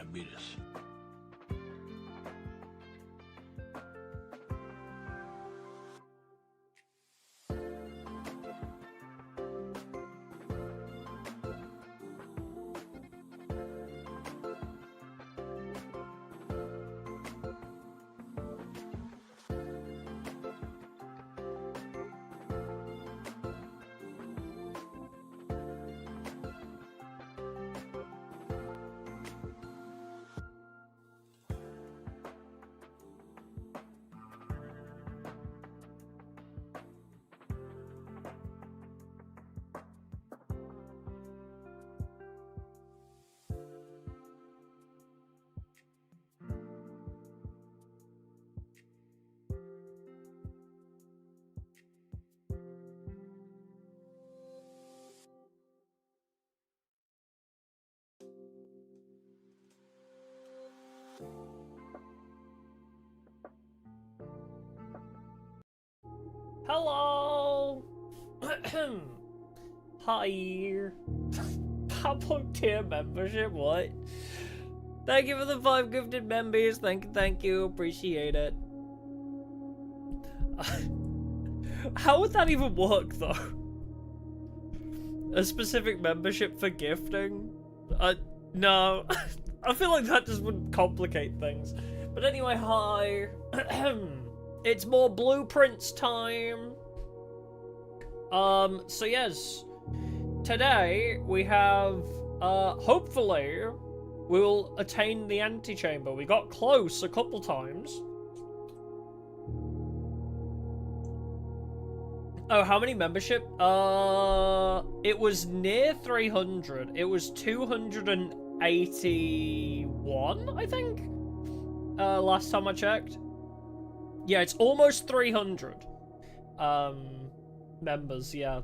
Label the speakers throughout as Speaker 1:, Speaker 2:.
Speaker 1: diabetes.
Speaker 2: Hello! Hi! Pablo tier membership, what? Thank you for the 5 gifted members. Thank you. Appreciate it. How would that even work, though? A specific membership for gifting? No. I feel like that just would complicate things. But anyway, hi. It's more blueprints time. So yes. Today, we have, hopefully, we will attain the antechamber. We got close a couple times. Oh, how many membership? It was near 300. It was 281, I think? Last time I checked. Yeah, it's almost 300. Members, yeah.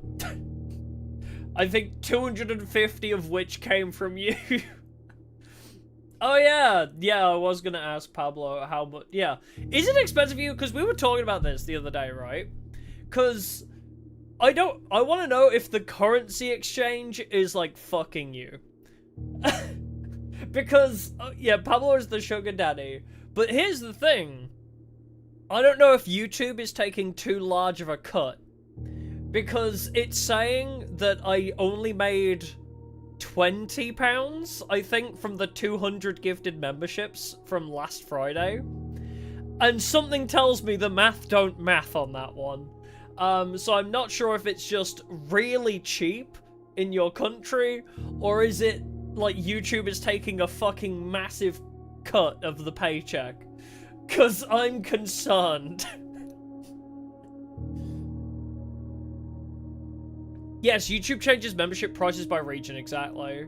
Speaker 2: I think 250 of which came from you. Oh, yeah. Yeah, I was gonna ask Pablo how much. Yeah. Is it expensive for you? Because we were talking about this the other day, right? Because I want to know if the currency exchange is, like, fucking you. Because, yeah, Pablo is the sugar daddy. But here's the thing. I don't know if YouTube is taking too large of a cut. Because it's saying that I only made £20, I think, from the 200 gifted memberships from last Friday. And something tells me the math don't math on that one. So I'm not sure if it's just really cheap in your country, or is it like YouTube is taking a fucking massive cut of the paycheck? 'Cause I'm concerned. Yes, YouTube changes membership prices by region, exactly.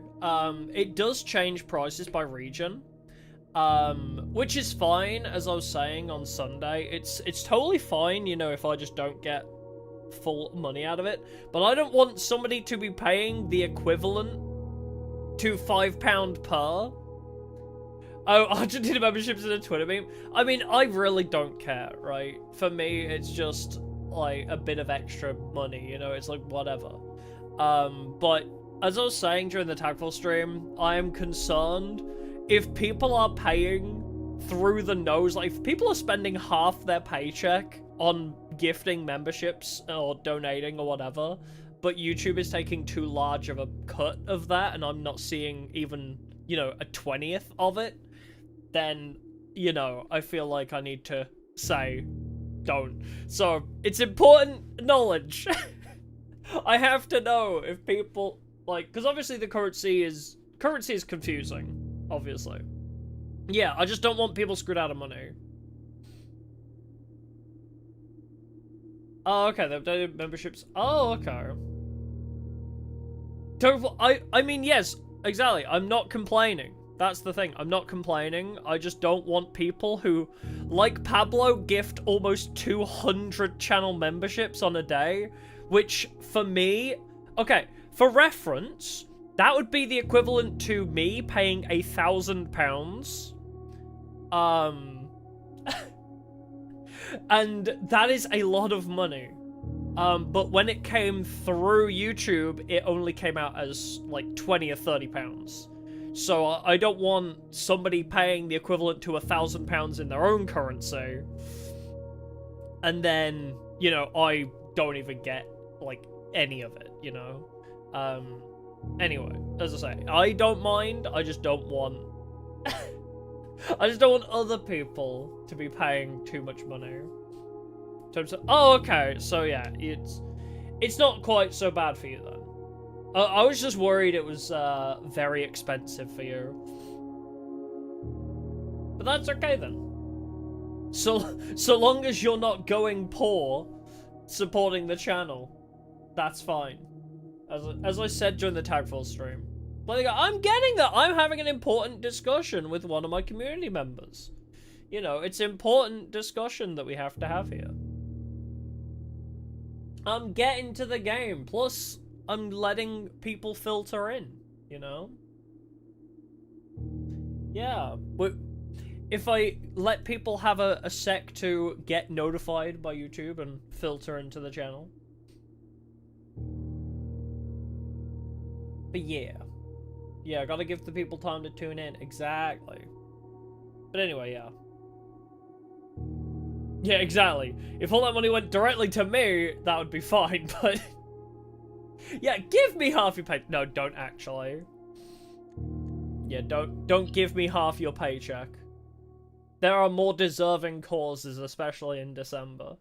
Speaker 2: It does change prices by region. Which is fine, as I was saying on Sunday. It's totally fine, you know, if I just don't get full money out of it. But I don't want somebody to be paying the equivalent to £5 per. Oh, Argentina memberships in a Twitter meme. I mean, I really don't care, right? For me, it's just, like, a bit of extra money, you know? It's like, whatever. But, as I was saying during the Tagful stream, I am concerned if people are paying through the nose, like, if people are spending half their paycheck on gifting memberships or donating or whatever, but YouTube is taking too large of a cut of that, and I'm not seeing even, you know, a 20th of it, then, you know, I feel like I need to say, don't. So, it's important knowledge. I have to know if people, like, because obviously the currency is confusing, obviously. Yeah, I just don't want people screwed out of money. Oh, okay, they've updated memberships. Oh, okay. I mean, yes, exactly. I'm not complaining. That's the thing. I'm not complaining. I just don't want people who, like Pablo, gift almost 200 channel memberships on a day, which, for me... Okay, for reference, that would be the equivalent to me paying £1,000. And that is a lot of money. But when it came through YouTube, it only came out as, like, £20 or £30. So I don't want somebody paying the equivalent to £1,000 in their own currency, and then, you know, I don't even get, like, any of it, you know? Anyway, as I say, I don't mind, I just don't want... I just don't want other people to be paying too much money. Oh, okay, so yeah, it's not quite so bad for you then. I was just worried it was very expensive for you. But that's okay then. So long as you're not going poor supporting the channel, that's fine. As I said during the Tagful stream. Like, I'm getting that. I'm having an important discussion with one of my community members. You know, it's important discussion that we have to have here. I'm getting to the game. Plus, I'm letting people filter in, you know? Yeah. If I let people have a sec to get notified by YouTube and filter into the channel. But yeah. Yeah, gotta give the people time to tune in. Exactly. But anyway, yeah. Yeah, exactly. If all that money went directly to me, that would be fine, but... yeah, give me half your pay... No, don't actually. Yeah, don't give me half your paycheck. There are more deserving causes, especially in December.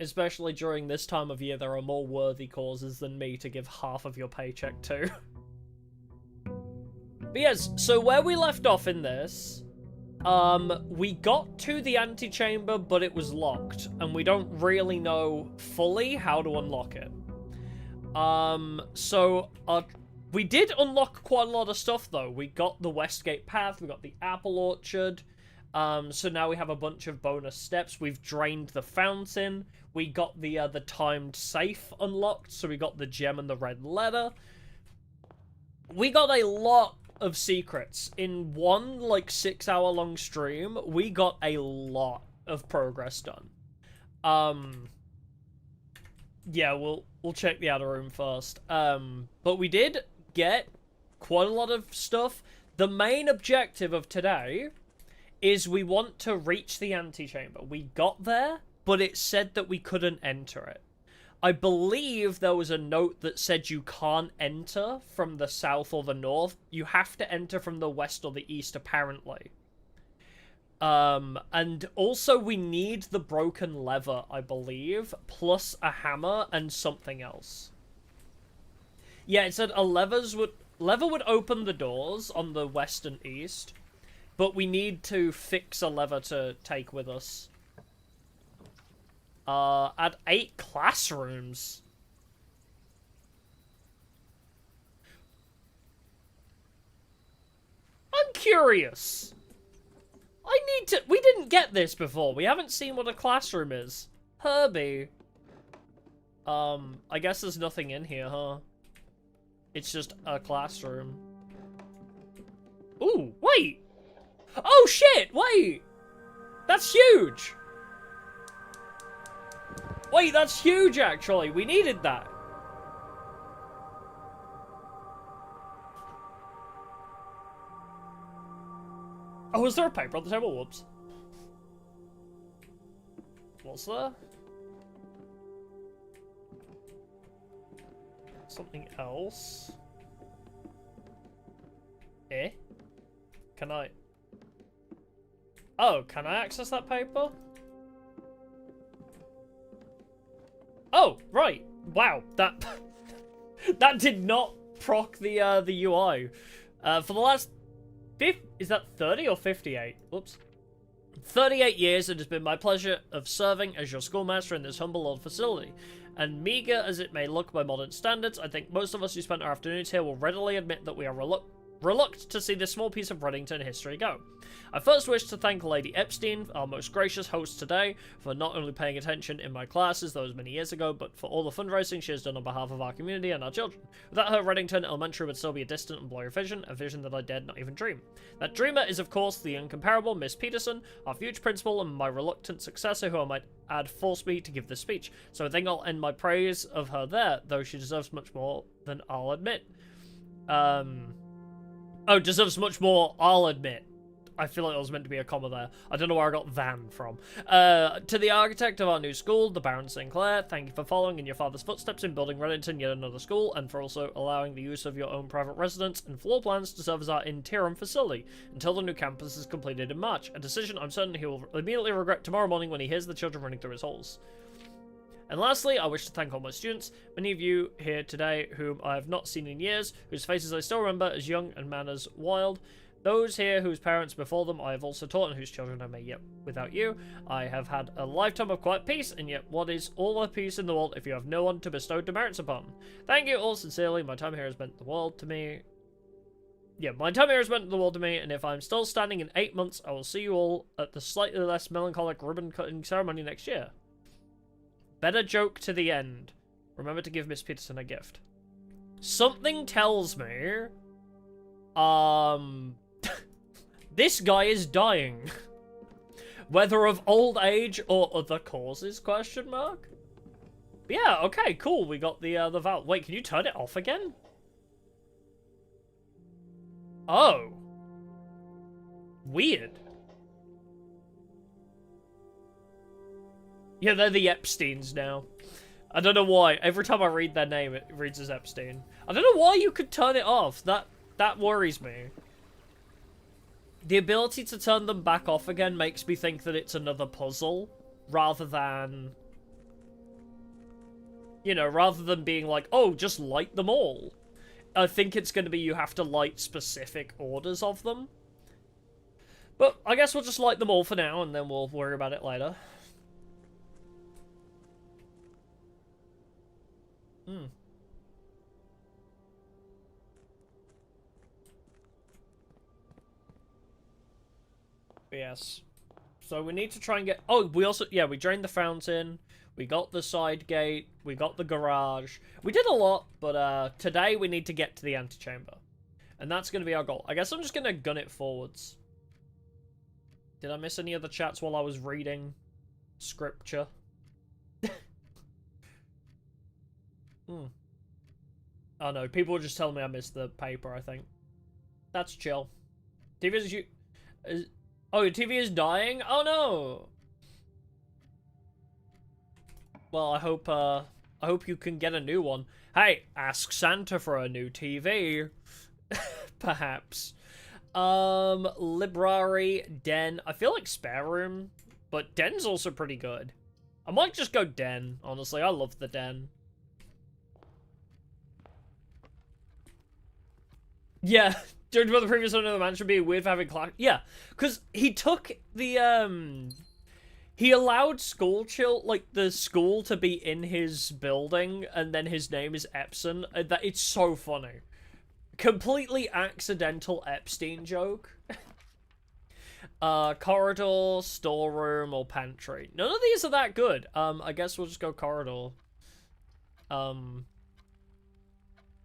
Speaker 2: Especially during this time of year, there are more worthy causes than me to give half of your paycheck to. But yes, so where we left off in this, we got to the antechamber, but it was locked, and we don't really know fully how to unlock it. We did unlock quite a lot of stuff, though. We got the Westgate Path, we got the Apple Orchard, so now we have a bunch of bonus steps. We've drained the fountain. We got the timed safe unlocked, so we got the gem and the red letter. We got a lot of secrets. In one, like, 6-hour-long stream, we got a lot of progress done. Yeah, we'll check the outer room first. But we did get quite a lot of stuff. The main objective of today is we want to reach the antechamber. We got there, but it said that we couldn't enter it. I believe there was a note that said you can't enter from the south or the north. You have to enter from the west or the east, apparently. And also we need the broken lever, I believe, plus a hammer and something else. Yeah, it said a lever would open the doors on the west and east, but we need to fix a lever to take with us. Add 8 classrooms. I'm curious. We didn't get this before. We haven't seen what a classroom is. Herbie. I guess there's nothing in here, huh? It's just a classroom. Ooh, wait! Oh shit, wait! That's huge! Wait, that's huge, actually. We needed that. Oh, is there a paper on the table? Whoops. What's there? Something else? Eh? Can I... Oh, can I access that paper? Oh, right. Wow, that... that did not proc the UI. For the last... Is that 30 or 58? Whoops. 38 years, it has been my pleasure of serving as your schoolmaster in this humble old facility. And meager as it may look by modern standards, I think most of us who spent our afternoons here will readily admit that we are reluctant to see this small piece of Reddington history go. I first wish to thank Lady Epstein, our most gracious host today, for not only paying attention in my classes those many years ago, but for all the fundraising she has done on behalf of our community and our children. Without her, Reddington Elementary would still be a distant and blurry vision, a vision that I dared not even dream. That dreamer is, of course, the incomparable Miss Peterson, our future principal and my reluctant successor, who I might add forced me to give this speech. So I think I'll end my praise of her there, though she deserves much more than I'll admit. Oh, deserves much more, I'll admit. I feel like there was meant to be a comma there. I don't know where I got than from. To the architect of our new school, the Baron Sinclair, thank you for following in your father's footsteps in building Reddington yet another school, and for also allowing the use of your own private residence and floor plans to serve as our interim facility until the new campus is completed in March. A decision I'm certain he will immediately regret tomorrow morning when he hears the children running through his halls. And lastly, I wish to thank all my students, many of you here today whom I have not seen in years, whose faces I still remember as young and manners wild. Those here whose parents before them I have also taught and whose children I may yet without you. I have had a lifetime of quiet peace, and yet what is all the peace in the world if you have no one to bestow demerits upon? Thank you all sincerely, my time here has meant the world to me. Yeah, my time here has meant the world to me, and if I'm still standing in 8 months, I will see you all at the slightly less melancholic ribbon-cutting ceremony next year. Better joke to the end. Remember to give Miss Peterson a gift. Something tells me... this guy is dying. Whether of old age or other causes, question mark? But yeah, okay, cool. We got the valve. Wait, can you turn it off again? Oh. Weird. Yeah, they're the Epsteins now. I don't know why. Every time I read their name, it reads as Epstein. I don't know why you could turn it off. That worries me. The ability to turn them back off again makes me think that it's another puzzle, rather than... You know, rather than being like, oh, just light them all. I think it's going to be you have to light specific orders of them. But I guess we'll just light them all for now, and then we'll worry about it later. Yes. So we need to try and get... Oh, we also... Yeah, we drained the fountain. We got the side gate. We got the garage. We did a lot, but today we need to get to the antechamber. And that's going to be our goal. I guess I'm just going to gun it forwards. Did I miss any other chats while I was reading scripture? Oh no, people were just telling me I missed the paper, I think. That's chill. TV is... Oh, your TV is dying? Oh no! Well, I hope you can get a new one. Hey, ask Santa for a new TV. Perhaps. Library, Den. I feel like spare room, but Den's also pretty good. I might just go Den, honestly. I love the Den. Yeah. Judging by the previous owner of the mansion being weird for having class. Yeah, because he took the, he allowed the school to be in his building, and then his name is Epson. That it's so funny. Completely accidental Epstein joke. Corridor, storeroom, or pantry. None of these are that good. I guess we'll just go corridor.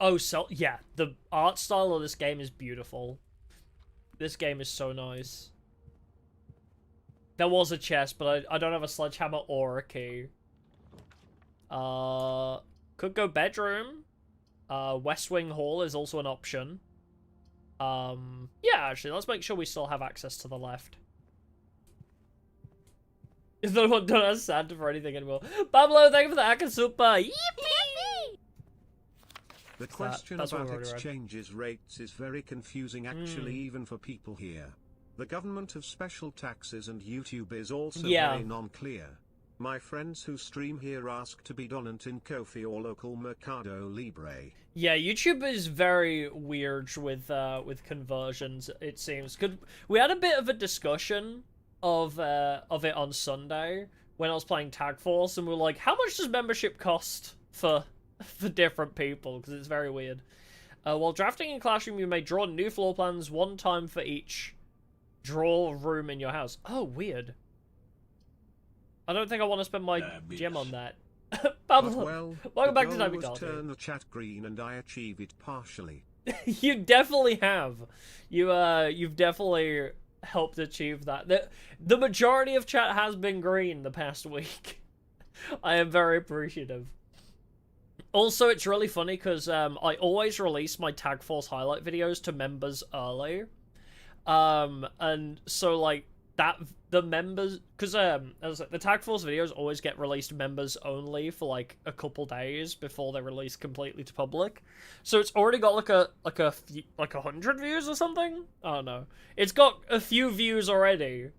Speaker 2: Oh, so, yeah, the art style of this game is beautiful. This game is so nice. There was a chest, but I don't have a sledgehammer or a key. Could go bedroom. West Wing Hall is also an option. Yeah, actually, let's make sure we still have access to the left. No one don't ask Santa for anything anymore. Pablo, thank you for the Akasupa. Yippee!
Speaker 1: The question about exchanges rates is very confusing actually, even for people here. The government of special taxes and YouTube is also very non-clear. My friends who stream here ask to be donant in Ko-fi or local Mercado Libre. Yeah, YouTube is very weird with conversions, it seems. We had a bit of a discussion of it on Sunday when I was playing Tag Force, and we were like, how much does membership cost for different people, because it's very weird. While drafting in Classroom, you may draw new floor plans one time for each draw room in your house. Oh, weird. I don't think I want to spend my gem on that. Pablo, welcome back to Timing Coffee. Turn the chat green and I achieve it partially.
Speaker 2: You definitely have. You've definitely helped achieve that. The majority of chat has been green the past week. I am very appreciative. Also, it's really funny because I always release my Tag Force highlight videos to members early. And so, like, the members, because the Tag Force videos always get released members only for like a couple days before they're released completely to public. So it's already got like 100 views or something. I don't know. It's got a few views already,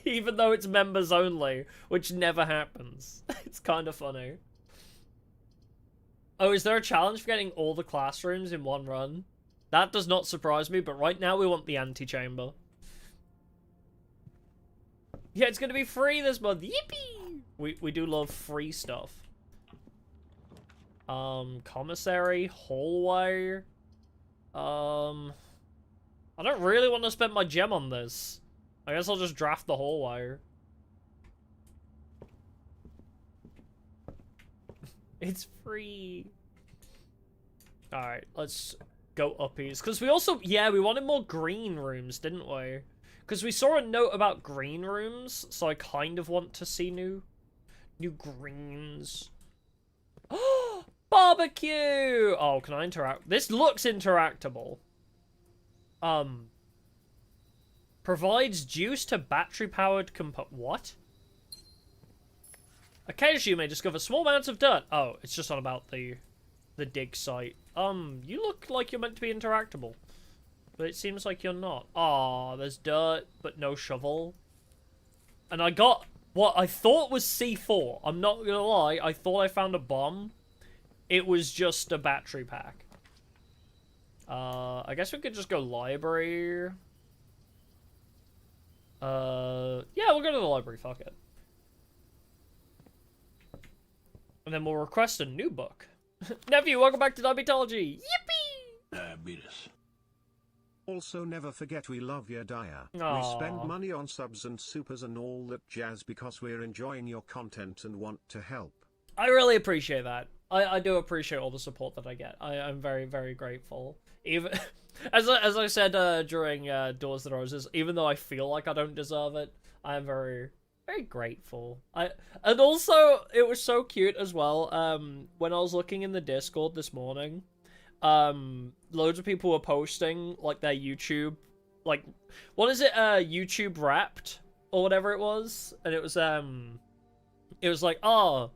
Speaker 2: even though it's members only, which never happens. It's kind of funny. Oh, is there a challenge for getting all the classrooms in one run? That does not surprise me, but right now we want the antechamber. Yeah, it's gonna be free this month. Yippee! We do love free stuff. Commissary, hallway. I don't really want to spend my gem on this. I guess I'll just draft the hallway. It's free. Alright, let's go uppies. Because we also, yeah, we wanted more green rooms, didn't we? Because we saw a note about green rooms, so I kind of want to see new greens. Oh, barbecue! Oh, can I interact? This looks interactable. Provides juice to battery-powered what? Occasionally you may discover small amounts of dirt. Oh, it's just on about the dig site. You look like you're meant to be interactable. But it seems like you're not. Aw, there's dirt, but no shovel. And I got what I thought was C4. I'm not gonna lie, I thought I found a bomb. It was just a battery pack. I guess we could just go library. Yeah, we'll go to the library, fuck it. And then we'll request a new book. Nephew, welcome back to Diabetology! Yippee!
Speaker 3: Diabetes.
Speaker 1: Also never forget we love your Dia.
Speaker 2: Aww.
Speaker 1: We spend money on subs and supers and all that jazz because we're enjoying your content and want to help.
Speaker 2: I really appreciate that. I do appreciate all the support that I get. I'm very, very grateful. Even as I said during Doors of the Roses, even though I feel like I don't deserve it, I am very, very grateful. And also it was so cute as well. When I was looking in the Discord this morning, loads of people were posting like their YouTube, like what is it, YouTube Wrapped or whatever it was, and it was like, oh,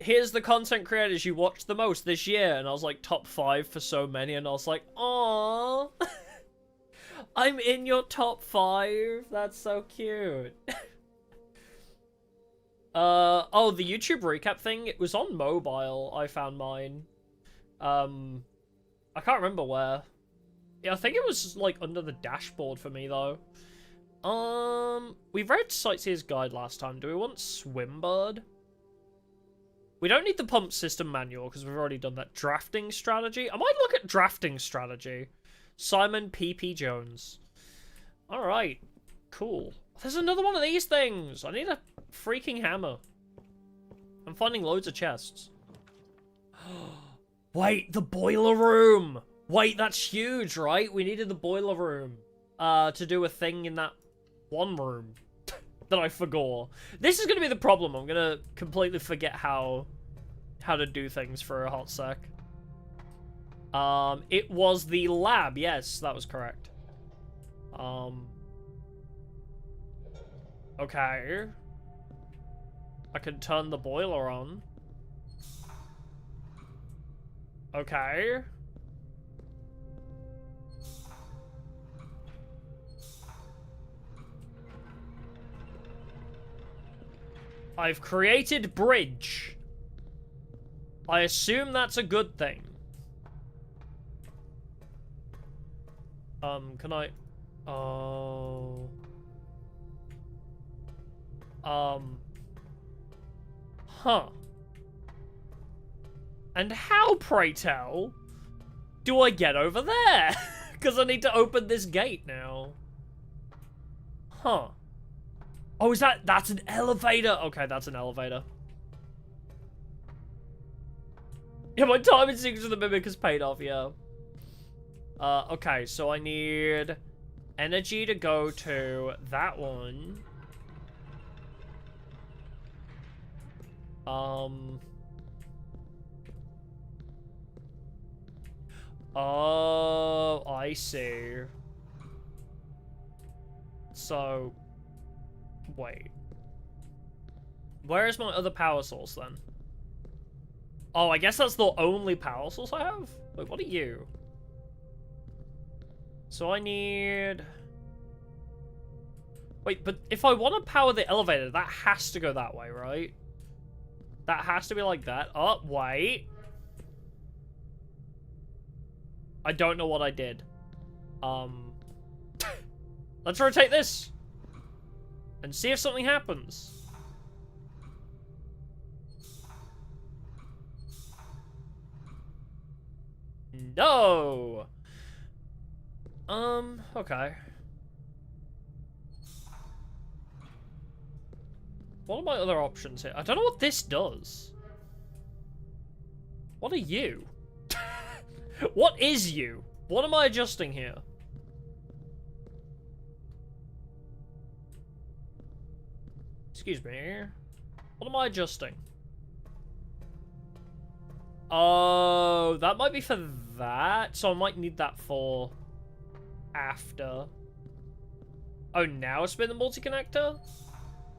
Speaker 2: here's the content creators you watched the most this year, and I was like top 5 for so many, and I was like, aww. I'm in your top 5. That's so cute. Oh, the YouTube recap thing, it was on mobile. I found mine. I can't remember where. Yeah, I think it was like under the dashboard for me though. We read Sightseer's Guide last time. Do we want Swimbird? We don't need the pump system manual because we've already done that. Drafting strategy? I might look at drafting strategy. Simon P.P. Jones. Alright. Cool. There's another one of these things. I need a freaking hammer. I'm finding loads of chests. Wait, the boiler room! Wait, that's huge, right? We needed the boiler room to do a thing in that one room that I forgot. This is going to be the problem. I'm going to completely forget how to do things for a hot sec. It was the lab. Yes, that was correct. Okay. I can turn the boiler on. Okay. I've created bridge. I assume that's a good thing. Can I... Oh... Huh. And how, pray tell, do I get over there? Because I need to open this gate now. Huh. Oh, is that's an elevator? Okay, that's an elevator. Yeah, my time in Secrets of the Mimic has paid off, yeah. Okay, so I need energy to go to that one. Oh, I see. So, wait. Where is my other power source then? Oh, I guess that's the only power source I have? Wait, what are you? So I need... Wait, but if I want to power the elevator, that has to go that way, right? That has to be like that. Oh, wait. I don't know what I did. Let's rotate this. And see if something happens. No! Okay. What are my other options here? I don't know what this does. What are you? What is you? What am I adjusting here? Excuse me. What am I adjusting? Oh, that might be for that. So I might need that for after. Oh, now it's been the multi-connector?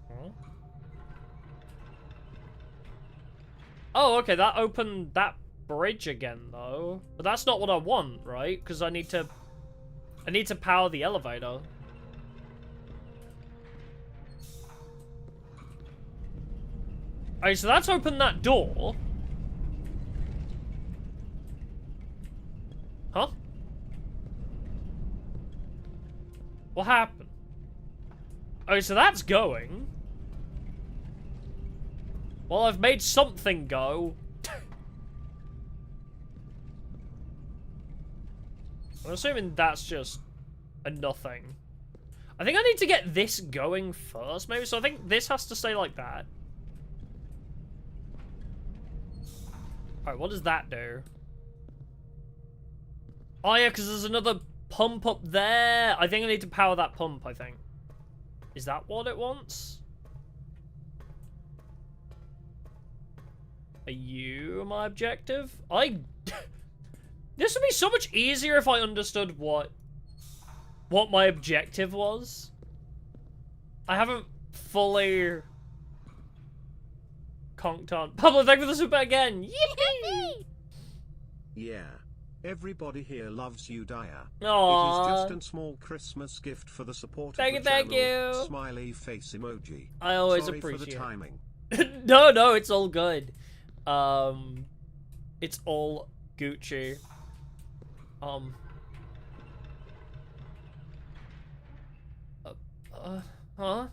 Speaker 2: Huh? Oh, okay, that opened that bridge again, though. But that's not what I want, right? Because I need to power the elevator. Alright, so that's opened that door. Huh? What happened? Oh, so that's going. Well, I've made something go. I'm assuming that's just a nothing. I think I need to get this going first, maybe. So I think this has to stay like that. Alright, what does that do? Oh yeah, because there's another pump up there. I think I need to power that pump, I think. Is that what it wants? Are you my objective? This would be so much easier if I understood what my objective was. I haven't fully conked on. Pablo, thank you for the super again. Yippee!
Speaker 1: Yeah. Everybody here loves you, Daya.
Speaker 2: Aww.
Speaker 1: It is just a small Christmas gift for the support of the channel.
Speaker 2: Thank you.
Speaker 1: Smiley face emoji.
Speaker 2: I always
Speaker 1: Sorry
Speaker 2: appreciate
Speaker 1: for the timing.
Speaker 2: No, it's all good. It's all Gucci. Huh?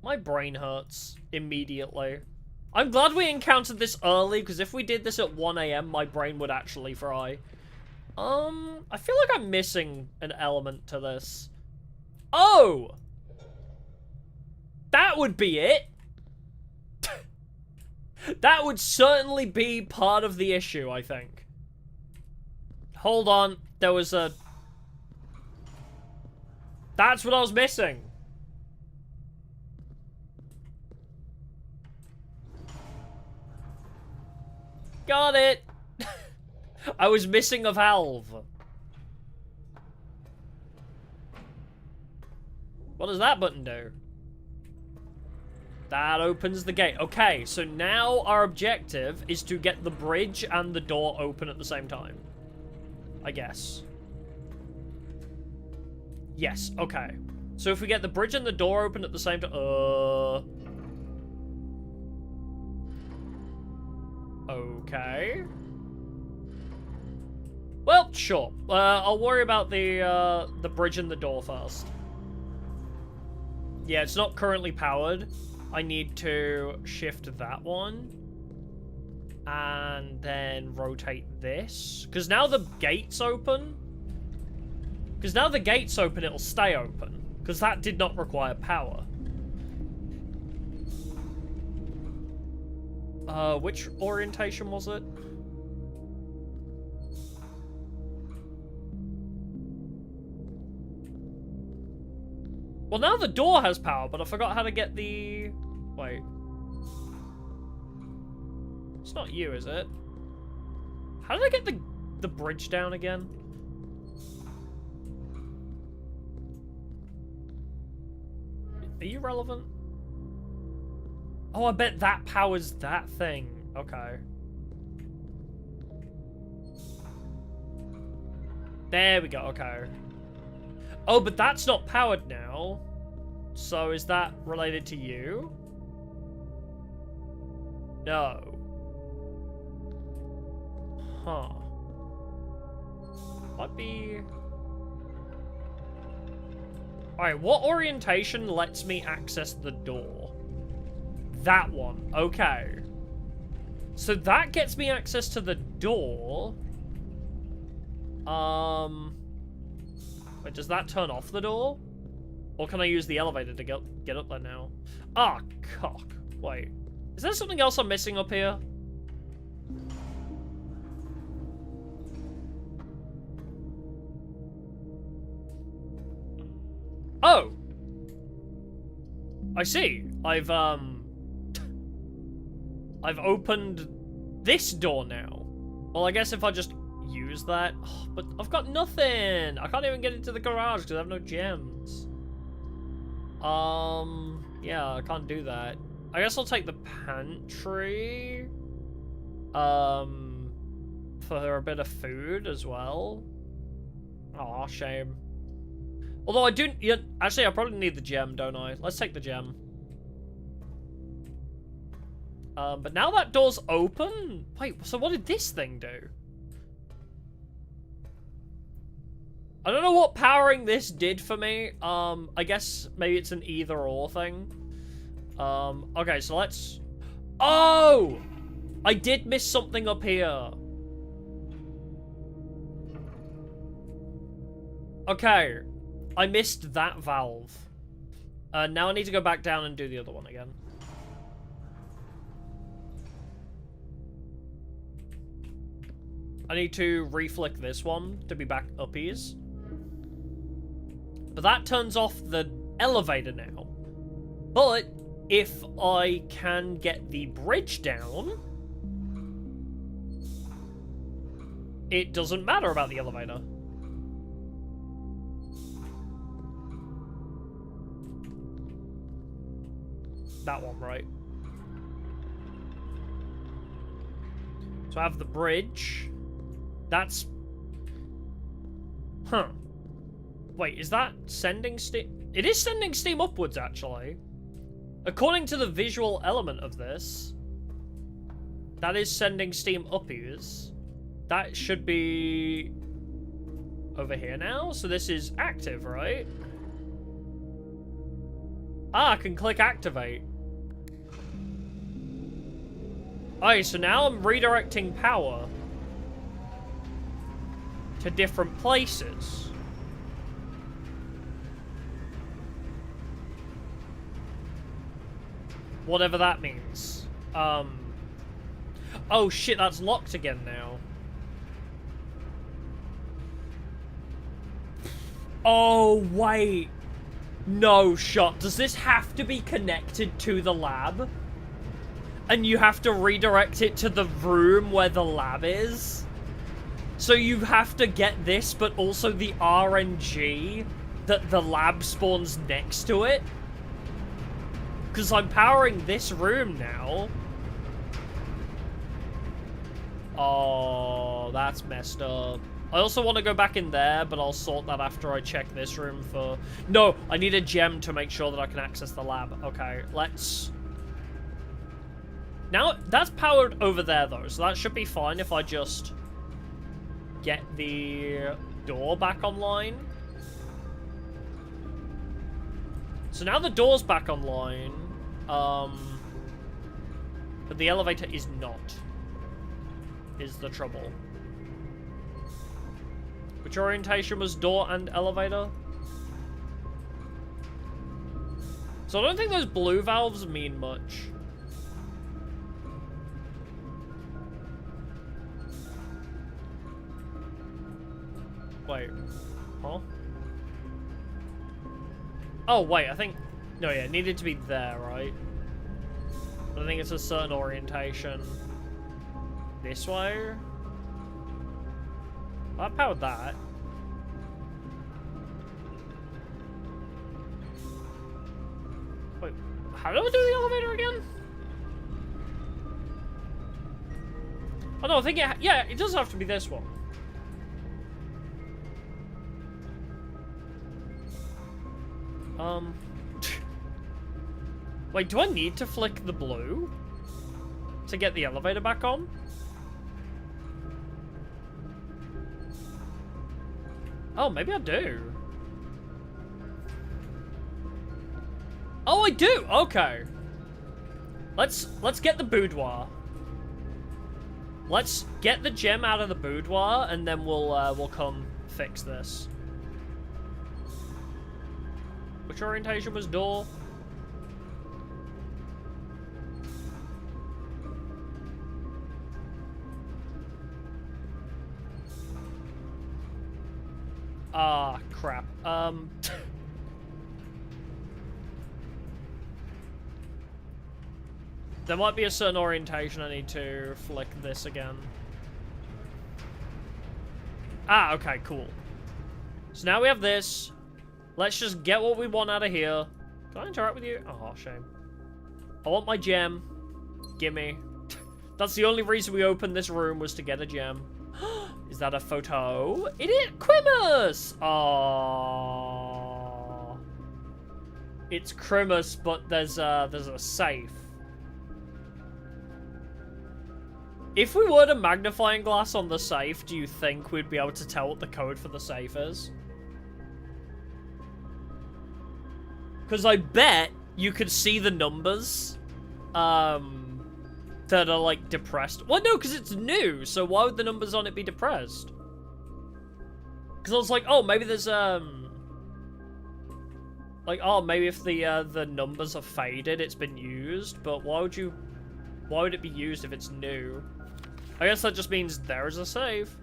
Speaker 2: My brain hurts immediately. I'm glad we encountered this early, because if we did this at 1 AM, my brain would actually fry. I feel like I'm missing an element to this. Oh! That would be it! That would certainly be part of the issue, I think. Hold on, there was a... That's what I was missing. Got it! I was missing a valve. What does that button do? That opens the gate. Okay, so now our objective is to get the bridge and the door open at the same time. I guess. Yes, okay. So if we get the bridge and the door open at the same time... Okay. Well, sure. I'll worry about the bridge and the door first. Yeah, it's not currently powered. I need to shift that one. And then rotate this. Because now the gate's open. Because now the gate's open, it'll stay open. Because that did not require power. Which orientation was it? Well, now the door has power, but I forgot how to get the... Wait. It's not you, is it? How did I get the bridge down again? Are you relevant? Oh, I bet that powers that thing. Okay. There we go, okay. Oh, but that's not powered now. So is that related to you? No. Huh. Might be... Alright, what orientation lets me access the door? That one. Okay. So that gets me access to the door. Wait, does that turn off the door? Or can I use the elevator to get up there now? Ah, cock. Wait. Is there something else I'm missing up here? Oh! I see. I've opened this door now. Well, I guess if I just use that... Oh, but I've got nothing! I can't even get into the garage because I have no gems. Yeah, I can't do that. I guess I'll take the pantry. For a bit of food as well. Aw, shame. Although I do... Yeah, actually, I probably need the gem, don't I? Let's take the gem. But now that door's open... Wait, so what did this thing do? I don't know what powering this did for me. I guess maybe it's an either-or thing. Okay, so let's... Oh! I did miss something up here. Okay. I missed that valve. Now I need to go back down and do the other one again. I need to reflick this one to be back uppies. But that turns off the elevator now. But if I can get the bridge down, it doesn't matter about the elevator. That one, right? So I have the bridge. That's... Huh. Wait, is that sending steam? It is sending steam upwards, actually. According to the visual element of this, that is sending steam upwards. That should be over here now. So this is active, right? Ah, I can click activate. Alright, so now I'm redirecting power to different places. Whatever that means. Oh shit, that's locked again now. Oh, wait. No shot. Does this have to be connected to the lab? And you have to redirect it to the room where the lab is? So you have to get this, but also the RNG that the lab spawns next to it? Because I'm powering this room now. Oh, that's messed up. I also want to go back in there, but I'll sort that after I check this room for... No, I need a gem to make sure that I can access the lab. Okay, let's... Now, that's powered over there, though, so that should be fine if I just get the door back online. So now the door's back online, but the elevator is not, is the trouble. Which orientation was door and elevator? So I don't think those blue valves mean much. Wait. Huh? Oh, wait, I think... No, yeah, it needed to be there, right? But I think it's a certain orientation. This way? I powered that. Wait, how do I do the elevator again? Oh no, I think yeah, it does have to be this one. Wait, do I need to flick the blue to get the elevator back on? Oh, maybe I do. Oh, I do. Okay. Let's get the boudoir. Let's get the gem out of the boudoir, and then we'll come fix this. Which orientation was door? Ah, crap. There might be a certain orientation I need to flick this again. Ah, okay, cool. So now we have this. Let's just get what we want out of here. Can I interact with you? Oh, shame. I want my gem. Gimme. That's the only reason we opened this room, was to get a gem. Is that a photo? It is Christmas! Aww. It's Christmas, but there's a safe. If we were to magnifying glass on the safe, do you think we'd be able to tell what the code for the safe is? Because I bet you could see the numbers that are, like, depressed. Well, no, because it's new, so why would the numbers on it be depressed? Because I was like, oh, maybe there's, like, oh, maybe if the numbers are faded, it's been used, but why would it be used if it's new? I guess that just means there's a save.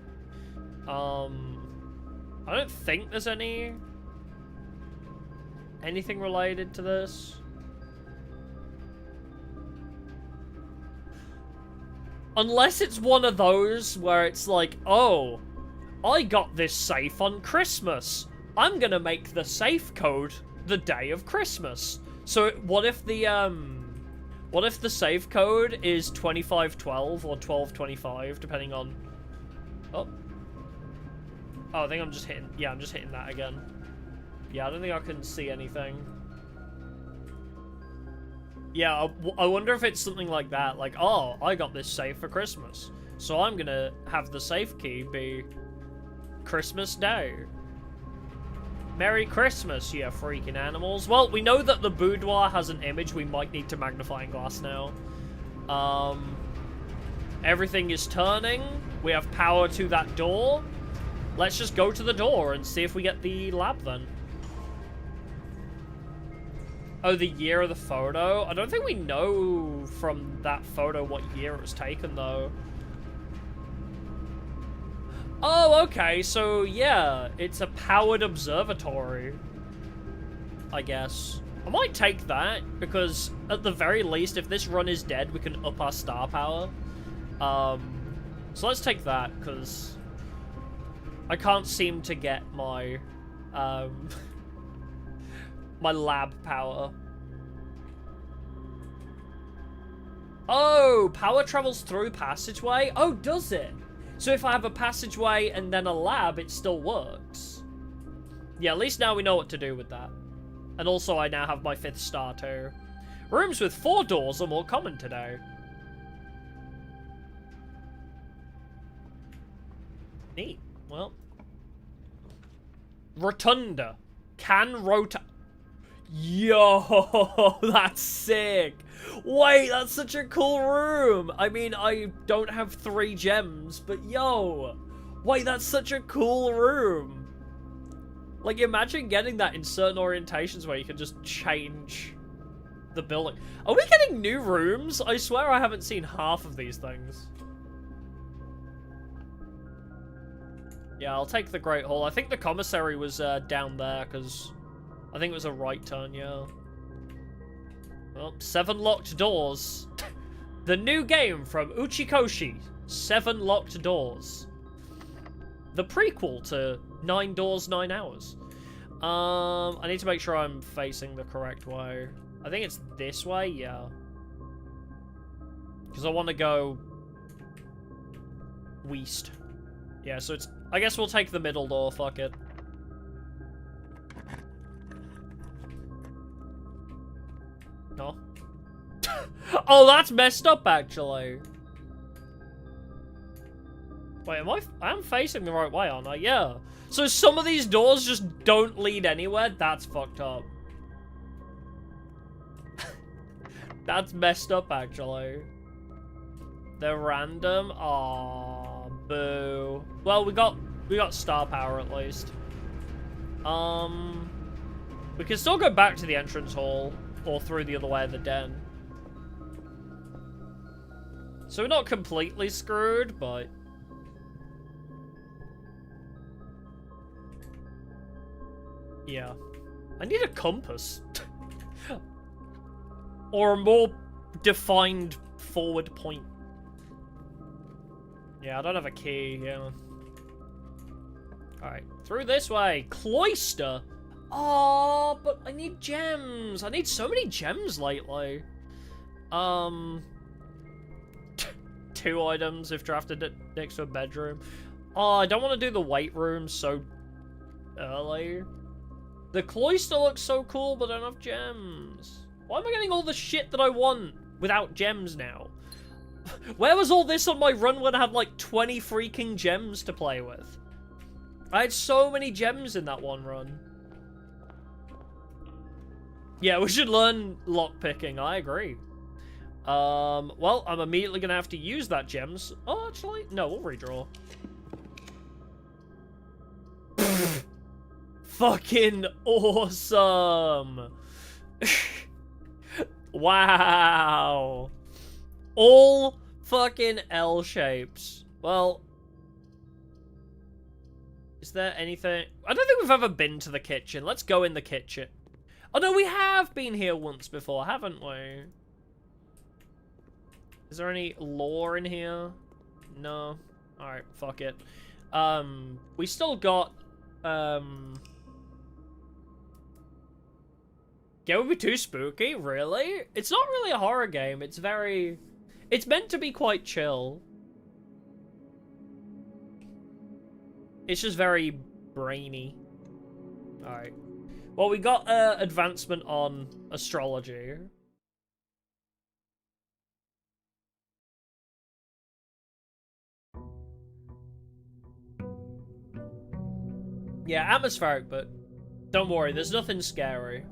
Speaker 2: I don't think there's anything related to this. Unless it's one of those where it's like, oh, I got this safe on Christmas. I'm gonna make the safe code the day of Christmas. So what if the safe code is 2512 or 1225, depending on... Oh, I think I'm just hitting... Yeah, I'm just hitting that again. Yeah, I don't think I can see anything. Yeah, I wonder if it's something like that. Like, oh, I got this safe for Christmas, so I'm gonna have the safe key be Christmas Day. Merry Christmas, you freaking animals. Well, we know that the boudoir has an image. We might need to magnifying glass now. Everything is turning. We have power to that door. Let's just go to the door and see if we get the lab then. Oh, the year of the photo? I don't think we know from that photo what year it was taken, though. Oh, okay, so yeah, it's a powered observatory, I guess. I might take that, because at the very least, if this run is dead, we can up our star power. So let's take that, because I can't seem to get my, my lab power. Oh, power travels through passageway? Oh, does it? So if I have a passageway and then a lab, it still works. Yeah, at least now we know what to do with that. And also, I now have my 5th star, too. Rooms with 4 doors are more common today. Neat. Well. Rotunda. Can rota... Yo, that's sick. Wait, that's such a cool room. I mean, I don't have 3 gems, but yo. Wait, that's such a cool room. Like, imagine getting that in certain orientations where you can just change the building. Are we getting new rooms? I swear I haven't seen half of these things. Yeah, I'll take the Great Hall. I think the commissary was down there, because I think it was a right turn, yeah. Well, 7 locked doors. The new game from Uchikoshi. 7 locked doors. the prequel to 9 Doors, 9 Hours. I need to make sure I'm facing the correct way. I think it's this way, yeah. Because I want to go west. Yeah, so it's... I guess we'll take the middle door, fuck it. No? Oh, that's messed up, actually. Wait, I'm facing the right way, aren't I? Yeah. So some of these doors just don't lead anywhere? That's fucked up. That's messed up, actually. They're random? Aww, boo. Well, we got star power, at least. We can still go back to the entrance hall, or through the other way of the den. So we're not completely screwed, but... yeah. I need a compass. Or a more defined forward point. Yeah, I don't have a key, yeah. Alright, through this way. Cloister! Oh, but I need gems. I need so many gems lately. 2 items if drafted next to a bedroom. Oh, I don't want to do the weight room so early. The cloister looks so cool, but I don't have gems. Why am I getting all the shit that I want without gems now? Where was all this on my run when I had like 20 freaking gems to play with? I had so many gems in that one run. Yeah, we should learn lockpicking, I agree. Well, I'm immediately gonna have to use that gems. Oh, actually, no, we'll redraw. Fucking awesome! Wow! All fucking L shapes. Well, is there anything? I don't think we've ever been to the kitchen. Let's go in the kitchen. Oh no, we have been here once before, haven't we? Is there any lore in here? No. Alright, fuck it. We still got, Game would be too spooky? Really? It's not really a horror game. It's very... it's meant to be quite chill. It's just very brainy. Alright. Well, we got advancement on astrology. Yeah, atmospheric, but don't worry, there's nothing scary.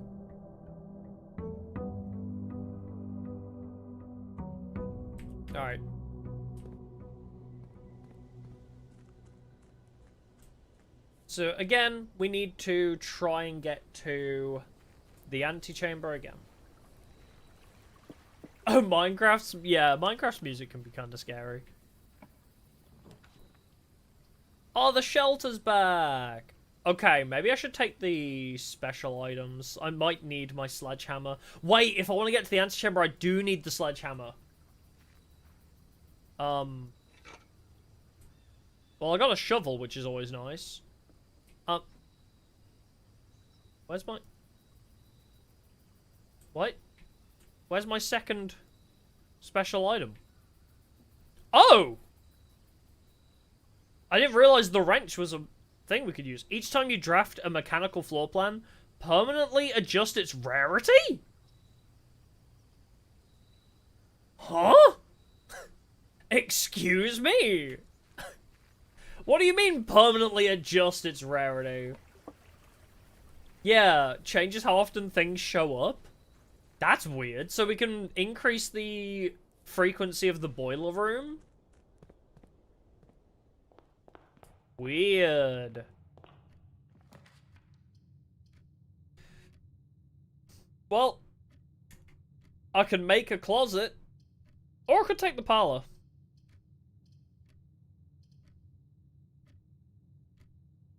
Speaker 2: Alright. So, again, we need to try and get to the antechamber again. Oh, Minecraft's... yeah, Minecraft's music can be kind of scary. Oh, the shelter's back! Okay, maybe I should take the special items. I might need my sledgehammer. Wait, if I want to get to the antechamber, I do need the sledgehammer. Well, I got a shovel, which is always nice. Where's my... what? Where's my second special item? Oh! I didn't realize the wrench was a thing we could use. Each time you draft a mechanical floor plan, permanently adjust its rarity? Huh? Excuse me? What do you mean permanently adjust its rarity? Yeah, changes how often things show up? That's weird. So we can increase the frequency of the boiler room? Weird. Well, I can make a closet, or I could take the parlor.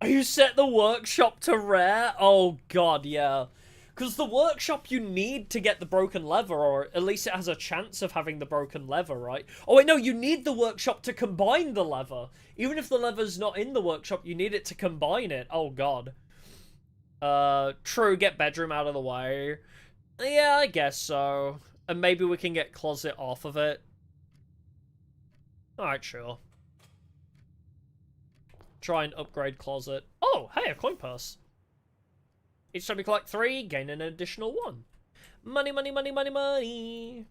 Speaker 2: You set the workshop to rare? Oh god, yeah. Because the workshop you need to get the broken lever, or at least it has a chance of having the broken lever, right? Oh wait, no, you need the workshop to combine the lever. Even if the lever's not in the workshop, you need it to combine it. Oh god. True, get bedroom out of the way. Yeah, I guess so. And maybe we can get closet off of it. Alright, sure. Try and upgrade closet. Oh, hey, a coin purse. Each time you collect 3, gain an additional 1. Money, money, money, money, money.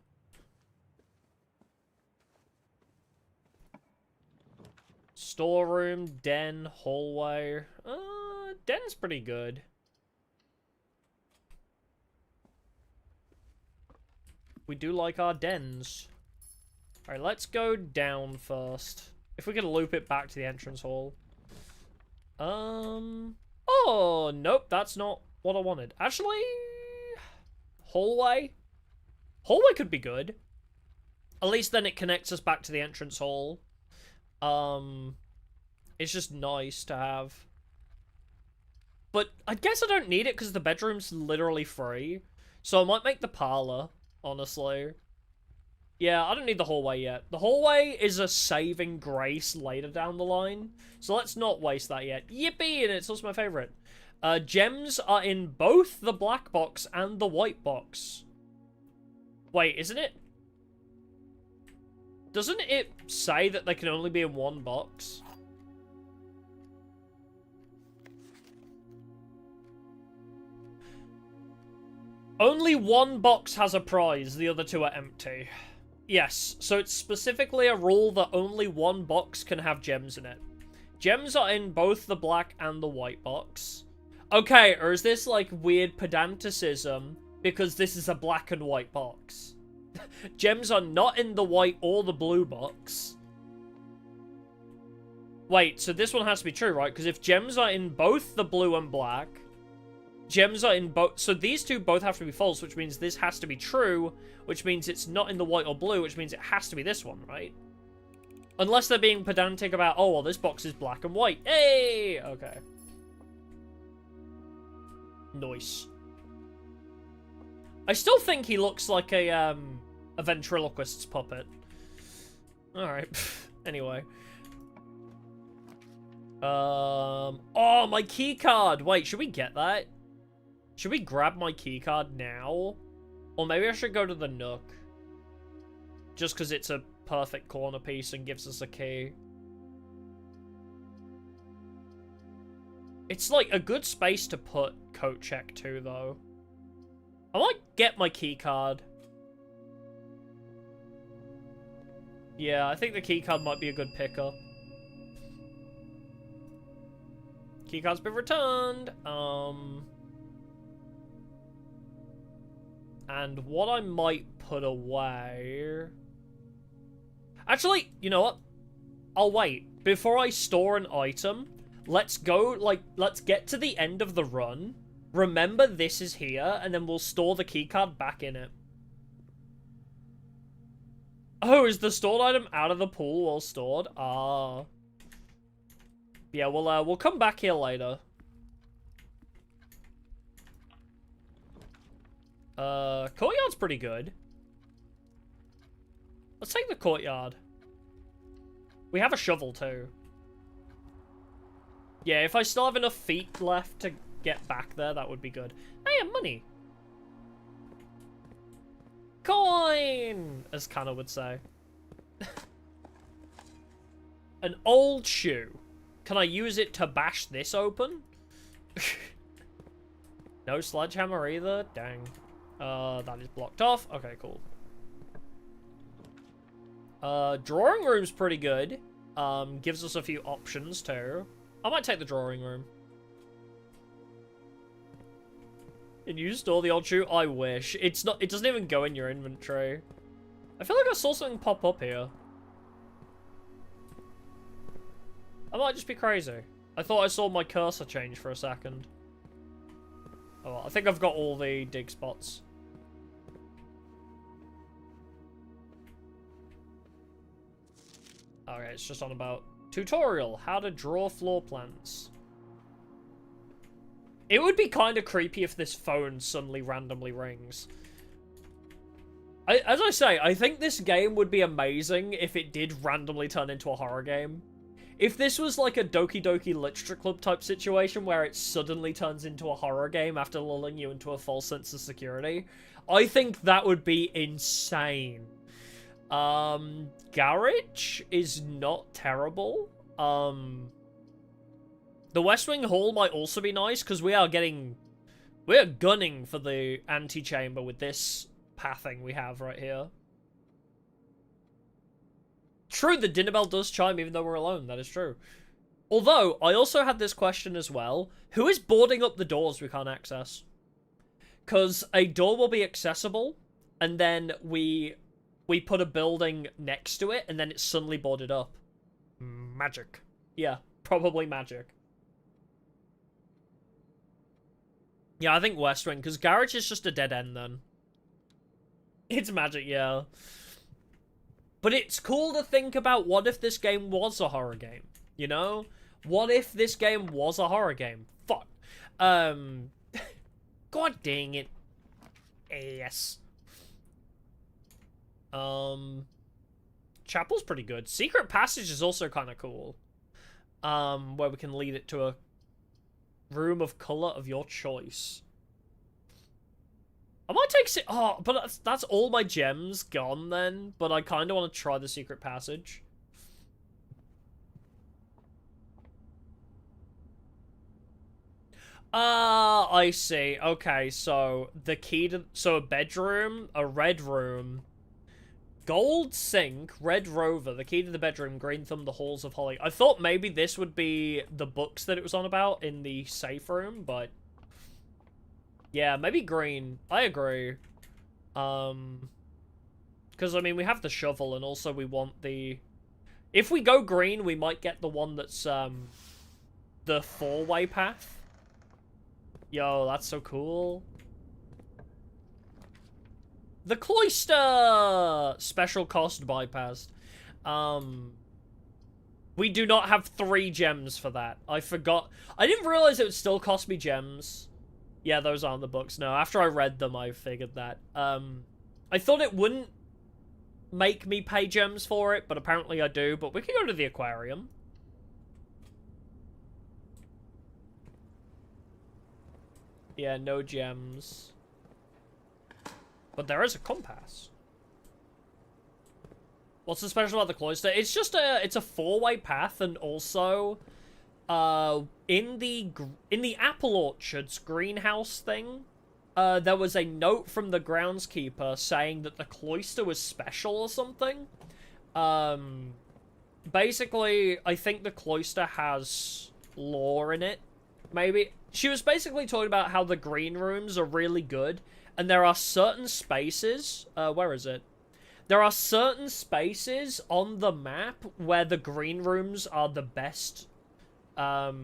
Speaker 2: Storeroom, den, hallway. Den's pretty good. We do like our dens. Alright, let's go down first. If we can loop it back to the entrance hall. Oh, nope, that's not what I wanted. Actually, hallway? Hallway could be good. At least then it connects us back to the entrance hall. It's just nice to have. But I guess I don't need it because the bedroom's literally free. So I might make the parlor, honestly. Yeah, I don't need the hallway yet. The hallway is a saving grace later down the line. So let's not waste that yet. Yippee! And it's also my favorite. Gems are in both the black box and the white box. Wait, isn't it? Doesn't it say that they can only be in one box? Only one box has a prize, the other 2 are empty. Yes, so it's specifically a rule that only one box can have gems in it. Gems are in both the black and the white box. Okay, or is this like weird pedanticism because this is a black and white box? Gems are not in the white or the blue box. Wait, so this one has to be true, right? Because if gems are in both the blue and black, gems are in both... So these 2 both have to be false, which means this has to be true, which means it's not in the white or blue, which means it has to be this one, right? Unless they're being pedantic about, oh, well, this box is black and white. Hey! Okay. Nice. I still think he looks like a ventriloquist's puppet. Alright. Anyway. Oh, my key card! Wait, should we get that? Should we grab my keycard now? Or maybe I should go to the Nook. Just because it's a perfect corner piece and gives us a key. It's like a good space to put coat check too, though. I might get my keycard. Yeah, I think the keycard might be a good pickup. Keycard's been returned. And what I might put away... Actually, you know what? I'll wait. Before I store an item, let's go, let's get to the end of the run. Remember this is here, and then we'll store the keycard back in it. Oh, is the stored item out of the pool while stored? Ah. Yeah, we'll come back here later. Courtyard's pretty good. Let's take the courtyard. We have a shovel too. Yeah, if I still have enough feet left to get back there, that would be good. Hey, money! Coin! As Kana would say. An old shoe. Can I use it to bash this open? No sledgehammer either? Dang. That is blocked off. Okay, cool. Drawing room's pretty good. Gives us a few options too. I might take the drawing room. Can you store the old shoe? I wish. It's not. It doesn't even go in your inventory. I feel like I saw something pop up here. I might just be crazy. I thought I saw my cursor change for a second. Oh, well, I think I've got all the dig spots. Okay, it's just on about tutorial, how to draw floor plans. It would be kind of creepy if this phone suddenly randomly rings. As I say, I think this game would be amazing if it did randomly turn into a horror game. If this was like a Doki Doki Literature Club type situation where it suddenly turns into a horror game after lulling you into a false sense of security, I think that would be insane. Garage is not terrible. The West Wing Hall might also be nice, because we are gunning for the antechamber with this pathing we have right here. True, the dinner bell does chime even though we're alone, that is true. Although, I also had this question as well. Who is boarding up the doors we can't access? Because a door will be accessible, and then we put a building next to it, and then it's suddenly boarded up. Magic. Yeah, probably magic. Yeah, I think West Wing, because Garage is just a dead end then. It's magic, yeah. But it's cool to think about, what if this game was a horror game? You know? What if this game was a horror game? Fuck. God dang it. Yes. Chapel's pretty good. Secret Passage is also kind of cool. Where we can lead it to a room of color of your choice. I might take but that's all my gems gone then, but I kind of want to try the Secret Passage. I see. Okay, so the key to a bedroom, a red room, gold sink, red rover, the key to the bedroom, green thumb, the halls of holly. I thought maybe this would be the books that it was on about in the safe room, but yeah, maybe green. I agree. Because I mean, we have the shovel, and also we want the... If we go green, we might get the one that's the four-way path. Yo, that's so cool. The cloister! Special cost bypassed. We do not have 3 gems for that. I forgot. I didn't realize it would still cost me gems. Yeah, those aren't the books. No, after I read them, I figured that. I thought it wouldn't make me pay gems for it, but apparently I do. But we can go to the aquarium. Yeah, no gems. But there is a compass. What's so special about the cloister? It's just it's a 4-way path, and also in the apple orchards greenhouse thing, there was a note from the groundskeeper saying that the cloister was special or something. Basically, I think the cloister has lore in it. Maybe. She was basically talking about how the green rooms are really good, and there are certain spaces, where is it? There are certain spaces on the map where the green rooms are the best. So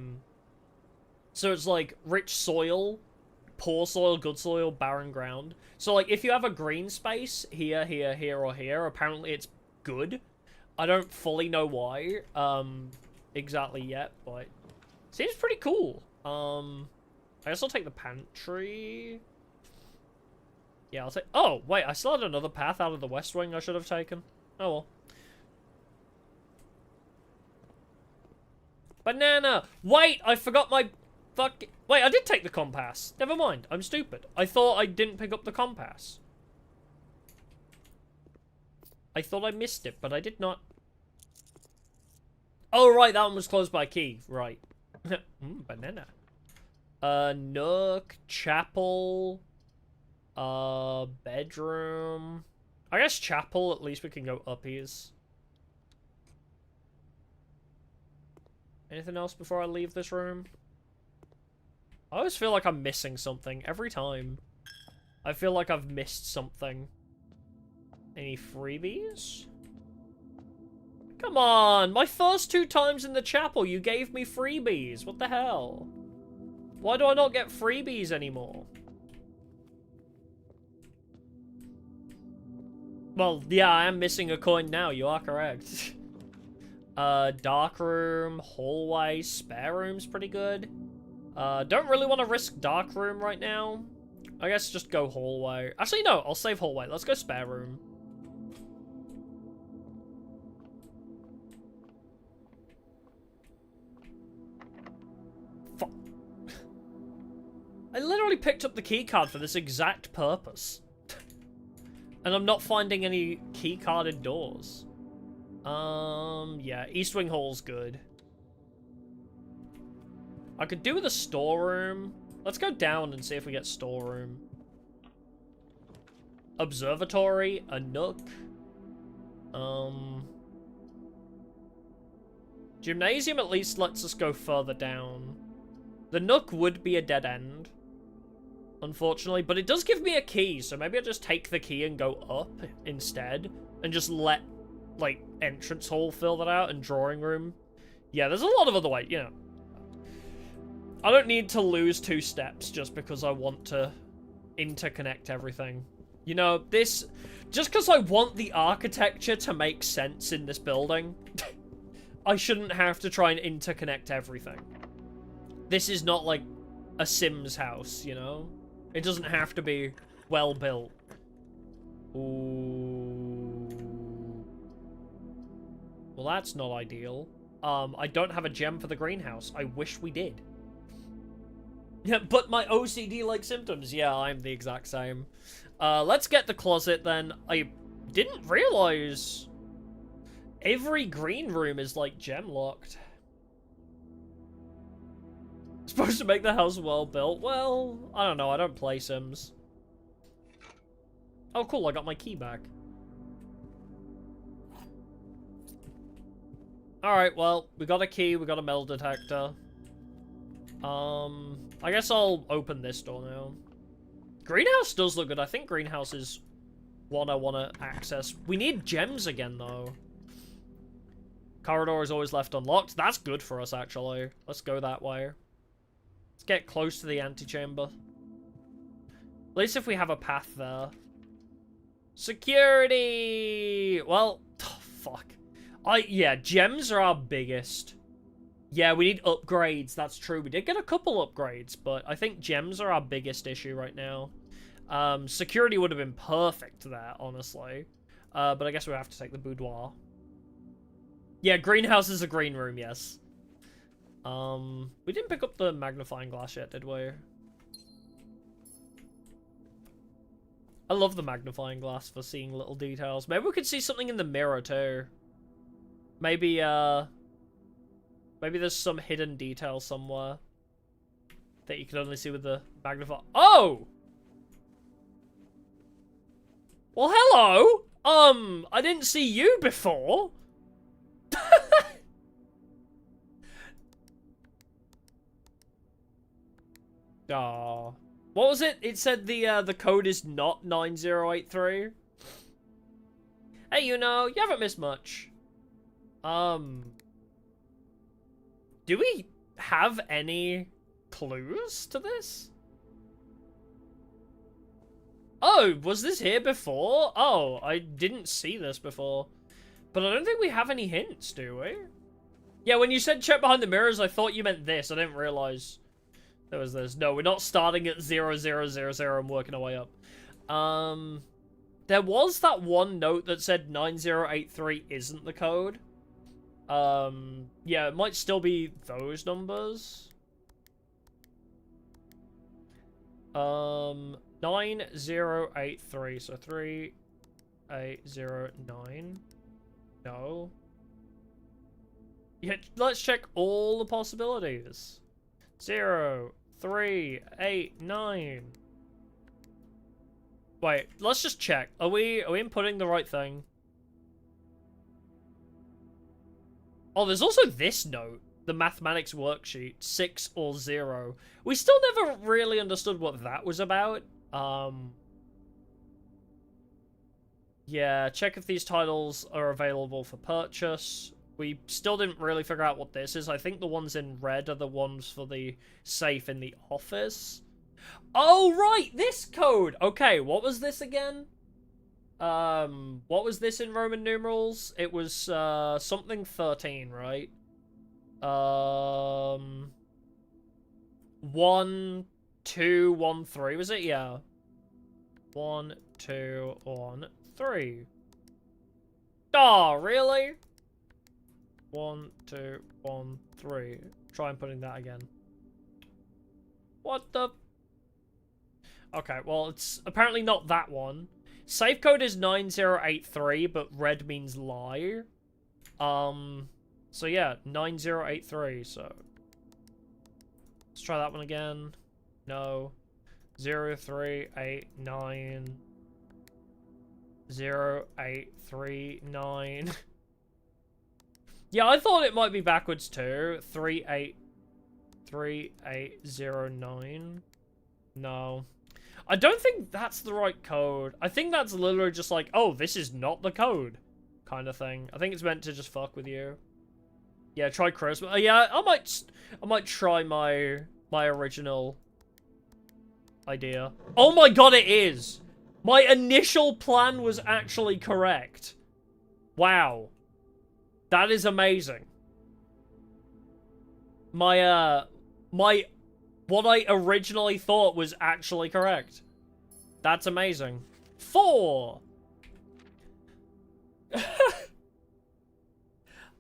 Speaker 2: it's like rich soil, poor soil, good soil, barren ground. So like if you have a green space here, here, here, or here, apparently it's good. I don't fully know why, exactly yet, but seems pretty cool. I guess I'll take the pantry. Yeah, I'll take... Oh, wait, I still had another path out of the West Wing I should have taken. Oh, well. Banana! Wait, I forgot my... Wait, I did take the compass. Never mind, I'm stupid. I thought I didn't pick up the compass. I thought I missed it, but I did not. Oh, right, that one was closed by a key. Right. Banana. Nook, chapel... bedroom. I guess chapel, at least we can go uppies. Anything else before I leave this room? I always feel like I'm missing something every time. I feel like I've missed something. Any freebies? Come on! My first 2 times in the chapel, you gave me freebies. What the hell? Why do I not get freebies anymore? Well, yeah, I am missing a coin now. You are correct. Dark room, hallway, spare room's pretty good. Don't really want to risk dark room right now. I guess just go hallway. Actually, no, I'll save hallway. Let's go spare room. Fuck. I literally picked up the key card for this exact purpose. And I'm not finding any key carded doors. Yeah, East Wing Hall's good. I could do with a storeroom. Let's go down and see if we get storeroom. Observatory, a nook. Gymnasium at least lets us go further down. The nook would be a dead end, unfortunately, but it does give me a key, so maybe I'll just take the key and go up instead, and just let, like, entrance hall fill that out, and drawing room. Yeah, there's a lot of other ways, you know. I don't need to lose 2 steps just because I want to interconnect everything. You know, this... Just because I want the architecture to make sense in this building, I shouldn't have to try and interconnect everything. This is not like a Sims house, you know? It doesn't have to be well built. Ooh. Well, that's not ideal. I don't have a gem for the greenhouse. I wish we did. Yeah, but my OCD-like symptoms. Yeah, I'm the exact same. Let's get the closet then. I didn't realize every green room is like gem locked. Supposed to make the house well built. Well, I don't know. I don't play Sims. Oh, cool. I got my key back. Alright, well, we got a key. We got a metal detector. I guess I'll open this door now. Greenhouse does look good. I think greenhouse is one I want to access. We need gems again, though. Corridor is always left unlocked. That's good for us, actually. Let's go that way. Let's get close to the antechamber. At least if we have a path there. Security! Well, oh, fuck. Yeah, gems are our biggest. Yeah, we need upgrades. That's true. We did get a couple upgrades, but I think gems are our biggest issue right now. Security would have been perfect there, honestly. But I guess we have to take the boudoir. Yeah, greenhouse is a green room, yes. We didn't pick up the magnifying glass yet, did we? I love the magnifying glass for seeing little details. Maybe we could see something in the mirror, too. Maybe, maybe there's some hidden detail somewhere that you can only see with the magnifier. Oh! Well, hello! I didn't see you before. Aw. What was it? It said the code is not 9083. Hey, you know, you haven't missed much. Do we have any clues to this? Oh, was this here before? Oh, I didn't see this before. But I don't think we have any hints, do we? Yeah, when you said check behind the mirrors, I thought you meant this. I didn't realize there was this. No, we're not starting at 0000 and working our way up. There was that one note that said 9083 isn't the code. Yeah, it might still be those numbers. 9083, so 3809. No. Yeah, let's check all the possibilities. 0, 3, 8, 9. Wait, let's just check. Are we inputting the right thing? Oh, there's also this note. The mathematics worksheet. 6 or 0. We still never really understood what that was about. Yeah, check if these titles are available for purchase. We still didn't really figure out what this is. I think the ones in red are the ones for the safe in the office. Oh, right! This code! Okay, what was this again? What was this in Roman numerals? It was, something 13, right? 1213, was it? Yeah. 1213. Oh, really? 1213. Try and putting that again. What the? Okay, well, it's apparently not that one. Safe code is 9083, but red means lie. So yeah, 9083, so. Let's try that one again. No. 0389. 0839. Yeah, I thought it might be backwards too. 3809. No. I don't think that's the right code. I think that's literally just like, oh, this is not the code kind of thing. I think it's meant to just fuck with you. Yeah, try Christmas. Yeah, I might try my original idea. Oh my god, it is! My initial plan was actually correct. Wow. That is amazing. What I originally thought was actually correct. That's amazing. 4!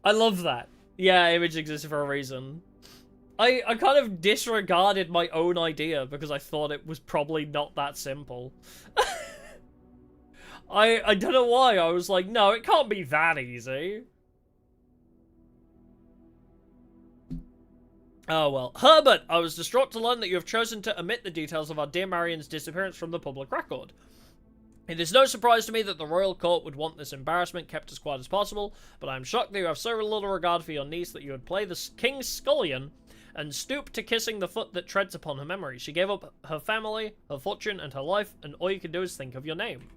Speaker 2: I love that. Yeah, image exists for a reason. I kind of disregarded my own idea because I thought it was probably not that simple. I don't know why. I was like, no, it can't be that easy. Oh, well. Herbert, I was distraught to learn that you have chosen to omit the details of our dear Marian's disappearance from the public record. It is no surprise to me that the royal court would want this embarrassment kept as quiet as possible, but I am shocked that you have so little regard for your niece that you would play the king's scullion and stoop to kissing the foot that treads upon her memory. She gave up her family, her fortune, and her life, and all you can do is think of your name.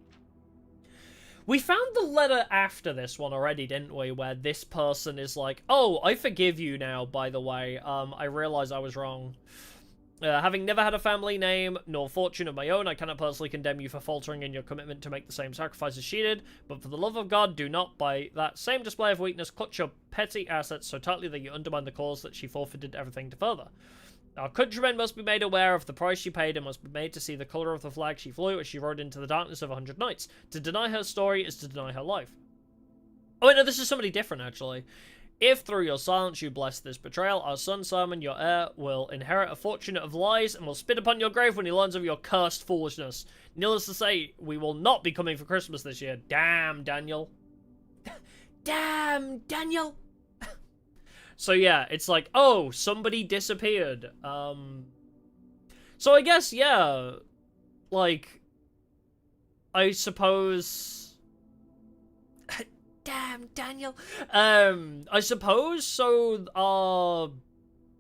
Speaker 2: We found the letter after this one already, didn't we? Where this person is like, oh, I forgive you now, by the way. I realize I was wrong. Having never had a family name, nor fortune of my own, I cannot personally condemn you for faltering in your commitment to make the same sacrifices she did, but for the love of God, do not, by that same display of weakness, clutch your petty assets so tightly that you undermine the cause that she forfeited everything to further. Our countrymen must be made aware of the price she paid and must be made to see the colour of the flag she flew as she rode into the darkness of 100 nights. To deny her story is to deny her life. Oh wait, no, this is somebody different, actually. If through your silence you bless this betrayal, our son Simon, your heir, will inherit a fortune of lies and will spit upon your grave when he learns of your cursed foolishness. Needless to say, we will not be coming for Christmas this year. Damn, Daniel. Damn, Daniel. So yeah, it's like, oh, somebody disappeared. So I guess, yeah, like, I suppose... Damn, Daniel. I suppose, so our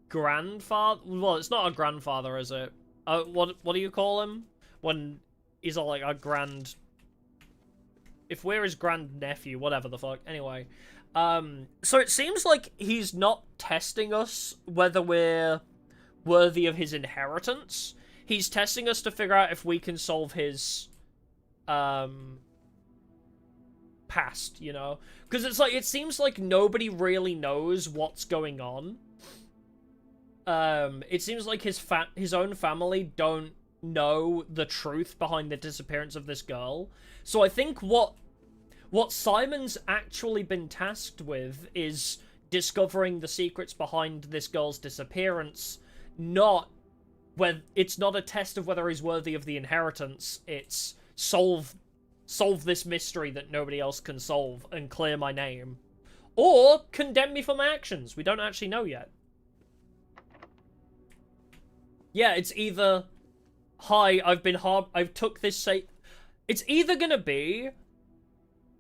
Speaker 2: grandfather... Well, it's not our grandfather, is it? What do you call him? When he's all like our grand... If we're his grandnephew, whatever the fuck. Anyway. So it seems like he's not testing us whether we're worthy of his inheritance. He's testing us to figure out if we can solve his, past, you know? Because it's like, it seems like nobody really knows what's going on. It seems like his own family don't know the truth behind the disappearance of this girl. So I think what Simon's actually been tasked with is discovering the secrets behind this girl's disappearance, it's not a test of whether he's worthy of the inheritance, it's solve this mystery that nobody else can solve and clear my name. Or condemn me for my actions. We don't actually know yet. Yeah, it's either, hi, I've took this it's either gonna be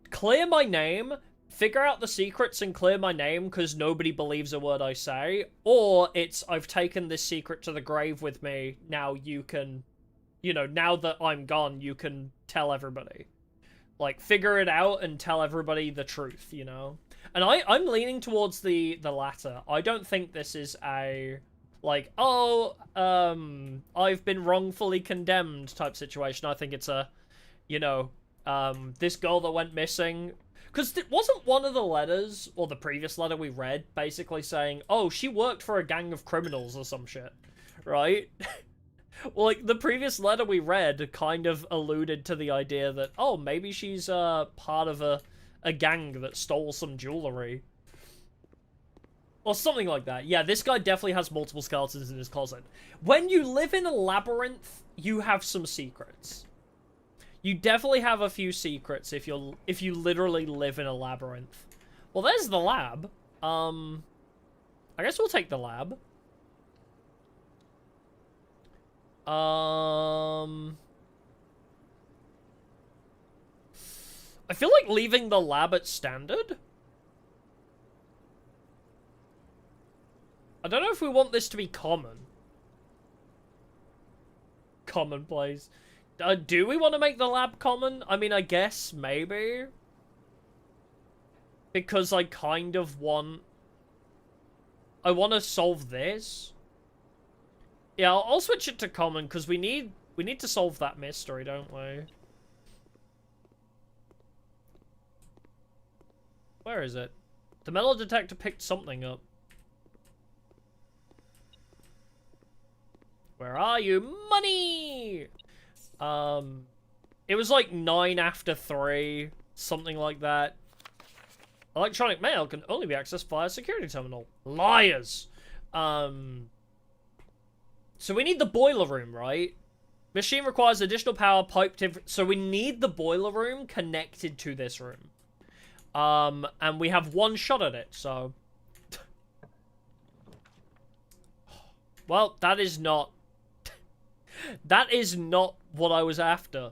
Speaker 2: clear my name, figure out the secrets and clear my name because nobody believes a word I say, or it's I've taken this secret to the grave with me, now you can, you know, now that I'm gone, you can tell everybody. Like, figure it out and tell everybody the truth, you know? And I'm leaning towards the latter. I don't think this is a, like, oh, I've been wrongfully condemned type situation. I think it's a, you know, this girl that went missing. Because it wasn't one of the letters, or the previous letter we read, basically saying, oh, she worked for a gang of criminals or some shit. right? Well, like, the previous letter we read kind of alluded to the idea that, oh, maybe she's part of a gang that stole some jewelry. Or something like that. Yeah, this guy definitely has multiple skeletons in his closet. When you live in a labyrinth, you have some secrets. You definitely have a few secrets if you literally live in a labyrinth. Well, there's the lab. I guess we'll take the lab. I feel like leaving the lab at standard. I don't know if we want this to be common. Commonplace. Do we want to make the lab common? I mean, I guess, maybe. Because I kind of want... I want to solve this. Yeah, I'll switch it to common, because we need to solve that mystery, don't we? Where is it? The metal detector picked something up. Where are you? Money! It was like 9 after 3, something like that. Electronic mail can only be accessed via security terminal. Liars! So we need the boiler room, right? Machine requires additional power piped in. So we need the boiler room connected to this room. And we have one shot at it, so... Well, that is not... That is not what I was after.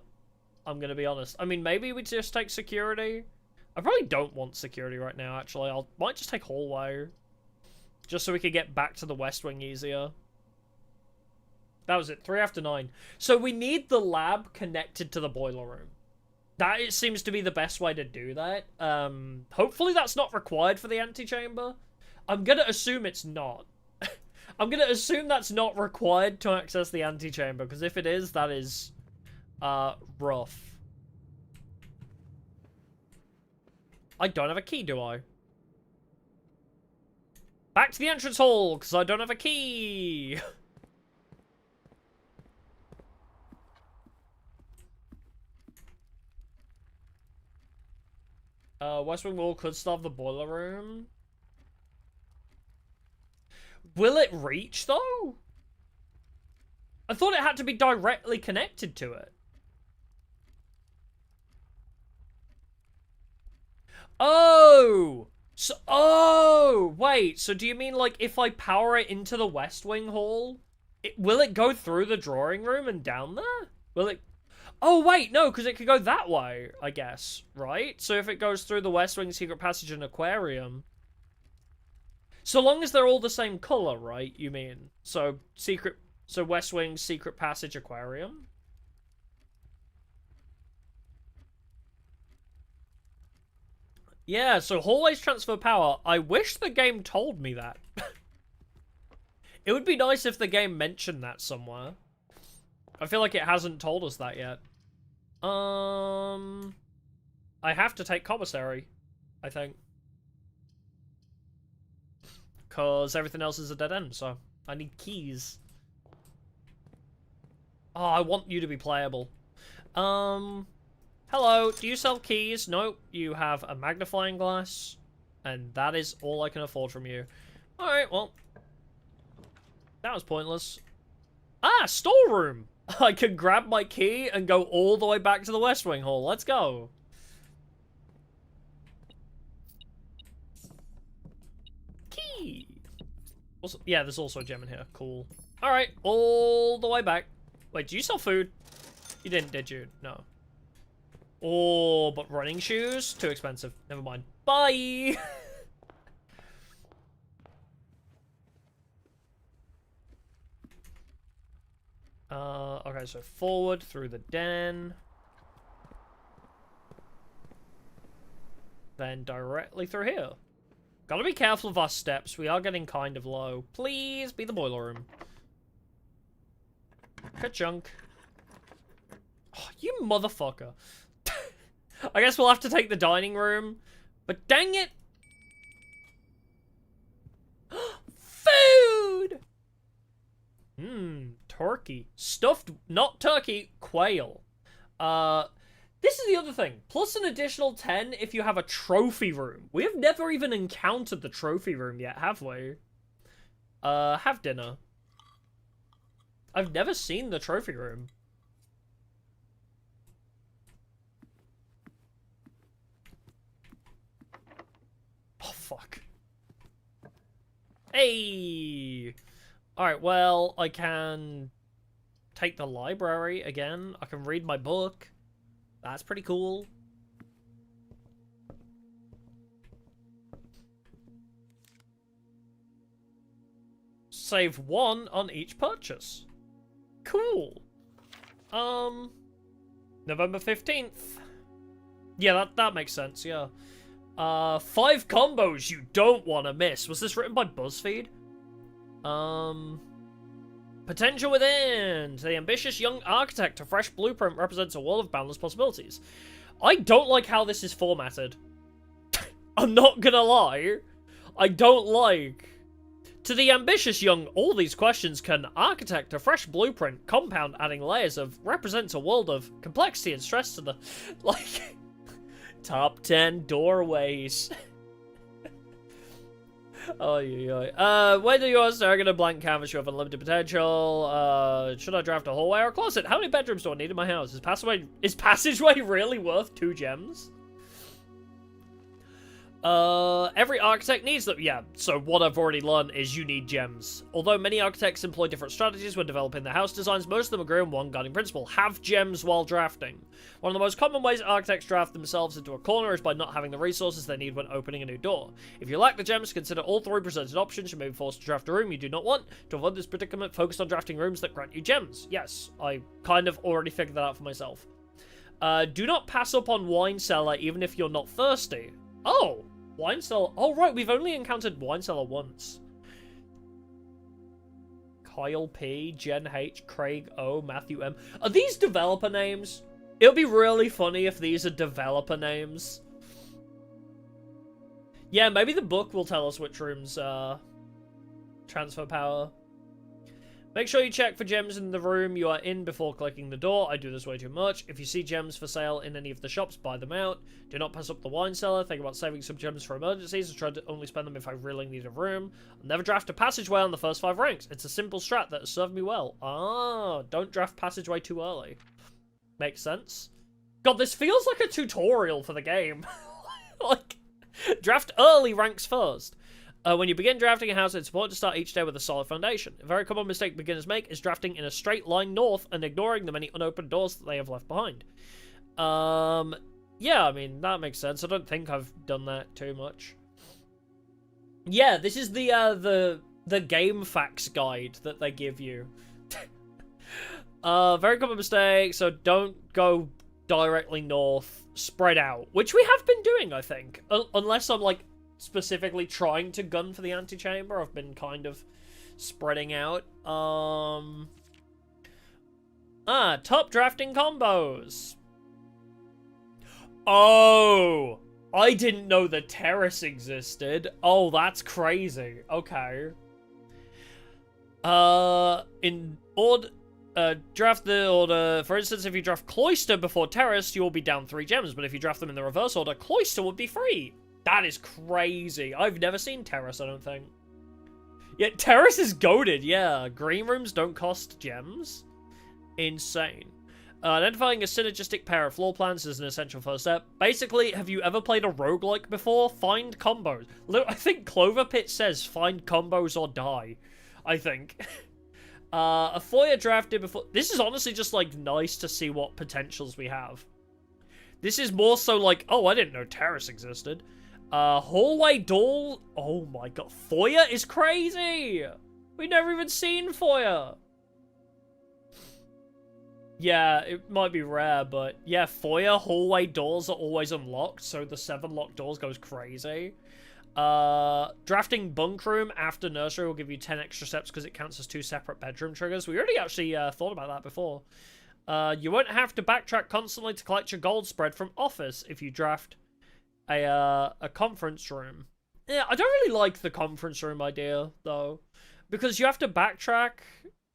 Speaker 2: I'm gonna be honest. I mean, maybe we just take security. I probably don't want security right now, actually. Might just take hallway. Just so we can get back to the West Wing easier. That was it. 3 after 9. So we need the lab connected to the boiler room. That it seems to be the best way to do that. Hopefully that's not required for the antechamber. I'm gonna assume it's not. I'm gonna assume that's not required to access the antechamber, because if it is, that is rough. I don't have a key, do I? Back to the entrance hall, because I don't have a key! West Wing Wall could still have the boiler room. Will it reach, though? I thought it had to be directly connected to it. Oh! So, oh! Wait, so do you mean, like, if I power it into the West Wing Hall, will it go through the drawing room and down there? Will it... Oh, wait, no, because it could go that way, I guess, right? So if it goes through the West Wing Secret Passage and Aquarium... So long as they're all the same color, right, you mean? So, West Wing Secret Passage Aquarium? Yeah, so hallways transfer power. I wish the game told me that. It would be nice if the game mentioned that somewhere. I feel like it hasn't told us that yet. I have to take commissary, I think. Because everything else is a dead end, so I need keys. Oh, I want you to be playable. Hello, do you sell keys? Nope, you have a magnifying glass. And that is all I can afford from you. Alright, well. That was pointless. Ah, storeroom! I can grab my key and go all the way back to the West Wing Hall. Let's go. Key! Also, yeah, there's also a gem in here. Cool. Alright, all the way back. Wait, do you sell food? You didn't, did you? No. Oh, but running shoes? Too expensive. Never mind. Bye! Okay, so forward through the den. Then directly through here. Gotta be careful of our steps. We are getting kind of low. Please be the boiler room. Ka-chunk. Oh, you motherfucker. I guess we'll have to take the dining room. But dang it! Food! turkey. Stuffed, not turkey, quail. This is the other thing. Plus an additional 10 if you have a trophy room. We have never even encountered the trophy room yet, have we? Have dinner. I've never seen the trophy room. Oh, fuck. Hey! Alright, well, I can take the library again. I can read my book. That's pretty cool. Save 1 on each purchase. Cool. November 15th. Yeah, that makes sense, yeah. 5 combos you don't want to miss. Was this written by BuzzFeed? Potential within. To the ambitious young architect, a fresh blueprint represents a world of boundless possibilities. I don't like how this is formatted. I'm not gonna lie. I don't like... To the ambitious young, all these questions can architect a fresh blueprint, compound adding layers of, represents a world of complexity and stress to the, like, top 10 doorways. Oh, yeah. When you are staring at a blank canvas, you have unlimited potential. Should I draft a hallway or a closet? How many bedrooms do I need in my house? Is passageway really worth 2 gems? Every architect needs them. Yeah, so what I've already learned is you need gems. Although many architects employ different strategies when developing their house designs, most of them agree on one guiding principle: have gems while drafting. One of the most common ways architects draft themselves into a corner is by not having the resources they need when opening a new door. If you lack the gems, consider all 3 presented options. You may be forced to draft a room you do not want. To avoid this predicament, focus on drafting rooms that grant you gems. Yes, I kind of already figured that out for myself. Do not pass up on wine cellar even if you're not thirsty. Oh! Wine cellar. Oh, right. We've only encountered wine cellar once. Kyle P, Jen H, Craig O, Matthew M. Are these developer names? It would be really funny if these are developer names. Yeah, maybe the book will tell us which rooms transfer power. Make sure you check for gems in the room you are in before clicking the door. I do this way too much. If you see gems for sale in any of the shops, buy them out. Do not pass up the wine cellar. Think about saving some gems for emergencies and try to only spend them if I really need a room. I'll never draft a passageway on the first 5 ranks. It's a simple strat that has served me well. Ah, don't draft passageway too early. Makes sense. God, this feels like a tutorial for the game. Like, draft early ranks first. When you begin drafting a house, it's important to start each day with a solid foundation. A very common mistake beginners make is drafting in a straight line north and ignoring the many unopened doors that they have left behind. Yeah, I mean, that makes sense. I don't think I've done that too much. Yeah, this is the game facts guide that they give you. Very common mistake, so don't go directly north, spread out, which we have been doing, I think. Unless I'm, like, specifically trying to gun for the antechamber, I've been kind of spreading out. Top drafting combos. Oh, I didn't know the terrace existed. Oh, that's crazy. Okay. Draft the order. For instance, if you draft Cloister before Terrace, you will be down 3 gems. But if you draft them in the reverse order, Cloister would be free. That is crazy. I've never seen Terrace, I don't think. Yeah, Terrace is goated, yeah. Green rooms don't cost gems. Insane. Identifying a synergistic pair of floor plans is an essential first step. Basically, have you ever played a roguelike before? Find combos. Look, I think Clover Pit says find combos or die. I think. A foyer drafted before... This is honestly just, like, nice to see what potentials we have. This is more so like, oh, I didn't know Terrace existed. Hallway door... Oh my god. Foyer is crazy! We've never even seen foyer. Yeah, it might be rare, but yeah, foyer hallway doors are always unlocked, so the 7 locked doors goes crazy. Drafting bunk room after nursery will give you 10 extra steps because it counts as 2 separate bedroom triggers. We already actually thought about that before. You won't have to backtrack constantly to collect your gold spread from office if you draft a conference room. Yeah, I don't really like the conference room idea, though, because you have to backtrack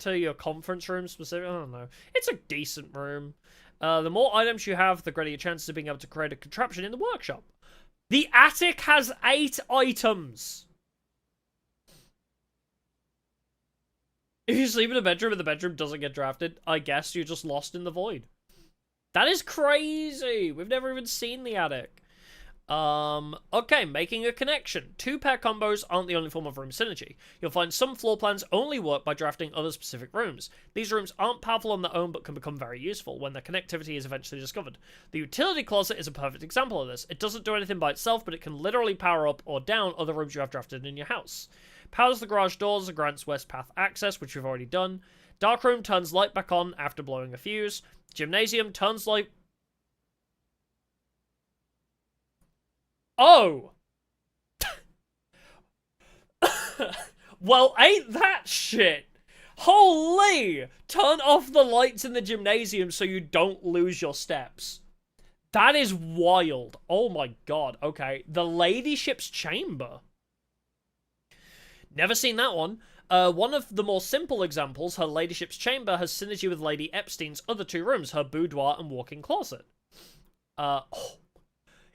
Speaker 2: to your conference room specifically. I don't know. It's a decent room. The more items you have, the greater your chances of being able to create a contraption in the workshop. The attic has 8 items. If you sleep in a bedroom and the bedroom doesn't get drafted, I guess you're just lost in the void. That is crazy. We've never even seen the attic. Okay, making a connection. 2-pair combos aren't the only form of room synergy. You'll find some floor plans only work by drafting other specific rooms. These rooms aren't powerful on their own, but can become very useful when their connectivity is eventually discovered. The utility closet is a perfect example of this. It doesn't do anything by itself, but it can literally power up or down other rooms you have drafted in your house. Powers the garage doors and grants west path access, which we've already done. Dark room turns light back on after blowing a fuse. Gymnasium turns light... Oh! Well, ain't that shit? Holy! Turn off the lights in the gymnasium so you don't lose your steps. That is wild. Oh my god. Okay. The ladyship's chamber. Never seen that one. One of the more simple examples, her ladyship's chamber has synergy with Lady Epstein's other 2 rooms, her boudoir and walk-in closet.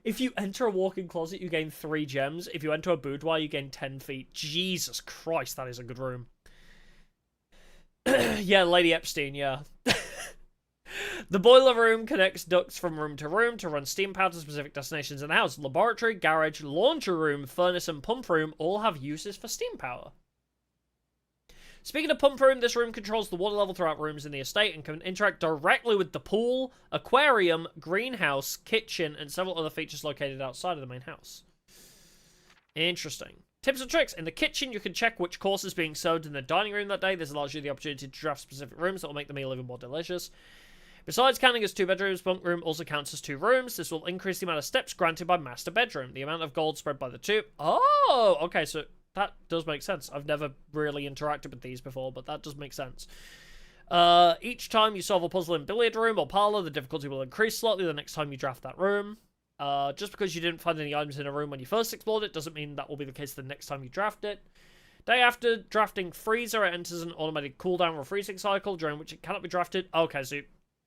Speaker 2: If you enter a walk-in closet, you gain 3 gems. If you enter a boudoir, you gain 10 feet. Jesus Christ, that is a good room. Yeah, Lady Epstein, yeah. The boiler room connects ducts from room to run steam power to specific destinations in the house. Laboratory, garage, laundry room, furnace, and pump room all have uses for steam power. Speaking of pump room, this room controls the water level throughout rooms in the estate and can interact directly with the pool, aquarium, greenhouse, kitchen, and several other features located outside of the main house. Interesting. Tips and tricks. In the kitchen, you can check which course is being served in the dining room that day. This allows you the opportunity to draft specific rooms that will make the meal even more delicious. Besides counting as 2 bedrooms, bunk room also counts as 2 rooms. This will increase the amount of steps granted by master bedroom. The amount of gold spread by the 2. Oh, okay, so that does make sense. I've never really interacted with these before, but that does make sense. Each time you solve a puzzle in billiard room or parlor, the difficulty will increase slightly the next time you draft that room. Just because you didn't find any items in a room when you first explored it doesn't mean that will be the case the next time you draft it. Day after drafting freezer, it enters an automatic cooldown or freezing cycle during which it cannot be drafted. Okay, so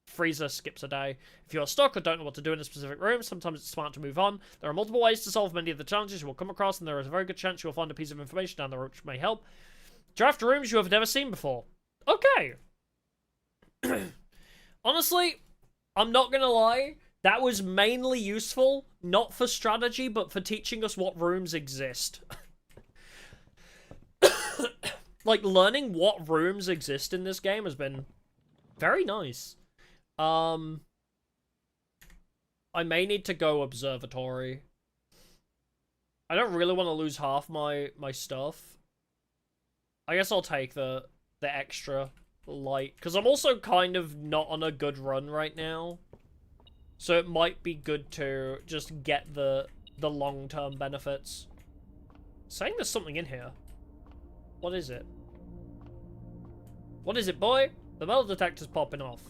Speaker 2: freezer skips a day. If you're stuck or don't know what to do in a specific room, sometimes it's smart to move on. There are multiple ways to solve many of the challenges you will come across, and there is a very good chance you will find a piece of information down the road which may help. Draft rooms you have never seen before. Okay. Honestly, I'm not gonna lie, that was mainly useful, not for strategy, but for teaching us what rooms exist. Like, learning what rooms exist in this game has been very nice. I may need to go observatory. I don't really want to lose half my stuff. I guess I'll take the extra light, because I'm also kind of not on a good run right now. So it might be good to just get the long-term benefits. Saying there's something in here. What is it? What is it, boy? The metal detector's popping off.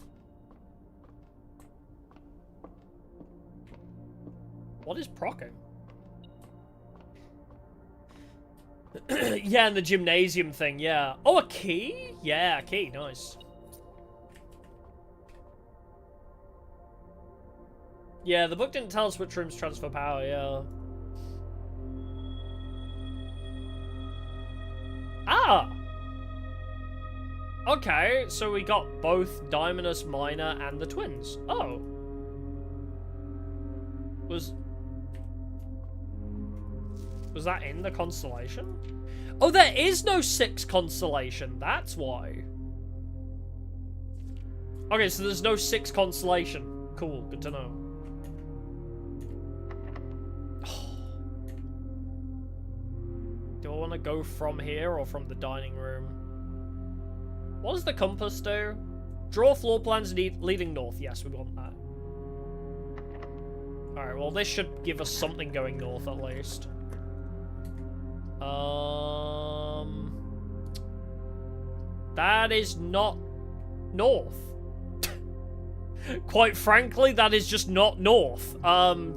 Speaker 2: What is procking? Yeah, and the gymnasium thing, yeah. Oh, a key? Yeah, a key, nice. Yeah, the book didn't tell us which rooms transfer power, yeah. Ah! Okay, so we got both Diamondus, Minor, and the twins. Oh. Was that in the constellation? Oh, there is no 6 constellation. That's why. Okay, so there's no 6 constellation. Cool, good to know. Do I want to go from here or from the dining room? What does the compass do? Draw floor plans leading north. Yes, we want that. Alright, well, this should give us something going north at least. That is not north. Quite frankly, that is just not north.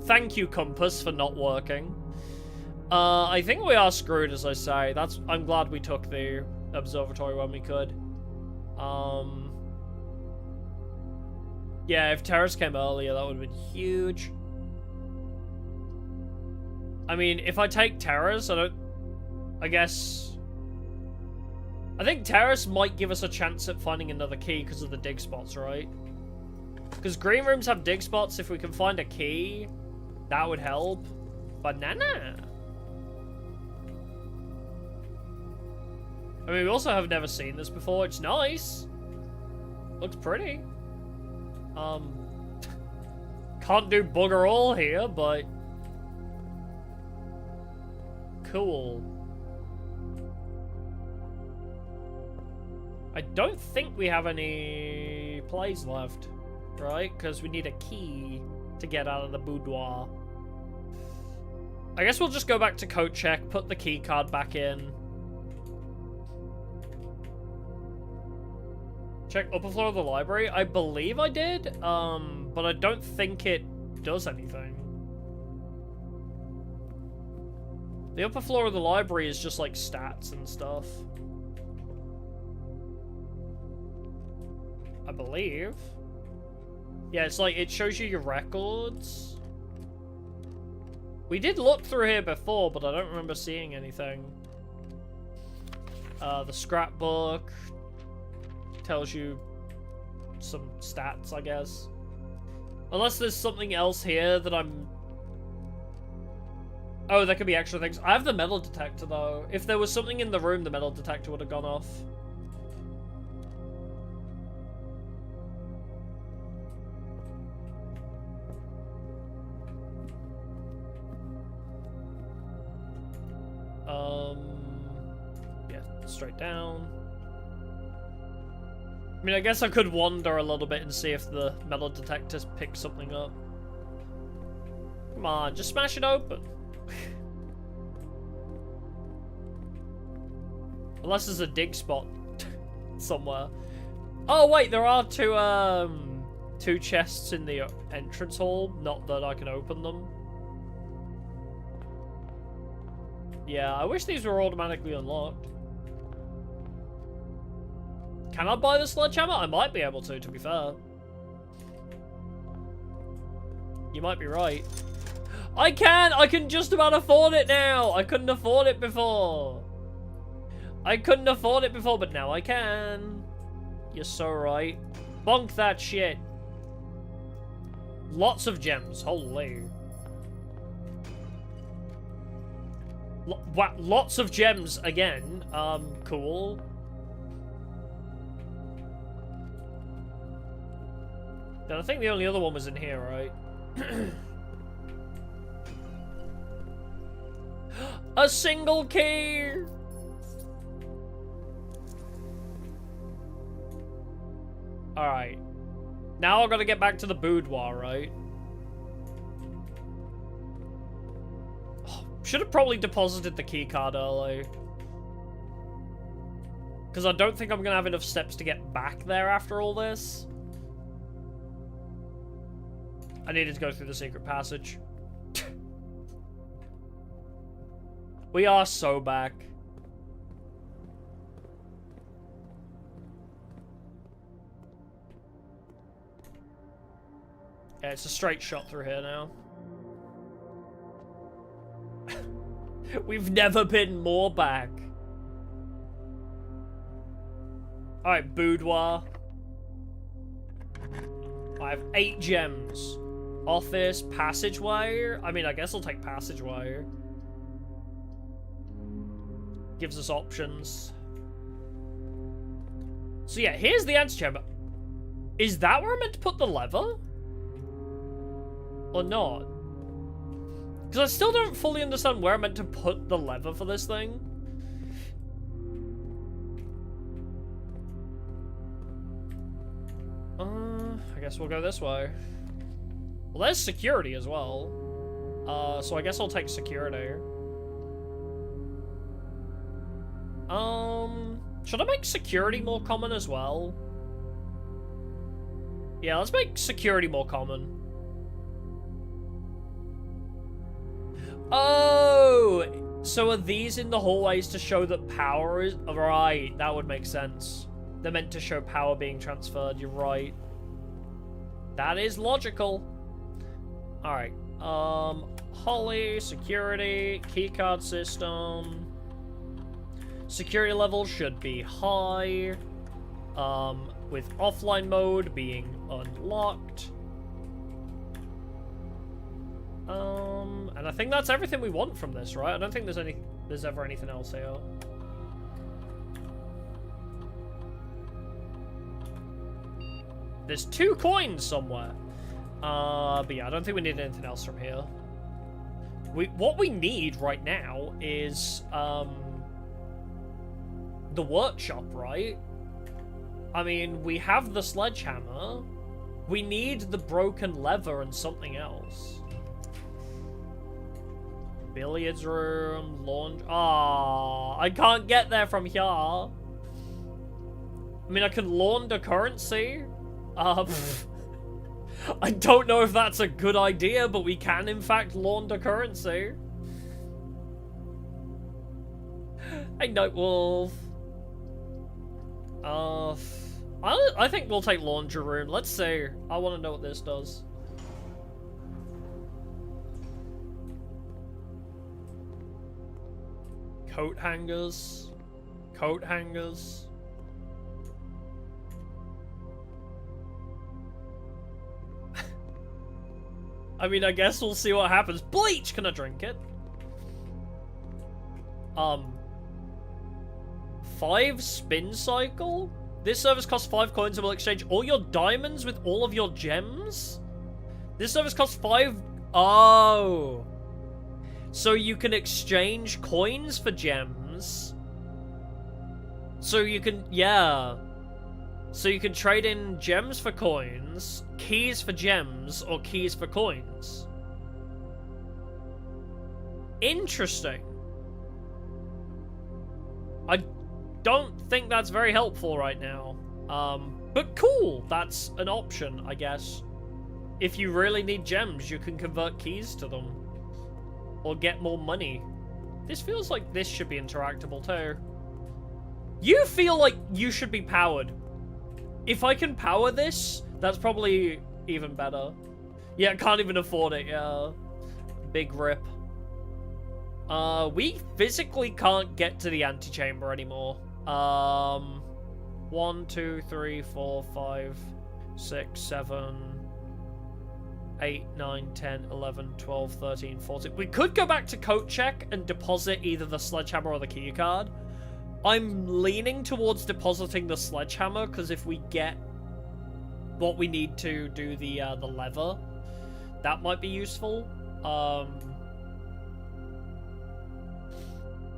Speaker 2: Thank you, compass, for not working. I think we are screwed, as I say. I'm glad we took the observatory when we could. Yeah, if Terrace came earlier, that would have been huge. I mean, if I take Terrace, I guess... I think Terrace might give us a chance at finding another key because of the dig spots, right? Because green rooms have dig spots. If we can find a key, that would help. Banana! I mean, we also have never seen this before. It's nice. Looks pretty. Can't do bugger all here, but... Cool. I don't think we have any plays left, right? Because we need a key to get out of the boudoir. I guess we'll just go back to coat check, put the key card back in. Check upper floor of the library. I believe I did, but I don't think it does anything. The upper floor of the library is just like stats and stuff. I believe. Yeah, it's like, it shows you your records. We did look through here before, but I don't remember seeing anything. The scrapbook tells you some stats, I guess. Unless there's something else here that I'm... Oh, there could be extra things. I have the metal detector, though. If there was something in the room, the metal detector would have gone off. Yeah, straight down. I mean, I guess I could wander a little bit and see if the metal detector picks something up. Come on, just smash it open. Unless there's a dig spot somewhere. Oh wait, there are two chests in the entrance hall. Not that I can open them. Yeah, I wish these were automatically unlocked. Can I buy the sledgehammer? I might be able to be fair. You might be right. I can! I can just about afford it now! I couldn't afford it before. I couldn't afford it before, but now I can. You're so right. Bonk that shit. Lots of gems. Holy. Lots of gems again. Cool. Then I think the only other one was in here, right? A single key! Alright. Now I've got to get back to the boudoir, right? Should have probably deposited the key card early. Because I don't think I'm going to have enough steps to get back there after all this. I needed to go through the secret passage. We are so back. Yeah, it's a straight shot through here now. We've never been more back. Alright, boudoir. I have 8 gems. Office, passageway. I mean, I guess I'll take passageway. Gives us options. So yeah, here's the antechamber. Is that where I'm meant to put the lever? Or not? Because I still don't fully understand where I'm meant to put the lever for this thing. I guess we'll go this way. Well, there's security as well. So I guess I'll take security. Should I make security more common as well? Yeah, let's make security more common. Oh! So are these in the hallways to show that power is... Right, that would make sense. They're meant to show power being transferred, you're right. That is logical. Alright, Holly, security, keycard system. Security level should be high. With offline mode being unlocked. And I think that's everything we want from this, right? I don't think there's ever anything else here. There's 2 coins somewhere. But yeah, I don't think we need anything else from here. What we need right now is, the workshop, right? I mean, we have the sledgehammer. We need the broken lever and something else. Billiards room, laundry. Ah, I can't get there from here. I mean, I can launder currency. I don't know if that's a good idea, but we can, in fact, launder currency. Hey, Nightwolf. I think we'll take laundry room. Let's see. I want to know what this does. Coat hangers. Coat hangers. I mean, I guess we'll see what happens. Bleach! Can I drink it? 5 spin cycle? This service costs 5 coins and will exchange all your diamonds with all of your gems? This service costs 5... Oh. So you can exchange coins for gems. So you can... Yeah. So you can trade in gems for coins, keys for gems, or keys for coins. Interesting. I don't think that's very helpful right now. But cool, that's an option, I guess. If you really need gems, you can convert keys to them. Or get more money. This feels like this should be interactable too. You feel like you should be powered. If I can power this, that's probably even better. Yeah, I can't even afford it, yeah. Big rip. We physically can't get to the antechamber anymore. 1, 2, 3, 4, 5, 6, 7, 8, 9, 10, 11, 12, 13, 14. We could go back to coat check and deposit either the sledgehammer or the key card. I'm leaning towards depositing the sledgehammer, because if we get what we need to do the lever, that might be useful.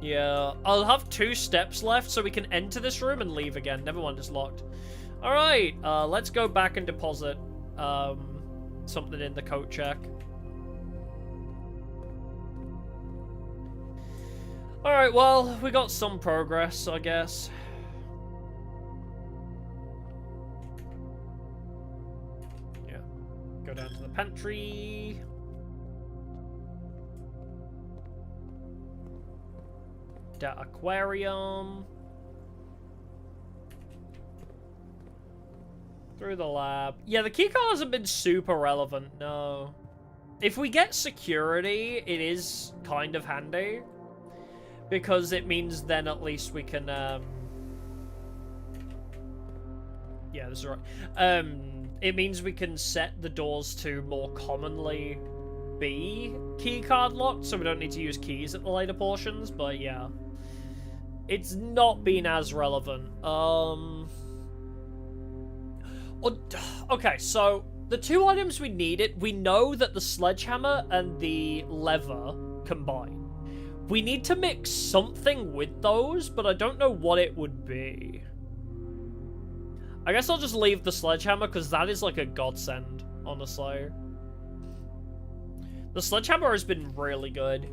Speaker 2: Yeah, I'll have 2 steps left, so we can enter this room and leave again. Never mind, it's locked. Alright, let's go back and deposit something in the coat check. Alright, well, we got some progress, I guess. Yeah. Go down to the pantry. The aquarium. Through the lab. Yeah, the keycard hasn't been super relevant, no. If we get security, it is kind of handy. Because it means then at least we can, yeah, this is right. It means we can set the doors to more commonly be keycard locked, so we don't need to use keys at the later portions, but yeah. It's not been as relevant. Okay, so the 2 items we needed, we know that the sledgehammer and the lever combine. We need to mix something with those, but I don't know what it would be. I guess I'll just leave the sledgehammer, because that is like a godsend, honestly. The sledgehammer has been really good.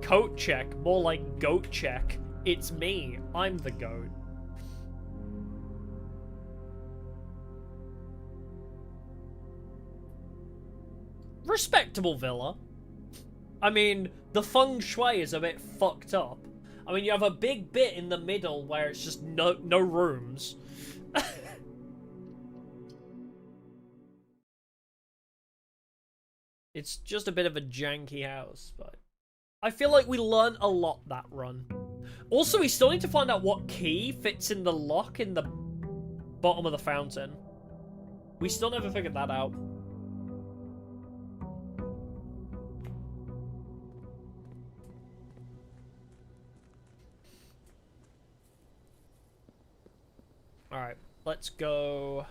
Speaker 2: Coat check, more like goat check. It's me, I'm the goat. Respectable villa. I mean, the feng shui is a bit fucked up. I mean, you have a big bit in the middle where it's just no rooms. It's just a bit of a janky house, but I feel like we learned a lot that run. Also, we still need to find out what key fits in the lock in the bottom of the fountain. We still never figured that out. Alright, let's go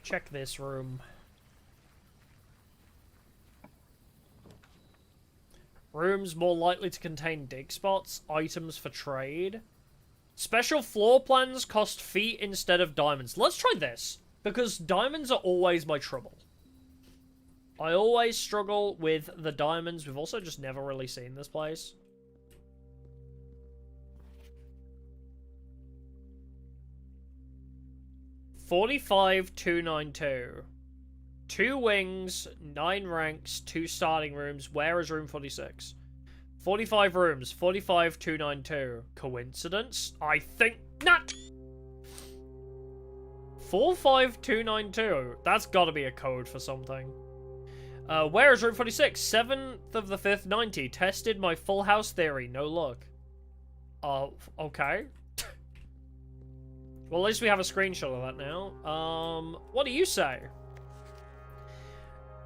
Speaker 2: check this room. Rooms more likely to contain dig spots, items for trade. Special floor plans cost feet instead of diamonds. Let's try this, because diamonds are always my trouble. I always struggle with the diamonds. We've also just never really seen this place. $45,292. 2 wings, 9 ranks, 2 starting rooms. Where is room 46? 45 rooms, 45,292. Coincidence? I think not. 45292. That's got to be a code for something. Where is room 46? 7th of the 5th, 90. Tested my full house theory. No luck. Okay. Well, at least we have a screenshot of that now. What do you say?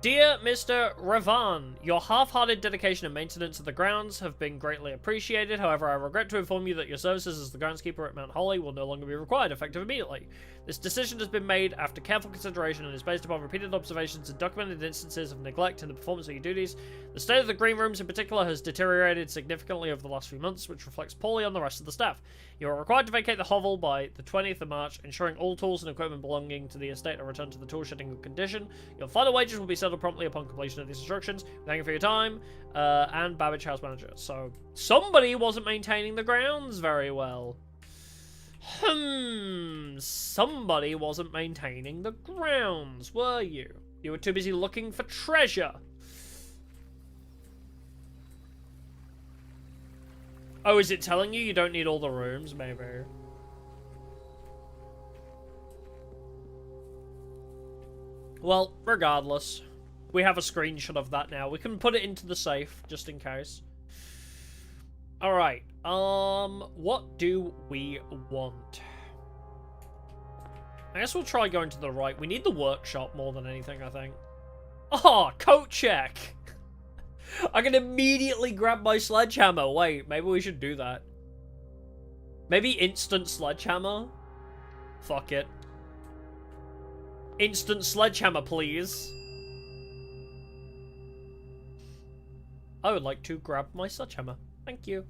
Speaker 2: Dear Mr. Ravan, your half-hearted dedication and maintenance of the grounds have been greatly appreciated. However, I regret to inform you that your services as the groundskeeper at Mount Holly will no longer be required, effective immediately. This decision has been made after careful consideration and is based upon repeated observations and documented instances of neglect in the performance of your duties. The state of the green rooms in particular has deteriorated significantly over the last few months, which reflects poorly on the rest of the staff. You are required to vacate the hovel by the 20th of March, ensuring all tools and equipment belonging to the estate are returned to the tool shedding condition. Your final wages will be settled promptly upon completion of these instructions. Thank you for your time, and Babbage House Manager. So, somebody wasn't maintaining the grounds very well. Somebody wasn't maintaining the grounds, were you? You were too busy looking for treasure. Oh, is it telling you don't need all the rooms? Maybe. Well, regardless. We have a screenshot of that now. We can put it into the safe, just in case. Alright. What do we want? I guess we'll try going to the right. We need the workshop more than anything, I think. Oh, coat check! I can immediately grab my sledgehammer. Wait, maybe we should do that. Maybe instant sledgehammer? Fuck it. Instant sledgehammer, please. I would like to grab my sledgehammer. Thank you.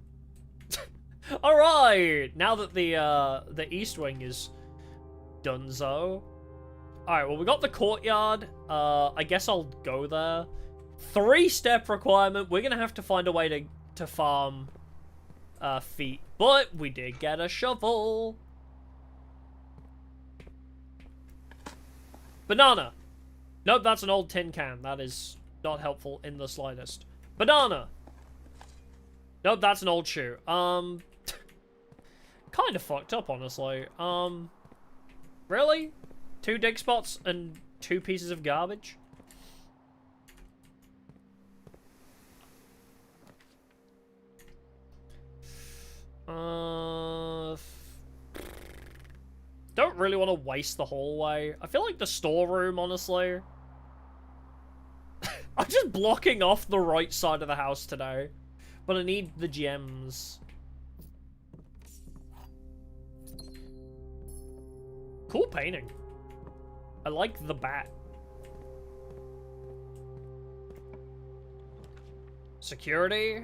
Speaker 2: Alright! Now that the East Wing is donezo. Alright, well, we got the courtyard. I guess I'll go there. 3-step requirement. We're gonna have to find a way to farm feet. But we did get a shovel. Banana. Nope, that's an old tin can. That is not helpful in the slightest. Banana. Nope, that's an old shoe. Kind of fucked up, honestly. Really? 2 dig spots and 2 pieces of garbage? Don't really want to waste the hallway. I feel like the storeroom, honestly. I'm just blocking off the right side of the house today. But I need the gems. Cool painting. I like the bat. Security.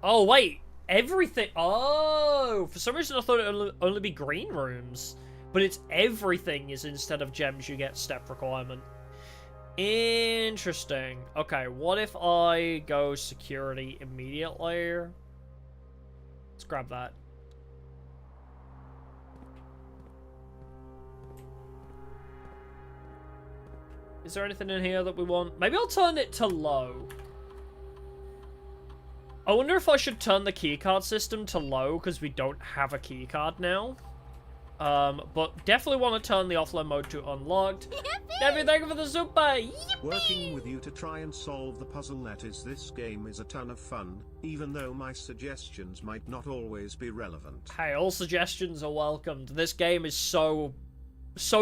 Speaker 2: Oh, wait. Everything. Oh, for some reason I thought it would only be green rooms. But it's everything is instead of gems you get step requirement. Interesting. Okay, what if I go security immediately? Let's grab that. Is there anything in here that we want? Maybe I'll turn it to low. I wonder if I should turn the keycard system to low, because we don't have a keycard now. But definitely want to turn the offline mode to unlocked. Debbie, thank you for the super! Yippee!
Speaker 1: Working with you to try and solve the puzzle that is this game is a ton of fun, even though my suggestions might not always be relevant.
Speaker 2: Hey, all suggestions are welcomed. This game is so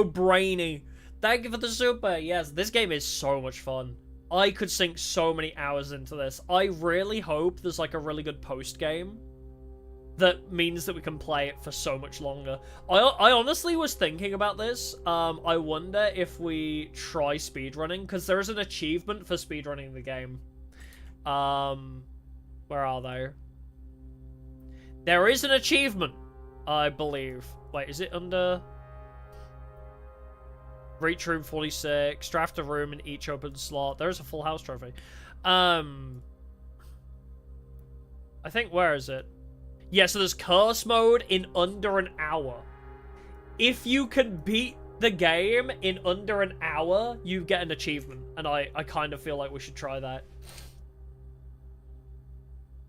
Speaker 2: brainy. Thank you for the super! Yes, this game is so much fun. I could sink so many hours into this. I really hope there's like a really good post-game that means that we can play it for so much longer. I honestly was thinking about this. I wonder if we try speedrunning, because there is an achievement for speedrunning the game. Where are they? There is an achievement, I believe. Wait, is it under... Reach room 46, draft a room in each open slot. There's a full house trophy. I think, where is it? Yeah, so there's curse mode in under an hour. If you can beat the game in under an hour, you get an achievement. And I kind of feel like we should try that.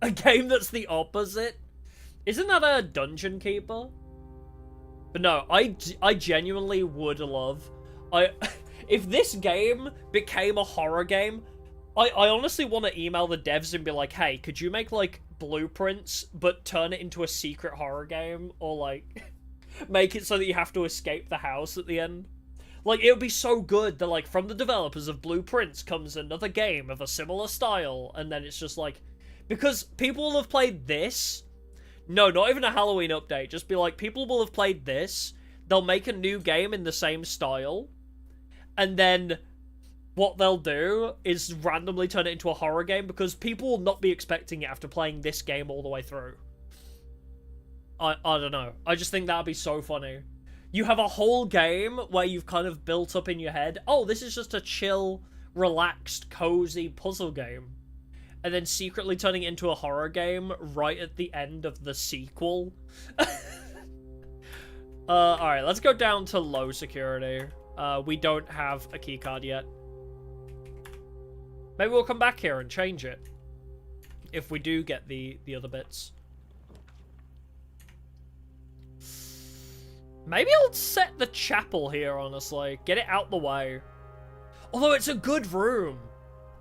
Speaker 2: A game that's the opposite? Isn't that a Dungeon Keeper? But no, I genuinely would love... if this game became a horror game, I honestly want to email the devs and be like, hey, could you make, like, blueprints, but turn it into a secret horror game? Or, like, make it so that you have to escape the house at the end? Like, it would be so good that, like, from the developers of Blueprints comes another game of a similar style, and then it's just, like... Because people will have played this... No, not even a Halloween update, just be like, people will have played this, they'll make a new game in the same style, and then what they'll do is randomly turn it into a horror game, because people will not be expecting it after playing this game all the way through. I don't know. I just think that'd be so funny. You have a whole game where you've kind of built up in your head, oh, this is just a chill, relaxed, cozy puzzle game. And then secretly turning it into a horror game right at the end of the sequel. Alright, let's go down to low security. We don't have a keycard yet. Maybe we'll come back here and change it. If we do get the other bits. Maybe I'll set the chapel here, honestly. Get it out the way. Although it's a good room.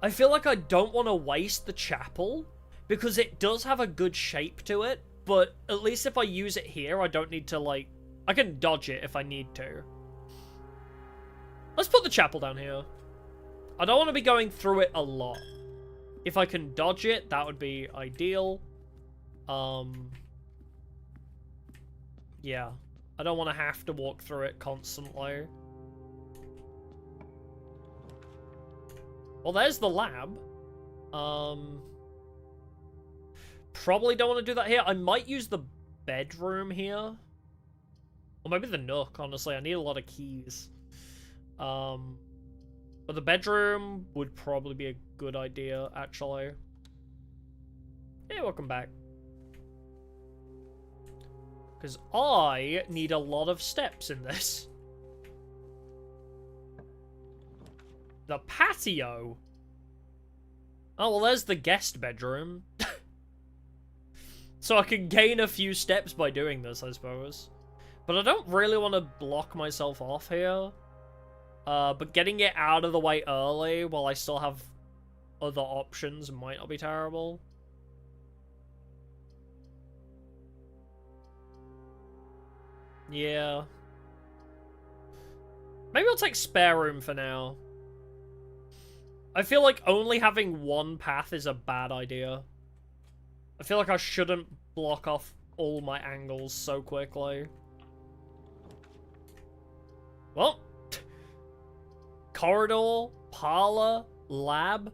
Speaker 2: I feel like I don't want to waste the chapel, because it does have a good shape to it, but at least if I use it here, I don't need to, like... I can dodge it if I need to. Let's put the chapel down here. I don't want to be going through it a lot. If I can dodge it, that would be ideal. Yeah. I don't want to have to walk through it constantly. Well, there's the lab. Probably don't want to do that here. I might use the bedroom here. Or maybe the nook, honestly. I need a lot of keys. But the bedroom would probably be a good idea, actually. Hey, welcome back. Because I need a lot of steps in this. The patio? Oh, well, there's the guest bedroom. So I can gain a few steps by doing this, I suppose. But I don't really want to block myself off here. But getting it out of the way early while I still have other options might not be terrible. Yeah. Maybe I'll take spare room for now. I feel like only having one path is a bad idea. I feel like I shouldn't block off all my angles so quickly. Well. Corridor, parlor, lab.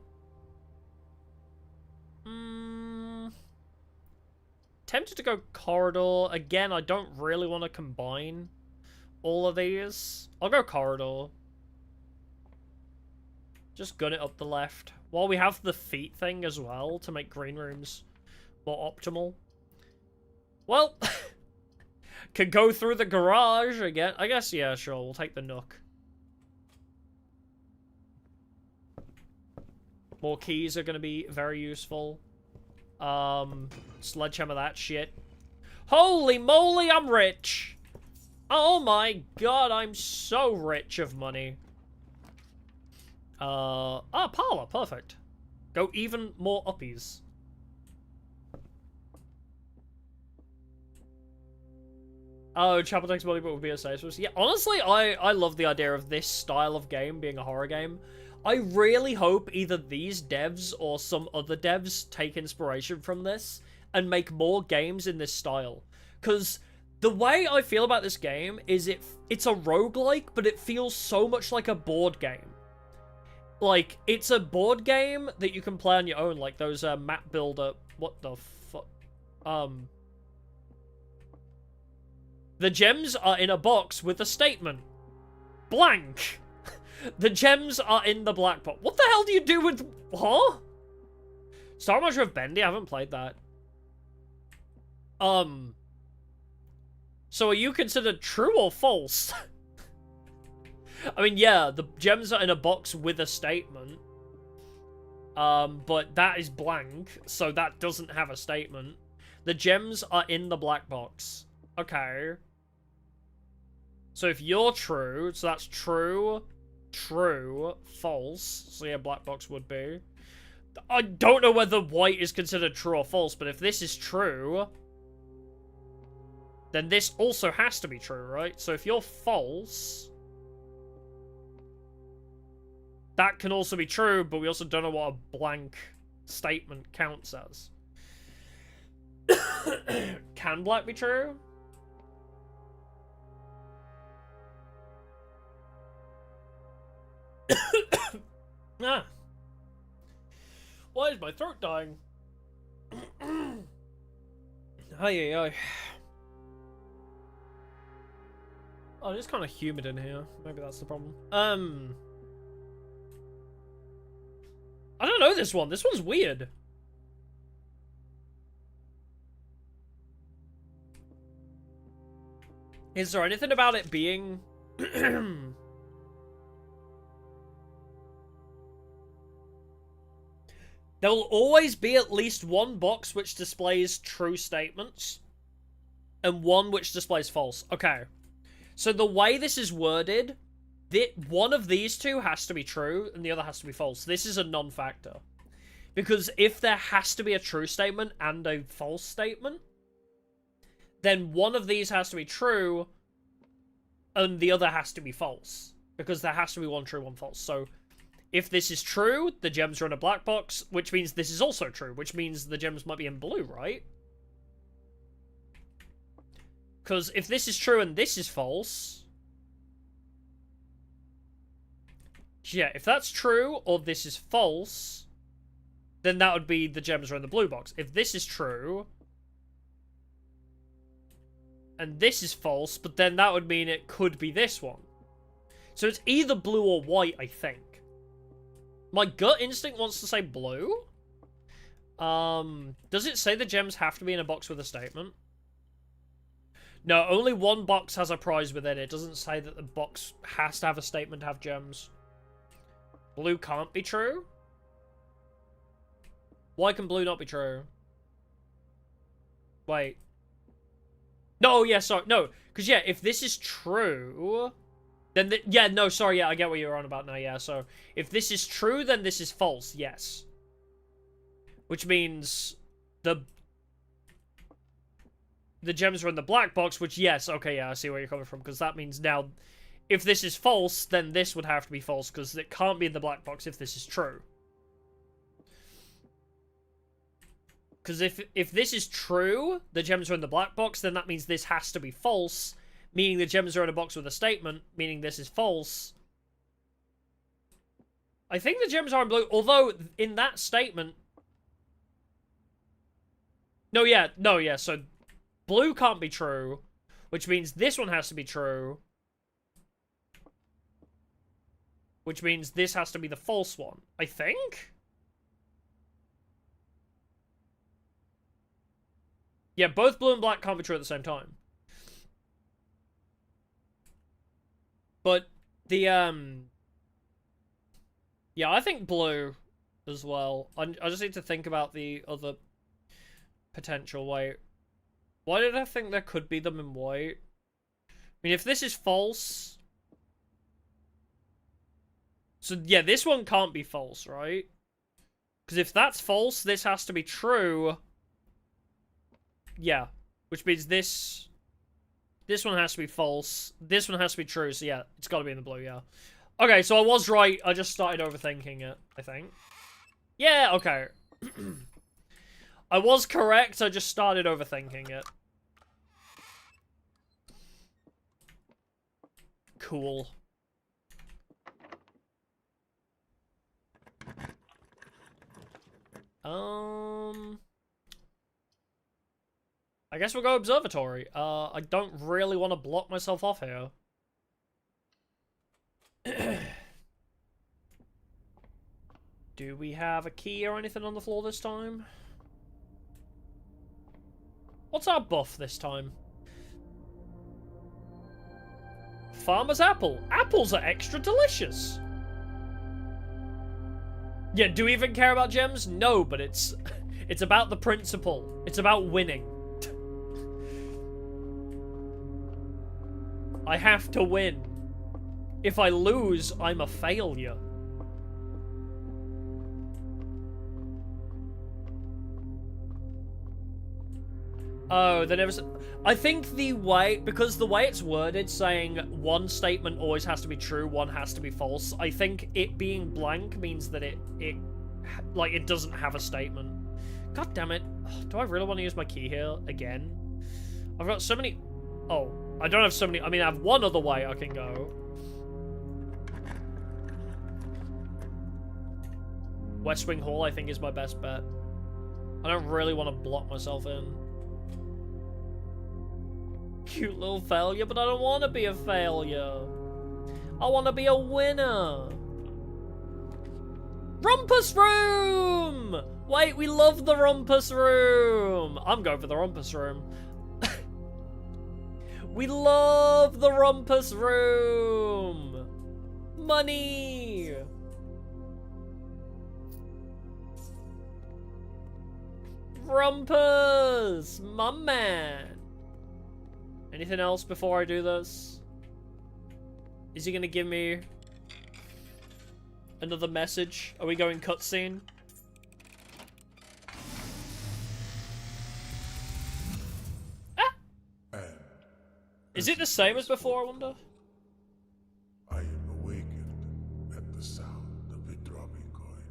Speaker 2: Tempted to go corridor. Again, I don't really want to combine all of these. I'll go corridor. Just gun it up the left. While we have the feet thing as well to make green rooms more optimal. Well, could go through the garage again. I guess, yeah, sure. We'll take the nook. More keys are going to be very useful. Sledgehammer that shit. Holy moly, I'm rich! Oh my god, I'm so rich of money. Parlor, perfect. Go even more uppies. Oh, Chapel takes money but would be a safe source. Yeah, honestly, I love the idea of this style of game being a horror game. I really hope either these devs or some other devs take inspiration from this and make more games in this style. Because the way I feel about this game is it's a roguelike, but it feels so much like a board game. Like, it's a board game that you can play on your own, like those map builder... What the fuck? The gems are in a box with a statement. Blank. The gems are in the black box. What the hell do you do with... Huh? Star Marcher of Bendy? I haven't played that. So are you considered true or false? I mean, yeah, the gems are in a box with a statement. But that is blank, so that doesn't have a statement. The gems are in the black box. Okay. So if you're true, so that's true, true, false. So yeah, black box would be. I don't know whether white is considered true or false, but if this is true, then this also has to be true, right? So if you're false, that can also be true, but we also don't know what a blank statement counts as. Can black be true? Ah. Why is my throat dying? Ay, ay, ay. Oh, it's kind of humid in here. Maybe that's the problem. I don't know this one. This one's weird. Is there anything about it being... There will always be at least one box which displays true statements, and one which displays false. Okay. So the way this is worded, one of these two has to be true, and the other has to be false. This is a non-factor. Because if there has to be a true statement and a false statement, then one of these has to be true, and the other has to be false. Because there has to be one true, one false. So... if this is true, the gems are in a black box, which means this is also true, which means the gems might be in blue, right? Because if this is true and this is false... yeah, if that's true or this is false, then that would be the gems are in the blue box. If this is true... and this is false, but then that would mean it could be this one. So it's either blue or white, I think. My gut instinct wants to say blue. Does it say the gems have to be in a box with a statement? No, only one box has a prize within it. It doesn't say that the box has to have a statement to have gems. Blue can't be true? Why can blue not be true? Wait. No, yeah, sorry. No, because, yeah, if this is true... then, yeah, no, sorry, yeah, I get what you're on about now, yeah, so, if this is true, then this is false, yes. Which means, the gems are in the black box, which, yes, okay, yeah, I see where you're coming from, because that means now, if this is false, then this would have to be false, because it can't be in the black box if this is true. Because if this is true, the gems are in the black box, then that means this has to be false, meaning the gems are in a box with a statement, meaning this is false. I think the gems are in blue, although in that statement... no, yeah, so blue can't be true, which means this one has to be true, which means this has to be the false one, I think? Yeah, both blue and black can't be true at the same time. But the, yeah, I think blue as well. I just need to think about the other... potential. Wait. Why did I think there could be them in white? I mean, if this is false... So, yeah, this one can't be false, right? Because if that's false, this has to be true. Yeah. Which means this... This one has to be false. This one has to be true, so yeah, it's gotta be in the blue, yeah. Okay, so I was right. I just started overthinking it, I think. Yeah, okay. I was correct, I just started overthinking it. Cool. I guess we'll go observatory. I don't really want to block myself off here. Do we have a key or anything on the floor this time? What's our buff this time? Farmer's apple. Apples are extra delicious. Yeah, do we even care about gems? No, but it's about the principle. It's about winning. I have to win. If I lose, I'm a failure. Oh, they never... I think the way... Because the way it's worded, saying one statement always has to be true, one has to be false, I think it being blank means that it doesn't have a statement. God damn it. Do I really want to use my key here again? I've got so many... Oh, I don't have so many... I mean, I have one other way I can go. West Wing Hall, I think, is my best bet. I don't really want to block myself in. Cute little failure, but I don't want to be a failure. I want to be a winner. Rumpus Room! Wait, we love the Rumpus Room. I'm going for the Rumpus Room. We love the Rumpus Room. Money. Rumpus, my man. Anything else before I do this? Is he gonna give me another message? Are we going cutscene? Ah! Is it the same as before, I wonder?
Speaker 3: I am awakened at the sound of a dropping coin.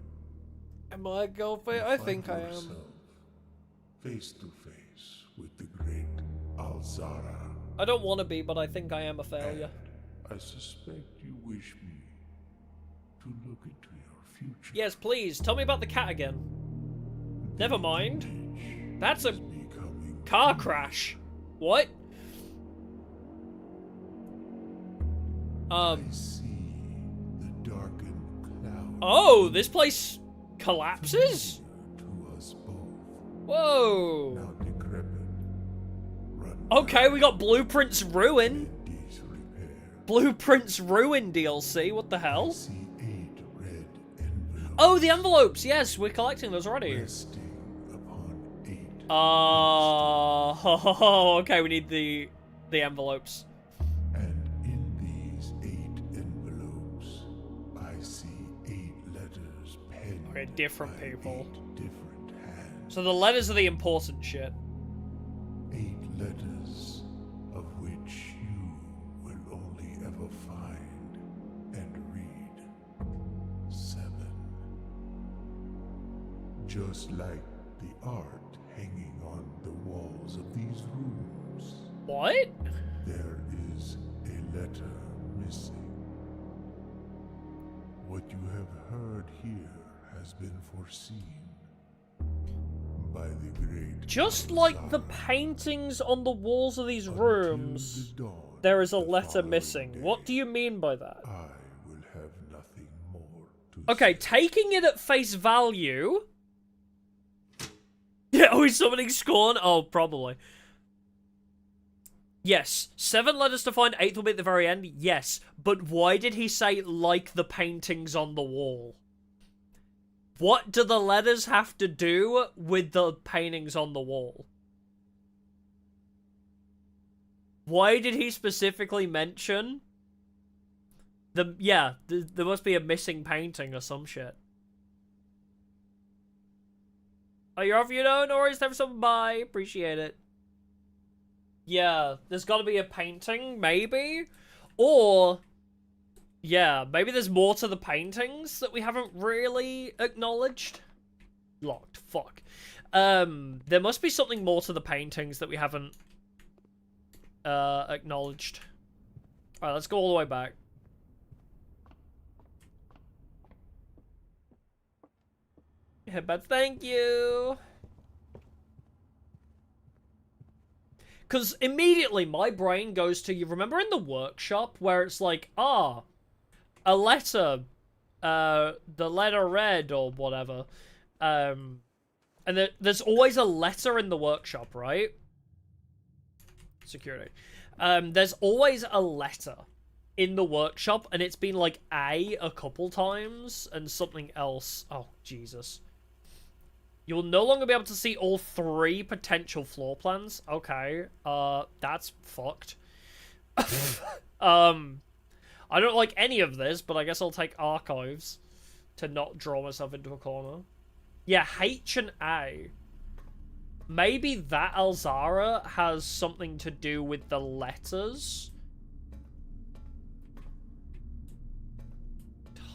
Speaker 2: Am I a girlfriend? I think I am.
Speaker 3: Face to face with the great Alzara.
Speaker 2: I don't want to be, but I think I am a failure.
Speaker 3: And I suspect you wish me to look into your future.
Speaker 2: Yes, please. Tell me about the cat again. Never mind. That's a car crash. What?
Speaker 3: I see the darkened cloud.
Speaker 2: Oh, this place collapses?
Speaker 3: To us both.
Speaker 2: Whoa.
Speaker 3: Now decrepit.
Speaker 2: Okay, we got Blueprint's Ruin.
Speaker 3: Disrepair.
Speaker 2: Blueprint's Ruin DLC, what the hell?
Speaker 3: I see 8 red envelopes.
Speaker 2: Oh, the envelopes, yes, we're collecting those already.
Speaker 3: Resting upon 8.
Speaker 2: Okay, we need the envelopes.
Speaker 3: And in these 8 envelopes, I see 8 letters penned.
Speaker 2: Okay, different
Speaker 3: by
Speaker 2: people.
Speaker 3: 8 different hands.
Speaker 2: So the letters are the important shit.
Speaker 3: 8 letters, of which you will only ever find and read 7. Just like the art hanging on the walls of these rooms,
Speaker 2: What?
Speaker 3: there is a letter missing. What you have heard here has been foreseen by the great
Speaker 2: Just like the
Speaker 3: Alzara.
Speaker 2: paintings on the walls of these
Speaker 3: Until
Speaker 2: rooms,
Speaker 3: the dawn
Speaker 2: there is a
Speaker 3: of the
Speaker 2: letter
Speaker 3: following
Speaker 2: missing.
Speaker 3: day,
Speaker 2: What do you mean by that?
Speaker 3: I will have nothing more to
Speaker 2: Okay,
Speaker 3: say.
Speaker 2: taking it at face value... Yeah, oh, he's summoning Scorn? Oh, probably. Yes, 7 letters to find, 8th will be at the very end, yes. But why did he say, like the paintings on the wall? What do the letters have to do with the paintings on the wall? Why did he specifically mention there must be a missing painting or some shit. Oh, you're off, you know? No worries, time for something. Bye. Appreciate it. Yeah, there's gotta be a painting, maybe? Or, yeah, maybe there's more to the paintings that we haven't really acknowledged. Locked. Fuck. There must be something more to the paintings that we haven't acknowledged. Alright, let's go all the way back. Yeah, but thank you. Because immediately my brain goes to, you remember in the workshop where it's like, a letter, the letter read or whatever. And there's always a letter in the workshop, right? Security. There's always a letter in the workshop, and it's been like a couple times and something else. Oh, Jesus. You'll no longer be able to see all 3 potential floor plans. Okay. That's fucked. I don't like any of this, but I guess I'll take archives to not draw myself into a corner. Yeah, H and A. Maybe that Alzara has something to do with the letters.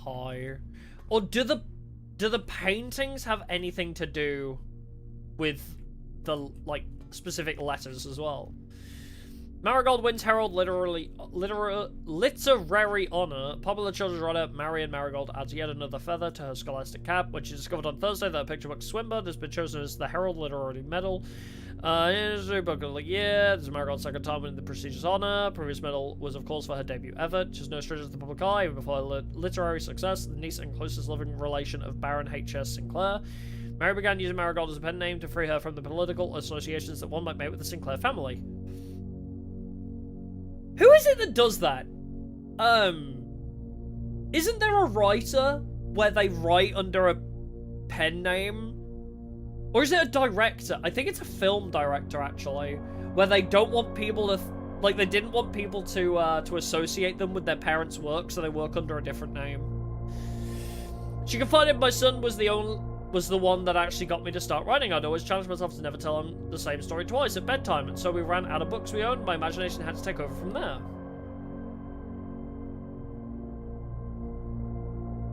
Speaker 2: Tie. Or do the paintings have anything to do with the, like, specific letters as well? Marigold wins Herald literary honor. Popular children's writer Marion Marigold adds yet another feather to her scholastic cap, when she discovered on Thursday that her picture book Swinburne has been chosen as the Herald Literary Medal. History book of the year. This is Marigold's second time winning the prestigious honor. Previous medal was, of course, for her debut ever. She's no stranger to the public eye. Even before her literary success, the niece and closest living relation of Baron H.S. Sinclair, Mary began using Marigold as a pen name to free her from the political associations that one might make with the Sinclair family. Who is it that does that? Isn't there a writer where they write under a pen name? Or is it a director? I think it's a film director, actually, where they don't want people to, like, they didn't want people to associate them with their parents' work, so they work under a different name. She confided my son was the one that actually got me to start writing. I'd always challenged myself to never tell him the same story twice at bedtime, and so we ran out of books we owned. My imagination had to take over from there.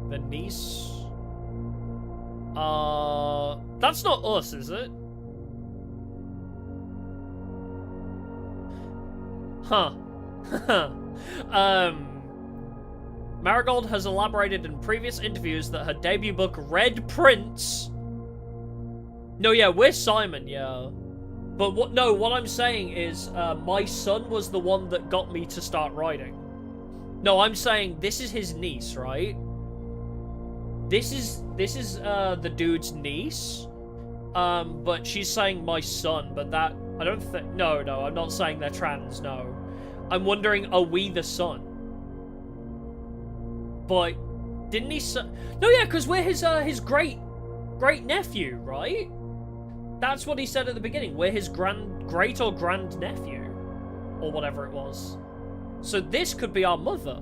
Speaker 2: The niece? That's not us, is it? Huh. Marigold has elaborated in previous interviews that her debut book, Red Prince... No, yeah, we're Simon, yeah. But what I'm saying is, my son was the one that got me to start writing. No, I'm saying this is his niece, right? This is the dude's niece. But she's saying my son, but that, I don't think, no, I'm not saying they're trans, no. I'm wondering, are we the son? But, didn't he say, no, yeah, because we're his great nephew, right? That's what he said at the beginning. We're his great or grand nephew, or whatever it was. So this could be our mother.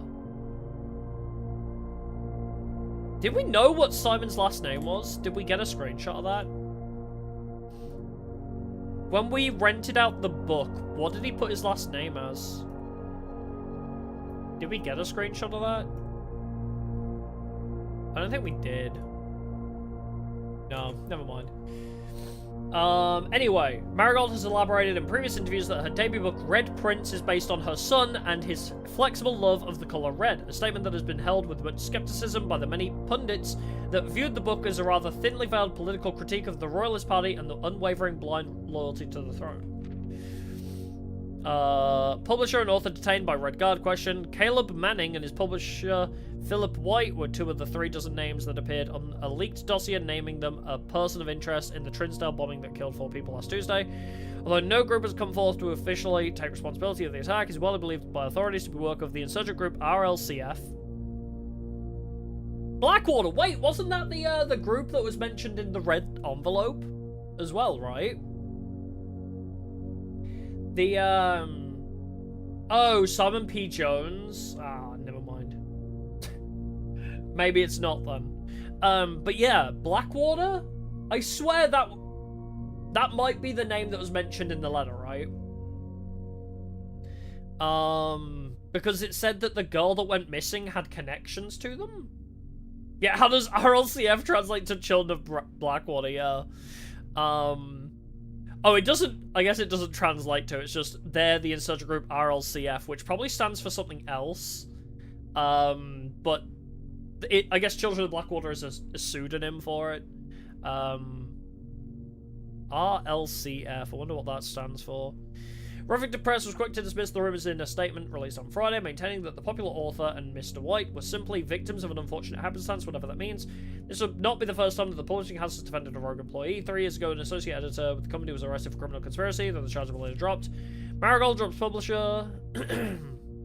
Speaker 2: Did we know what Simon's last name was? Did we get a screenshot of that? When we rented out the book, what did he put his last name as? Did we get a screenshot of that? I don't think we did. No, never mind. Anyway, Marigold has elaborated in previous interviews that her debut book, Red Prince, is based on her son and his flexible love of the color red, a statement that has been held with much skepticism by the many pundits that viewed the book as a rather thinly veiled political critique of the Royalist Party and the unwavering blind loyalty to the throne. Publisher and author detained by Red Guard question. Caleb Manning and his publisher Philip White were 2 of the 3 dozen names that appeared on a leaked dossier naming them a person of interest in the Trinsdale bombing that killed 4 people last Tuesday. Although no group has come forth to officially take responsibility of the attack, it is well believed by authorities to be work of the insurgent group RLCF. Blackwater. Wait, wasn't that the group that was mentioned in the red envelope as well, right? Oh, Simon P. Jones. Ah, never mind. Maybe it's not then. But yeah, Blackwater? I swear that might be the name that was mentioned in the letter, right? Because it said that the girl that went missing had connections to them? Yeah, how does RLCF translate to Children of Blackwater? Yeah. Oh, it doesn't... I guess it doesn't translate to. It's just they're the insurgent group RLCF, which probably stands for something else. But I guess Children of Blackwater is a pseudonym for it. RLCF. I wonder what that stands for. Ruffington Press was quick to dismiss the rumours in a statement released on Friday, maintaining that the popular author and Mr. White were simply victims of an unfortunate happenstance, whatever that means. This would not be the first time that the publishing house has defended a rogue employee. 3 years ago, an associate editor with the company was arrested for criminal conspiracy, though the charges were later dropped. Marigold drops publisher.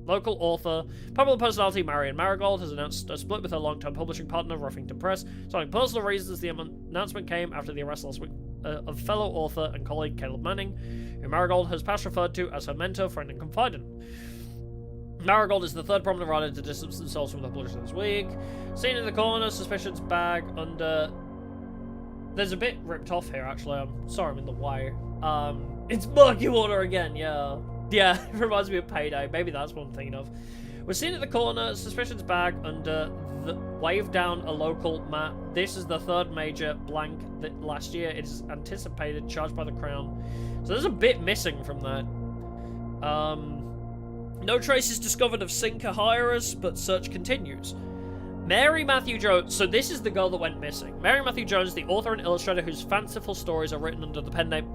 Speaker 2: Local author, popular personality Marion Marigold has announced a split with her long-term publishing partner, Ruffington Press, citing personal reasons. The announcement came after the arrest last week of fellow author and colleague Caleb Manning, who Marigold has past referred to as her mentor, friend, and confidant. Marigold is the third prominent writer to distance themselves from the publisher this week. Seen in the corner, suspicions bag under... There's a bit ripped off here, actually. I'm sorry I'm in the way. It's murky water again, yeah. Yeah, it reminds me of Payday. Maybe that's what I'm thinking of. We're seen at the corner, suspicions bag under the wave down a local map. This is the third major blank that last year it is anticipated charged by the Crown. So there's a bit missing from that. No traces discovered of sinker hirers, but search continues. Mary Matthew Jones. So this is the girl that went missing. Mary Matthew Jones, the author and illustrator whose fanciful stories are written under the pen name...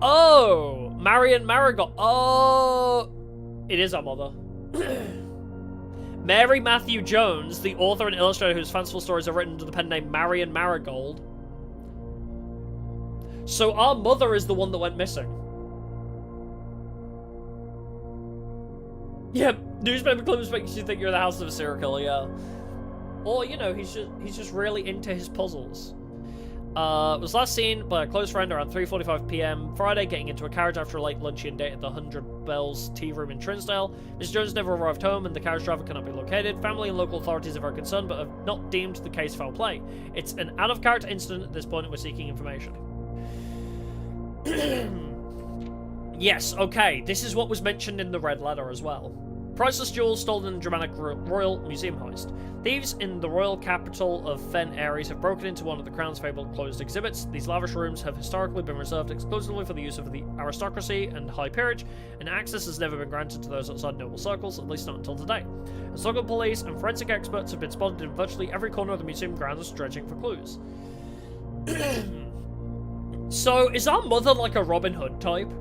Speaker 2: Oh! Marion Marigold. Oh! It is our mother. Mary Matthew Jones, the author and illustrator whose fanciful stories are written under the pen name Marion Marigold. So our mother is the one that went missing. Yep, newspaper clips makes you think you're in the house of a serial killer, yeah. Or, you know, he's just really into his puzzles. Was last seen by a close friend around 3:45 PM Friday, getting into a carriage after a late luncheon date at the 100 Bells Tea Room in Trinsdale. Ms. Jones never arrived home and the carriage driver cannot be located. Family and local authorities are very concerned but have not deemed the case foul play. It's an out-of-character incident at this point and we're seeking information. Yes, okay, this is what was mentioned in the red letter as well. Priceless jewels stolen in the dramatic Royal Museum heist. Thieves in the royal capital of Fen Ares have broken into one of the Crown's fabled closed exhibits. These lavish rooms have historically been reserved exclusively for the use of the aristocracy and high peerage, and access has never been granted to those outside noble circles, at least not until today. As local police and forensic experts have been spotted in virtually every corner of the museum grounds dredging for clues. So, is our mother like a Robin Hood type?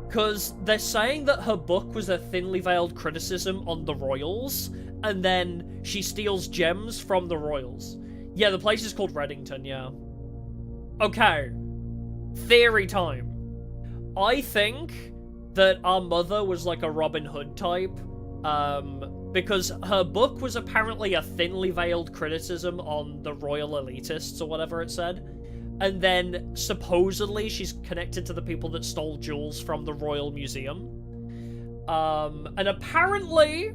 Speaker 2: Because they're saying that her book was a thinly veiled criticism on the royals, and then she steals gems from the royals. Yeah, the place is called Reddington, yeah. Okay. Theory time. I think that our mother was like a Robin Hood type, because her book was apparently a thinly veiled criticism on the royal elitists, or whatever it said. And then, supposedly, she's connected to the people that stole jewels from the Royal Museum. And apparently,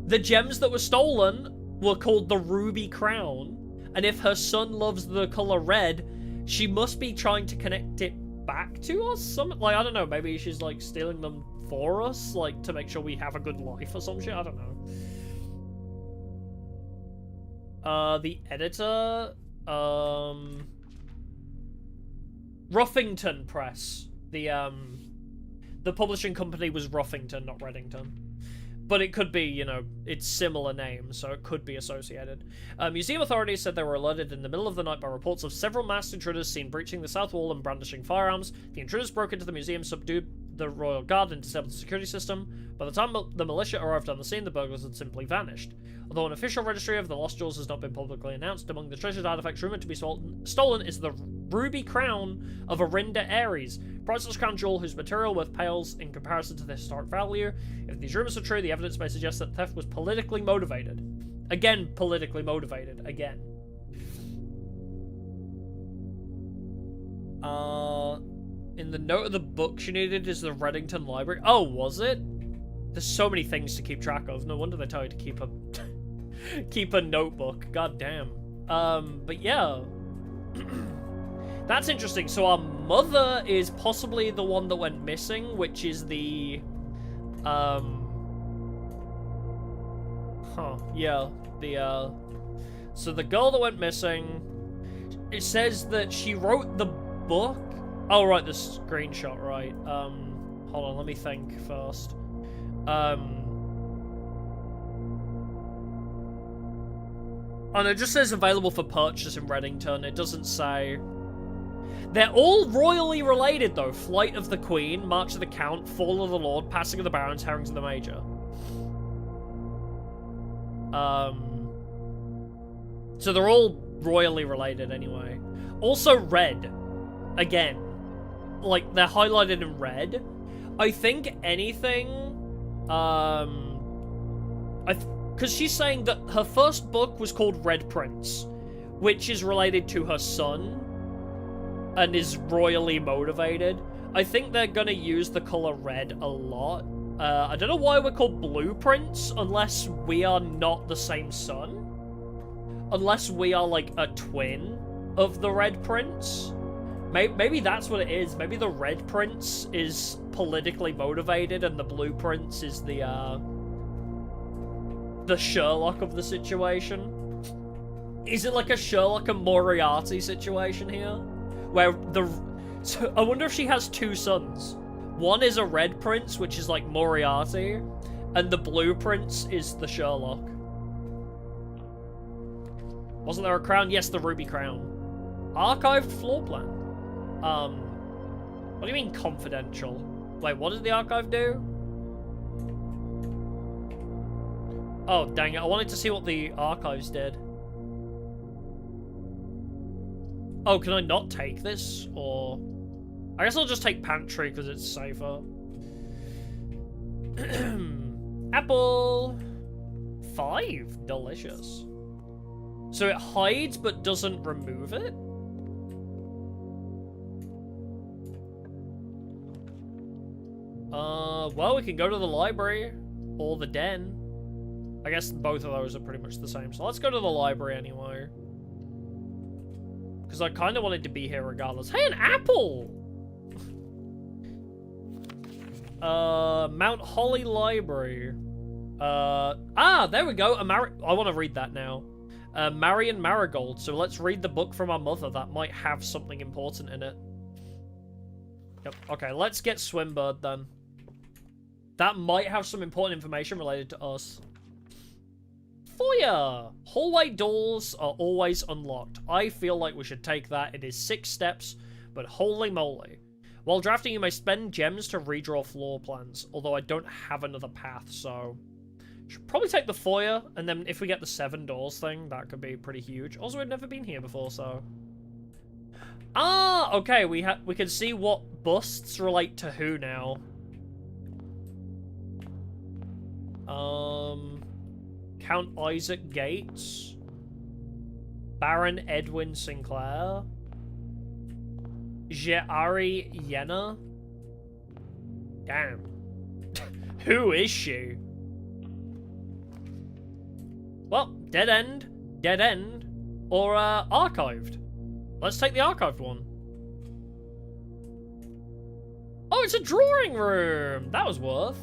Speaker 2: the gems that were stolen were called the Ruby Crown. And if her son loves the color red, she must be trying to connect it back to us? Like, I don't know, maybe she's, like, stealing them for us? Like, to make sure we have a good life or some shit? I don't know. The editor... Ruffington Press. The publishing company was Ruffington, not Reddington. But it could be, you know, it's similar names, so it could be associated. Museum authorities said they were alerted in the middle of the night by reports of several masked intruders seen breaching the south wall and brandishing firearms. The intruders broke into the museum, subdued the royal guard, and disabled the security system. By the time the militia arrived on the scene, the burglars had simply vanished. Although an official registry of the lost jewels has not been publicly announced, among the treasured artifacts rumored to be stolen is the ruby crown of Arinda Ares, priceless crown jewel whose material worth pales in comparison to the historic value. If these rumors are true, the evidence may suggest that theft was politically motivated. Again, politically motivated. Again. In the note of the book she needed is the Reddington Library. Oh, was it? There's so many things to keep track of. No wonder they tell you to keep a keep a notebook. God damn. But yeah. That's interesting. So our mother is possibly the one that went missing, which is the yeah, so the girl that went missing, it says that she wrote the book. Oh, right, the screenshot, right. Hold on, let me think first. Oh, no, it just says available for purchase in Reddington. It doesn't say. They're all royally related, though. Flight of the Queen, March of the Count, Fall of the Lord, Passing of the Barons, Herrings of the Major. So they're all royally related anyway. Also red. Again. Like, they're highlighted in red. I think anything, because she's saying that her first book was called Red Prince, which is related to her son, and is royally motivated. I think they're gonna use the color red a lot. I don't know why we're called Blue Prince, unless we are not the same son. Unless we are, like, a twin of the Red Prince. Maybe that's what it is. Maybe the Red Prince is politically motivated and the Blue Prince is the Sherlock of the situation. Is it like a Sherlock and Moriarty situation here? Where so I wonder if she has two sons. One is a Red Prince, which is like Moriarty, and the Blue Prince is the Sherlock. Wasn't there a crown? Yes, the Ruby Crown. Archived floor plan. What do you mean confidential? Wait, what did the archive do? Oh, dang it. I wanted to see what the archives did. Oh, can I not take this? Or... I guess I'll just take pantry because it's safer. Apple. 5. Delicious. So it hides but doesn't remove it? Well, we can go to the library. Or the den. I guess both of those are pretty much the same. So let's go to the library anyway. Because I kind of wanted to be here regardless. Hey, an apple! Mount Holly Library. There we go. I want to read that now. Marion Marigold. So let's read the book from our mother. That might have something important in it. Yep. Okay, let's get Swimbird then. That might have some important information related to us. Foyer! Hallway doors are always unlocked. I feel like we should take that. It is 6 steps, but holy moly. While drafting, you may spend gems to redraw floor plans, although I don't have another path, so... Should probably take the foyer, and then if we get the 7 doors thing, that could be pretty huge. Also, we've never been here before, so... Ah, okay, we can see what busts relate to who now. Count Isaac Gates. Baron Edwin Sinclair. Je'ari Yenna. Damn. Who is she? Well, dead end, or archived. Let's take the archived one. Oh, it's a drawing room! That was worth.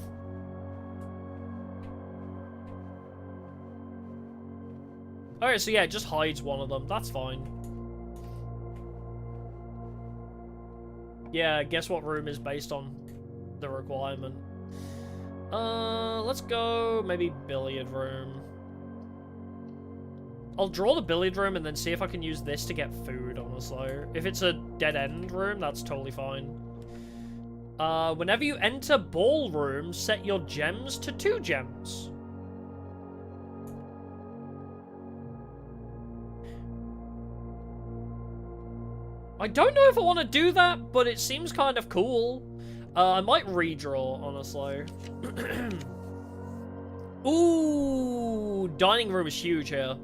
Speaker 2: Alright, so yeah, it just hides one of them. That's fine. Yeah, guess what room is based on the requirement. Let's go maybe billiard room. I'll draw the billiard room and then see if I can use this to get food, honestly. If it's a dead-end room, that's totally fine. Whenever you enter ballroom, set your gems to 2 gems. I don't know if I want to do that, but it seems kind of cool. I might redraw, honestly. Ooh, dining room is huge here.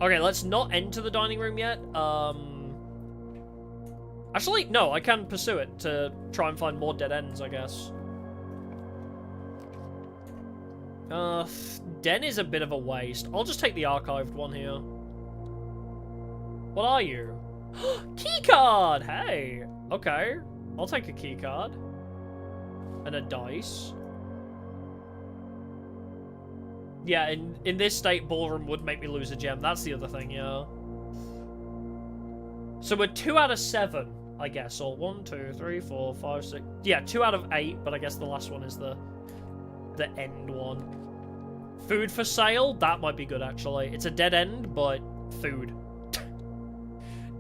Speaker 2: Okay, let's not enter the dining room yet. Actually, no, I can pursue it to try and find more dead ends, I guess. Den is a bit of a waste. I'll just take the archived one here. What are you? Keycard! Hey! Okay. I'll take a keycard. And a dice. Yeah, in this state, ballroom would make me lose a gem. That's the other thing, yeah. So we're 2 out of 7, I guess. Or 1, 2, 3, 4, 5, 6. Yeah, 2 out of 8, but I guess the last one is the end one. Food for sale? That might be good, actually. It's a dead end, but food.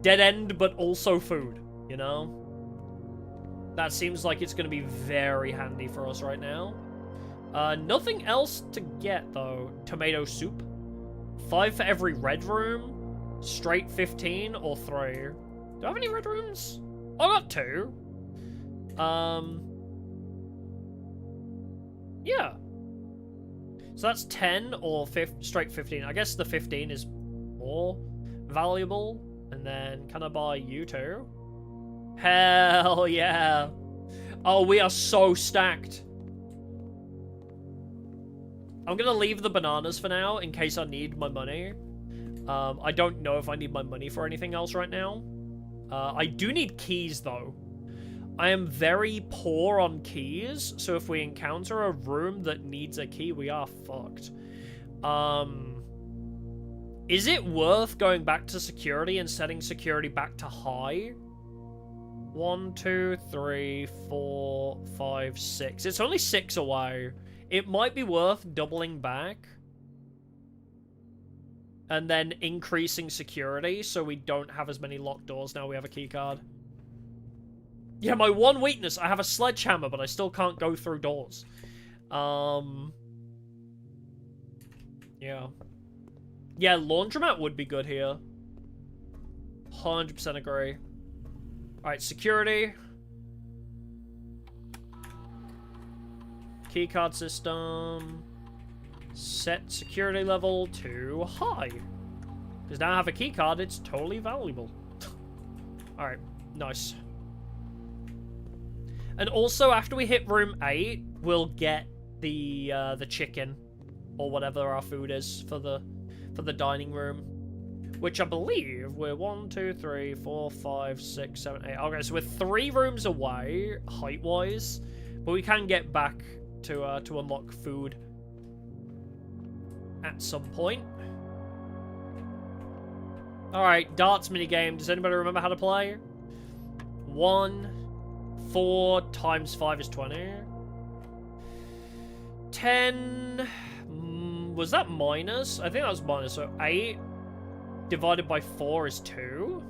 Speaker 2: Dead end, but also food, you know? That seems like it's going to be very handy for us right now. Nothing else to get, though. Tomato soup. 5 for every red room. Straight 15 or 3. Do I have any red rooms? I got 2. Yeah. So that's 10 or straight 15. I guess the 15 is more valuable. And then, can I buy you too? Hell yeah. Oh, we are so stacked. I'm gonna leave the bananas for now, in case I need my money. I don't know if I need my money for anything else right now. I do need keys, though. I am very poor on keys, so if we encounter a room that needs a key, we are fucked. Is it worth going back to security and setting security back to high? 1, 2, 3, 4, 5, 6. It's only 6 away. It might be worth doubling back. And then increasing security so we don't have as many locked doors now we have a keycard. Yeah, my one weakness, I have a sledgehammer, but I still can't go through doors. Yeah. Yeah, laundromat would be good here. 100% agree. Alright, security. Keycard system. Set security level to high. Because now I have a keycard, it's totally valuable. Alright, nice. And also, after we hit room 8, we'll get the chicken. Or whatever our food is for the dining room. Which I believe we're 1, 2, 3, 4, 5, 6, 7, 8. Okay, so we're 3 rooms away, height-wise. But we can get back to unlock food at some point. Alright, darts minigame. Does anybody remember how to play? 1, 4 times 5 is 20. 10... was that minus? I think that was minus. So 8 divided by 4 is 2.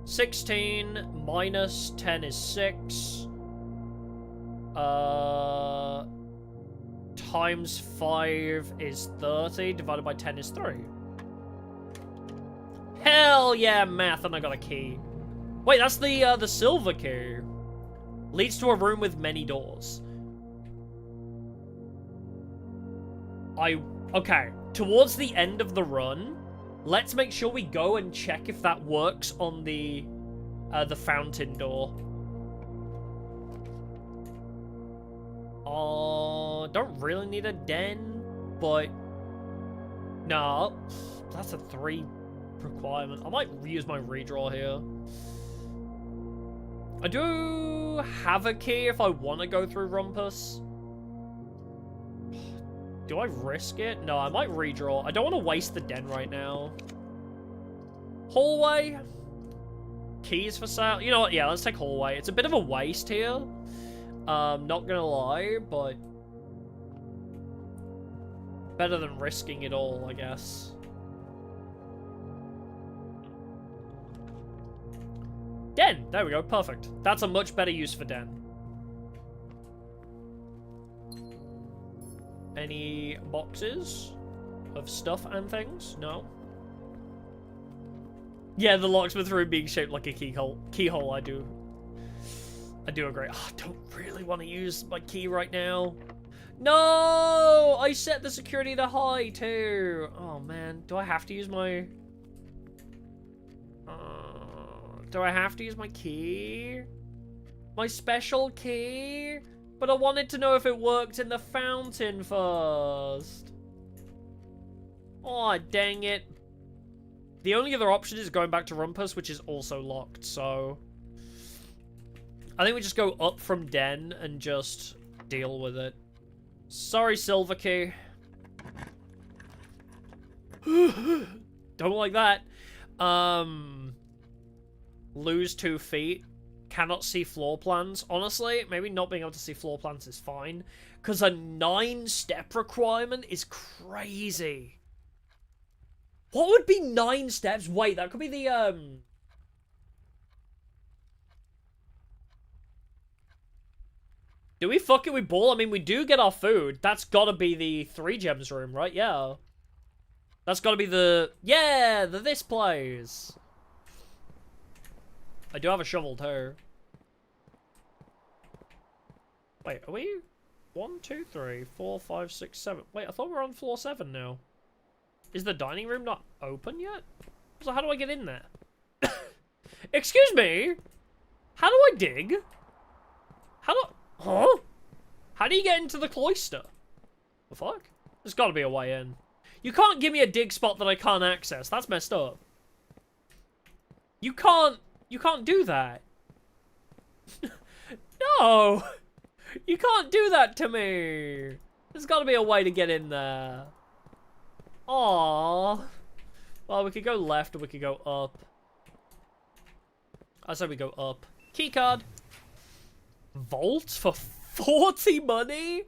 Speaker 2: 16 minus 10 is 6. Times 5 is 30. Divided by 10 is 3. Hell yeah, math, and I got a key. Wait, that's the silver key. Leads to a room with many doors. Okay, towards the end of the run, let's make sure we go and check if that works on the fountain door. Don't really need a den, but no, that's a 3 requirement. I might use my redraw here. I do have a key if I want to go through Rumpus. Do I risk it? No, I might redraw. I don't want to waste the den right now. Hallway? Keys for sale? You know what? Yeah, let's take hallway. It's a bit of a waste here. Not gonna lie, but better than risking it all, I guess. Den! There we go, perfect. That's a much better use for den. Any boxes of stuff and things? No. Yeah, the locksmith room being shaped like a keyhole. I do. I do agree. Oh, I don't really want to use my key right now. No! I set the security to high, too. Oh, man. Do I have to use my... do I have to use my key? My special key? But I wanted to know if it worked in the fountain first. Oh, dang it. The only other option is going back to Rumpus, which is also locked, so... I think we just go up from Den and just deal with it. Sorry, Silver Key. Don't like that. Lose 2 feet. Cannot see floor plans. Honestly, maybe not being able to see floor plans is fine. Because a 9-step requirement is crazy. What would be 9 steps? Wait, that could be the, Do we fuck it with Ball? I mean, we do get our food. That's gotta be the 3 gems room, right? Yeah. That's gotta be the... Yeah, the this place. I do have a shovel, too. Wait, are we... 1, 2, 3, 4, 5, 6, 7. Wait, I thought we were on floor 7 now. Is the dining room not open yet? So how do I get in there? Excuse me? How do I dig? How do... Huh? How do you get into the cloister? The fuck? There's gotta be a way in. You can't give me a dig spot that I can't access. That's messed up. You can't do that. No! You can't do that to me! There's gotta be a way to get in there. Aww. Well, we could go left or we could go up. I said we go up. Keycard. Vault for 40 money?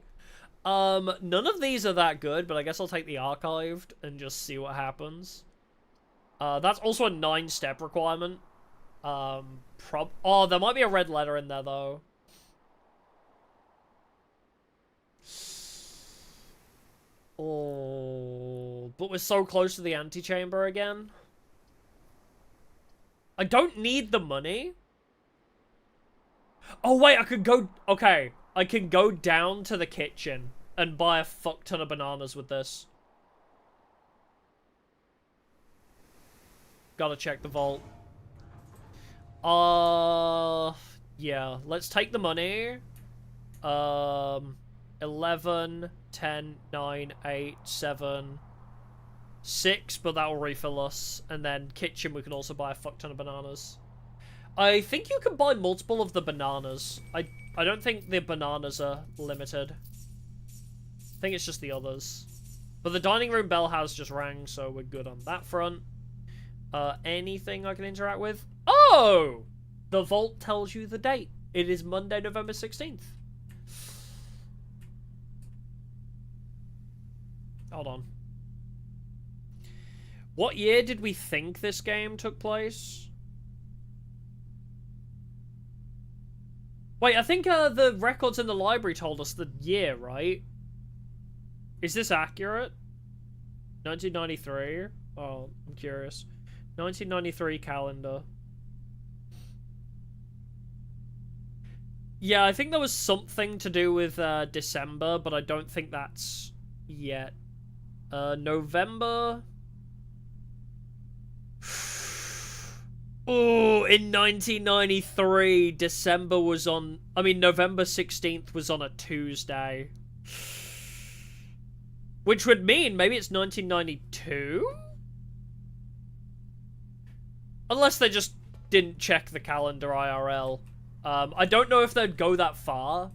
Speaker 2: None of these are that good, but I guess I'll take the archived and just see what happens. That's also a 9-step requirement. Oh, there might be a red letter in there, though. Oh, but we're so close to the antechamber again. I don't need the money. Oh, wait, I could go... Okay, I can go down to the kitchen and buy a fuck ton of bananas with this. Gotta check the vault. Yeah, let's take the money. 11, 10, 9, 8, 7, 6, but that will refill us. And then kitchen, we can also buy a fuck ton of bananas. I think you can buy multiple of the bananas. I don't think the bananas are limited. I think it's just the others. But the dining room bell has just rang, so we're good on that front. Anything I can interact with? Oh! The vault tells you the date. It is Monday, November 16th. Hold on. What year did we think this game took place? Wait, I think the records in the library told us the year, right? Is this accurate? 1993? Oh, I'm curious. 1993 calendar. Yeah, I think there was something to do with December, but I don't think that's yet. November... Oh, in 1993, December was on... I mean, November 16th was on a Tuesday. Which would mean maybe it's 1992? Unless they just didn't check the calendar IRL. I don't know if they'd go that far.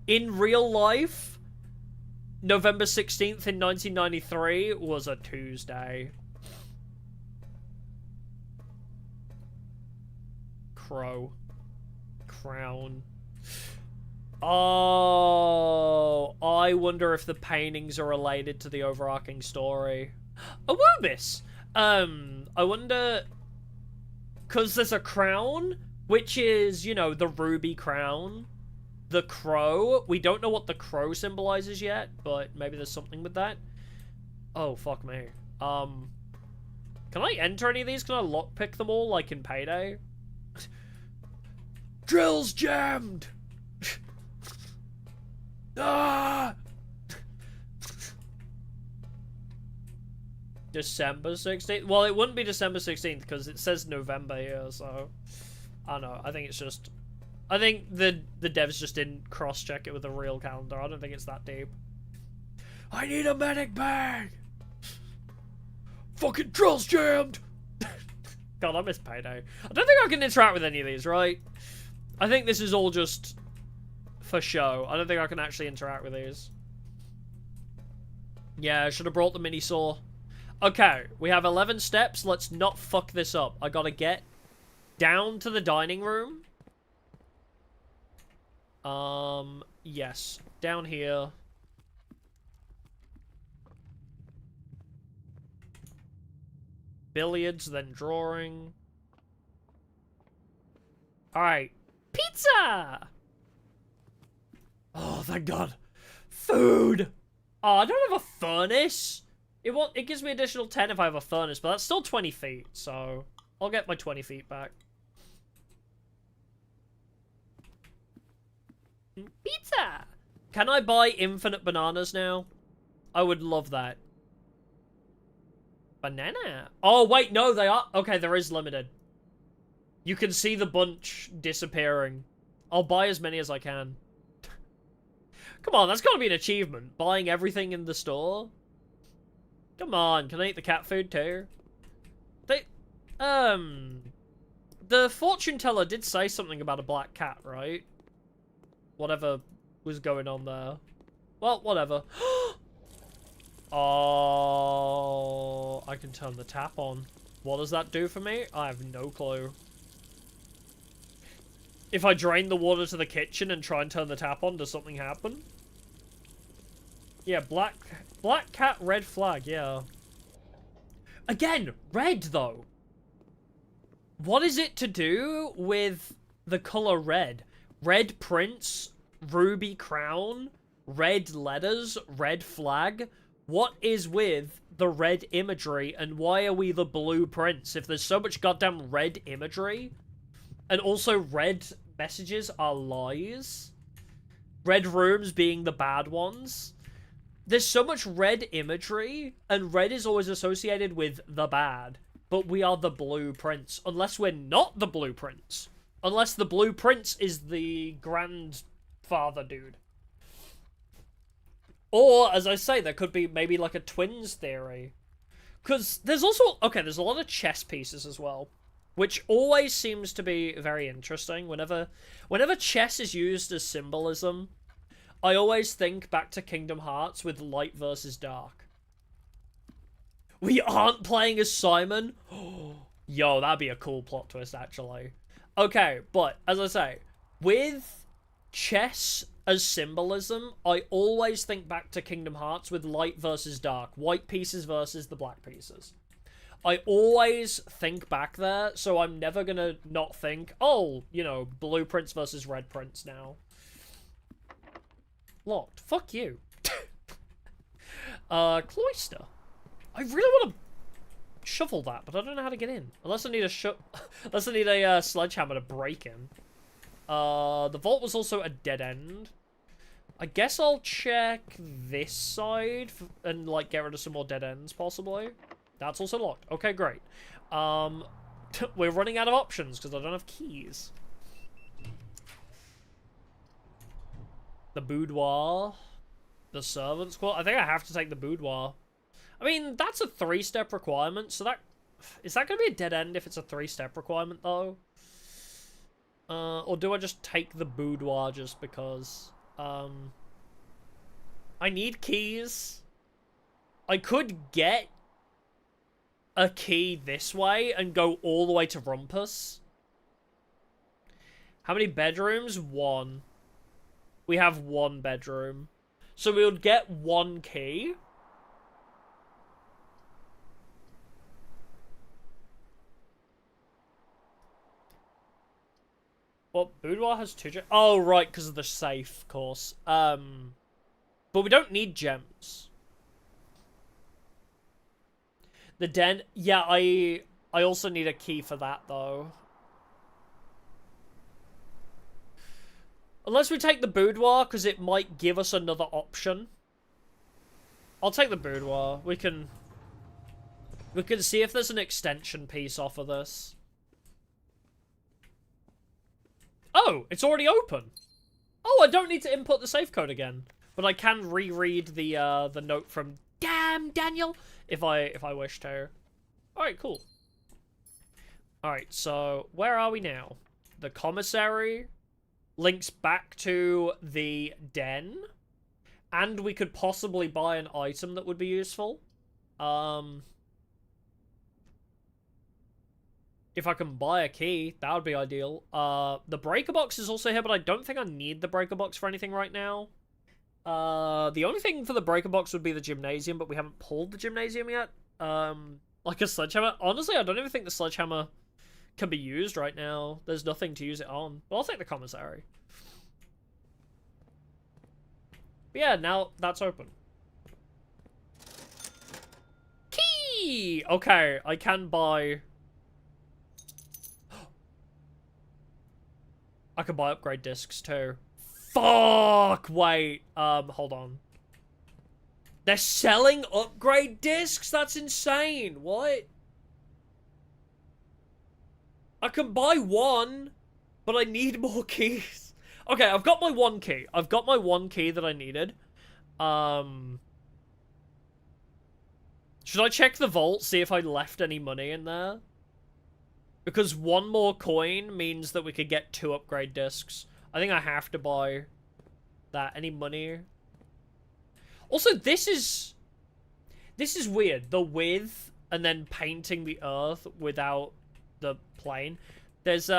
Speaker 2: In real life, November 16th in 1993 was a Tuesday. Crown. Oh, I wonder if the paintings are related to the overarching story. A Wobis! I wonder... Because there's a crown, which is, you know, the ruby crown. The crow. We don't know what the crow symbolizes yet, but maybe there's something with that. Oh, fuck me. Can I enter any of these? Can I lockpick them all, like in Payday? Drill's jammed! Ah! December 16th? Well, it wouldn't be December 16th because it says November here, so... I don't know. I think it's just... I think the devs just didn't cross-check it with a real calendar. I don't think it's that deep. I need a medic bag! Fucking drill's jammed! God, I miss Payday. I don't think I can interact with any of these, right? I think this is all just for show. I don't think I can actually interact with these. Yeah, I should have brought the mini saw. Okay, we have 11 steps. Let's not fuck this up. I gotta get down to the dining room. Yes. Down here. Billiards, then drawing. Alright. Pizza! Oh, thank God. Food! Oh, I don't have a furnace. It gives me additional 10 if I have a furnace, but that's still 20 feet, so I'll get my 20 feet back. Pizza! Can I buy infinite bananas now? I would love that. Banana. Oh, wait, no, they are. Okay, there is limited. You can see the bunch disappearing. I'll buy as many as I can. Come on, that's got to be an achievement. Buying everything in the store. Come on, can I eat the cat food too? The fortune teller did say something about a black cat, right? Whatever was going on there. Well, whatever. Oh, I can turn the tap on. What does that do for me? I have no clue. If I drain the water to the kitchen and try and turn the tap on, does something happen? Yeah, black cat, red flag, yeah. Again, red, though. What is it to do with the color red? Red prince, ruby crown, red letters, red flag. What is with the red imagery, and why are we the blue prince if there's so much goddamn red imagery? And also red messages are lies. Red rooms being the bad ones. There's so much red imagery, and red is always associated with the bad. But we are the blue prince, unless we're not the blue prince. Unless the blue prince is the grandfather dude. Or, as I say, there could be maybe like a twins theory. Because there's also... Okay, there's a lot of chess pieces as well. Which always seems to be very interesting. Whenever chess is used as symbolism, I always think back to Kingdom Hearts with light versus dark. We aren't playing as Simon? Yo, that'd be a cool plot twist, actually. Okay, but, as I say, with chess as symbolism, I always think back to Kingdom Hearts with light versus dark. White pieces versus the black pieces. I always think back there, so I'm never gonna not think, oh, you know, blue prince versus red prince now. Locked. Fuck you. Cloister. I really want to shovel that, but I don't know how to get in. Unless I need unless I need a sledgehammer to break in. The vault was also a dead end. I guess I'll check this side and, like, get rid of some more dead ends, possibly. That's also locked. Okay, great. We're running out of options because I don't have keys. The boudoir. The servants' quarter. I think I have to take the boudoir. I mean, that's a 3-step requirement, so that... Is that going to be a dead end if it's a 3-step requirement, though? Or do I just take the boudoir just because? I need keys. I could get a key this way and go all the way to Rumpus. How many bedrooms? 1. We have 1 bedroom. So we would get 1 key. Well, boudoir has 2 gems. Oh, right, because of the safe, of course. But we don't need gems. The den... Yeah, I also need a key for that, though. Unless we take the boudoir, because it might give us another option. I'll take the boudoir. We can see if there's an extension piece off of this. Oh, it's already open. Oh, I don't need to input the safe code again. But I can reread the note from Daniel if I wish to. Alright, cool. Alright, so where are we now? The commissary links back to the den. And we could possibly buy an item that would be useful. If I can buy a key, that would be ideal. The breaker box is also here, but I don't think I need the breaker box for anything right now. The only thing for the breaker box would be the gymnasium, but we haven't pulled the gymnasium yet. Like a sledgehammer. Honestly, I don't even think the sledgehammer can be used right now. There's nothing to use it on. But I'll take the commissary. But yeah, now that's open. Key! Okay, I can buy... I can buy upgrade discs too. Fuck! Wait, hold on. They're selling upgrade discs? That's insane. What? I can buy one, but I need more keys. Okay, I've got my one key. I've got my one key that I needed. Should I check the vault, see if I left any money in there? Because one more coin means that we could get 2 upgrade discs. I think I have to buy that. Any money? Also, this is weird. The width and then painting the earth without the plane. There's,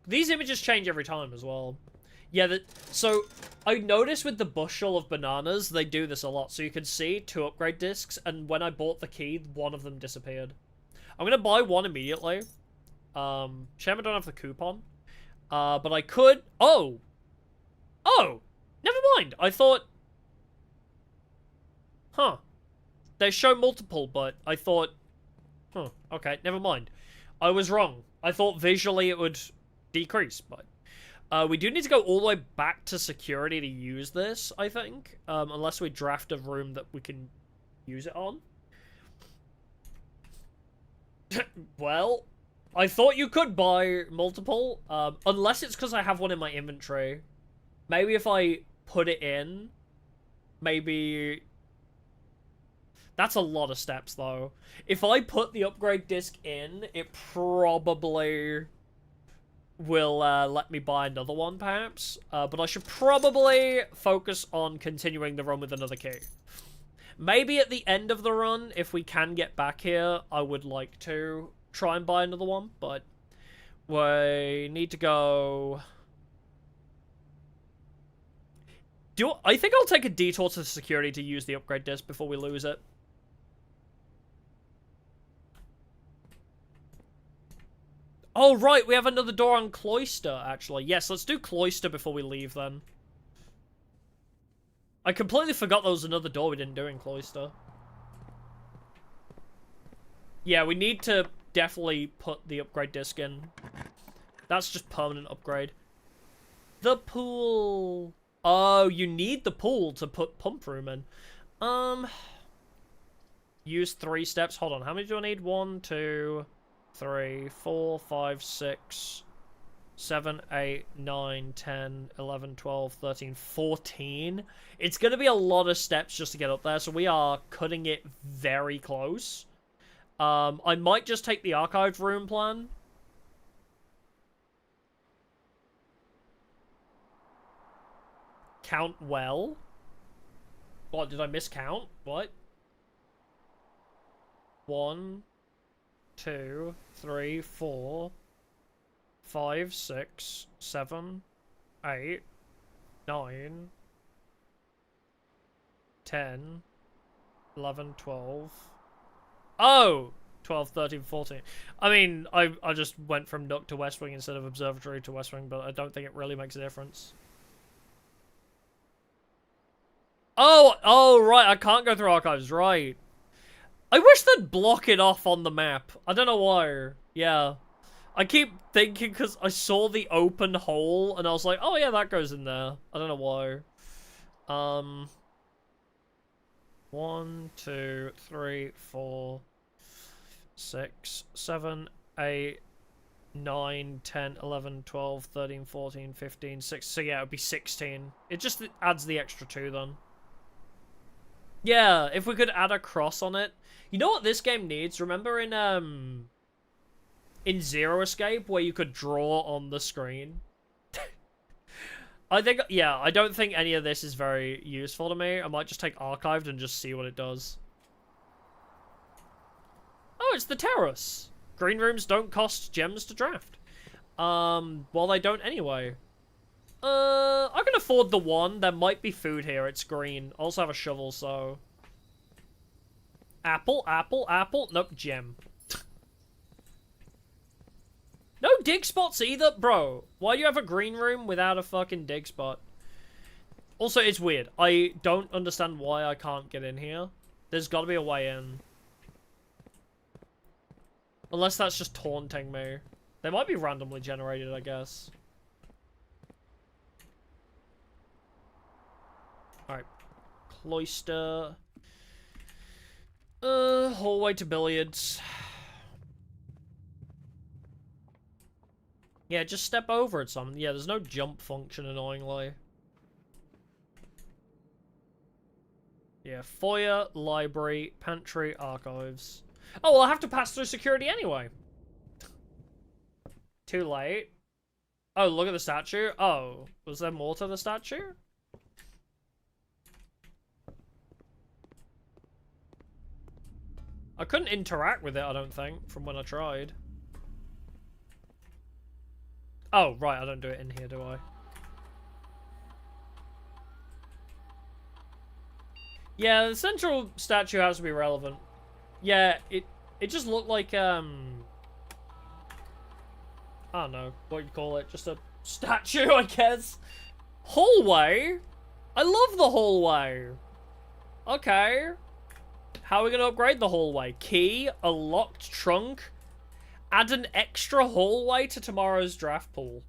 Speaker 2: these images change every time as well. Yeah, so I noticed with the bushel of bananas, they do this a lot. So you can see 2 upgrade discs, and when I bought the key, one of them disappeared. I'm gonna buy one immediately. Shame I don't have the coupon. But I could... Oh! Oh! Never mind! I thought... Huh. They show multiple, but I thought... Huh. Okay, never mind. I was wrong. I thought visually it would decrease, but... we do need to go all the way back to security to use this, I think. Unless we draft a room that we can use it on. Well... I thought you could buy multiple, unless it's because I have one in my inventory. Maybe if I put it in, maybe... That's a lot of steps, though. If I put the upgrade disc in, it probably will let me buy another one, perhaps. But I should probably focus on continuing the run with another key. Maybe at the end of the run, if we can get back here, I would like to try and buy another one, but we need to go... I think I'll take a detour to security to use the upgrade disc before we lose it. Oh, right, we have another door on Cloister, actually. Yes, let's do Cloister before we leave, then. I completely forgot there was another door we didn't do in Cloister. Yeah, we need to definitely put the upgrade disc in. That's just permanent upgrade. The pool. Oh, you need the pool to put pump room in. Use 3 steps. Hold on, how many do I need? 1, 2, 3, 4, 5, 6, 7, 8, 9, 10, 11, 12, 13, 14. It's going to be a lot of steps just to get up there, so we are cutting it very close. I might just take the archived room plan. Count well. What, did I miscount? What? 1, 2, 3, 4, 5, 6, 7, 8, 9, 10, 11, 12... Oh! 12, 13, 14. I mean, I just went from Nook to West Wing instead of Observatory to West Wing, but I don't think it really makes a difference. Oh, right, I can't go through archives, right. I wish they'd block it off on the map. I don't know why. Yeah. I keep thinking because I saw the open hole and I was like, oh yeah, that goes in there. I don't know why. 1, 2, 3, 4, 6, 7, 8, 9, 10, 11, 12, 13, 14, 15, 16. So yeah, it would be 16. It just adds the extra 2 then. Yeah, if we could add a cross on it. You know what this game needs? Remember in Zero Escape where you could draw on the screen? I think, yeah, I don't think any of this is very useful to me. I might just take Archived and just see what it does. Oh, it's the Terrace. Green rooms don't cost gems to draft. Well, they don't anyway. I can afford the 1. There might be food here. It's green. I also have a shovel, so... Apple, apple, apple. Nope, gem. No dig spots either? Bro, why do you have a green room without a fucking dig spot? Also, it's weird. I don't understand why I can't get in here. There's got to be a way in. Unless that's just taunting me. They might be randomly generated, I guess. Alright. Cloister. Hallway to billiards. Yeah, just step over it something. Yeah, there's no jump function, annoyingly. Yeah, foyer, library, pantry, archives. Oh, well, I have to pass through security anyway. Too late. Oh, look at the statue. Oh, was there more to the statue? I couldn't interact with it, I don't think, from when I tried. Oh, right, I don't do it in here, do I? Yeah, the central statue has to be relevant. Yeah, it just looked like, I don't know what you call it, just a statue, I guess. Hallway? I love the hallway. Okay. How are we going to upgrade the hallway? Key, a locked trunk, add an extra hallway to tomorrow's draft pool.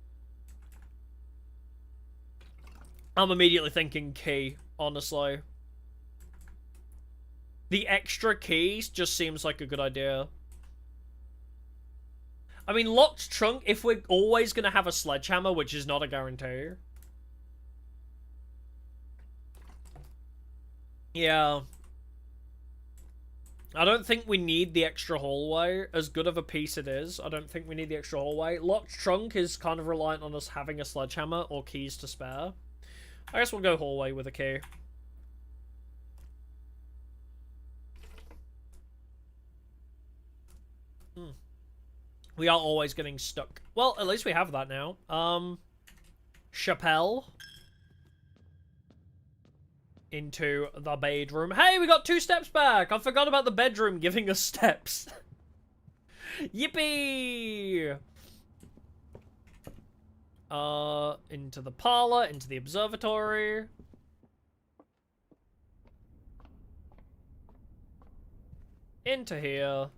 Speaker 2: I'm immediately thinking key, honestly. The extra keys just seems like a good idea. I mean, locked trunk, if we're always going to have a sledgehammer, which is not a guarantee. Yeah. I don't think we need the extra hallway. As good of a piece it is, I don't think we need the extra hallway. Locked trunk is kind of reliant on us having a sledgehammer or keys to spare. I guess we'll go hallway with a key. We are always getting stuck. Well, at least we have that now. Chappelle. Into the bedroom. Hey, we got 2 steps back! I forgot about the bedroom giving us steps. Yippee! Into the parlor, into the observatory. Into here.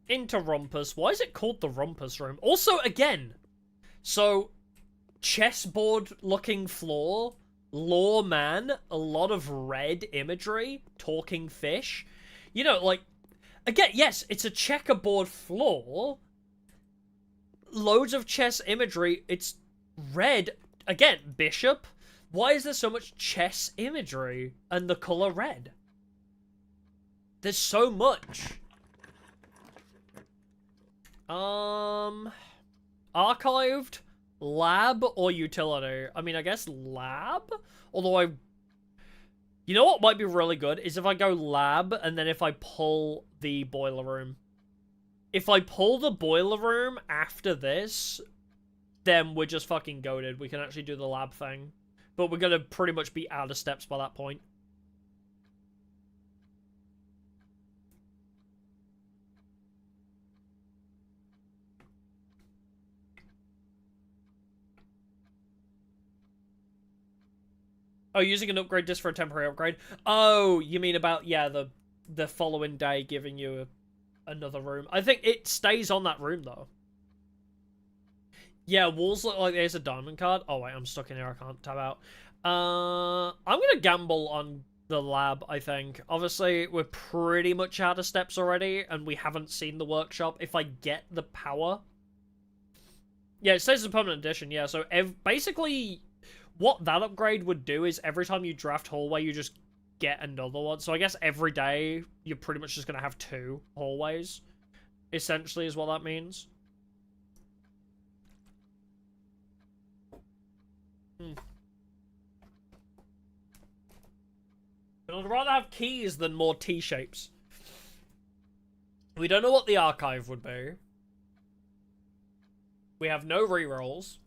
Speaker 2: Into Rumpus. Why is it called the Rumpus room? Also, again, so, chessboard-looking floor, lawman, a lot of red imagery, talking fish. You know, like, again, yes, it's a checkerboard floor, loads of chess imagery, it's red. Again, bishop. Why is there so much chess imagery and the color red? There's so much. Archived, lab, or utility? I mean, I guess lab? Although you know what might be really good is if I go lab and then if I pull the boiler room. If I pull the boiler room after this, then we're just fucking goated. We can actually do the lab thing. But we're gonna pretty much be out of steps by that point. Oh, using an upgrade disc for a temporary upgrade. Oh, you mean about, yeah, the following day giving you another room. I think it stays on that room, though. Yeah, walls look like there's a diamond card. Oh wait, I'm stuck in here. I can't tab out. I'm gonna gamble on the lab, I think. Obviously, we're pretty much out of steps already, and we haven't seen the workshop. If I get the power... Yeah, it says it's a permanent addition, yeah. So, basically, what that upgrade would do is every time you draft hallway, you just get another one. So, I guess every day, you're pretty much just going to have 2 hallways. Essentially, is what that means. But I'd rather have keys than more T-shapes. We don't know what the archive would be. We have no rerolls.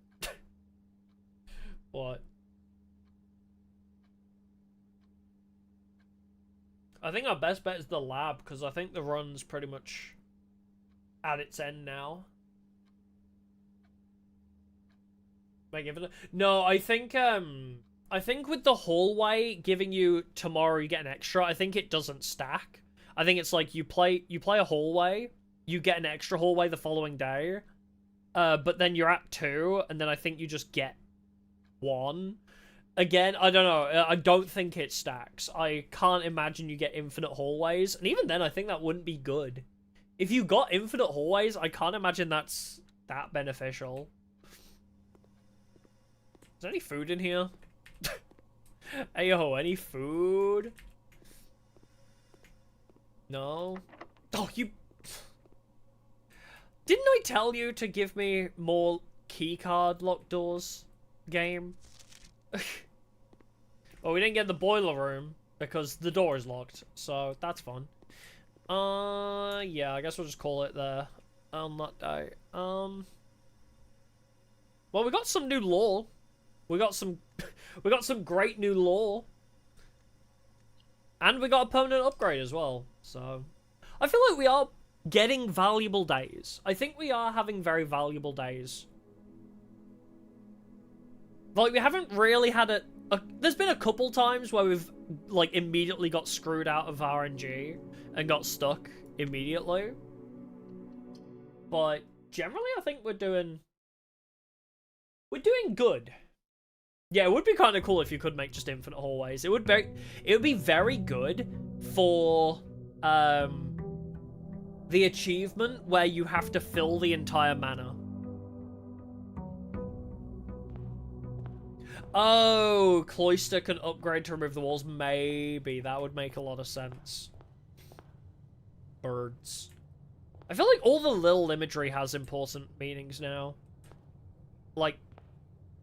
Speaker 2: What? I think our best bet is the lab, because I think the run's pretty much at its end now. May I give it a... No, I think with the hallway giving you tomorrow you get an extra, I think it doesn't stack. I think it's like you play a hallway, you get an extra hallway the following day, but then you're at 2, and then I think you just get 1. Again, I don't know. I don't think it stacks. I can't imagine you get infinite hallways, and even then I think that wouldn't be good. If you got infinite hallways, I can't imagine that's that beneficial. Is there any food in here? Hey, yo, any food? No? Oh, you... Didn't I tell you to give me more keycard locked doors, game? Well, we didn't get the boiler room because the door is locked, so that's fun. Yeah, I guess we'll just call it there on that day. Well, we got some new lore. We got some great new lore. And we got a permanent upgrade as well. So I feel like we are getting valuable days. I think we are having very valuable days. Like, we haven't really had there's been a couple times where we've, like, immediately got screwed out of RNG and got stuck immediately. But generally, I think we're doing good. Yeah, it would be kind of cool if you could make just infinite hallways. It would be very good for the achievement where you have to fill the entire manor. Oh, Cloister can upgrade to remove the walls. Maybe that would make a lot of sense. Birds. I feel like all the little imagery has important meanings now. Like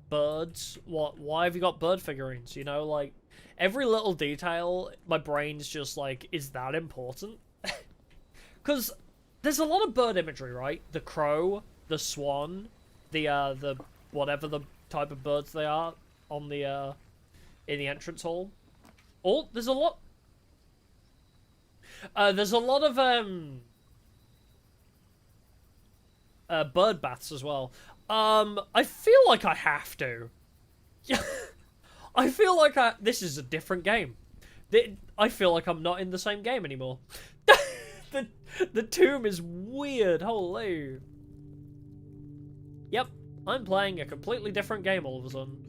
Speaker 2: birds. What? Why have you got bird figurines? You know, like every little detail, my brain's just like, is that important? Because there's a lot of bird imagery, right? The crow, the swan, the whatever the type of birds they are on the in the entrance hall. There's a lot. There's a lot of bird baths as well. I feel like I have to. I feel like this is a different game. I feel like I'm not in the same game anymore. The tomb is weird. Holy. Yep, I'm playing a completely different game all of a sudden.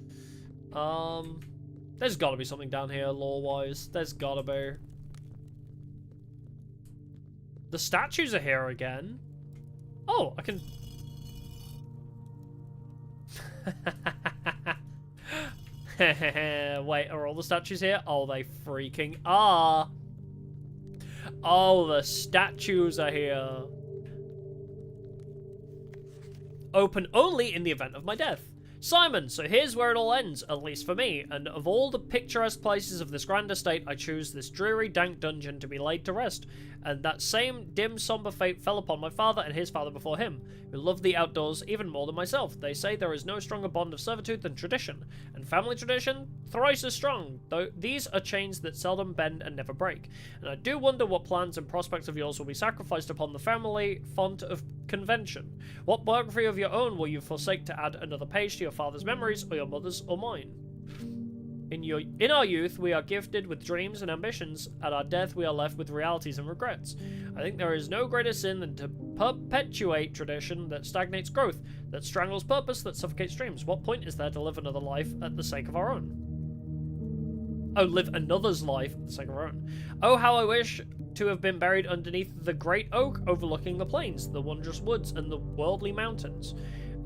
Speaker 2: There's gotta be something down here lore-wise. There's gotta be. The statues are here again. Oh, I can... Wait, are all the statues here? Oh, they freaking are. Oh, the statues are here. Open only in the event of my death. Simon, so here's where it all ends, at least for me, and of all the picturesque places of this grand estate, I choose this dreary, dank dungeon to be laid to rest, and that same dim, somber fate fell upon my father and his father before him, who loved the outdoors even more than myself. They say there is no stronger bond of servitude than tradition, and family tradition, thrice as strong, though these are chains that seldom bend and never break, and I do wonder what plans and prospects of yours will be sacrificed upon the family font of convention. What biography of your own will you forsake to add another page to your father's memories, or your mother's, or mine? In our youth, we are gifted with dreams and ambitions. At our death, we are left with realities and regrets. I think there is no greater sin than to perpetuate tradition that stagnates growth, that strangles purpose, that suffocates dreams. What point is there to live another life at the sake of our own? Oh, live another's life at the sake of our own. Oh, how I wish to have been buried underneath the great oak overlooking the plains, the wondrous woods, and the worldly mountains,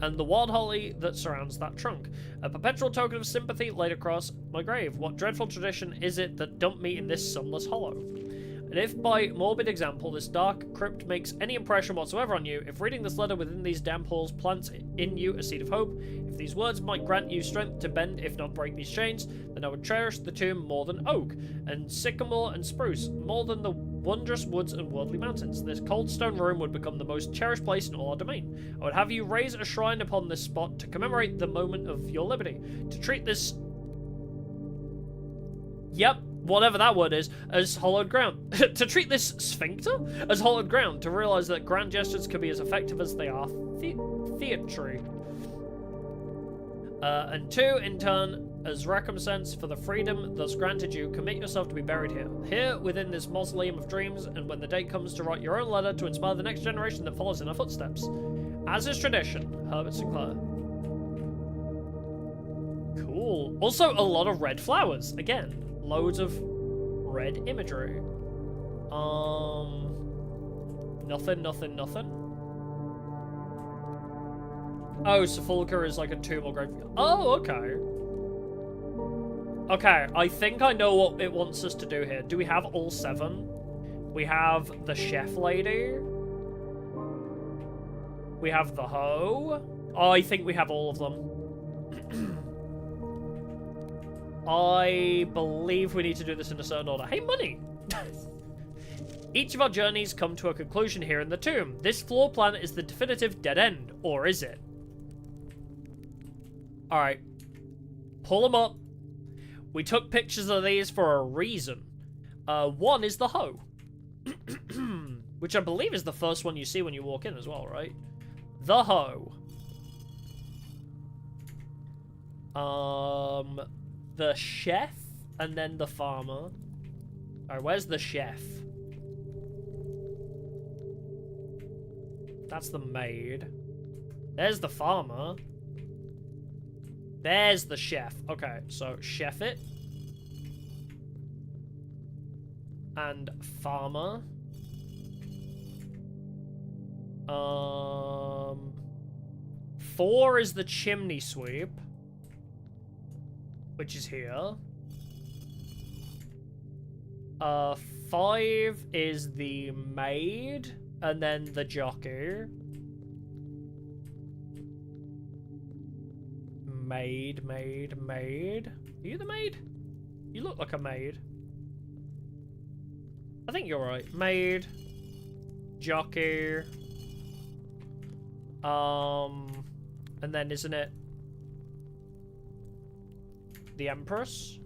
Speaker 2: and the wild holly that surrounds that trunk. A perpetual token of sympathy laid across my grave. What dreadful tradition is it that dumped me in this sunless hollow? And if by morbid example this dark crypt makes any impression whatsoever on you, if reading this letter within these damp halls plants in you a seed of hope, if these words might grant you strength to bend if not break these chains, then I would cherish the tomb more than oak, and sycamore and spruce, more than the wondrous woods and worldly mountains. This cold stone room would become the most cherished place in all our domain. I would have you raise a shrine upon this spot to commemorate the moment of your liberty, to treat this... Yep, whatever that word is, as hallowed ground. To treat this sphincter as hallowed ground, to realize that grand gestures can be as effective as they are theatry. And two, in turn, as recompense for the freedom thus granted you, commit yourself to be buried here within this mausoleum of dreams, and when the day comes to write your own letter to inspire the next generation that follows in our footsteps. As is tradition, Herbert Sinclair. Cool. Also, a lot of red flowers. Again, loads of red imagery. Nothing. Oh, Sepulchre is like a tomb or graveyard. Oh, okay. Okay, I think I know what it wants us to do here. Do we have all 7? We have the chef lady. We have the hoe. Oh, I think we have all of them. I believe we need to do this in a certain order. Hey, money! Each of our journeys come to a conclusion here in the tomb. This floor plan is the definitive dead end, or is it? Alright. Pull them up. We took pictures of these for a reason. One is the hoe. Which I believe is the first one you see when you walk in as well, right? The hoe. The chef, and then the farmer. Alright, where's the chef? That's the maid. There's the farmer. There's the chef. Okay, so chef it. And farmer. 4 is the chimney sweep, which is here. 5 is the maid, and then the jockey. Maid. Are you the maid? You look like a maid. I think you're right. Maid. Jockey. And then isn't it the Empress?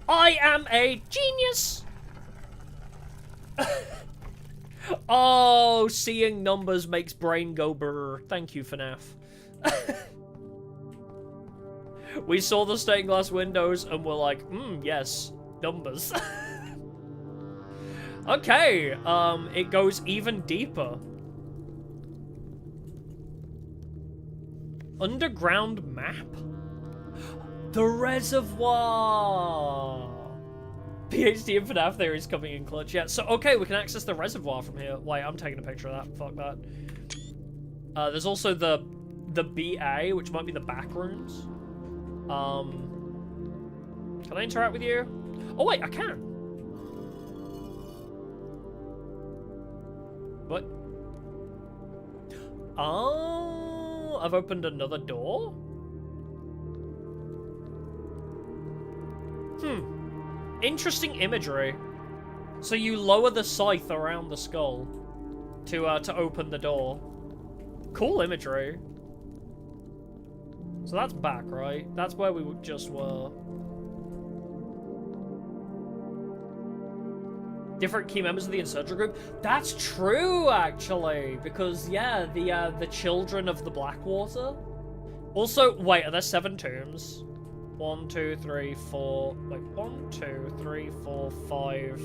Speaker 2: I am a genius! Oh, seeing numbers makes brain go brr. Thank you, FNAF. We saw the stained glass windows and we're like, yes, numbers. Okay, it goes even deeper. Underground map? The reservoir! PhD in FNAF theories coming in clutch. Yeah, so, okay, we can access the reservoir from here. Wait, I'm taking a picture of that. Fuck that. There's also the BA, which might be the back rooms. Can I interact with you? Oh, wait, I can. What? Oh, I've opened another door? Interesting imagery. So you lower the scythe around the skull to open the door. Cool imagery. So that's back, right? That's where we just were. Different key members of the insurgent group. That's true, actually, because yeah, the children of the Blackwater Also, wait, are there 7 tombs? 1, 2, 3, 4... Wait, 1, 2, 3, 4, 5...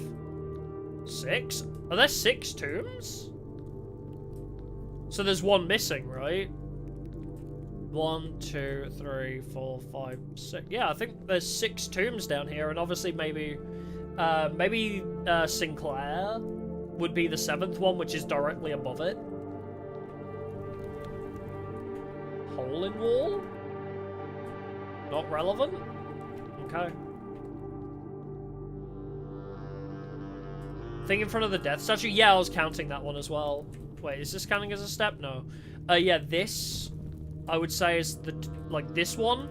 Speaker 2: 6? Are there 6 tombs? So there's 1 missing, right? 1, 2, 3, 4, 5, 6... Yeah, I think there's 6 tombs down here, and obviously maybe Sinclair would be the 7th one, which is directly above it. Hole in wall? Not relevant? Okay. Thing in front of the death statue? Yeah, I was counting that one as well. Wait, is this counting as a step? No. Yeah, this, I would say, is the, like, this one.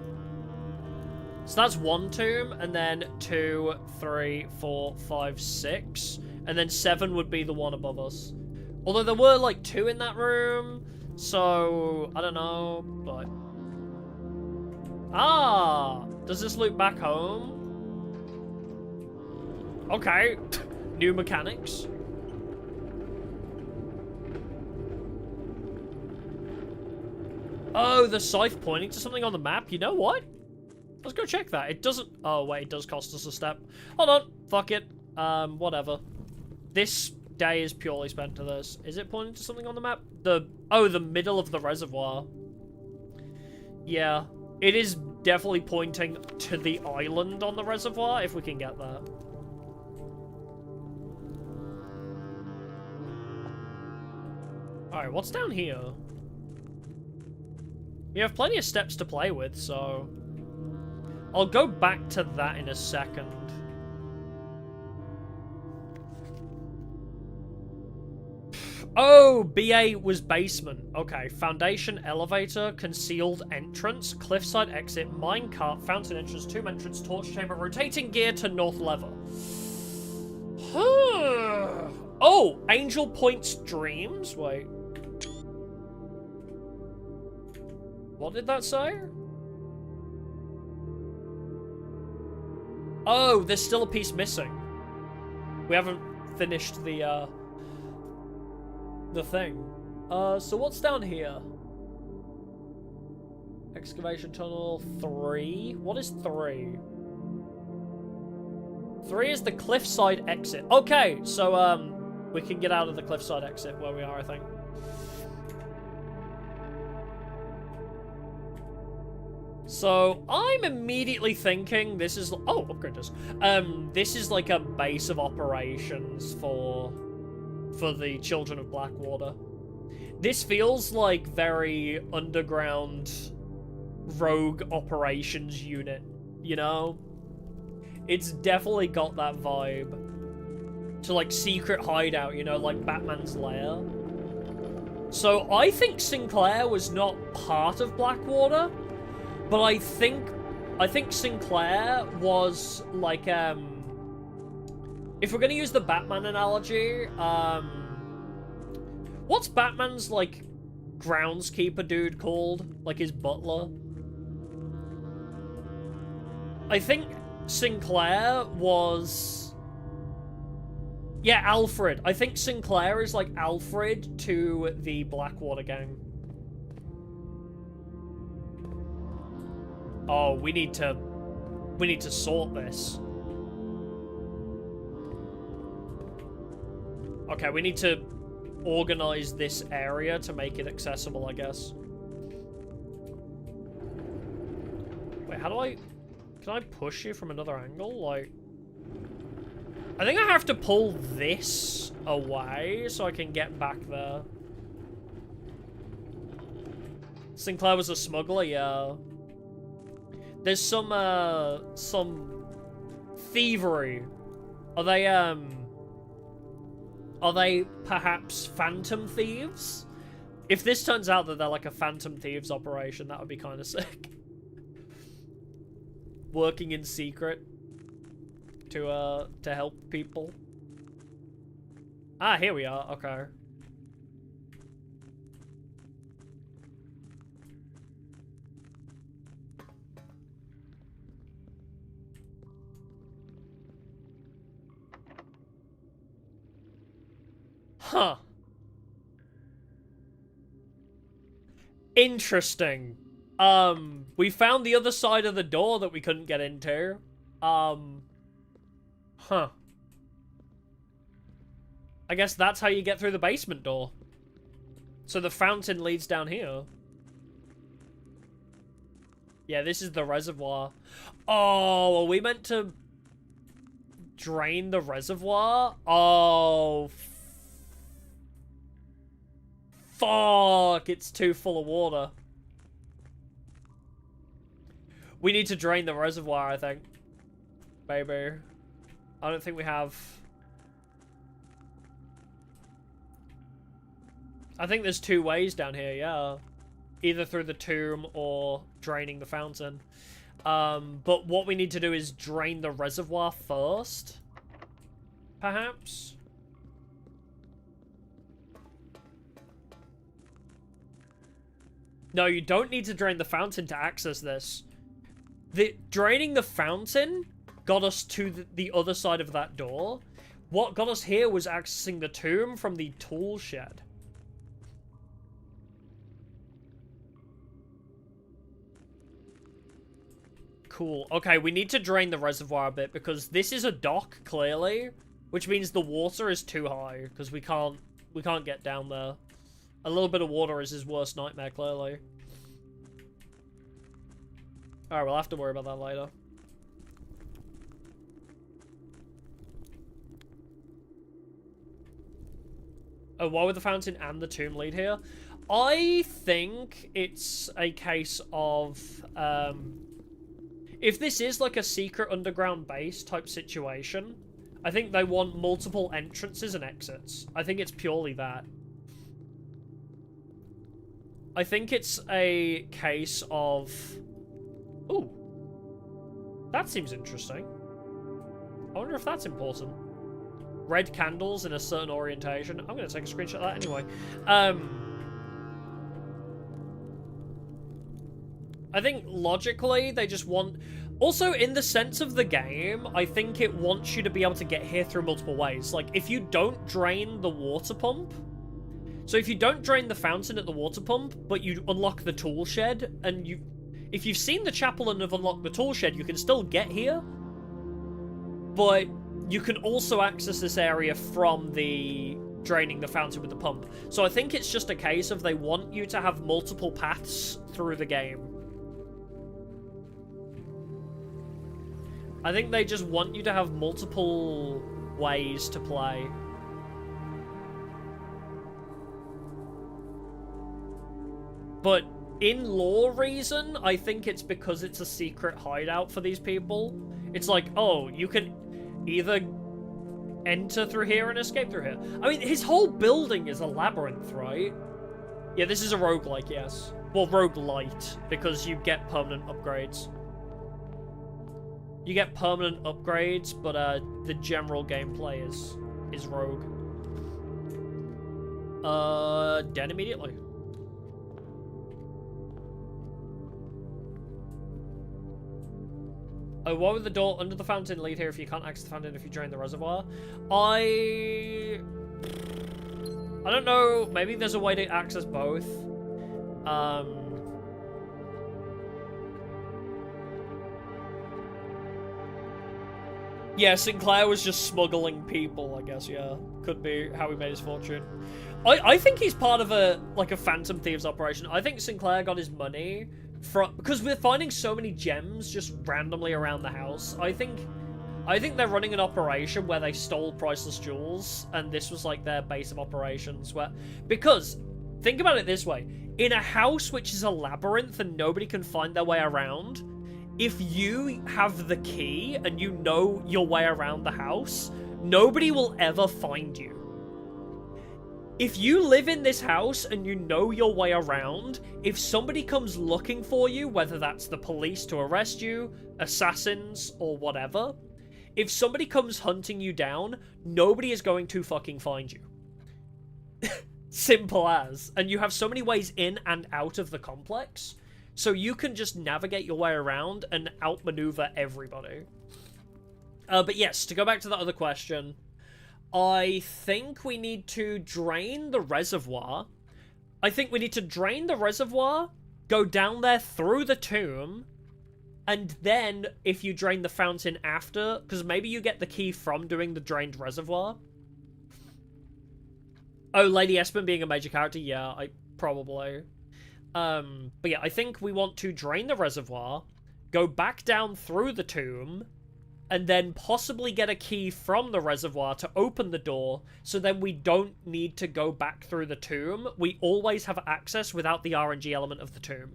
Speaker 2: So that's 1 tomb, and then 2, 3, 4, 5, 6. And then 7 would be the one above us. Although there were, like, 2 in that room, so I don't know, but... Ah! Does this loop back home? Okay. New mechanics. Oh, the scythe pointing to something on the map? You know what? Let's go check that. It doesn't... Oh, wait, it does cost us a step. Hold on. Fuck it. Whatever. This day is purely spent to this. Is it pointing to something on the map? Oh, the middle of the reservoir. Yeah. It is definitely pointing to the island on the reservoir, if we can get that. Alright, what's down here? We have plenty of steps to play with, so... I'll go back to that in a second. Oh, BA was basement. Okay, foundation, elevator, concealed entrance, cliffside exit, minecart, fountain entrance, tomb entrance, torch chamber, rotating gear to north lever. Oh, Angel Point's dreams? Wait. What did that say? Oh, there's still a piece missing. We haven't finished the thing. So what's down here? Excavation tunnel 3. What is 3? 3 is the cliffside exit. Okay, so we can get out of the cliffside exit where we are, I think. So I'm immediately thinking this is upgrade this. This is like a base of operations for the Children of Blackwater. This feels like very underground rogue operations unit, you know? It's definitely got that vibe. To like secret hideout, you know, like Batman's lair. So I think Sinclair was not part of Blackwater, but I think Sinclair was like if we're gonna use the Batman analogy, what's Batman's, like, groundskeeper dude called? Like, his butler? I think Sinclair was... Yeah, Alfred. I think Sinclair is, like, Alfred to the Blackwater gang. Oh, we need to sort this. Okay, we need to organize this area to make it accessible, I guess. Wait, how do I... Can I push you from another angle? Like... I think I have to pull this away so I can get back there. Sinclair was a smuggler, yeah. There's some thievery. Are they perhaps phantom thieves? If this turns out that they're like a phantom thieves operation, that would be kind of sick. Working in secret to help people. Ah, here we are. Okay. Huh. Interesting. We found the other side of the door that we couldn't get into. Huh. I guess that's how you get through the basement door. So the fountain leads down here. Yeah, this is the reservoir. Oh, are we meant to drain the reservoir? Oh, fuck, it's too full of water. We need to drain the reservoir, I think. Maybe. I don't think we have... I think there's two ways down here, yeah. Either through the tomb or draining the fountain. But what we need to do is drain the reservoir first. Perhaps? No, you don't need to drain the fountain to access this. Draining the fountain got us to the other side of that door. What got us here was accessing the tomb from the tool shed. Cool. Okay, we need to drain the reservoir a bit because this is a dock, clearly, which means the water is too high because we can't get down there. A little bit of water is his worst nightmare, clearly. Alright, we'll have to worry about that later. Oh, why would the fountain and the tomb lead here? I think it's a case of, if this is like a secret underground base type situation, I think they want multiple entrances and exits. I think it's purely that. I think it's a case of... Ooh. That seems interesting. I wonder if that's important. Red candles in a certain orientation. I'm going to take a screenshot of that anyway. I think logically they just want... Also, in the sense of the game, I think it wants you to be able to get here through multiple ways. Like, if you don't drain the water pump... So if you don't drain the fountain at the water pump, but you unlock the tool shed, and you... If you've seen the chapel and have unlocked the tool shed, you can still get here. But you can also access this area from the draining the fountain with the pump. So I think it's just a case of they want you to have multiple paths through the game. I think they just want you to have multiple ways to play. But in lore reason, I think it's because it's a secret hideout for these people. It's like, oh, you can either enter through here and escape through here. I mean, his whole building is a labyrinth, right? Yeah, this is a roguelike, yes. Well, roguelite, because you get permanent upgrades. You get permanent upgrades, but the general gameplay is rogue. Dead immediately. Oh, why would the door under the fountain lead here if you can't access the fountain if you drain the reservoir? I don't know. Maybe there's a way to access both. Yeah, Sinclair was just smuggling people, I guess, yeah. Could be how he made his fortune. I think he's part of a Phantom Thieves operation. I think Sinclair got his money from... Because we're finding so many gems just randomly around the house. I think they're running an operation where they stole priceless jewels, and this was like their base of operations. Because, think about it this way. In a house which is a labyrinth and nobody can find their way around... If you have the key and you know your way around the house, nobody will ever find you. If you live in this house and you know your way around, if somebody comes looking for you, whether that's the police to arrest you, assassins, or whatever, if somebody comes hunting you down, nobody is going to fucking find you. Simple as. And you have so many ways in and out of the complex, so you can just navigate your way around and outmaneuver everybody. But yes, to go back to the other question, I think we need to drain the reservoir. I think we need to drain the reservoir, go down there through the tomb, and then if you drain the fountain after, because maybe you get the key from doing the drained reservoir. Oh, Lady Espen being a major character? Yeah, probably. But yeah, I think we want to drain the reservoir, go back down through the tomb, and then possibly get a key from the reservoir to open the door, so then we don't need to go back through the tomb. We always have access without the RNG element of the tomb.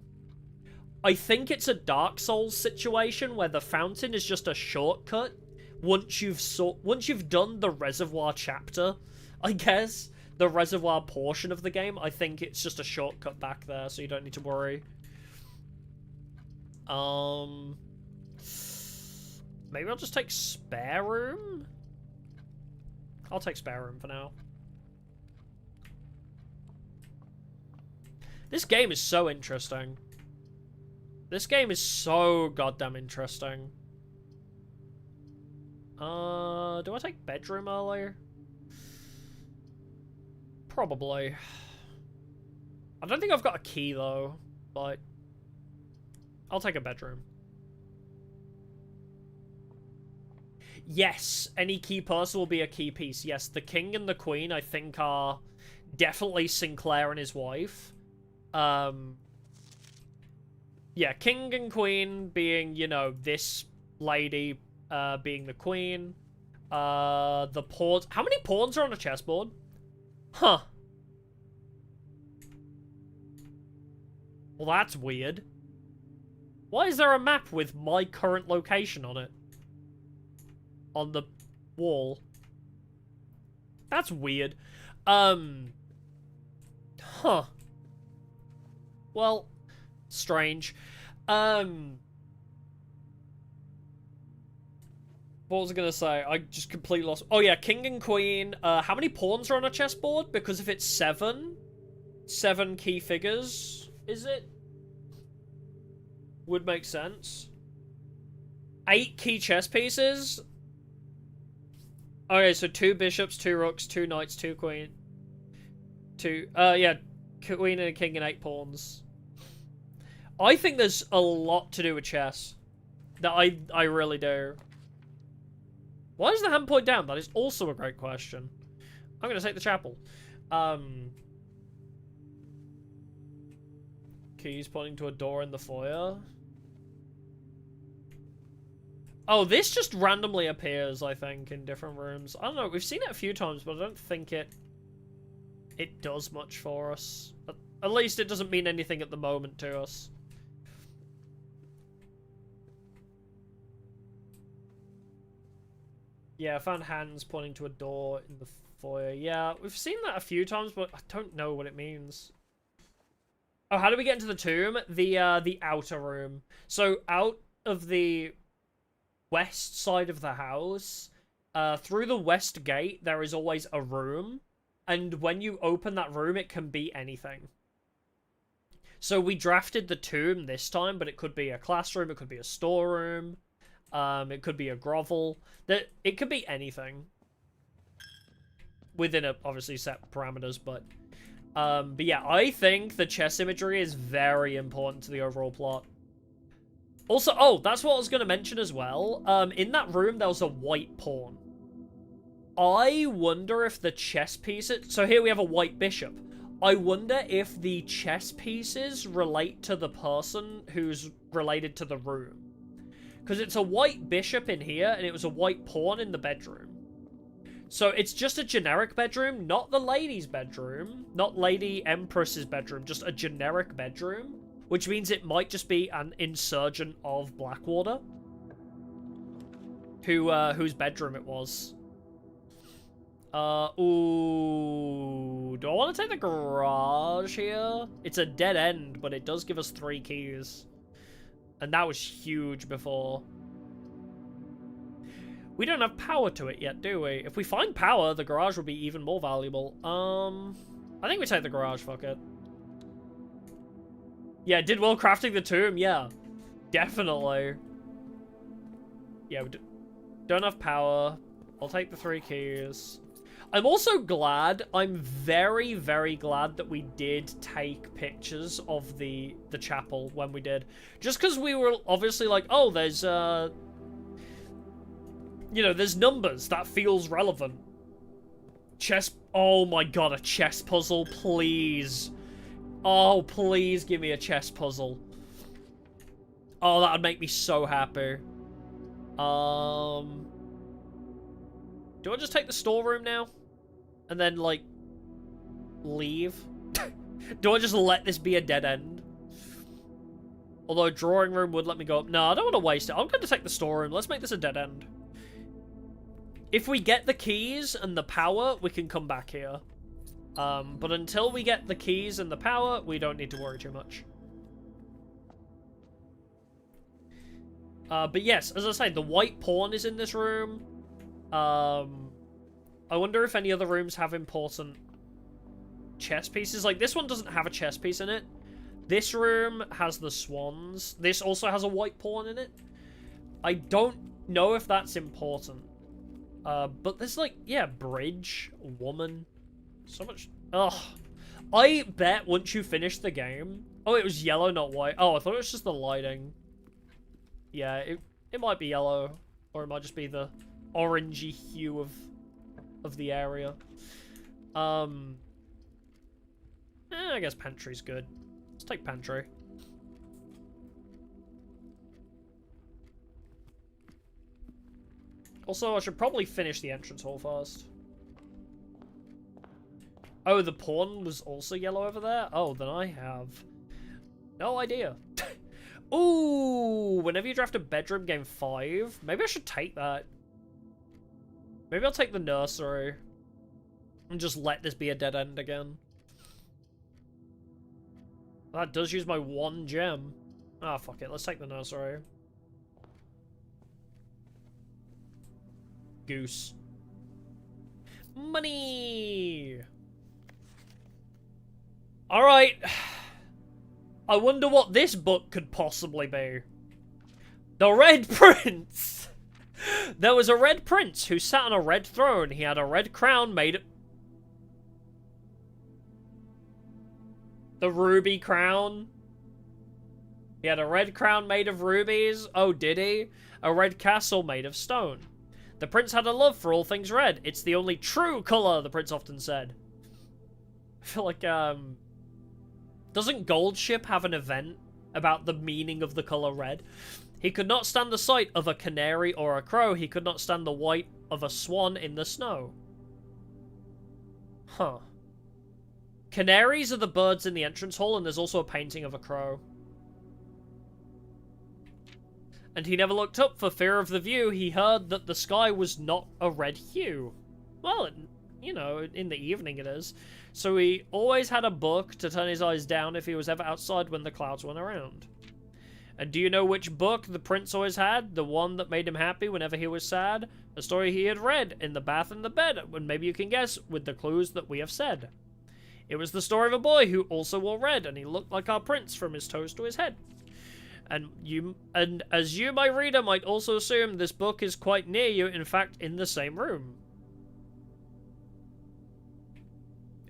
Speaker 2: I think it's a Dark Souls situation where the fountain is just a shortcut once you've done the reservoir chapter, I guess. The reservoir portion of the game, I think it's just a shortcut back there, so you don't need to worry. Maybe I'll just take spare room? I'll take spare room for now. This game is so interesting. This game is so goddamn interesting. Do I take bedroom earlier? Probably. I don't think I've got a key, though, but I'll take a bedroom. Yes, any key person will be a key piece. Yes, the king and the queen, I think, are definitely Sinclair and his wife. Yeah, king and queen being, you know, this lady being the queen. The pawns. How many pawns are on a chessboard? Huh. Well, that's weird. Why is there a map with my current location on it? On the wall. That's weird. Huh. Well, strange. What was I gonna say? I just completely lost. Oh yeah, king and queen. How many pawns are on a chessboard? Because if it's 7 key figures, is it? Would make sense. 8 key chess pieces? Okay, so 2 bishops, 2 rooks, 2 knights, 2 queen. 2, yeah, queen and a king and 8 pawns. I think there's a lot to do with chess. That I really do. Why does the hand point down? That is also a great question. I'm going to take the chapel. Keys pointing to a door in the foyer. Oh, this just randomly appears, I think, in different rooms. I don't know. We've seen it a few times, but I don't think it does much for us. At least it doesn't mean anything at the moment to us. Yeah, I found hands pointing to a door in the foyer. Yeah, we've seen that a few times, but I don't know what it means. Oh, how do we get into the tomb? The outer room. So, out of the west side of the house, through the west gate, there is always a room. And when you open that room, it can be anything. So, we drafted the tomb this time, but it could be a classroom, it could be a storeroom. It could be a grovel. It could be anything. Within a, obviously, set parameters, but yeah, I think the chess imagery is very important to the overall plot. Also, oh, that's what I was going to mention as well. In that room, there was a white pawn. I wonder if the chess pieces... So here we have a white bishop. I wonder if the chess pieces relate to the person who's related to the room. Because it's a white bishop in here, and it was a white pawn in the bedroom. So it's just a generic bedroom, not the lady's bedroom, not Lady Empress's bedroom, just a generic bedroom, which means it might just be an insurgent of Blackwater, whose bedroom it was. Ooh, do I want to take the garage here? It's a dead end, but it does give us 3 keys. And that was huge before. We don't have power to it yet, do we? If we find power, the garage will be even more valuable. I think we take the garage, fuck it. Yeah, did well crafting the tomb, yeah. Definitely. Yeah, we don't have power. I'll take the 3 keys. I'm also glad, I'm very, very glad that we did take pictures of the chapel when we did. Just because we were obviously like, oh, there's, you know, there's numbers, that feels relevant. Chess, oh my god, a chess puzzle, please. Oh, please give me a chess puzzle. Oh, that would make me so happy. Do I just take the storeroom now? And then, like, leave? Do I just let this be a dead end? Although drawing room would let me go up. No, I don't want to waste it. I'm going to take the storeroom. Let's make this a dead end. If we get the keys and the power, we can come back here. But until we get the keys and the power, we don't need to worry too much. But yes, as I say, the white pawn is in this room. I wonder if any other rooms have important chess pieces. Like, this one doesn't have a chess piece in it. This room has the swans. This also has a white pawn in it. I don't know if that's important. But there's, like, yeah, bridge, woman. So much... Ugh. I bet once you finish the game... Oh, it was yellow, not white. Oh, I thought it was just the lighting. Yeah, it might be yellow. Or it might just be the orangey hue of the area. I guess pantry's good. Let's take pantry. Also, I should probably finish the entrance hall first. Oh, the pawn was also yellow over there? Oh, then I have no idea. Ooh, whenever you draft a bedroom, game 5. Maybe I should take that. Maybe I'll take the nursery. And just let this be a dead end again. That does use my 1 gem. Ah, fuck it. Let's take the nursery. Goose. Money! Alright. I wonder what this book could possibly be. The Red Prince! There was a red prince who sat on a red throne. He had a red crown made of... The ruby crown? He had a red crown made of rubies. Oh, did he? A red castle made of stone. The prince had a love for all things red. It's the only true colour, the prince often said. I feel like, doesn't Goldship have an event about the meaning of the colour red? He could not stand the sight of a canary or a crow. He could not stand the white of a swan in the snow. Huh. Canaries are the birds in the entrance hall, and there's also a painting of a crow. And he never looked up for fear of the view. He heard that the sky was not a red hue. Well, you know, in the evening it is. So he always had a book to turn his eyes down if he was ever outside when the clouds weren't around. And do you know which book the prince always had? The one that made him happy whenever he was sad? A story he had read in the bath and the bed, and maybe you can guess with the clues that we have said. It was the story of a boy who also wore red, and he looked like our prince from his toes to his head. And as you, my reader, might also assume, this book is quite near you, in fact, in the same room.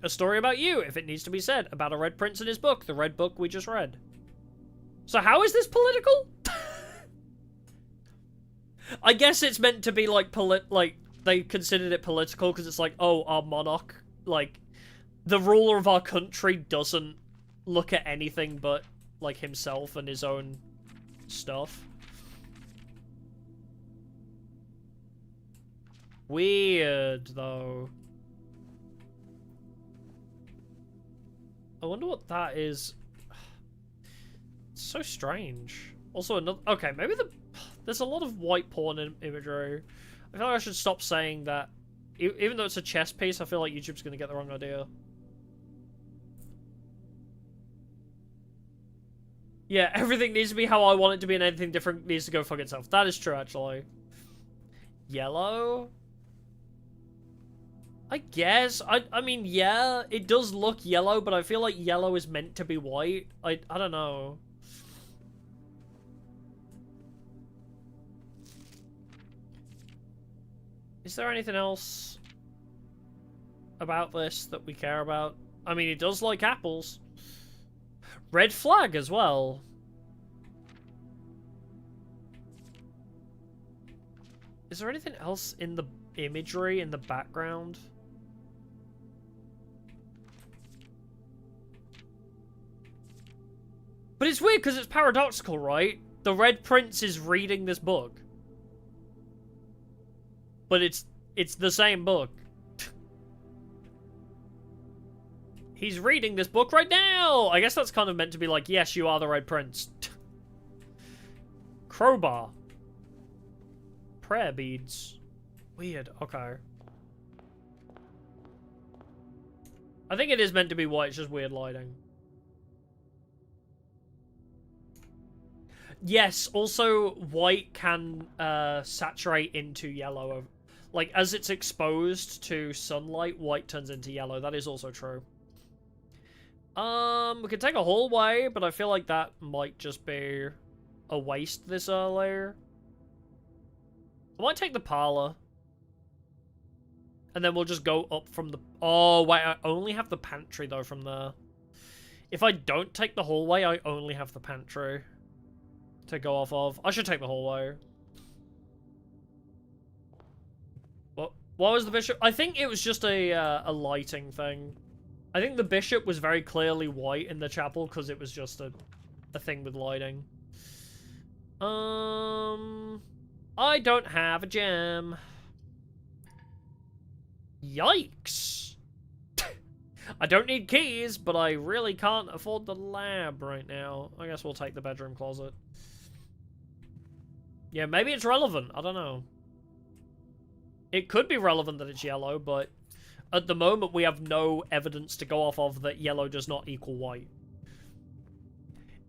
Speaker 2: A story about you, if it needs to be said, about a red prince and his book, the red book we just read. So how is this political? I guess it's meant to be like they considered it political because it's like, oh, our monarch, like, the ruler of our country doesn't look at anything but, like, himself and his own stuff. Weird, though. I wonder what that is. It's so strange. Also, another... Okay, maybe there's a lot of white porn imagery. I feel like I should stop saying that. Even though it's a chess piece, I feel like YouTube's going to get the wrong idea. Yeah, everything needs to be how I want it to be, and anything different needs to go fuck itself. That is true, actually. Yellow? I guess. I mean, yeah, it does look yellow, but I feel like yellow is meant to be white. I don't know. Is there anything else? about this that we care about. I mean, he does like apples. Red flag as well. Is there anything else in the imagery in the background? But it's weird because it's paradoxical, right? The Red Prince is reading this book. But it's the same book. He's reading this book right now! I guess that's kind of meant to be like, yes, you are the Red Prince. Crowbar. Prayer beads. Weird, okay. I think it is meant to be white, it's just weird lighting. Yes, also, white can saturate into yellow. Like, as it's exposed to sunlight, white turns into yellow. That is also true. We could take a hallway, but I feel like that might just be a waste this early. I might take the parlor. And then we'll just go up from the... Oh, wait, I only have the pantry, though, from there. If I don't take the hallway, I only have the pantry to go off of. I should take the hallway. What was the bishop? I think it was just a lighting thing. I think the bishop was very clearly white in the chapel because it was just a thing with lighting. I don't have a gem. Yikes. I don't need keys, but I really can't afford the lab right now. I guess we'll take the bedroom closet. Yeah, maybe it's relevant. I don't know. It could be relevant that it's yellow, but at the moment we have no evidence to go off of that yellow does not equal white.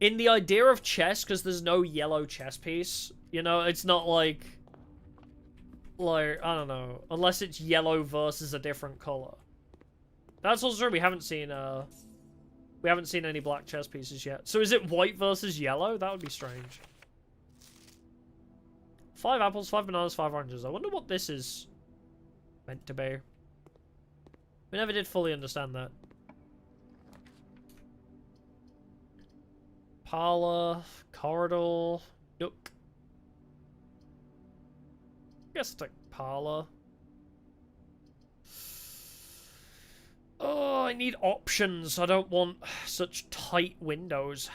Speaker 2: In the idea of chess, because there's no yellow chess piece, you know, it's not like, I don't know, unless it's yellow versus a different color. That's also true, we haven't seen any black chess pieces yet. So is it white versus yellow? That would be strange. 5 apples, 5 bananas, 5 oranges. I wonder what this is meant to be. We never did fully understand that. Parlor, corridor, nook. I guess it's like parlor. Oh, I need options. I don't want such tight windows.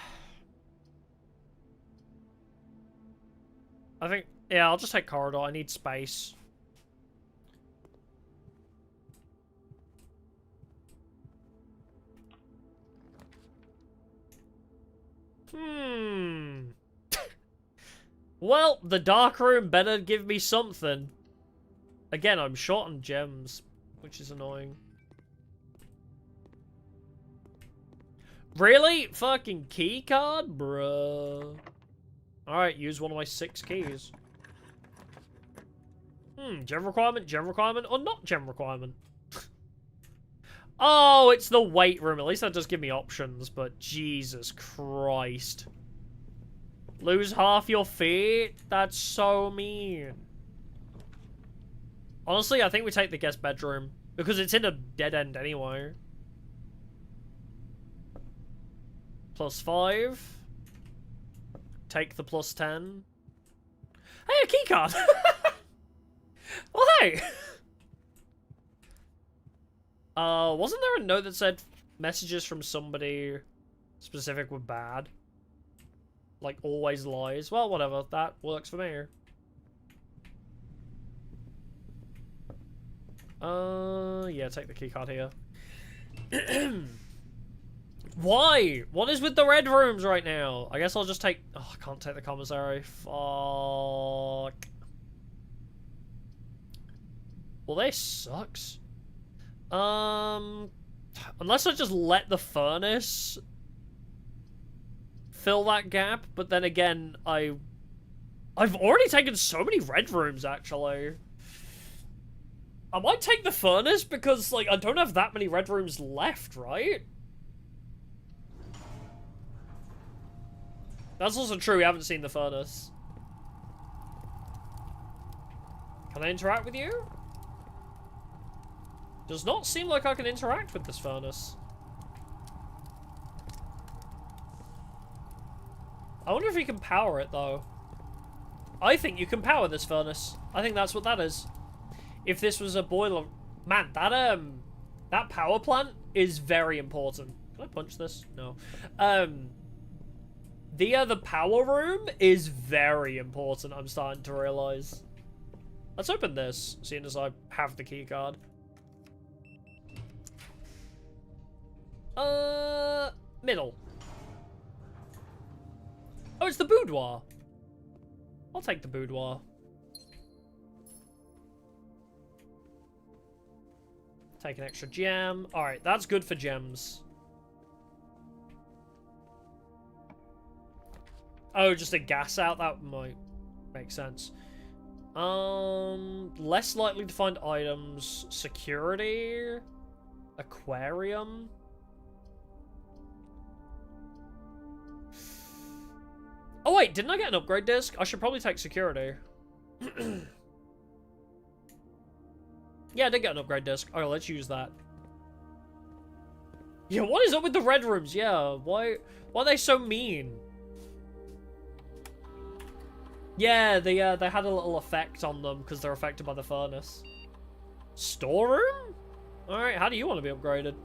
Speaker 2: I think, yeah, I'll just take corridor. I need space. Well, the dark room better give me something. Again, I'm short on gems, which is annoying. Really? Fucking key card? Bruh. Alright, use one of my 6 keys. Gem requirement, or not gem requirement? Oh, it's the weight room. At least that does give me options, but Jesus Christ. Lose half your feet? That's so mean. Honestly, I think we take the guest bedroom, because it's in a dead end anyway. +5. Take the +10. Hey, a keycard! Well, hey! Wasn't there a note that said messages from somebody specific were bad? Like, always lies? Well, whatever. That works for me. Yeah, take the keycard here. Why? What is with the red rooms right now? I guess I'll just take... Oh, I can't take the commissary. Fuck. Well, this sucks. Unless I just let the furnace fill that gap, but then again, I've already taken so many red rooms, actually. I might take the furnace because, like, I don't have that many red rooms left, right? That's also true, we haven't seen the furnace. Can I interact with you? Does not seem like I can interact with this furnace. I wonder if you can power it, though. I think you can power this furnace. I think that's what that is. If this was a boiler... Man, that power plant is very important. Can I punch this? No. The power room is very important, I'm starting to realize. Let's open this, seeing as I have the key card. Middle. Oh, it's the boudoir. I'll take the boudoir. Take an extra gem. Alright, that's good for gems. Oh, just a gas out? That might make sense. Less likely to find items. Security. Aquarium. Oh wait, didn't I get an upgrade disc? I should probably take security. Yeah, I did get an upgrade disc. Alright, let's use that. Yeah, what is up with the red rooms? Yeah, why are they so mean? Yeah, they had a little effect on them because they're affected by the furnace. Storeroom? Alright, how do you want to be upgraded?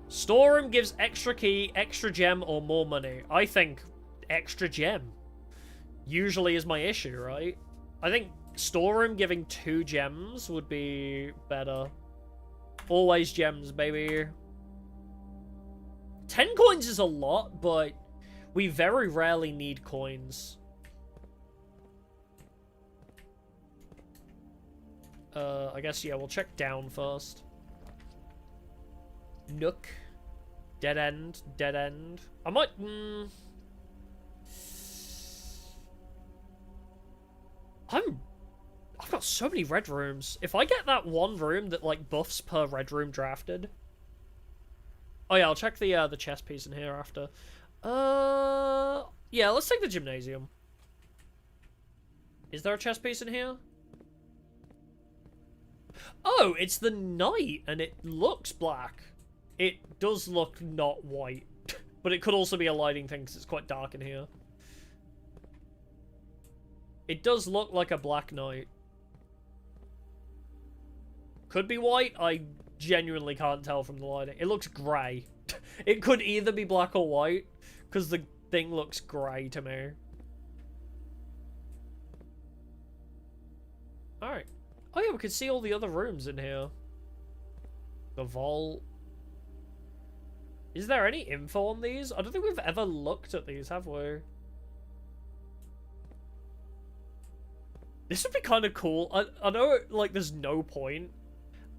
Speaker 2: Storeroom gives extra key, extra gem, or more money. I think extra gem usually is my issue, right? I think storeroom giving 2 gems would be better. Always gems, baby. 10 coins is a lot, but we very rarely need coins. I guess, yeah, we'll check down first. Nook. Dead end. Dead end. I might... I've got so many red rooms. If I get that one room that, like, buffs per red room drafted... Oh, yeah, I'll check the chess piece in here after. Yeah, let's take the gymnasium. Is there a chess piece in here? Oh, it's the night, and it looks black. It does look not white. But it could also be a lighting thing, because it's quite dark in here. It does look like a black night. Could be white, I genuinely can't tell from the lighting. It looks grey. It could either be black or white, because the thing looks grey to me. Alright. Oh yeah, we can see all the other rooms in here. The vault. Is there any info on these? I don't think we've ever looked at these, have we? This would be kind of cool. I know, like, there's no point.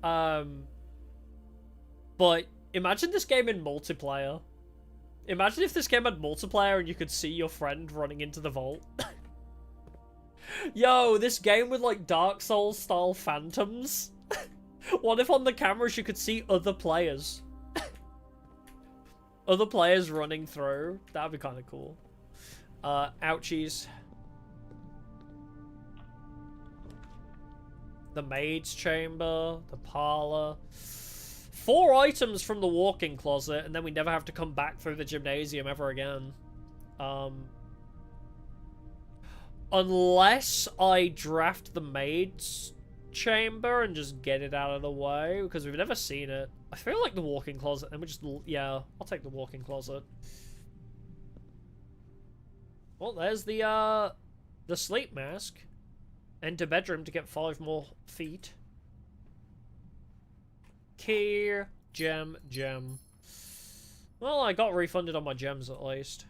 Speaker 2: But imagine this game in multiplayer. Imagine if this game had multiplayer and you could see your friend running into the vault. Yo, this game with, like, Dark Souls style phantoms. What if on the cameras you could see other players? Other players running through. That'd be kind of cool. Ouchies. The maid's chamber. The parlor. 4 items from the walk-in closet, and then we never have to come back through the gymnasium ever again. Unless I draft the maid's chamber and just get it out of the way, because we've never seen it. I feel like the walk-in closet, and we just... Yeah, I'll take the walk-in closet. Well, there's the sleep mask. Enter bedroom to get 5 more feet. Key, gem, gem. Well, I got refunded on my gems at least.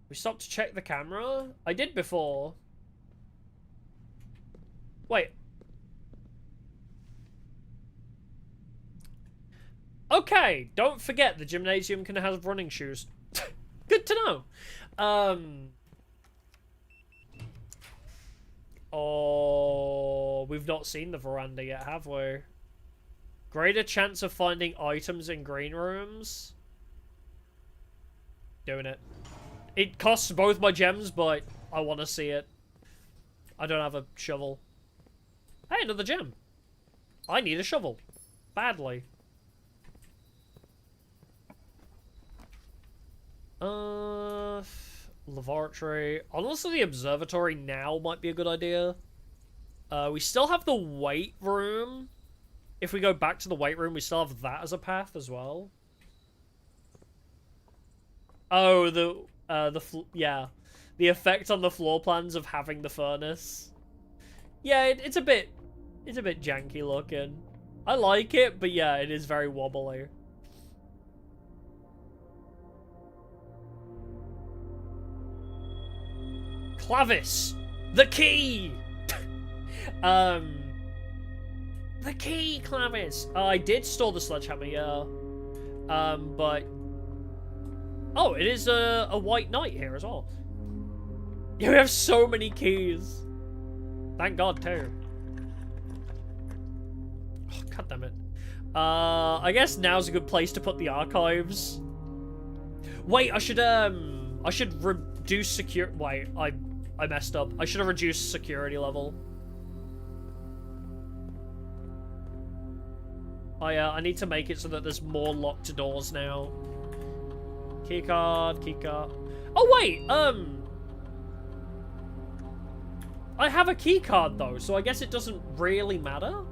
Speaker 2: We stopped to check the camera? I did before. Wait. Okay, don't forget the gymnasium can have running shoes. Good to know. Oh, we've not seen the veranda yet, have we? Greater chance of finding items in green rooms. Doing it. It costs both my gems, but I want to see it. I don't have a shovel. Hey, another gem. I need a shovel. Badly. Laboratory. Honestly, the observatory now might be a good idea. We still have the weight room. If we go back to the weight room, we still have that as a path as well. Oh, yeah. The effect on the floor plans of having the furnace. Yeah, it's a bit janky looking. I like it, but yeah, it is very wobbly. Clavis! The key! The key, Clavis! I did store the sledgehammer, yeah. But... Oh, it is a white knight here as well. Yeah, we have so many keys. Thank God, too. Oh, God damn it. I guess now's a good place to put the archives. Wait, I should reduce security. Wait, I messed up. I should have reduced security level. I need to make it so that there's more locked doors now. Keycard. Oh wait, I have a keycard though, so I guess it doesn't really matter.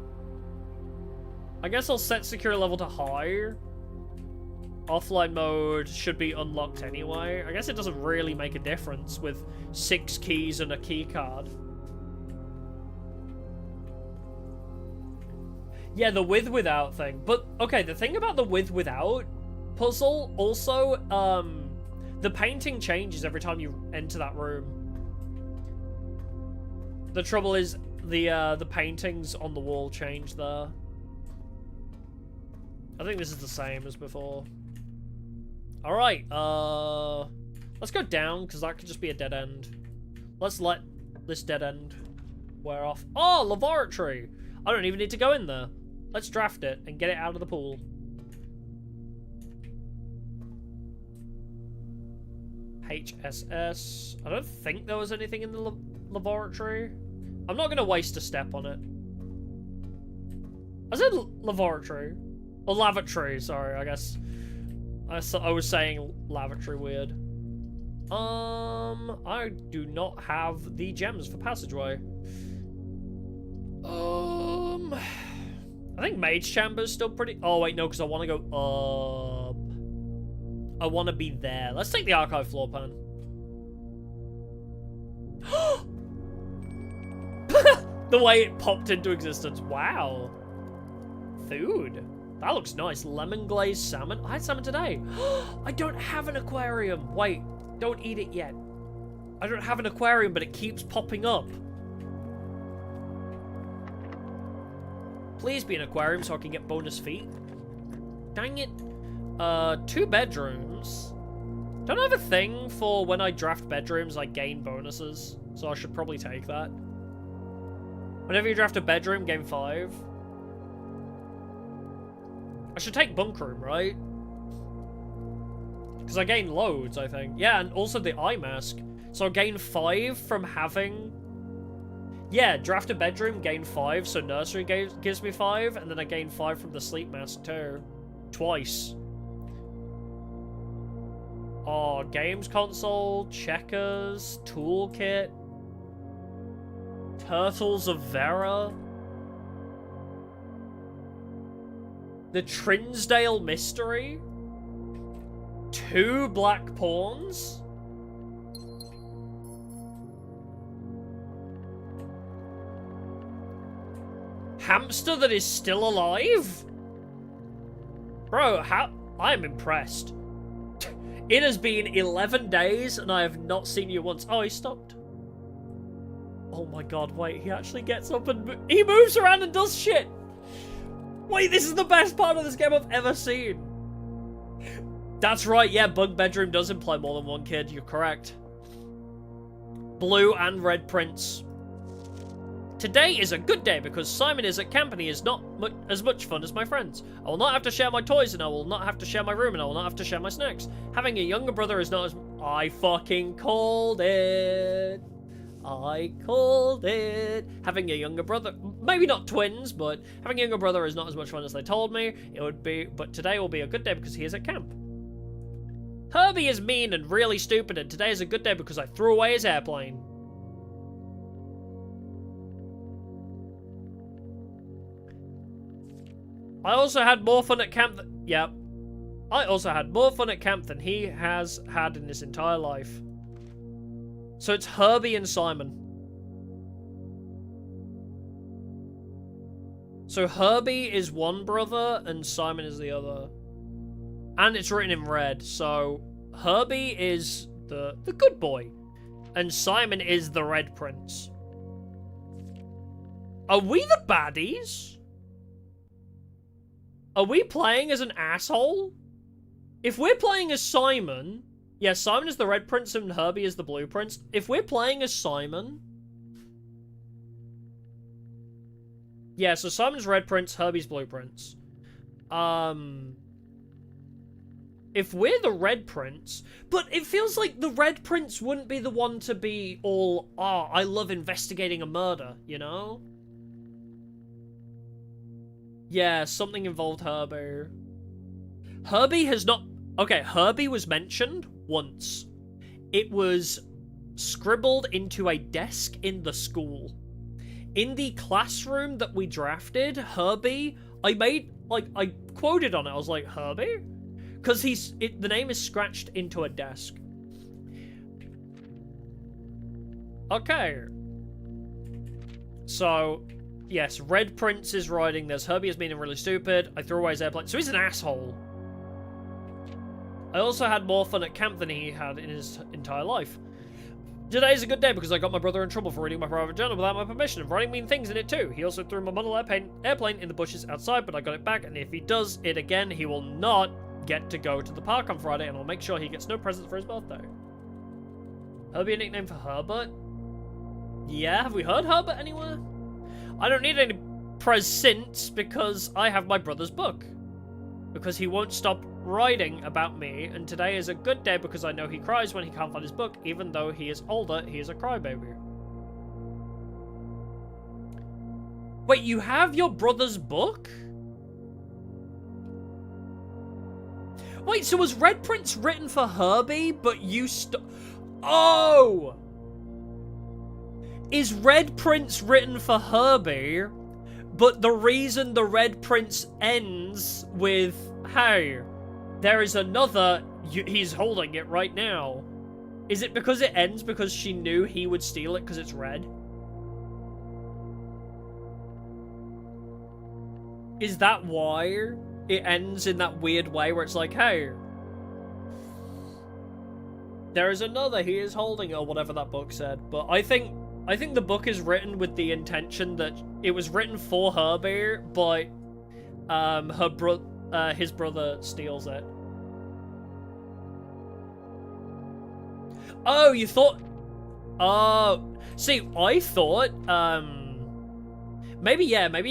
Speaker 2: I guess I'll set security level to high. Offline mode should be unlocked anyway. I guess it doesn't really make a difference with 6 keys and a keycard. Yeah, the with-without thing. But, okay, the thing about the with-without puzzle, also, the painting changes every time you enter that room. The trouble is, the paintings on the wall change there. I think this is the same as before. Alright, let's go down, because that could just be a dead end. Let's let this dead end wear off. Oh, laboratory! I don't even need to go in there. Let's draft it and get it out of the pool. HSS. I don't think there was anything in the laboratory. I'm not going to waste a step on it. I said laboratory. Or lavatory, sorry, I guess. I was saying lavatory weird. I do not have the gems for passageway. I think Mage Chamber's still pretty... Oh, wait, no, because I want to go up. I want to be there. Let's take the archive floor plan. The way it popped into existence. Wow. Food. That looks nice. Lemon glazed salmon. I had salmon today. I don't have an aquarium. Wait, don't eat it yet. I don't have an aquarium, but it keeps popping up. Please be an aquarium so I can get bonus feet. Dang it. 2 bedrooms. Don't I have a thing for when I draft bedrooms, I gain bonuses? So I should probably take that. Whenever you draft a bedroom, gain 5. I should take bunk room, right? Because I gain loads, I think. Yeah, and also the eye mask. So I gain 5 from having... Yeah, draft a bedroom, gain 5, so nursery gives me 5, and then I gain 5 from the sleep mask too. Twice. Oh, games console, checkers, toolkit, Turtles of Vera, the Trinsdale Mystery, 2 black pawns. Hamster that is still alive? Bro, I'm impressed. It has been 11 days and I have not seen you once. Oh, he stopped. Oh my god, wait, he actually gets up and he moves around and does shit. Wait, this is the best part of this game I've ever seen. That's right, yeah, bunk bedroom does imply more than one kid, you're correct. Blue and red prints. Today is a good day because Simon is at camp and he is not as much fun as my friends. I will not have to share my toys and I will not have to share my room and I will not have to share my snacks. Having a younger brother is not as... I fucking called it. I called it. Having a younger brother, maybe not twins, but having a younger brother is not as much fun as they told me it would be, but today will be a good day because he is at camp. Herbie is mean and really stupid, and today is a good day because I threw away his airplane. I also had more fun at camp yep. I also had more fun at camp than he has had in his entire life. So it's Herbie and Simon. So Herbie is one brother and Simon is the other. And it's written in red, so Herbie is the good boy. And Simon is the Red Prince. Are we the baddies? Are we playing as an asshole? If we're playing as Simon... Yeah, Simon is the Red Prince and Herbie is the Blue Prince. If we're playing as Simon... Yeah, so Simon's Red Prince, Herbie's Blue Prince. If we're the Red Prince... But it feels like the Red Prince wouldn't be the one to be all, oh, I love investigating a murder, you know? Yeah, something involved Herbie. Herbie has not... Okay, Herbie was mentioned once. It was scribbled into a desk in the school. In the classroom that we drafted, Herbie... I quoted on it. I was like, Herbie? Because the name is scratched into a desk. Okay. So... Yes, Red Prince is riding this. Herbie is mean and really stupid. I threw away his airplane. So he's an asshole. I also had more fun at camp than he had in his entire life. Today's a good day because I got my brother in trouble for reading my private journal without my permission and writing mean things in it too. He also threw my model airplane in the bushes outside, but I got it back, and if he does it again, he will not get to go to the park on Friday, and I'll make sure he gets no presents for his birthday. Herbie a nickname for Herbert? Yeah, have we heard Herbert anywhere? I don't need any presents because I have my brother's book. Because he won't stop writing about me, and today is a good day because I know he cries when he can't find his book. Even though he is older, he is a crybaby. Wait, you have your brother's book? Wait, so was Red Prince written for Herbie, but you Oh! Is Red Prince written for Herbie, but the reason the Red Prince ends with, hey, there is another, he's holding it right now. Is it because it ends because she knew he would steal it because it's red? Is that why it ends in that weird way where it's like, hey, there is another, he is holding it, or whatever that book said. But I think the book is written with the intention that it was written for Herbie, but his brother steals it. Oh, you thought... Oh, see, I thought, maybe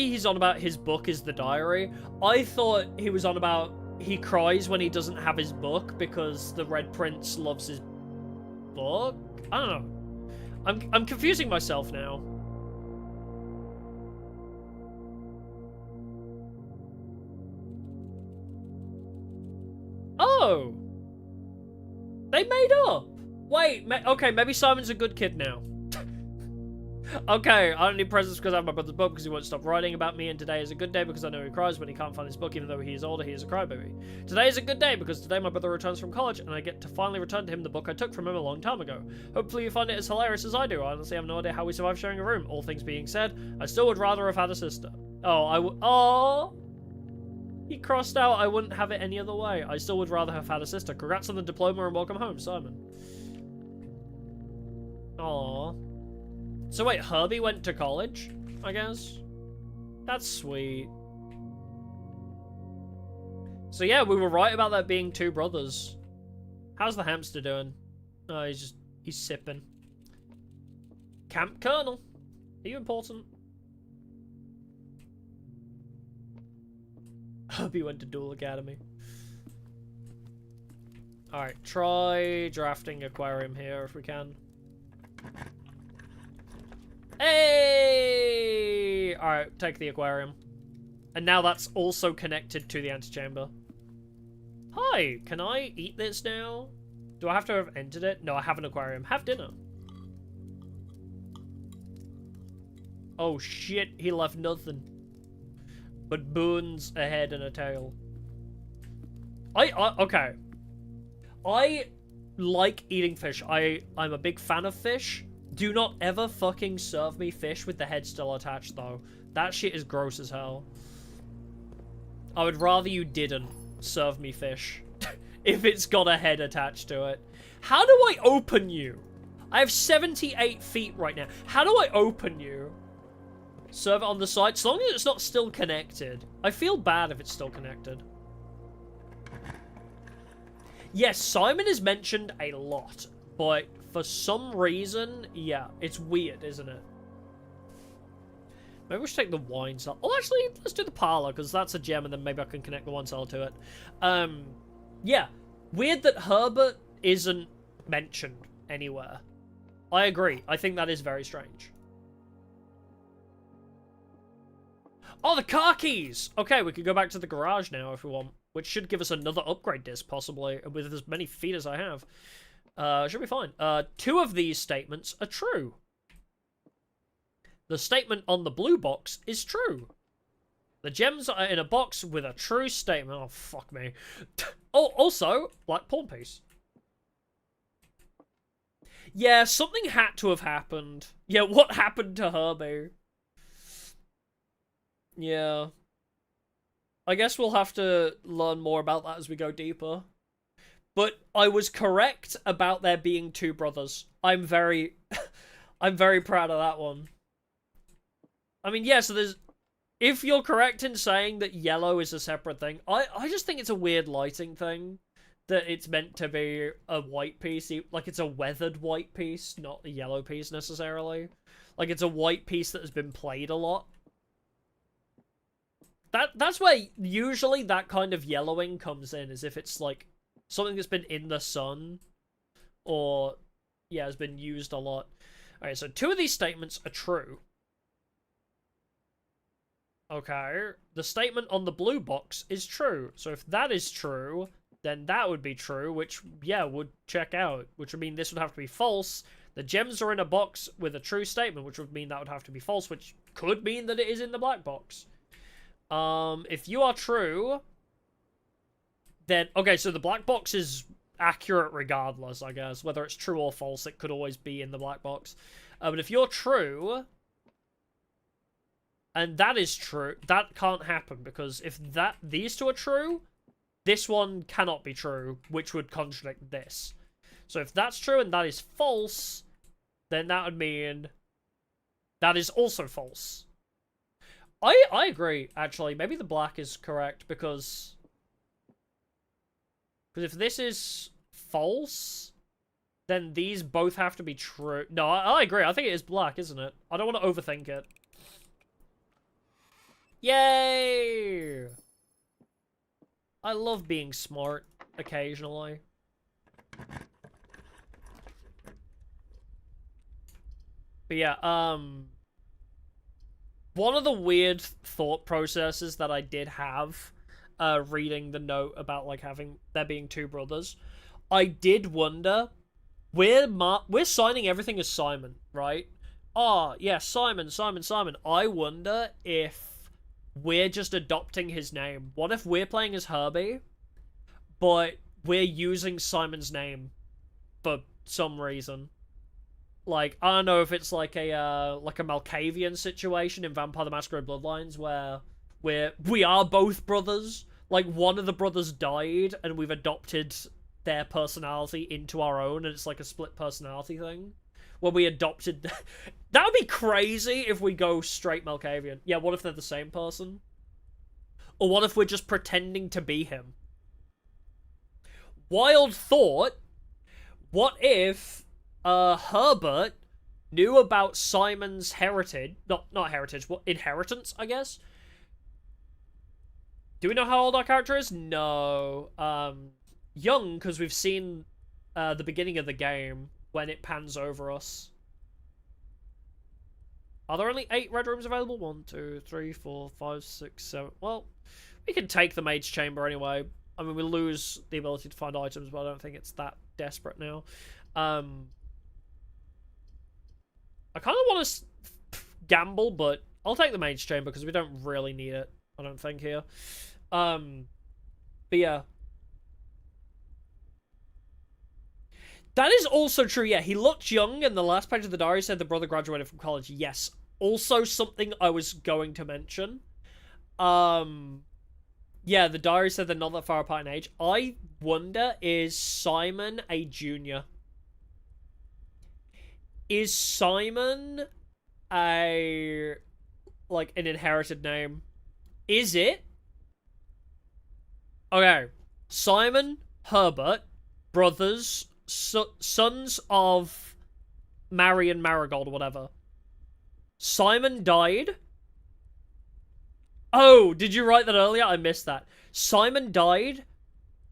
Speaker 2: he's on about his book is the diary. I thought he was on about he cries when he doesn't have his book because the Red Prince loves his book? I don't know. I'm confusing myself now. Oh! They made up! Wait, okay, maybe Simon's a good kid now. Okay, I don't need presents because I have my brother's book because he won't stop writing about me, and today is a good day because I know he cries when he can't find his book, even though he is older, he is a crybaby. Today is a good day because today my brother returns from college, and I get to finally return to him the book I took from him a long time ago. Hopefully you find it as hilarious as I do. I honestly have no idea how we survive sharing a room. All things being said, I still would rather have had a sister. Oh, he crossed out, I wouldn't have it any other way. I still would rather have had a sister. Congrats on the diploma and welcome home, Simon. Aww. So wait, Herbie went to college, I guess? That's sweet. So yeah, we were right about that being two brothers. How's the hamster doing? Oh, he's sipping. Camp Colonel, are you important? Herbie went to Duel Academy. Alright, try drafting aquarium here if we can. Hey! Alright, take the aquarium. And now that's also connected to the antechamber. Hi, can I eat this now? Do I have to have entered it? No, I have an aquarium. Have dinner. Oh shit, he left nothing. But boons, a head, and a tail. Okay. I like eating fish. I'm a big fan of fish. Do not ever fucking serve me fish with the head still attached, though. That shit is gross as hell. I would rather you didn't serve me fish. If it's got a head attached to it. How do I open you? I have 78 feet right now. How do I open you? Serve it on the side? As long as it's not still connected. I feel bad if it's still connected. Yes, Simon is mentioned a lot. But for some reason, yeah, it's weird, isn't it? Maybe we should take the wine cellar. Oh, actually, let's do the parlor, because that's a gem, and then maybe I can connect the wine cellar to it. Yeah. Weird that Herbert isn't mentioned anywhere. I agree. I think that is very strange. Oh, the car keys! Okay, we could go back to the garage now if we want. Which should give us another upgrade disc, possibly, with as many feet as I have. Should be fine. 2 of these statements are true. The statement on the blue box is true. The gems are in a box with a true statement. Oh, fuck me. Oh, also, black pawn piece. Yeah, something had to have happened. Yeah, what happened to Herbie? Yeah. I guess we'll have to learn more about that as we go deeper. But I was correct about there being 2 brothers. I'm very proud of that one. I mean, yeah, so there's... If you're correct in saying that yellow is a separate thing, I just think it's a weird lighting thing. That it's meant to be a white piece. Like, it's a weathered white piece, not a yellow piece, necessarily. Like, it's a white piece that has been played a lot. That's where usually that kind of yellowing comes in, is if it's, like, something that's been in the sun. Or, yeah, has been used a lot. Alright, so 2 of these statements are true. Okay, the statement on the blue box is true. So if that is true, then that would be true, which, yeah, would check out. Which would mean this would have to be false. The gems are in a box with a true statement, which would mean that would have to be false, which could mean that it is in the black box. If you are true, then... Okay, so the black box is accurate regardless, I guess. Whether it's true or false, it could always be in the black box. But if you're true... And that is true. That can't happen, because if these 2 are true, this one cannot be true, which would contradict this. So if that's true and that is false, then that would mean that is also false. I agree, actually. Maybe the black is correct, because if this is false, then these both have to be true. No, I agree. I think it is black, isn't it? I don't want to overthink it. Yay! I love being smart occasionally. But yeah, one of the weird thought processes that I did have reading the note about like there being 2 brothers, I did wonder, we're signing everything as Simon, right? Oh, yeah, Simon. I wonder if we're just adopting his name. What if we're playing as Herbie, but we're using Simon's name for some reason? Like, I don't know if it's like a Malkavian situation in Vampire the Masquerade Bloodlines, where we are both brothers. Like, one of the brothers died, and we've adopted their personality into our own, and it's like a split personality thing. Where we adopted... That would be crazy if we go straight Malkavian. Yeah, what if they're the same person? Or what if we're just pretending to be him? Wild thought. What if Herbert knew about Simon's heritage... Not heritage, what? Inheritance, I guess? Do we know how old our character is? No. Young, because we've seen the beginning of the game when it pans over us. Are there only 8 red rooms available? 1, 2, 3, 4, 5, 6, 7. Well, we can take the Maid's Chamber anyway. I mean, we lose the ability to find items, but I don't think it's that desperate now. I kind of want to gamble, but I'll take the Maid's Chamber because we don't really need it, I don't think, here. But yeah. That is also true, yeah. He looked young, and the last page of the diary said the brother graduated from college. Yes. Also something I was going to mention. Yeah, the diary said they're not that far apart in age. I wonder, is Simon a junior? Is Simon a, like, an inherited name? Is it? Okay. Simon, Herbert, brothers, sons of Marion Marigold or whatever. Simon died. Oh, did you write that earlier? I missed that. Simon died.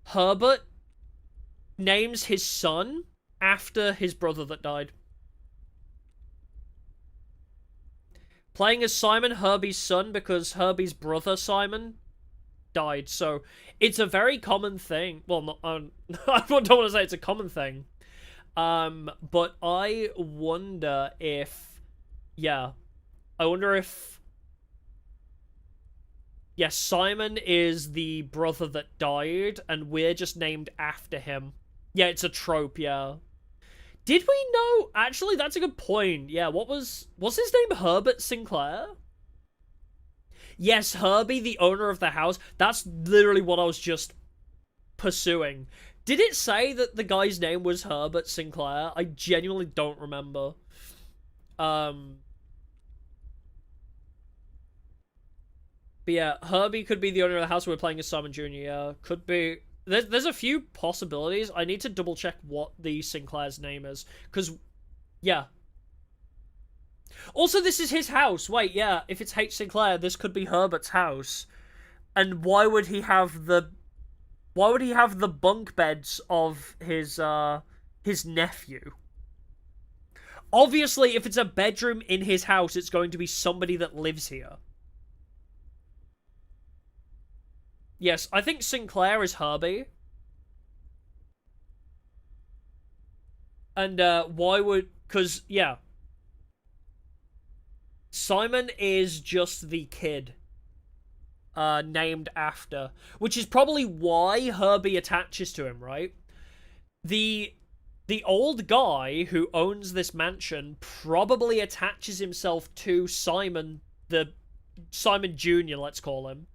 Speaker 2: Herbert names his son after his brother that died. Playing as Simon, Herbie's son, because Herbie's brother, Simon, died. So, it's a very common thing. Well, not, I don't want to say it's a common thing. But I wonder if... Yeah. I wonder if... Yes, Simon is the brother that died, and we're just named after him. Yeah, it's a trope, yeah. Did we know? Actually, that's a good point. Yeah, was his name Herbert Sinclair? Yes, Herbie, the owner of the house. That's literally what I was just pursuing. Did it say that the guy's name was Herbert Sinclair? I genuinely don't remember. But yeah, Herbie could be the owner of the house we're playing as Simon Jr. Yeah, could be. There's a few possibilities. I need to double check what the Sinclair's name is. Because, yeah. Also, this is his house. Wait, yeah, if it's H. Sinclair, this could be Herbert's house. And why would he have the bunk beds of his nephew? Obviously, if it's a bedroom in his house, it's going to be somebody that lives here. Yes, I think Sinclair is Herbie. And, why would... Because, yeah. Simon is just the kid. Named after. Which is probably why Herbie attaches to him, right? The old guy who owns this mansion probably attaches himself to Simon, Simon Jr., let's call him.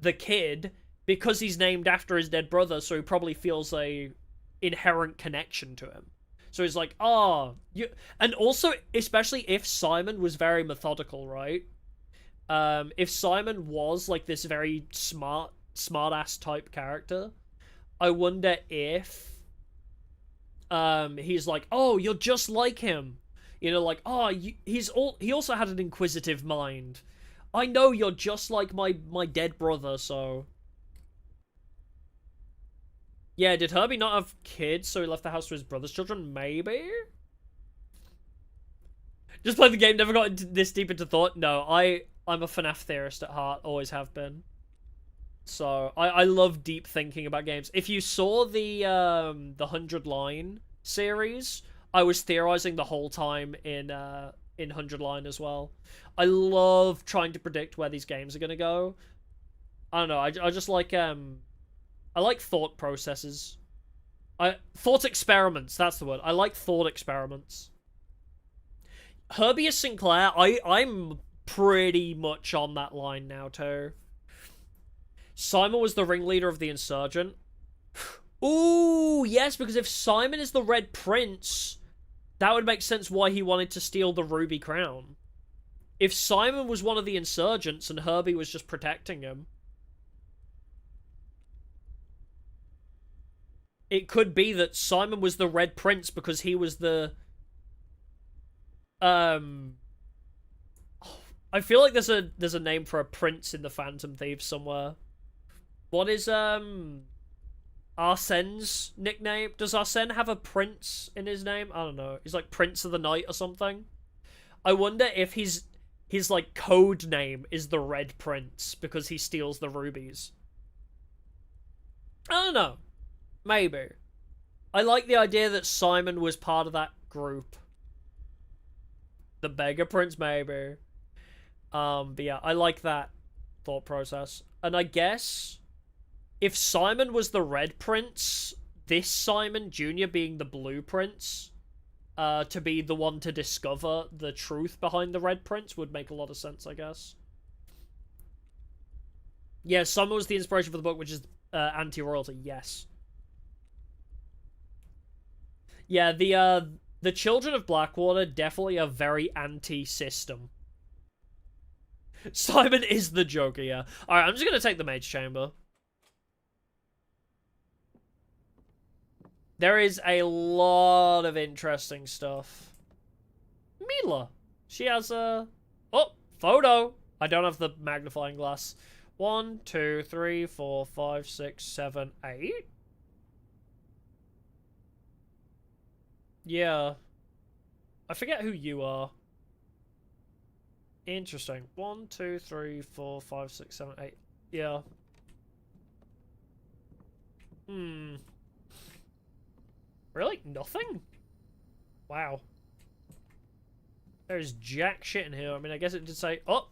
Speaker 2: The kid... Because he's named after his dead brother, so he probably feels a inherent connection to him. So he's like, you... And also, especially if Simon was very methodical, right? If Simon was, like, this very smart-ass type character, I wonder if... he's like, oh, you're just like him. You know, like, he also had an inquisitive mind. I know you're just like my dead brother, so... Yeah, did Herbie not have kids, so he left the house to his brother's children? Maybe? Just played the game, never got this deep into thought. No, I'm a FNAF theorist at heart, always have been. So, I love deep thinking about games. If you saw the 100 Line series, I was theorizing the whole time in 100 Line as well. I love trying to predict where these games are gonna go. I don't know, I just like, I like thought processes. Thought experiments, that's the word. I like thought experiments. Herbie is Sinclair, I'm pretty much on that line now, too. Simon was the ringleader of the insurgent. Ooh, yes, because if Simon is the Red Prince, that would make sense why he wanted to steal the Ruby Crown. If Simon was one of the insurgents and Herbie was just protecting him, it could be that Simon was the Red Prince because he was the... I feel like there's a name for a prince in the Phantom Thieves somewhere. What is, Arsene's nickname? Does Arsene have a prince in his name? I don't know. He's like Prince of the Night or something. I wonder if he's his, like, code name is the Red Prince because he steals the rubies. I don't know. Maybe. I like the idea that Simon was part of that group. The Beggar Prince, maybe. But yeah, I like that thought process. And I guess if Simon was the Red Prince, this Simon Jr. being the Blue Prince, to be the one to discover the truth behind the Red Prince would make a lot of sense, I guess. Yeah, Simon was the inspiration for the book, which is anti-royalty, yes. Yeah, the Children of Blackwater definitely are very anti-system. Simon is the Joker, yeah. Alright, I'm just gonna take the Mage Chamber. There is a lot of interesting stuff. Mila. She has a... Oh, photo. I don't have the magnifying glass. 1, 2, 3, 4, 5, 6, 7, 8. Yeah. I forget who you are. Interesting. 1, 2, 3, 4, 5, 6, 7, 8. Yeah. Really? Nothing? Wow. There's jack shit in here. I mean, I guess it did say... Oh!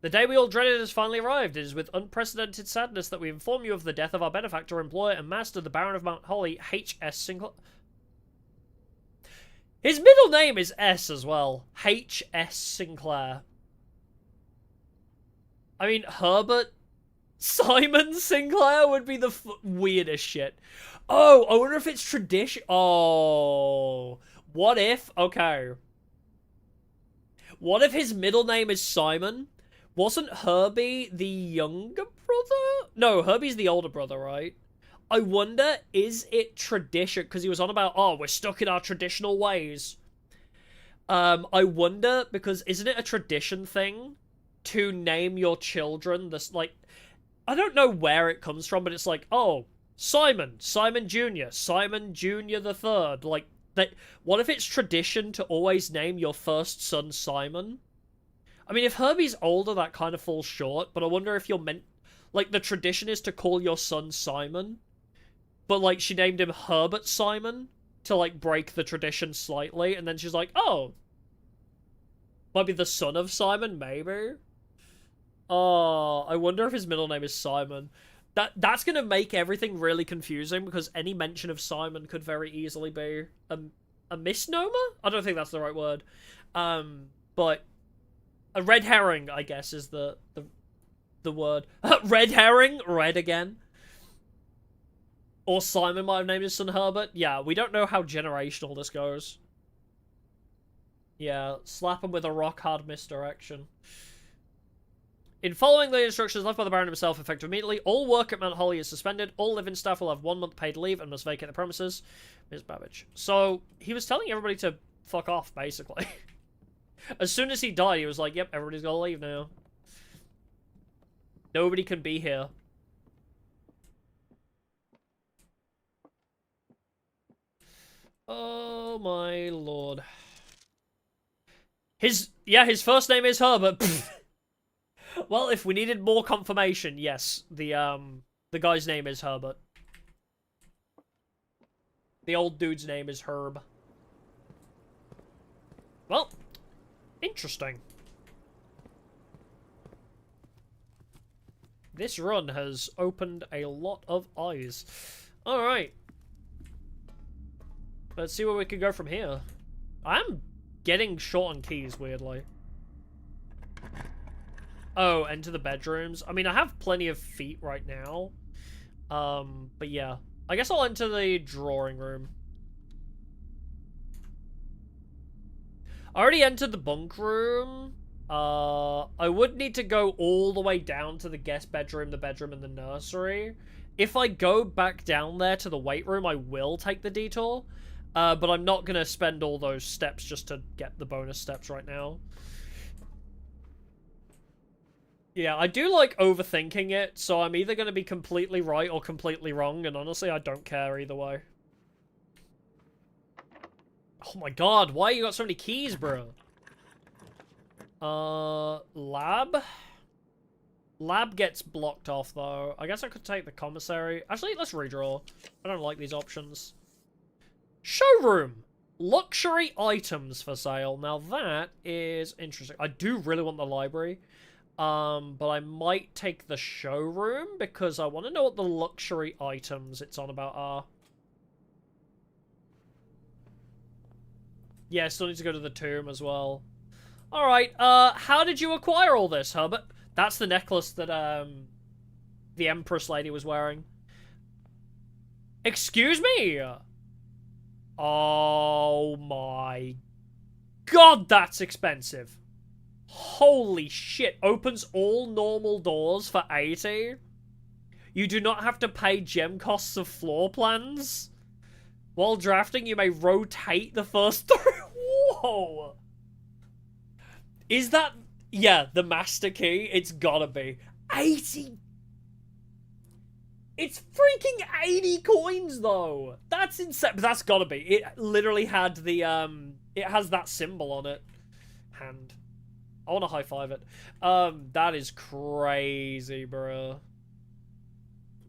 Speaker 2: The day we all dreaded has finally arrived. It is with unprecedented sadness that we inform you of the death of our benefactor, employer, and master, the Baron of Mount Holly, H.S. Sinclair. His middle name is S as well. H.S. Sinclair. I mean, Herbert Simon Sinclair would be the weirdest shit. Oh, I wonder if it's tradition. Oh. What if... Okay. What if his middle name is Simon? Wasn't Herbie the younger brother? No, Herbie's the older brother, right? I wonder, is it tradition? Because he was on about, oh, we're stuck in our traditional ways. I wonder, because isn't it a tradition thing to name your children this, like... I don't know where it comes from, but it's like, oh, Simon Jr., Simon Jr. the Third. Like, that. What if it's tradition to always name your first son Simon? I mean, if Herbie's older, that kind of falls short, but I wonder if you're meant... Like, the tradition is to call your son Simon, but, like, she named him Herbert Simon to, like, break the tradition slightly, and then she's like, oh, might be the son of Simon, maybe? Oh, I wonder if his middle name is Simon. That's gonna make everything really confusing, because any mention of Simon could very easily be a misnomer? I don't think that's the right word. But a red herring, I guess, is the word. Red herring? Red again. Or Simon might have named his son Herbert. Yeah, we don't know how generational this goes. Yeah, slap him with a rock-hard misdirection. In following the instructions left by the Baron himself effective immediately, all work at Mount Holly is suspended, all living staff will have 1 month paid leave and must vacate the premises. Ms. Babbage. So, he was telling everybody to fuck off, basically. As soon as he died, he was like, yep, everybody's gotta leave now. Nobody can be here. Oh my lord. His first name is Herbert. Well, if we needed more confirmation, yes, the guy's name is Herbert. The old dude's name is Herb. Well, interesting. This run has opened a lot of eyes. Alright. Let's see where we can go from here. I'm getting short on keys, weirdly. Oh, enter the bedrooms. I mean, I have plenty of feet right now. But yeah. I guess I'll enter the drawing room. I already entered the bunk room. I would need to go all the way down to the guest bedroom, the bedroom, and the nursery. If I go back down there to the weight room, I will take the detour. But I'm not gonna spend all those steps just to get the bonus steps right now. Yeah, I do like overthinking it, so I'm either gonna be completely right or completely wrong, and honestly, I don't care either way. Oh my god, why you got so many keys, bro? Lab? Lab gets blocked off, though. I guess I could take the commissary. Actually, let's redraw. I don't like these options. Showroom! Luxury items for sale. Now that is interesting. I do really want the library. But I might take the showroom because I want to know what the luxury items it's on about are. Yeah, still need to go to the tomb as well. Alright, how did you acquire all this, Herbert? That's the necklace that, the Empress lady was wearing. Excuse me? Oh my god, that's expensive. Holy shit. Opens all normal doors for 80? You do not have to pay gem costs of floor plans? While drafting, you may rotate the first 3. Whoa! Is that... Yeah, the master key. It's gotta be. 80... It's freaking 80 coins, though! That's insane. But that's gotta be. It literally had the, It has that symbol on it. Hand. I want to high-five it. That is crazy, bro.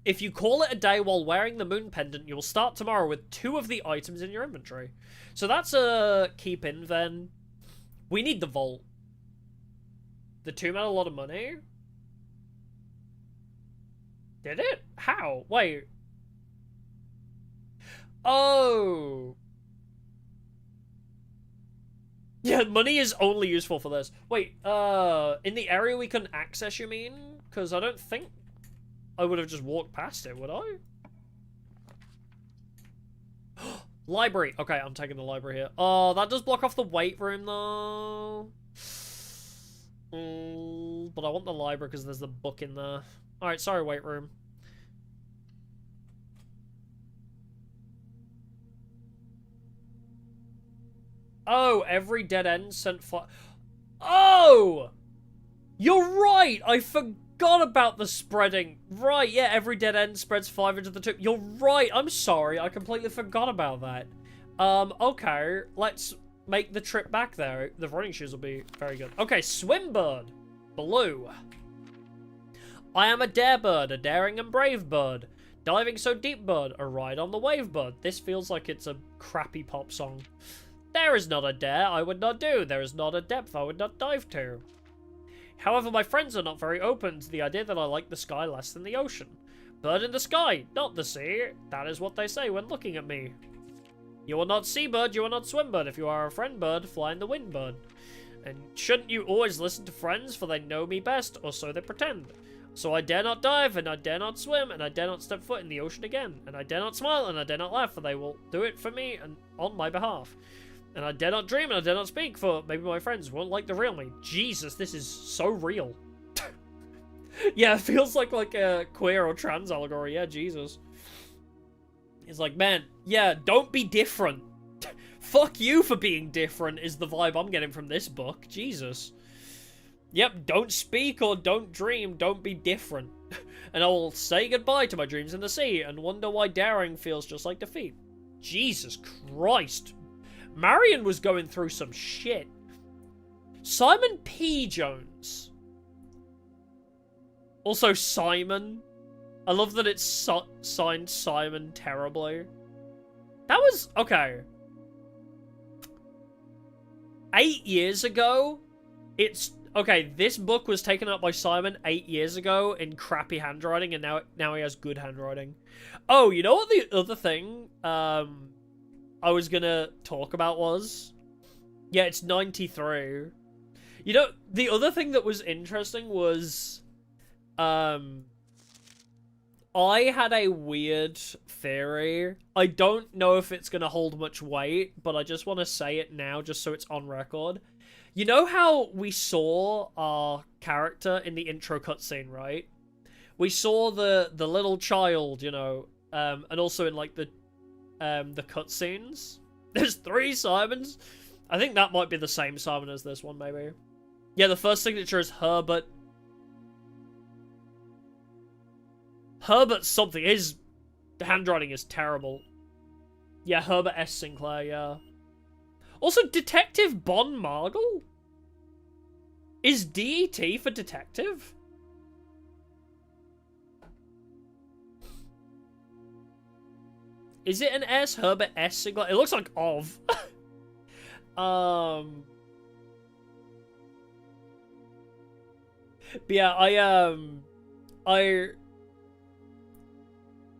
Speaker 2: If you call it a day while wearing the moon pendant, you will start tomorrow with 2 of the items in your inventory. So that's a keep in, then. We need the vault. The tomb had a lot of money? Did it? How? Wait. Oh. Yeah, money is only useful for this. Wait, in the area we couldn't access, you mean? Because I don't think I would have just walked past it, would I? Library. Okay, I'm taking the library here. Oh, that does block off the weight room, though. But I want the library because there's the book in there. Alright, sorry, weight room. Oh, every dead end sent Oh! You're right! I forgot about the spreading. Right, yeah, every dead end spreads 5 into the tomb. You're right, I'm sorry. I completely forgot about that. Okay, let's make the trip back there. The running shoes will be very good. Okay, Swimbird. Blue. I am a dare bird, a daring and brave bird. Diving so deep bird, a ride on the wave bird. This feels like it's a crappy pop song. There is not a dare I would not do. There is not a depth I would not dive to. However, my friends are not very open to the idea that I like the sky less than the ocean. Bird in the sky, not the sea. That is what they say when looking at me. You are not seabird, you are not swimbird. If you are a friend bird, fly in the wind bird. And shouldn't you always listen to friends, for they know me best, or so they pretend. So I dare not dive, and I dare not swim, and I dare not step foot in the ocean again. And I dare not smile, and I dare not laugh, for they will do it for me and on my behalf. And I dare not dream, and I dare not speak, for maybe my friends won't like the real me. Jesus, this is so real. Yeah, it feels like a queer or trans allegory. Yeah, Jesus. It's like, man, yeah, don't be different. Fuck you for being different is the vibe I'm getting from this book. Jesus. Yep, don't speak or don't dream, don't be different. And I will say goodbye to my dreams in the sea and wonder why daring feels just like defeat. Jesus Christ. Marion was going through some shit. Simon P. Jones. Also Simon. I love that it's signed Simon terribly. That was... okay. 8 years ago, it's... okay, this book was taken up by Simon 8 years ago in crappy handwriting, and now he has good handwriting. Oh, you know what the other thing I was gonna talk about was? Yeah, it's 93. You know, the other thing that was interesting was... I had a weird theory. I don't know if it's going to hold much weight, but I just want to say it now just so it's on record. You know how we saw our character in the intro cutscene, right? We saw the little child, you know, and also in, like, the cutscenes. There's 3 Simons. I think that might be the same Simon as this one, maybe. Yeah, the first signature is Herbert. Herbert something. His handwriting is terrible. Yeah, Herbert S. Sinclair, yeah. Also, Detective Bon Margle? Is DET for detective? Is it an S? Herbert S. Sigler? It looks like of. But yeah,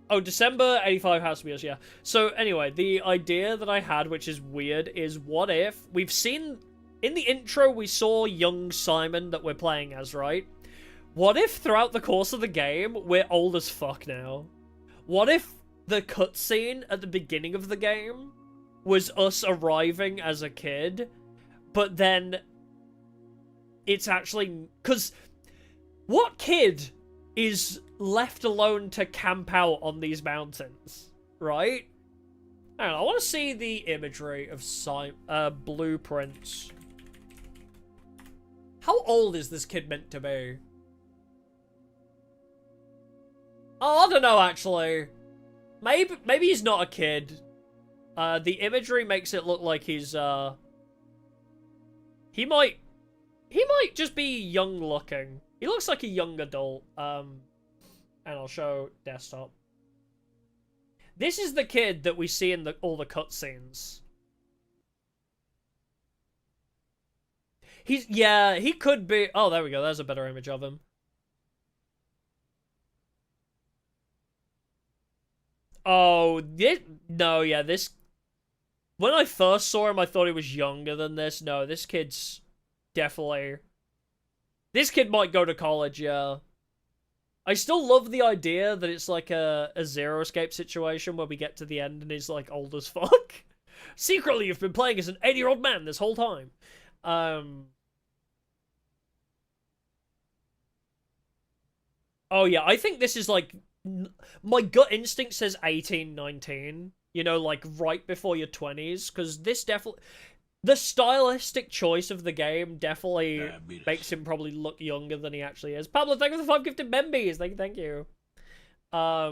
Speaker 2: oh, December 85 has to be us, yeah. So anyway, the idea that I had, which is weird, is what if we've seen in the intro we saw young Simon that we're playing as, right? What if throughout the course of the game we're old as fuck now? What if the cutscene at the beginning of the game was us arriving as a kid, but then it's actually... Because what kid is left alone to camp out on these mountains, right? Hang on, I want to see the imagery of blueprints. How old is this kid meant to be? Oh, I don't know, actually. Maybe he's not a kid. The imagery makes it look like he's, He might just be young looking. He looks like a young adult. And I'll show desktop. This is the kid that we see in all the cutscenes. Yeah, he could be... Oh, there we go. There's a better image of him. Oh, no, yeah, this... When I first saw him, I thought he was younger than this. No, this kid's definitely... This kid might go to college, yeah. I still love the idea that it's like a Zero Escape situation where we get to the end and he's like old as fuck. Secretly, you've been playing as an 80-year-old man this whole time. Oh, yeah, I think this is like... My gut instinct says 18, 19. You know, like right before your 20s. Because this definitely... The stylistic choice of the game definitely makes him probably look younger than he actually is. Pablo, thank you for the 5 gifted membies. Thank you. I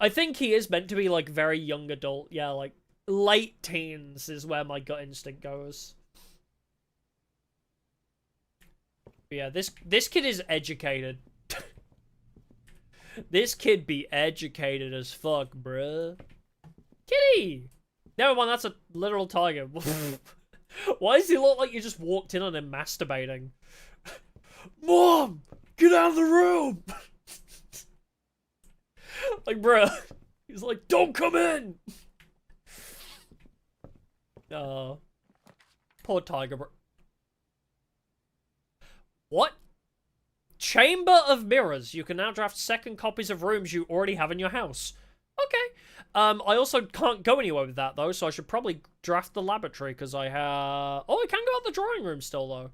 Speaker 2: think he is meant to be like very young adult. Yeah, like late teens is where my gut instinct goes. Yeah, this kid is educated. This kid be educated as fuck, bruh. Kitty! Never mind, that's a literal tiger. Why does he look like you just walked in on him masturbating? Mom! Get out of the room! Like, bruh. He's like, don't come in! Poor tiger, bro. What? Chamber of Mirrors. You can now draft second copies of rooms you already have in your house. Okay. I also can't go anywhere with that, though, so I should probably draft the laboratory, because I have... Oh, I can go out the drawing room still, though.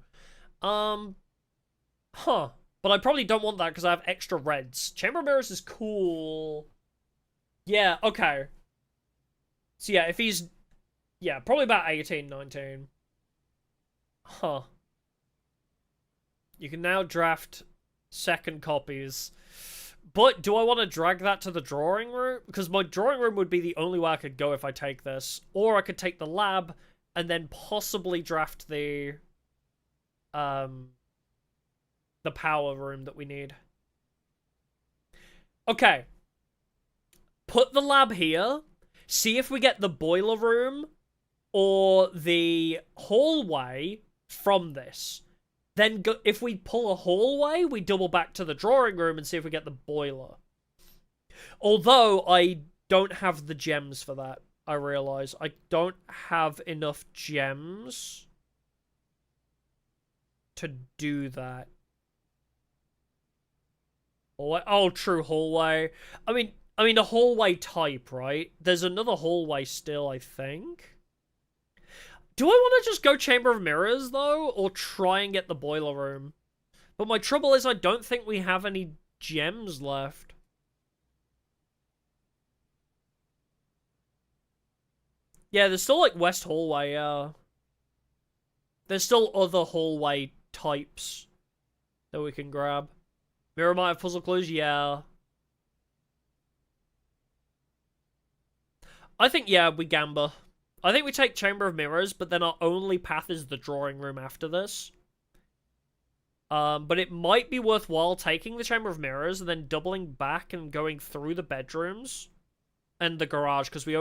Speaker 2: Huh. But I probably don't want that, because I have extra reds. Chamber of Mirrors is cool. Yeah, okay. So, yeah, if he's... Yeah, probably about 18, 19. Huh. You can now draft second copies. But do I want to drag that to the drawing room? Because my drawing room would be the only way I could go if I take this. Or I could take the lab and then possibly draft the power room that we need. Okay. Put the lab here. See if we get the boiler room or the hallway from this. Then go, if we pull a hallway, we double back to the drawing room and see if we get the boiler. Although I don't have the gems for that, I realise. I don't have enough gems to do that. Oh, true, hallway. I mean a hallway type, right? There's another hallway still, I think. Do I want to just go Chamber of Mirrors, though? Or try and get the boiler room? But my trouble is I don't think we have any gems left. Yeah, there's still, like, West Hallway, There's still other hallway types that we can grab. Mirror might have puzzle clues? Yeah. I think, yeah, we gamba. I think we take Chamber of Mirrors, but then our only path is the drawing room after this. But it might be worthwhile taking the Chamber of Mirrors and then doubling back and going through the bedrooms and the garage, because we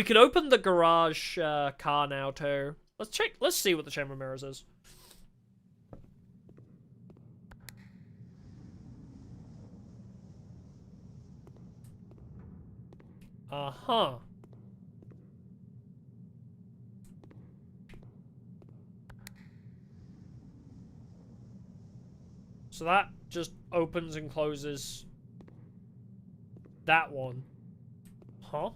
Speaker 2: can open the garage car now too. Let's see what the Chamber of Mirrors is. Uh-huh. So that just opens and closes that one. Huh?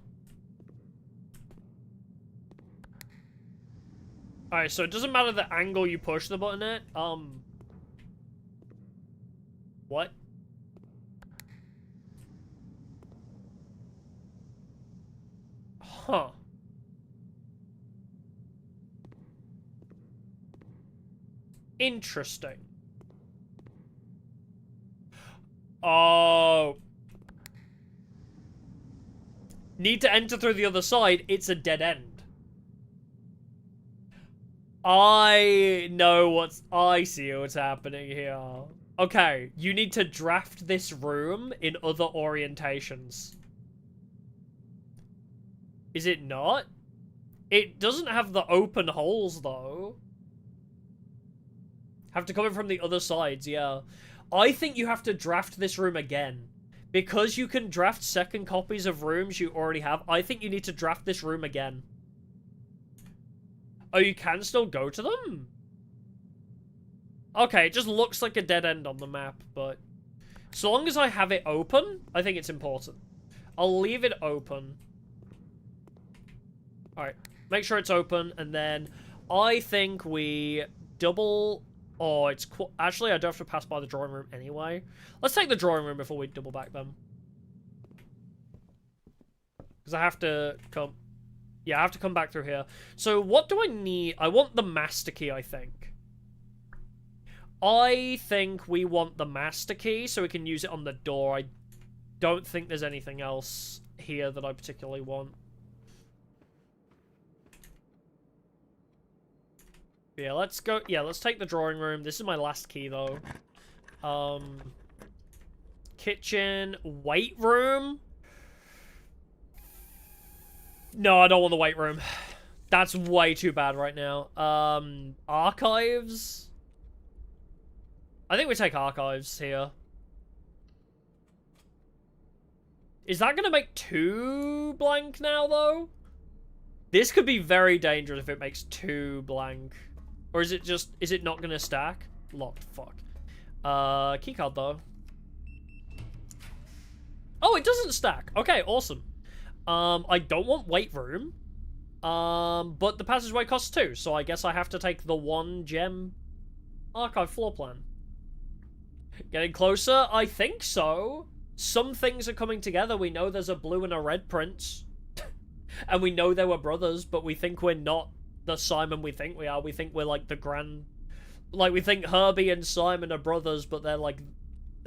Speaker 2: Alright, so it doesn't matter the angle you push the button at. What? Huh. Interesting. Oh. Need to enter through the other side. It's a dead end. I see what's happening here. Okay, you need to draft this room in other orientations. Is it not? It doesn't have the open holes, though. Have to come in from the other sides, yeah. I think you have to draft this room again. Because you can draft second copies of rooms you already have, I think you need to draft this room again. Oh, you can still go to them? Okay, it just looks like a dead end on the map, but... So long as I have it open, I think it's important. I'll leave it open. Alright, make sure it's open, and then I think we double... Oh, it's... Actually, I don't have to pass by the drawing room anyway. Let's take the drawing room before we double back them. Because I have to come... Yeah, I have to come back through here. So, what do I need? I want the master key, I think. I think we want the master key so we can use it on the door. I don't think there's anything else here that I particularly want. Yeah, let's go. Yeah, let's take the drawing room. This is my last key, though. Kitchen, weight room. No, I don't want the weight room. That's way too bad right now. Archives. I think we take archives here. Is that gonna make 2 blank now, though? This could be very dangerous if it makes 2 blank. Or is it not gonna stack? Locked, fuck. Keycard, though. Oh, it doesn't stack. Okay, awesome. I don't want weight room. But the passageway costs 2, so I guess I have to take the 1 gem archive floor plan. Getting closer? I think so. Some things are coming together. We know there's a blue and a red prince. And we know they were brothers, but we think we're not the Simon we think we are. We think we're like the grand... Like, we think Herbie and Simon are brothers, but they're like...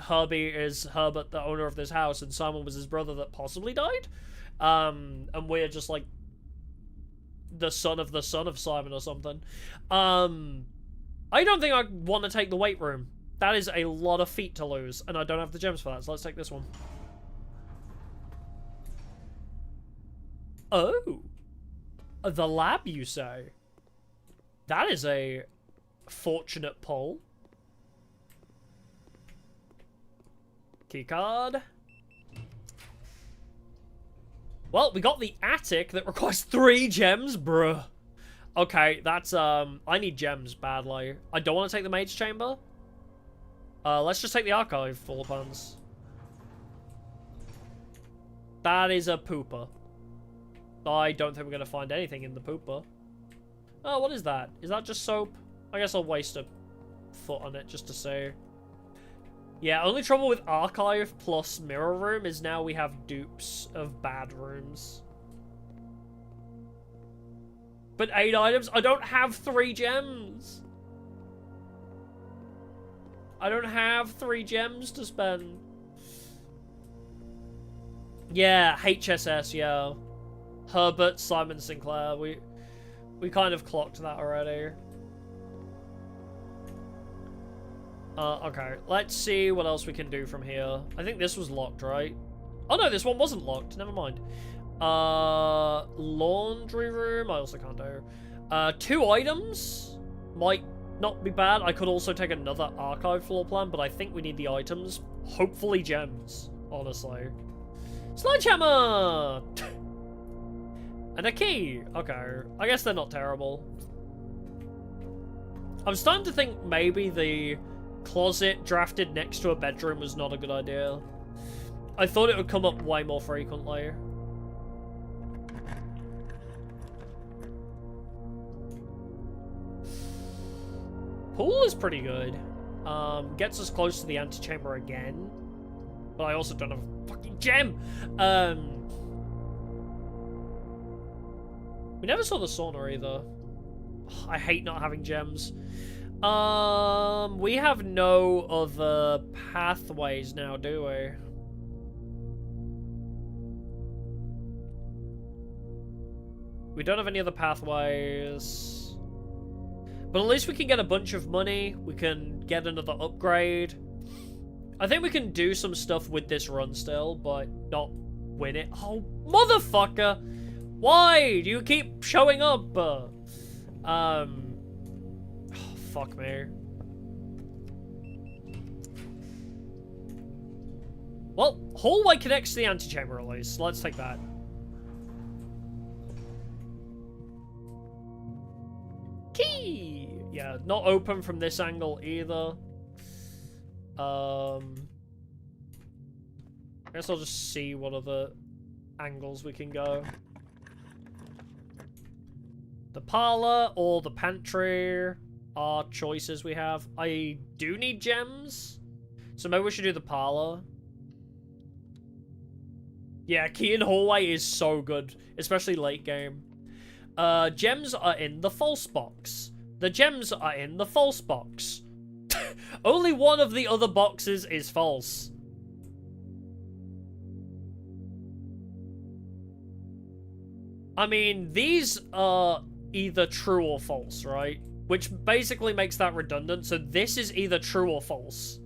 Speaker 2: Herbie is Herbert, the owner of this house, and Simon was his brother that possibly died. And we're just like... the son of Simon or something. I don't think I want to take the weight room. That is a lot of feet to lose, and I don't have the gems for that, so let's take this one. Oh. The lab, you say? That is a fortunate pull. Keycard. Well, we got the attic that requires 3 gems, bruh. Okay, that's, I need gems badly. I don't want to take the maid's chamber. Let's just take the archive floor plans. That is a pooper. I don't think we're going to find anything in the pooper. Oh, what is that? Is that just soap? I guess I'll waste a foot on it just to see. Yeah, only trouble with archive plus mirror room is now we have dupes of bad rooms. But 8 items? I don't have 3 gems. I don't have 3 gems to spend. Yeah, HSS, yeah. Herbert, Simon Sinclair. We kind of clocked that already. Okay. Let's see what else we can do from here. I think this was locked, right? Oh no, this one wasn't locked. Never mind. Laundry room. I also can't do. 2 items might not be bad. I could also take another archive floor plan, but I think we need the items. Hopefully gems, honestly. Sledgehammer! And a key. Okay. I guess they're not terrible. I'm starting to think maybe the closet drafted next to a bedroom was not a good idea. I thought it would come up way more frequently. Pool is pretty good. Gets us close to the antechamber again. But I also don't have a fucking gem. We never saw the sauna either. I hate not having gems. We have no other pathways now, do we? We don't have any other pathways. But at least we can get a bunch of money. We can get another upgrade. I think we can do some stuff with this run still, but not win it. Oh, motherfucker! Why do you keep showing up? Oh, fuck me. Well, hallway connects to the antechamber at least. Let's take that. Key! Yeah, not open from this angle either. I guess I'll just see what other angles we can go. The parlor or the pantry are choices we have. I do need gems, so maybe we should do the parlor. Yeah, key in hallway is so good, especially late game. Gems are in the false box. The gems are in the false box. Only one of the other boxes is false. I mean, these are either true or false, right? Which basically makes that redundant, so this is either true or false.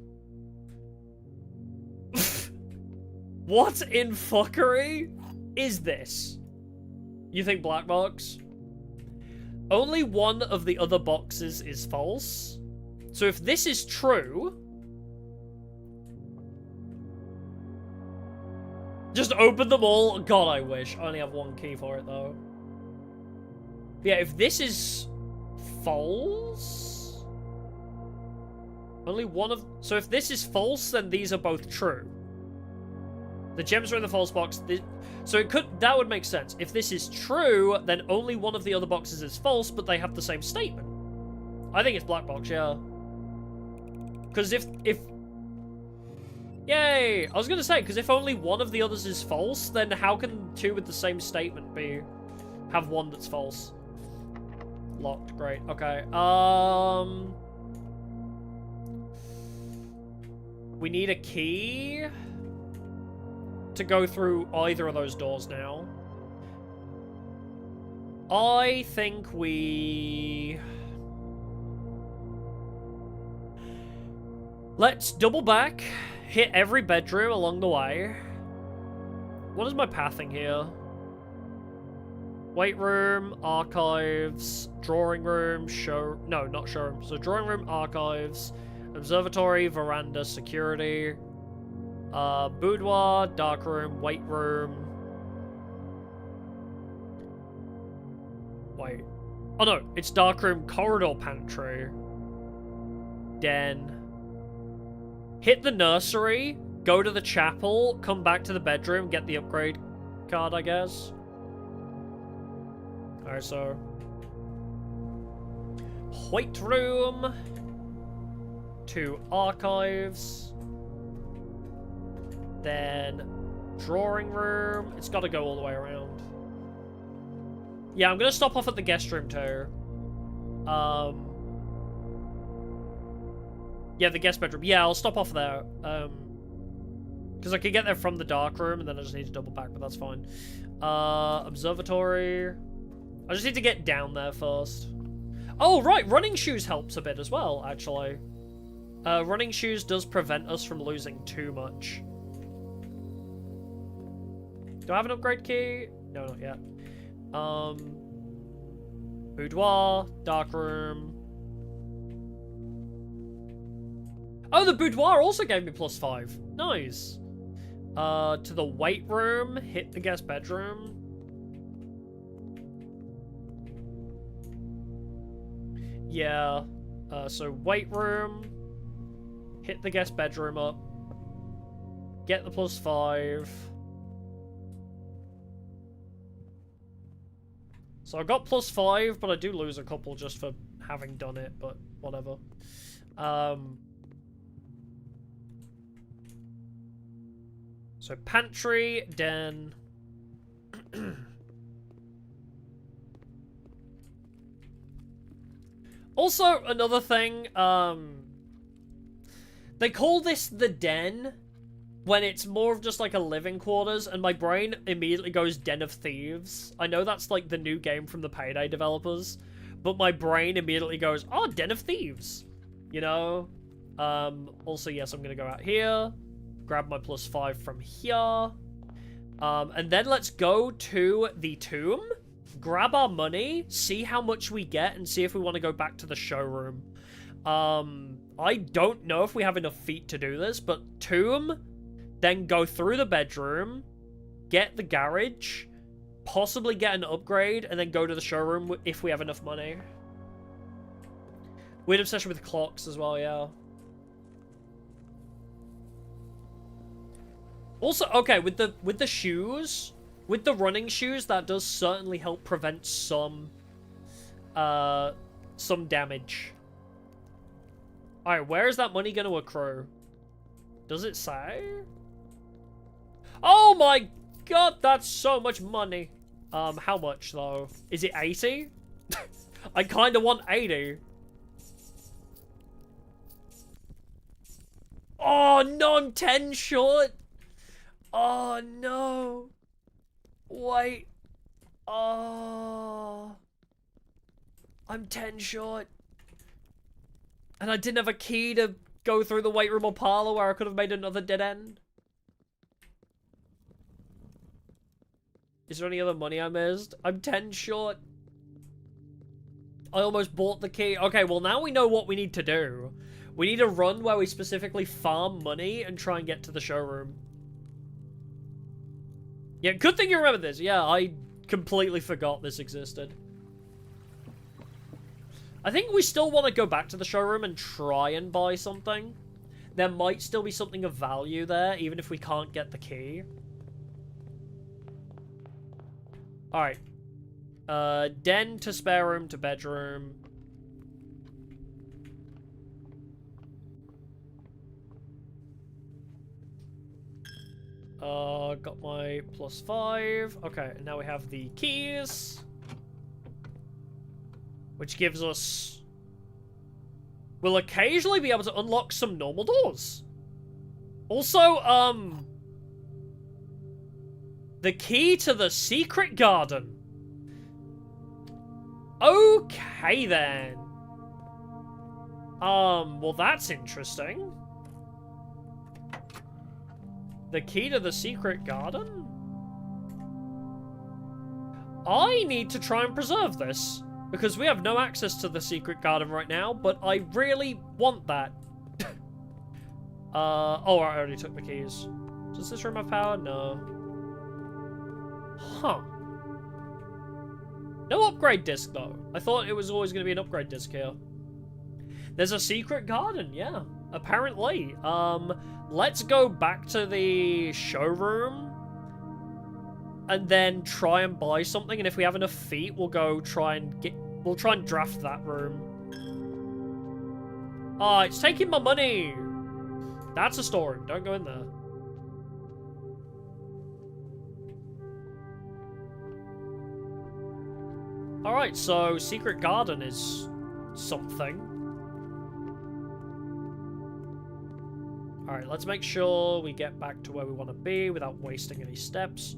Speaker 2: What in fuckery is this? You think black box? Only one of the other boxes is false. So if this is true... just open them all. God, I wish. I only have one key for it, though. Yeah, if this is false... only one of... so if this is false, then these are both true. The gems are in the false box. So it could... that would make sense. If this is true, then only one of the other boxes is false, but they have the same statement. I think it's black box, yeah. Because if... yay! I was going to say, because if only one of the others is false, then how can two with the same statement have one that's false? Locked, great. Okay, we need a key to go through either of those doors now. I think we... let's double back, hit every bedroom along the way. What is my pathing here? Weight room, archives, drawing room, show... no, not showroom. So drawing room, archives, observatory, veranda, security, boudoir, dark room, weight room. Wait. Oh no, it's dark room, corridor, pantry, den. Hit the nursery, go to the chapel, come back to the bedroom, get the upgrade card, I guess. Alright, so... weight room, 2 archives, then drawing room. It's got to go all the way around. Yeah, I'm going to stop off at the guest room too. Yeah, the guest bedroom. Yeah, I'll stop off there. Because I can get there from the dark room, and then I just need to double back, but that's fine. Observatory. I just need to get down there first. Oh, right, running shoes helps a bit as well, actually. Running shoes does prevent us from losing too much. Do I have an upgrade key? No, not yet. Boudoir, dark room. Oh, the boudoir also gave me +5. Nice. To the weight room, hit the guest bedroom. Yeah. So weight room, hit the guest bedroom up, get the +5. So I got +5, but I do lose a couple just for having done it, but whatever. So pantry, den. Also, another thing, they call this the den when it's more of just like a living quarters, and my brain immediately goes Den of Thieves. I know that's like the new game from the Payday developers, but my brain immediately goes, oh, Den of Thieves, you know? Also, yes, I'm gonna go out here, grab my +5 from here, and then let's go to the tomb, grab our money, see how much we get, and see if we want to go back to the showroom. I don't know if we have enough feet to do this, but tomb, then go through the bedroom, get the garage, possibly get an upgrade, and then go to the showroom if we have enough money. Weird obsession with clocks as well, yeah. Also, okay, with the shoes, with the running shoes, that does certainly help prevent some damage. Alright, where is that money going to accrue? Does it say? Oh my god, that's so much money. How much, though? Is it 80? I kind of want 80. Oh, no, I'm 10 short. Oh, no. Wait. Oh. I'm 10 short. And I didn't have a key to go through the weight room or parlor where I could have made another dead end. Is there any other money I missed? I'm 10 short. I almost bought the key. Okay, well now we know what we need to do. We need a run where we specifically farm money and try and get to the showroom. Yeah, good thing you remember this. Yeah, I completely forgot this existed. I think we still want to go back to the showroom and try and buy something. There might still be something of value there, even if we can't get the key. Alright. Den to spare room to bedroom. Got my +5. Okay, and now we have the keys. Which gives us... We'll occasionally be able to unlock some normal doors. Also, the key to the secret garden. Okay, then. Well, that's interesting. The key to the secret garden? I need to try and preserve this, because we have no access to the secret garden right now, but I really want that. Oh, I already took the keys. Does this room have power? No. Huh. No upgrade disc, though. I thought it was always going to be an upgrade disc here. There's a secret garden, yeah. Apparently. Let's go back to the showroom and then try and buy something, and if we have enough feet, we'll go try and draft that room. Ah, it's taking my money. That's a storeroom. Don't go in there. Alright, so secret garden is something. Alright, let's make sure we get back to where we want to be without wasting any steps.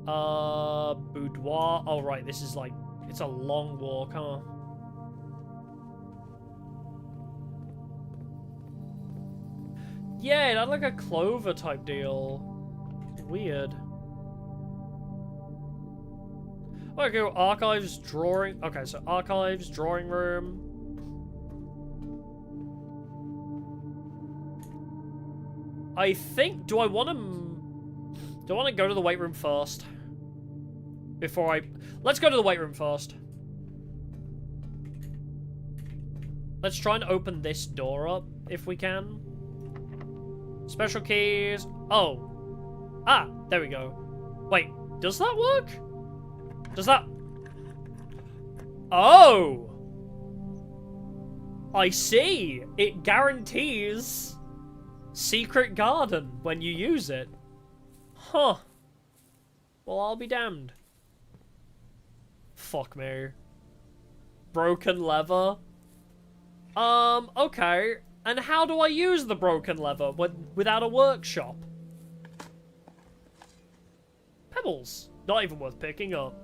Speaker 2: Boudoir. Oh, right, this is like... It's a long walk, huh? Yeah, it had like a clover type deal. Weird. Okay, archives, drawing. Okay, so archives, drawing room. I think. Do I want to go to the weight room first? Before I. Let's go to the weight room first. Let's try and open this door up if we can. Special keys. Oh. Ah, there we go. Wait, does that work? Does that... Oh! I see. It guarantees secret garden when you use it. Huh. Well, I'll be damned. Fuck me. Broken lever. Okay. And how do I use the broken lever without a workshop? Pebbles. Not even worth picking up.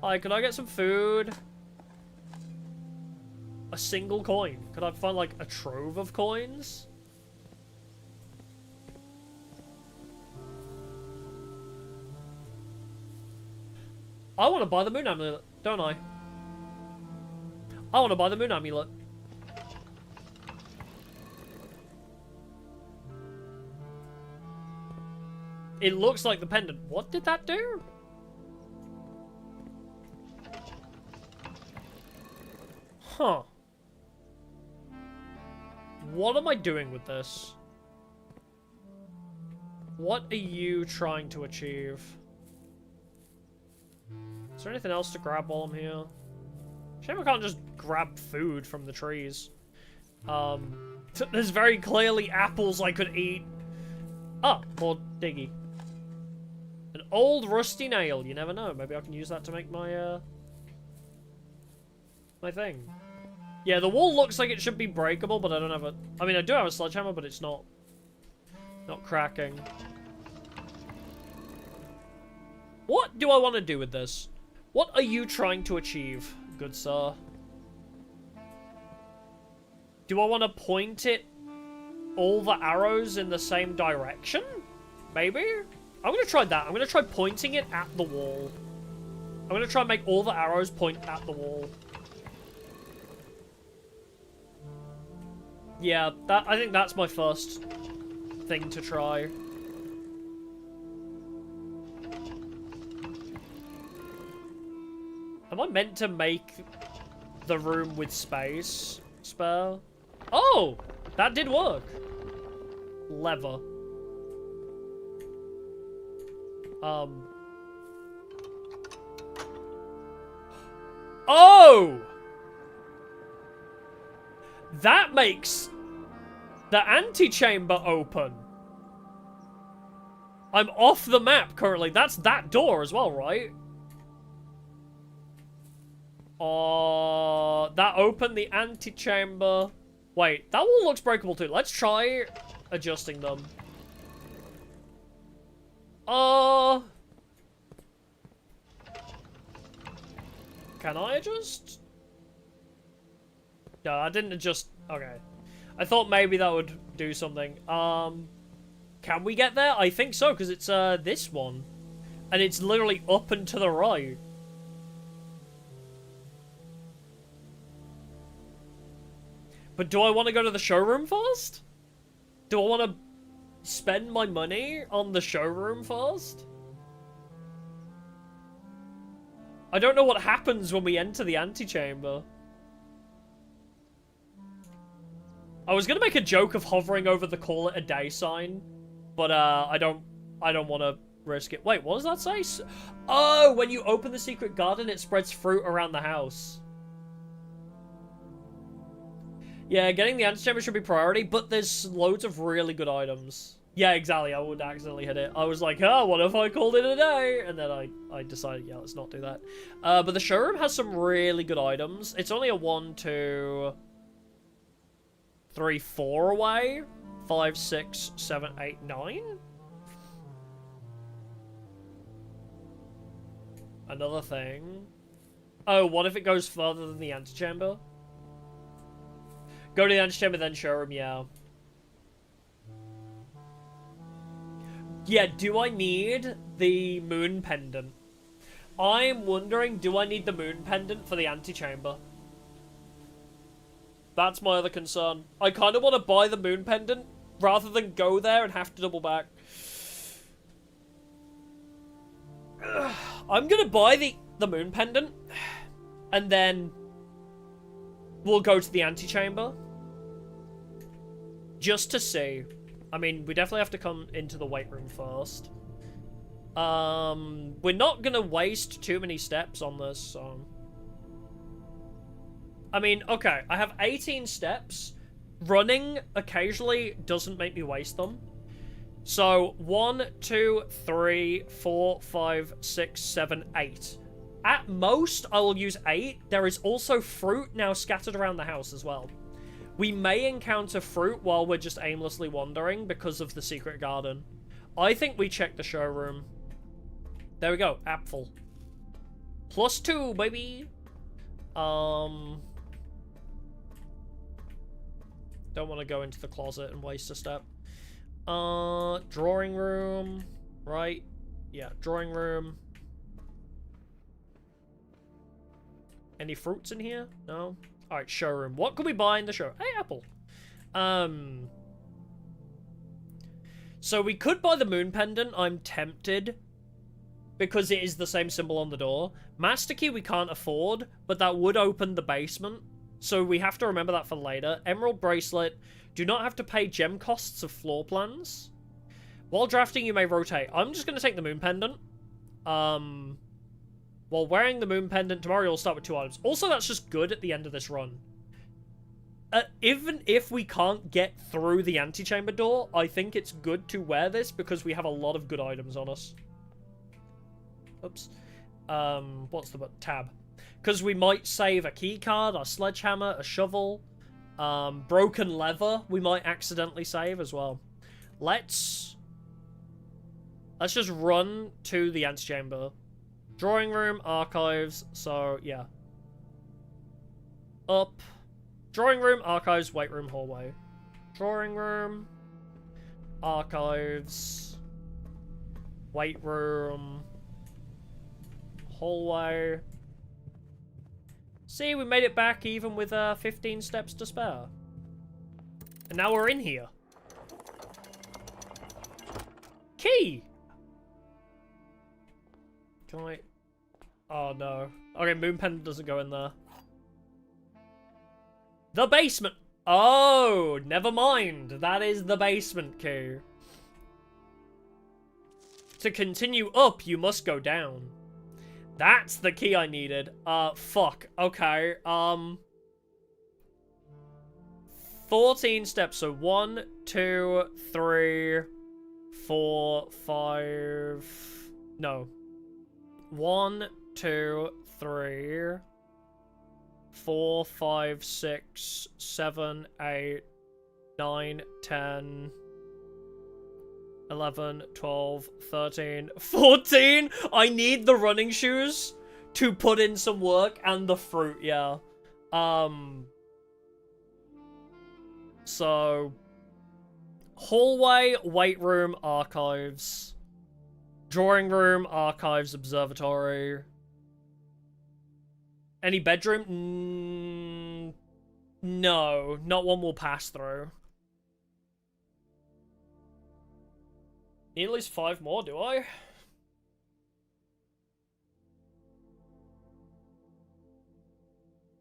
Speaker 2: Hi, could I get some food? A single coin. Could I find, like, a trove of coins? I want to buy the moon amulet, don't I? I want to buy the moon amulet. It looks like the pendant. What did that do? Huh. What am I doing with this? What are you trying to achieve? Is there anything else to grab while I'm here? Shame I can't just grab food from the trees. There's very clearly apples I could eat. Ah, more diggy. An old rusty nail. You never know. Maybe I can use that to make my, my thing. Yeah, the wall looks like it should be breakable, but I don't have a... I mean, I do have a sledgehammer, but it's not cracking. What do I want to do with this? What are you trying to achieve, good sir? Do I want to point it all the arrows in the same direction? Maybe? I'm going to try that. I'm going to try pointing it at the wall. I'm going to try and make all the arrows point at the wall. Yeah, I think that's my first thing to try. Am I meant to make the room with space spare? Oh! That did work. Lever. Oh! That makes the antechamber open. I'm off the map currently. That's that door as well, right? That opened the antechamber. Wait, that wall looks breakable too. Let's try adjusting them. Can I adjust? No, I didn't adjust. Okay. I thought maybe that would do something. Can we get there? I think so, because it's, this one. And it's literally up and to the right. But do I want to go to the showroom first? Do I want to spend my money on the showroom first? I don't know what happens when we enter the antechamber. I was gonna make a joke of hovering over the call it a day sign, but I don't want to risk it. Wait, what does that say? Oh, when you open the secret garden, it spreads fruit around the house. Yeah, getting the antechamber should be priority, but there's loads of really good items. Yeah, exactly. I would accidentally hit it. I was like, oh, what if I called it a day? And then I decided, yeah, let's not do that. But the showroom has some really good items. It's only a 1, 2, 3, 4 away. 5, 6, 7, 8, 9. Another thing. Oh, what if it goes further than the antechamber? Go to the antechamber, then showroom, yeah. Yeah, do I need the moon pendant? I'm wondering, do I need the moon pendant for the antechamber? That's my other concern. I kind of want to buy the moon pendant rather than go there and have to double back. I'm gonna buy the moon pendant, and then we'll go to the antechamber. Just to see. I mean, we definitely have to come into the weight room first. We're not gonna waste too many steps on this, so... I mean, okay, I have 18 steps. Running occasionally doesn't make me waste them. So, 1, 2, 3, 4, 5, 6, 7, 8. At most, I will use 8. There is also fruit now scattered around the house as well. We may encounter fruit while we're just aimlessly wandering because of the secret garden. I think we check the showroom. There we go, apple. +2, baby! Don't want to go into the closet and waste a step. Drawing room, right? Yeah, drawing room. Any fruits in here? No? Alright, showroom. What could we buy in the show? Hey, apple. So we could buy the moon pendant. I'm tempted. Because it is the same symbol on the door. Master key we can't afford, but that would open the basement. So we have to remember that for later. Emerald bracelet. Do not have to pay gem costs of floor plans. While drafting, you may rotate. I'm just going to take the moon pendant. While wearing the moon pendant, tomorrow you'll start with 2 items. Also, that's just good at the end of this run. Even if we can't get through the antechamber door, I think it's good to wear this because we have a lot of good items on us. Oops. What's the tab? Because we might save a key card, a sledgehammer, a shovel, broken leather we might accidentally save as well. Let's just run to the antechamber. Drawing room, archives, so yeah. Up. Drawing room, archives, weight room, hallway. Drawing room, archives, weight room, hallway. See, we made it back even with 15 steps to spare. And now we're in here. Key! Can I... Oh, no. Okay, moon pendant doesn't go in there. The basement! Oh, never mind. That is the basement key. To continue up, you must go down. That's the key I needed. Fuck. Okay, 14 steps, so 1, 2, 3, 4, 5... No. 1, 2, 3, 4, 5, 6, 7, 8, 9, 10, 11, 12, 13, 14! I need the running shoes to put in some work and the fruit, yeah. So... Hallway, weight room, archives. Drawing room, archives, observatory. Any bedroom? No, not one we'll pass through. Need at least 5 more, do I?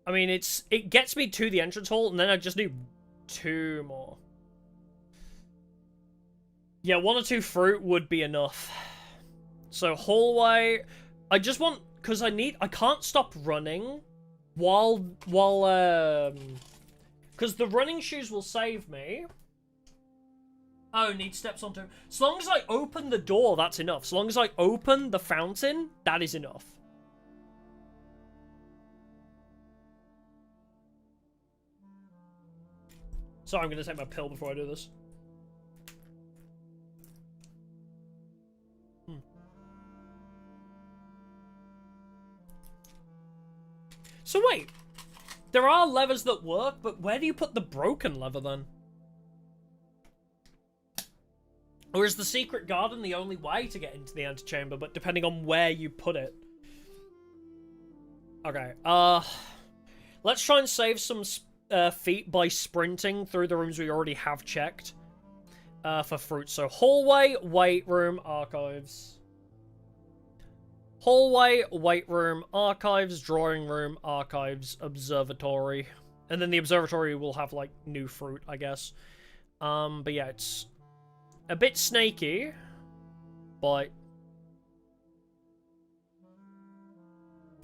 Speaker 2: I mean, it gets me to the entrance hall, and then I just need 2 more. Yeah, 1 or 2 fruit would be enough. So, hallway. I just want... Because I can't stop running while... Because the running shoes will save me. Oh, need steps on 2. As long as I open the door, that's enough. As long as I open the fountain, that is enough. Sorry, I'm going to take my pill before I do this. So wait, there are levers that work, but where do you put the broken lever then? Or is the secret garden the only way to get into the antechamber, but depending on where you put it? Okay, let's try and save some feet by sprinting through the rooms we already have checked for fruit. So hallway, weight room, archives. Hallway, weight room, archives, drawing room, archives, observatory. And then the observatory will have, like, new fruit, I guess. But yeah, it's a bit snaky, but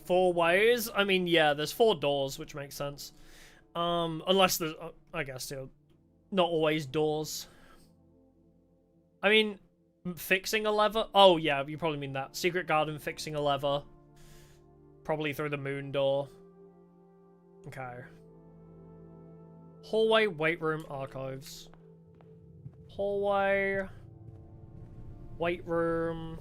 Speaker 2: 4 ways? I mean, yeah, there's 4 doors, which makes sense. Unless there's, I guess, you know, not always doors. I mean, fixing a lever? Oh, yeah, you probably mean that. Secret garden, fixing a lever. Probably through the moon door. Okay. Hallway, weight room, archives. Hallway, weight room,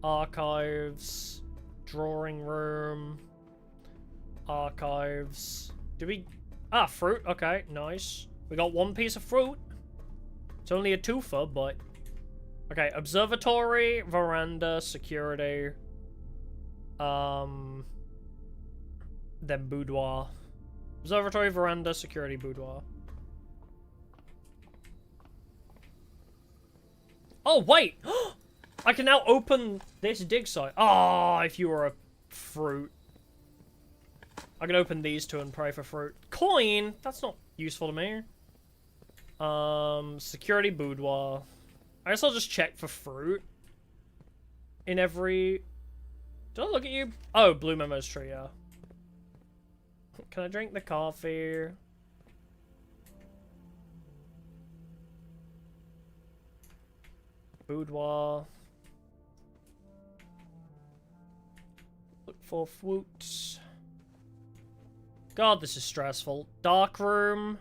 Speaker 2: archives, drawing room, archives. Do we... Ah, fruit. Okay, nice. We got 1 piece of fruit. It's only a twofer, but... Okay, observatory, veranda, security. Then boudoir. Observatory, veranda, security, boudoir. Oh, wait! I can now open this dig site. Ah, if you were a fruit. I can open these 2 and pray for fruit. Coin? That's not useful to me. Security, boudoir. I guess I'll just check for fruit. In every... Did I look at you? Oh, blue memos tree, yeah. Can I drink the coffee? Boudoir. Look for fruits. God, this is stressful. Dark room.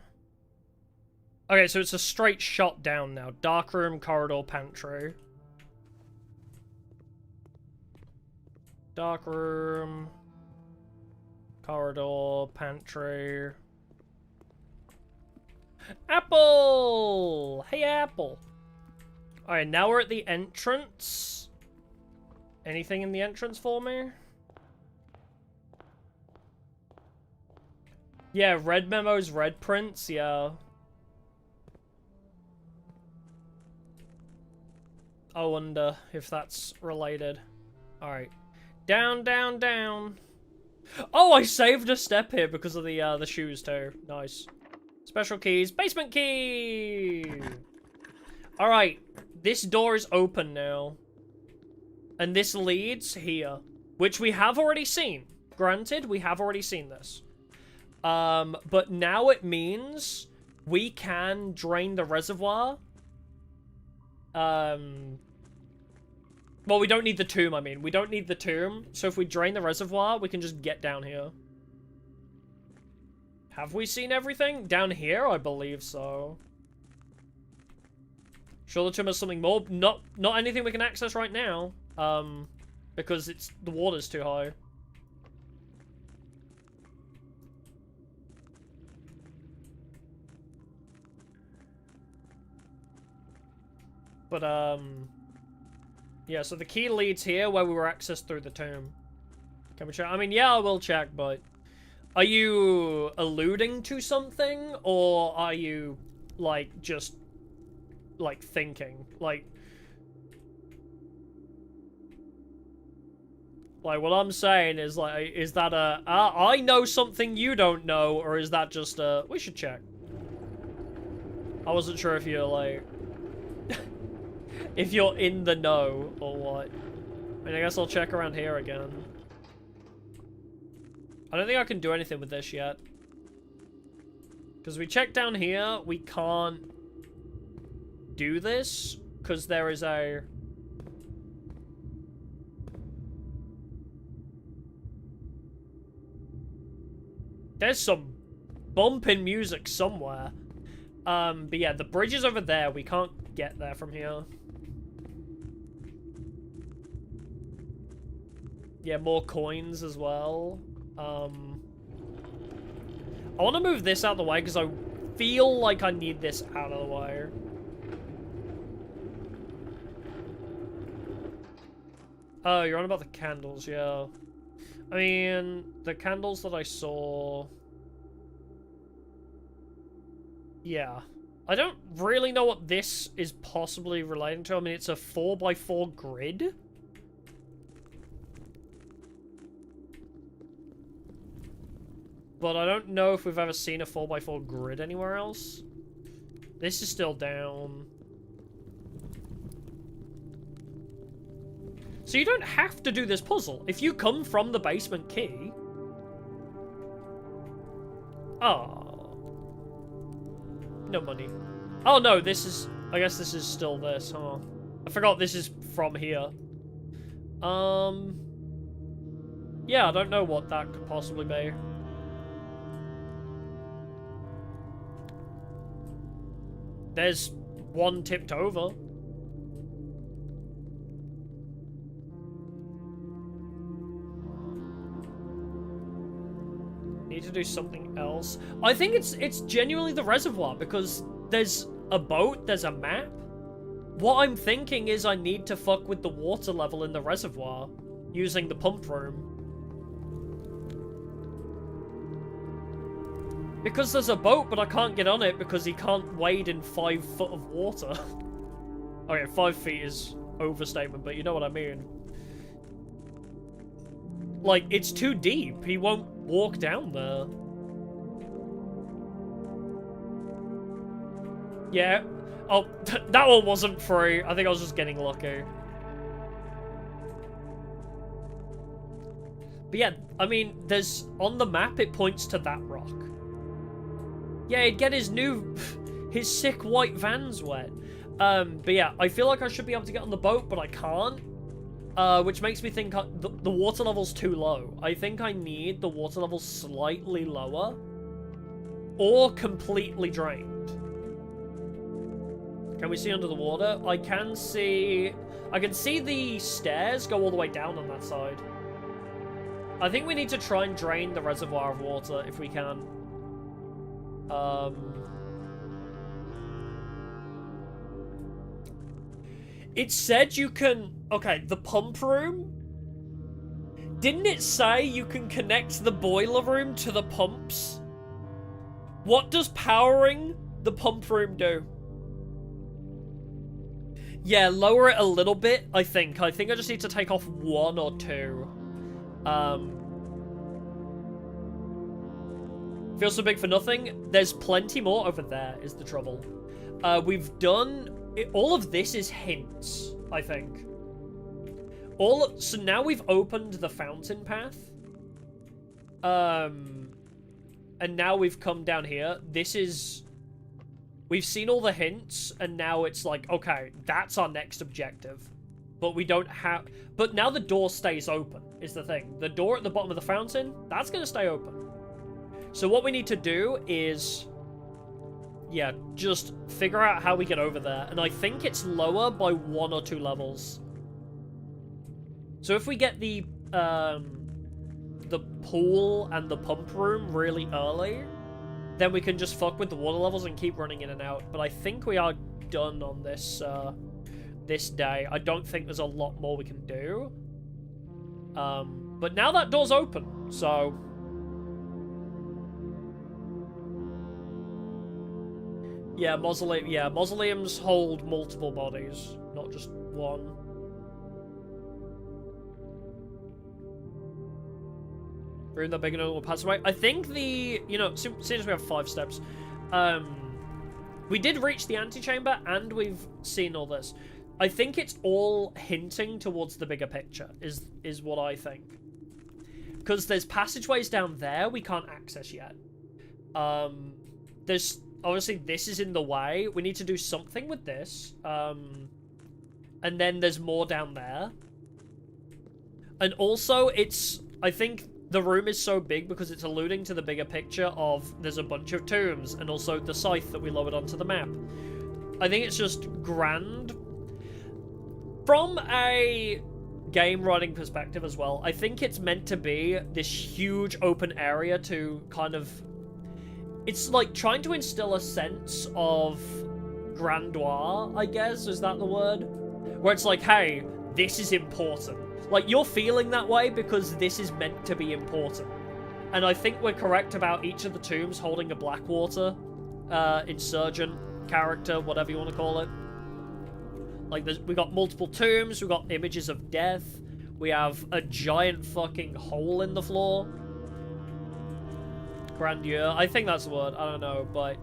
Speaker 2: Okay, so it's a straight shot down now. Dark room, corridor, pantry. Dark room. Corridor, pantry. Apple! Hey, Apple! Alright, now we're at the entrance. Anything in the entrance for me? Yeah, red memos, red prints, yeah. I wonder if that's related. Alright. Down, down, down. Oh, I saved a step here because of the shoes too. Nice. Special keys. Basement key! Alright. This door is open now. And this leads here. Which we have already seen. Granted, we have already seen this. But now it means we can drain the reservoir. Well, we don't need the tomb, I mean. We don't need the tomb. So if we drain the reservoir, we can just get down here. Have we seen everything? Down here? I believe so. Sure, the tomb has something more. Not anything we can access right now. Because the water's too high. But, yeah, so the key leads here where we were accessed through the tomb. Can we check? I mean, yeah, I will check, but... Are you alluding to something? Or are you, like, just, like, thinking? Like, what I'm saying is, like, is that I know something you don't know, or is that just we should check. I wasn't sure if you're, like... if you're in the know, or what. I mean, I guess I'll check around here again. I don't think I can do anything with this yet. Because we checked down here, we can't do this, because there is a... There's some bumping music somewhere. But yeah, the bridge is over there. We can't get there from here. Yeah, more coins as well. I want to move this out of the way because I feel like I need this out of the way. Oh, you're on about the candles, yeah. I mean, the candles that I saw... Yeah. I don't really know what this is possibly relating to. I mean, it's a 4x4 grid. But I don't know if we've ever seen a 4x4 grid anywhere else. This is still down. So you don't have to do this puzzle. If you come from the basement key... Oh. No money. Oh no, this is... I guess this is still this, huh? I forgot this is from here. Yeah, I don't know what that could possibly be. There's one tipped over. Need to do something else. I think it's genuinely the reservoir, because there's a boat, there's a map. What I'm thinking is I need to fuck with the water level in the reservoir using the pump room. Because there's a boat, but I can't get on it because he can't wade in 5 foot of water. Okay, 5 feet is overstatement, but you know what I mean. Like, it's too deep. He won't walk down there. Yeah. Oh, that one wasn't free. I think I was just getting lucky. But yeah, I mean, there's... On the map, it points to that rock. Yeah, he'd get his new... his sick white vans wet. But yeah, I feel like I should be able to get on the boat, but I can't. Which makes me think the water level's too low. I think I need the water level slightly lower. Or completely drained. Can we see under the water? I can see the stairs go all the way down on that side. I think we need to try and drain the reservoir of water if we can. It said you can... Okay, the pump room? Didn't it say you can connect the boiler room to the pumps? What does powering the pump room do? Yeah, lower it a little bit, I think. I think I just need to take off 1 or 2. Feels so big for nothing. There's plenty more over there, is the trouble. We've done... all of this is hints, I think. So now we've opened the fountain path. And now we've come down here. This is... We've seen all the hints, and now it's like, okay, that's our next objective. But we don't have... But now the door stays open, is the thing. The door at the bottom of the fountain, that's going to stay open. So what we need to do is... Yeah, just figure out how we get over there. And I think it's lower by 1 or 2 levels. So if we get the pool and the pump room really early, then we can just fuck with the water levels and keep running in and out. But I think we are done on this this day. I don't think there's a lot more we can do. But now that door's open, so... Yeah, mausoleums hold multiple bodies, not just one. Room that big enough will pass away. I think the, since we have 5 steps, we did reach the antechamber and we've seen all this. I think it's all hinting towards the bigger picture, is what I think. Because there's passageways down there we can't access yet. There's... Obviously, this is in the way. We need to do something with this. And then there's more down there. And also, it's... I think the room is so big because it's alluding to the bigger picture of there's a bunch of tombs and also the scythe that we lowered onto the map. I think it's just grand. From a game writing perspective as well, I think it's meant to be this huge open area to kind of... It's like trying to instill a sense of grandeur, I guess. Is that the word? Where it's like, hey, this is important. Like, you're feeling that way because this is meant to be important. And I think we're correct about each of the tombs holding a Blackwater insurgent character, whatever you want to call it. Like, we got multiple tombs, we got images of death, we have a giant fucking hole in the floor. Grandeur, I think that's the word, I don't know, but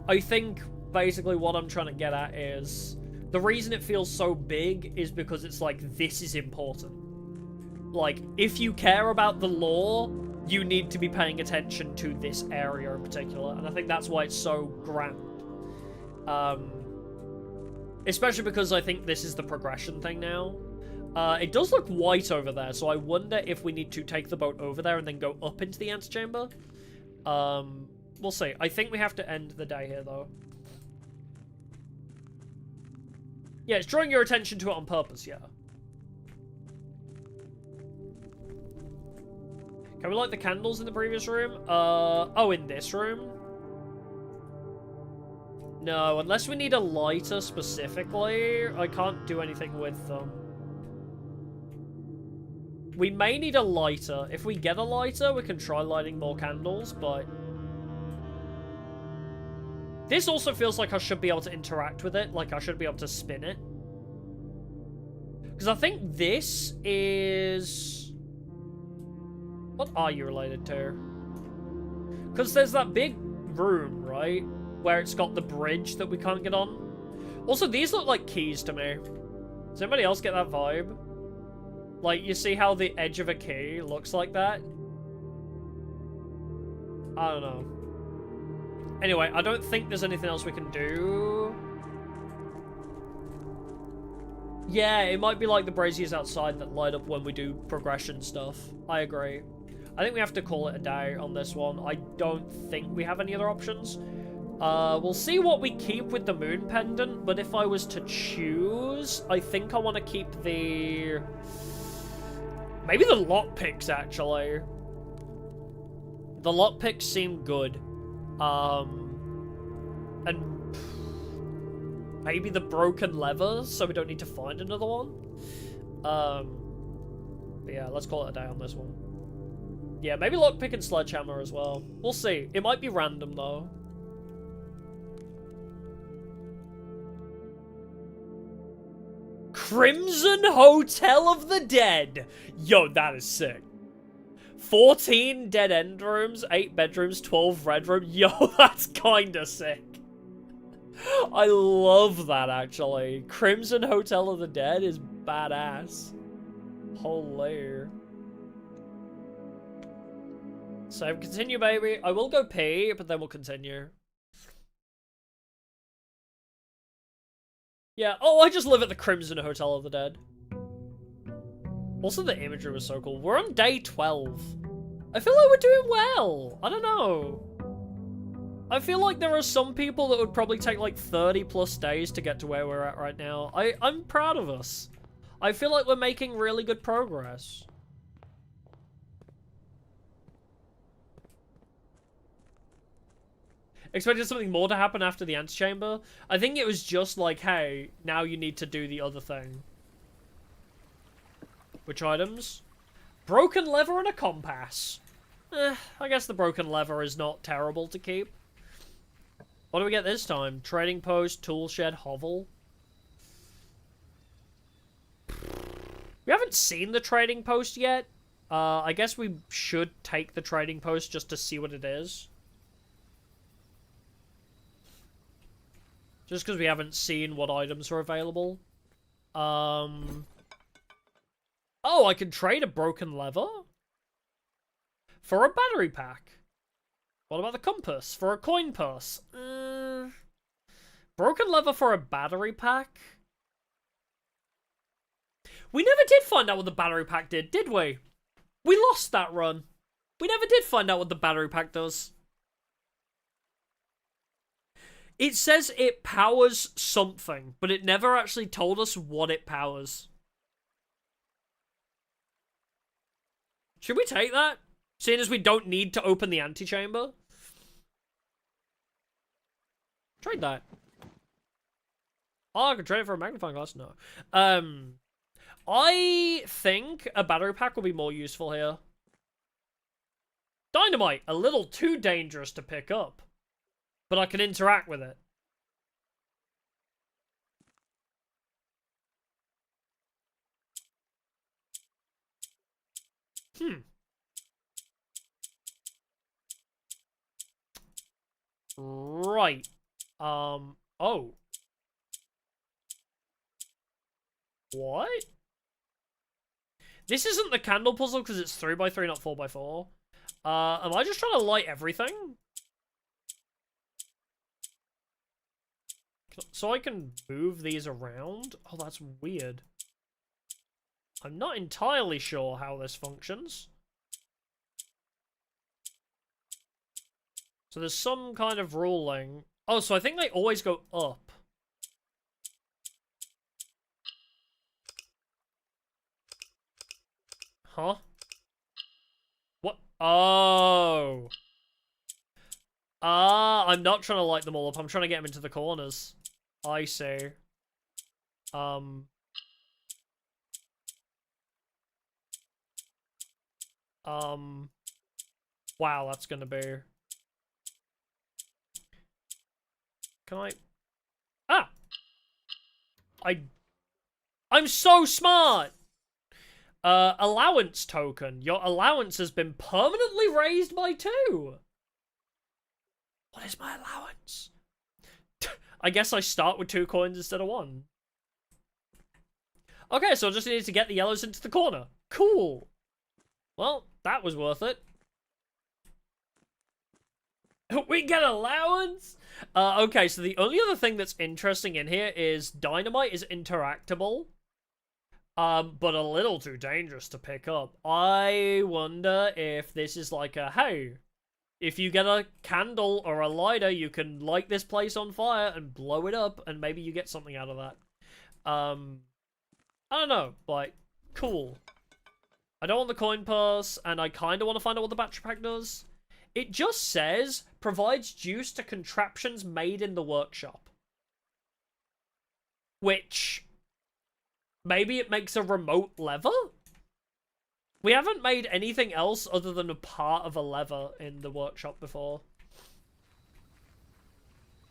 Speaker 2: I think basically what I'm trying to get at is the reason it feels so big is because it's like, this is important. Like, if you care about the lore, you need to be paying attention to this area in particular, and I think that's why it's so grand. Especially because I think this is the progression thing now. It does look white over there, so I wonder if we need to take the boat over there and then go up into the antechamber. We'll see. I think we have to end the day here, though. Yeah, it's drawing your attention to it on purpose, yeah. Can we light the candles in the previous room? Oh, in this room? No, unless we need a lighter specifically, I can't do anything with them. We may need a lighter. If we get a lighter, we can try lighting more candles, but... This also feels like I should be able to interact with it, like I should be able to spin it. Because I think this is... What are you related to? Because there's that big room, right? Where it's got the bridge that we can't get on. Also, these look like keys to me. Does anybody else get that vibe? Like, you see how the edge of a key looks like that? I don't know. Anyway, I don't think there's anything else we can do. Yeah, it might be like the braziers outside that light up when we do progression stuff. I agree. I think we have to call it a day on this one. I don't think we have any other options. We'll see what we keep with the moon pendant, but if I was to choose, I think I want to keep the... Maybe the lockpicks, actually. The lockpicks seem good. And maybe the broken lever, so we don't need to find another one. But yeah, let's call it a day on this one. Yeah, maybe lockpick and sledgehammer as well. We'll see. It might be random, though. Crimson Hotel of the Dead. Yo, that is sick. 14 dead end rooms, 8 bedrooms, 12 red rooms. Yo, that's kinda sick. I love that, actually. Crimson Hotel of the Dead is badass. Holy. So, continue, baby. I will go pee, but then we'll continue. Yeah, oh, I just live at the Crimson Hotel of the Dead. Also, the imagery was so cool. We're on day 12. I feel like we're doing well. I don't know. I feel like there are some people that would probably take like 30 plus days to get to where we're at right now. I'm proud of us. I feel like we're making really good progress. Expected something more to happen after the antechamber. I think it was just like, hey, now you need to do the other thing. Which items? Broken lever and a compass. I guess the broken lever is not terrible to keep. What do we get this time? Trading post, tool shed, hovel. We haven't seen the trading post yet. I guess we should take the trading post just to see what it is. Just because we haven't seen what items are available. Oh, I can trade a broken lever? For a battery pack. What about the compass? For a coin purse? Broken lever for a battery pack? We never did find out what the battery pack did we? We lost that run. We never did find out what the battery pack does. It says it powers something, but it never actually told us what it powers. Should we take that? Seeing as we don't need to open the antechamber? Trade that. Oh, I could trade it for a magnifying glass? No. I think a battery pack will be more useful here. Dynamite, a little too dangerous to pick up. But I can interact with it. Right. Oh. What? This isn't the candle puzzle because it's 3x3, not 4x4. Am I just trying to light everything? So I can move these around? Oh, that's weird. I'm not entirely sure how this functions. So there's some kind of ruling. Oh, so I think they always go up. Huh? What? Oh. I'm not trying to light them all up. I'm trying to get them into the corners. I see. Wow, that's gonna be... Can I... Ah! I'm so smart! Allowance token. Your allowance has been permanently raised by 2. What is my allowance? I guess I start with 2 coins instead of 1. Okay, so I just needed to get the yellows into the corner. Cool. Well, that was worth it. We get allowance? Okay, so the only other thing that's interesting in here is dynamite is interactable. But a little too dangerous to pick up. I wonder if this is like a, hey, if you get a candle or a lighter, you can light this place on fire and blow it up, and maybe you get something out of that. I don't know, like, cool. I don't want the coin purse, and I kind of want to find out what the battery pack does. It just says, provides juice to contraptions made in the workshop. Which, maybe it makes a remote lever? We haven't made anything else other than a part of a lever in the workshop before.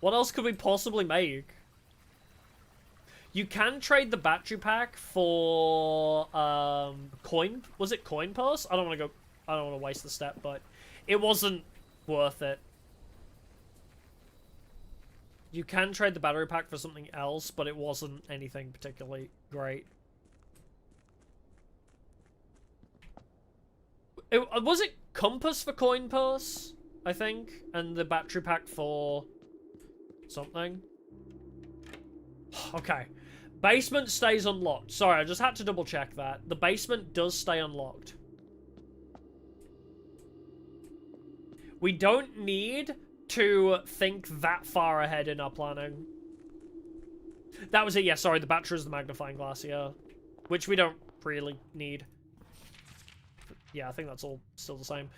Speaker 2: What else could we possibly make? You can trade the battery pack for coin. Was it coin purse? I don't want to waste the step, but it wasn't worth it. You can trade the battery pack for something else, but it wasn't anything particularly great. Was it compass for coin purse, I think, and the battery pack for something? Okay. Basement stays unlocked. Sorry, I just had to double check that. The basement does stay unlocked. We don't need to think that far ahead in our planning. That was it, yeah, sorry, the battery is the magnifying glass, yeah. Which we don't really need. Yeah, I think that's all still the same.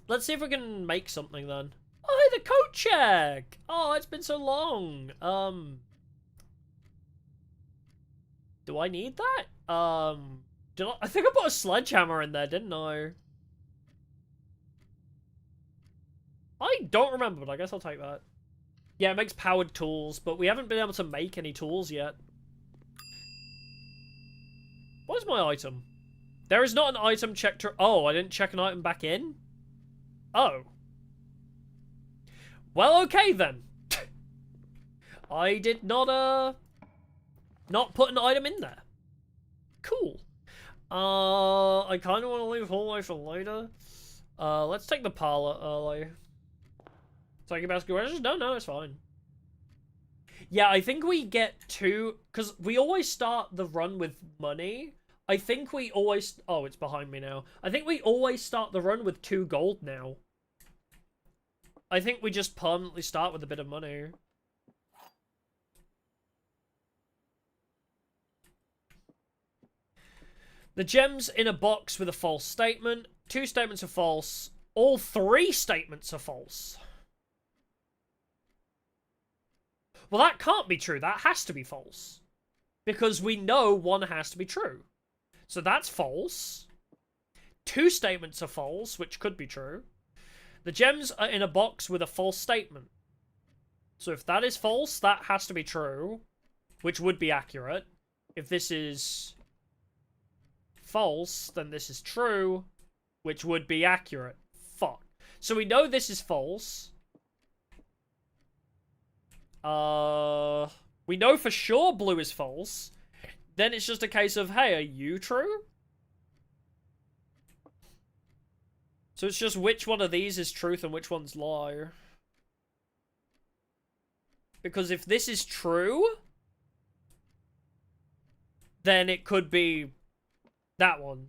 Speaker 2: Let's see if we can make something then. Oh, hey, the coat check! Oh, it's been so long. Do I need that? I think I put a sledgehammer in there, didn't I? I don't remember, but I guess I'll take that. Yeah, it makes powered tools, but we haven't been able to make any tools yet. What is my item? There is not an item check to... Oh, I didn't check an item back in? Oh. Well, okay then. I did not put an item in there. Cool. I kind of want to leave hallway for later. Let's take the parlor early. Take a basket questions? No, it's fine. Yeah, I think we get 2... Because we always start the run with money. I think we always... Oh, it's behind me now. I think we always start the run with 2 gold now. I think we just permanently start with a bit of money. The gem's in a box with a false statement. 2 statements are false. All 3 statements are false. Well, that can't be true. That has to be false. Because we know one has to be true. So that's false. Two statements are false, which could be true. The gems are in a box with a false statement. So if that is false, that has to be true, which would be accurate. If this is false, then this is true, which would be accurate. Fuck. So we know this is false. We know for sure blue is false. Then it's just a case of, hey, are you true? So it's just which one of these is truth and which one's lie. Because if this is true, then it could be that one.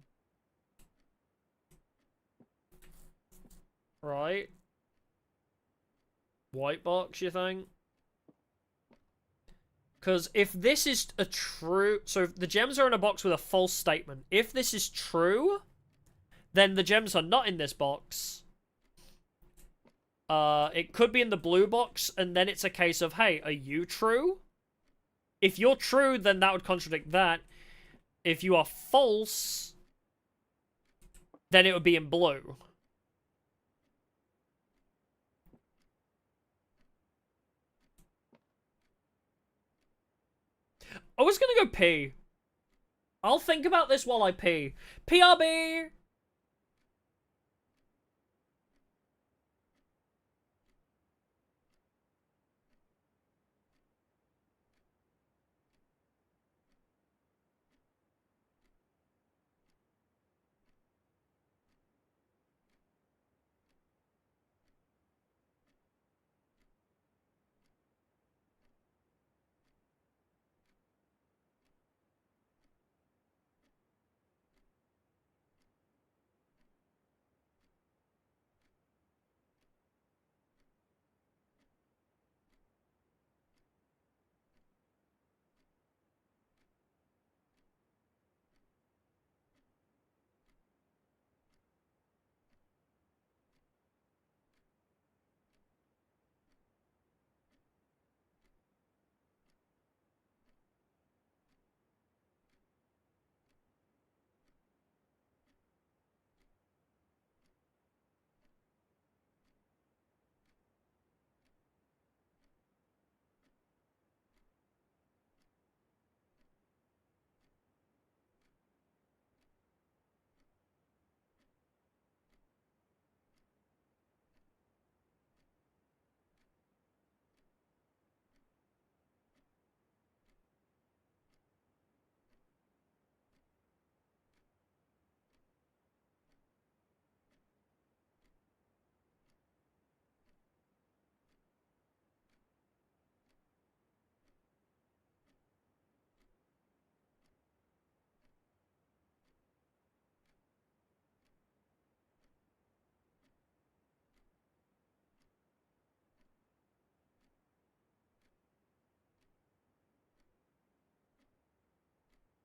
Speaker 2: Right? White box, you think? Because if this is a true... So if the gems are in a box with a false statement. If this is true, then the gems are not in this box. It could be in the blue box, and then it's a case of, hey, are you true? If you're true, then that would contradict that. If you are false, then it would be in blue. I was gonna go pee. I'll think about this while I pee. PRB!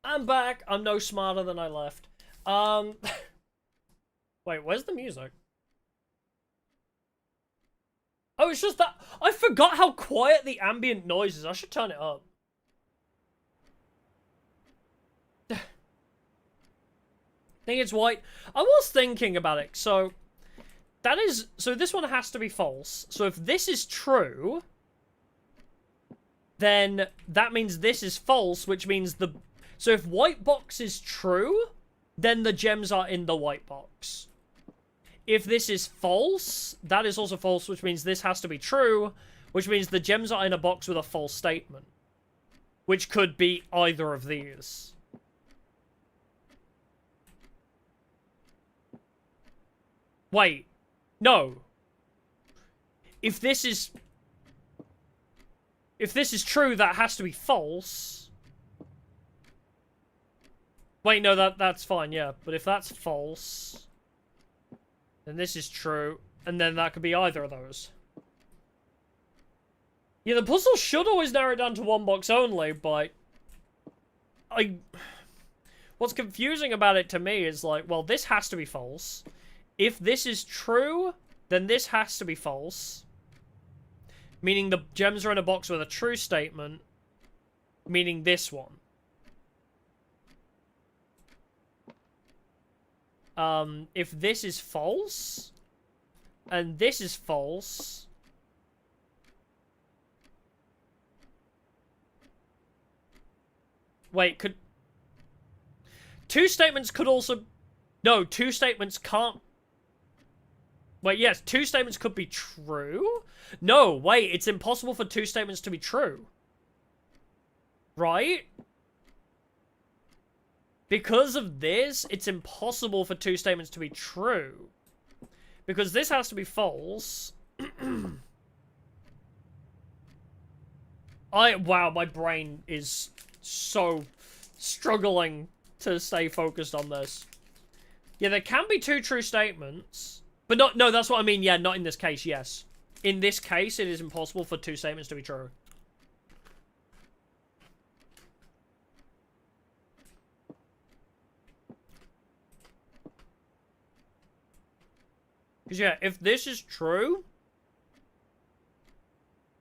Speaker 2: I'm back. I'm no smarter than I left. Wait, where's the music? Oh, it's just that... I forgot how quiet the ambient noise is. I should turn it up. I think it's white. I was thinking about it. So, that is... So this one has to be false. So if this is true, then that means this is false, which means the... So if white box is true, then the gems are in the white box. If this is false, that is also false, which means this has to be true, which means the gems are in a box with a false statement. Which could be either of these. Wait. No. If this is true, that has to be false. Wait, no, that's fine, yeah. But if that's false, then this is true, and then that could be either of those. Yeah, the puzzle should always narrow it down to one box only, but... What's confusing about it to me is like, well, this has to be false. If this is true, then this has to be false. Meaning the gems are in a box with a true statement. Meaning this one. if this is false, and this is false... Wait, could... Two statements could also... No, two statements can't... Wait, yes, two statements could be true? No, wait, it's impossible for two statements to be true. Right? Because of this, it's impossible for two statements to be true. Because this has to be false. Wow, my brain is so struggling to stay focused on this. Yeah, there can be two true statements. But no, that's what I mean. Yeah, not in this case, yes. In this case, it is impossible for two statements to be true. Because, yeah, if this is true...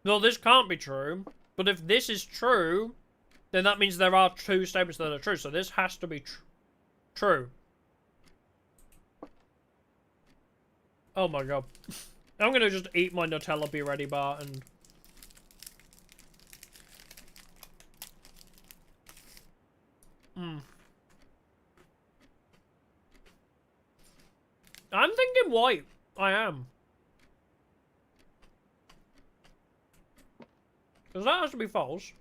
Speaker 2: No, this can't be true. But if this is true, then that means there are two statements that are true. So this has to be true. Oh my god. I'm gonna just eat my Nutella Be Ready bar and... I'm thinking white. I am. Because that has to be false.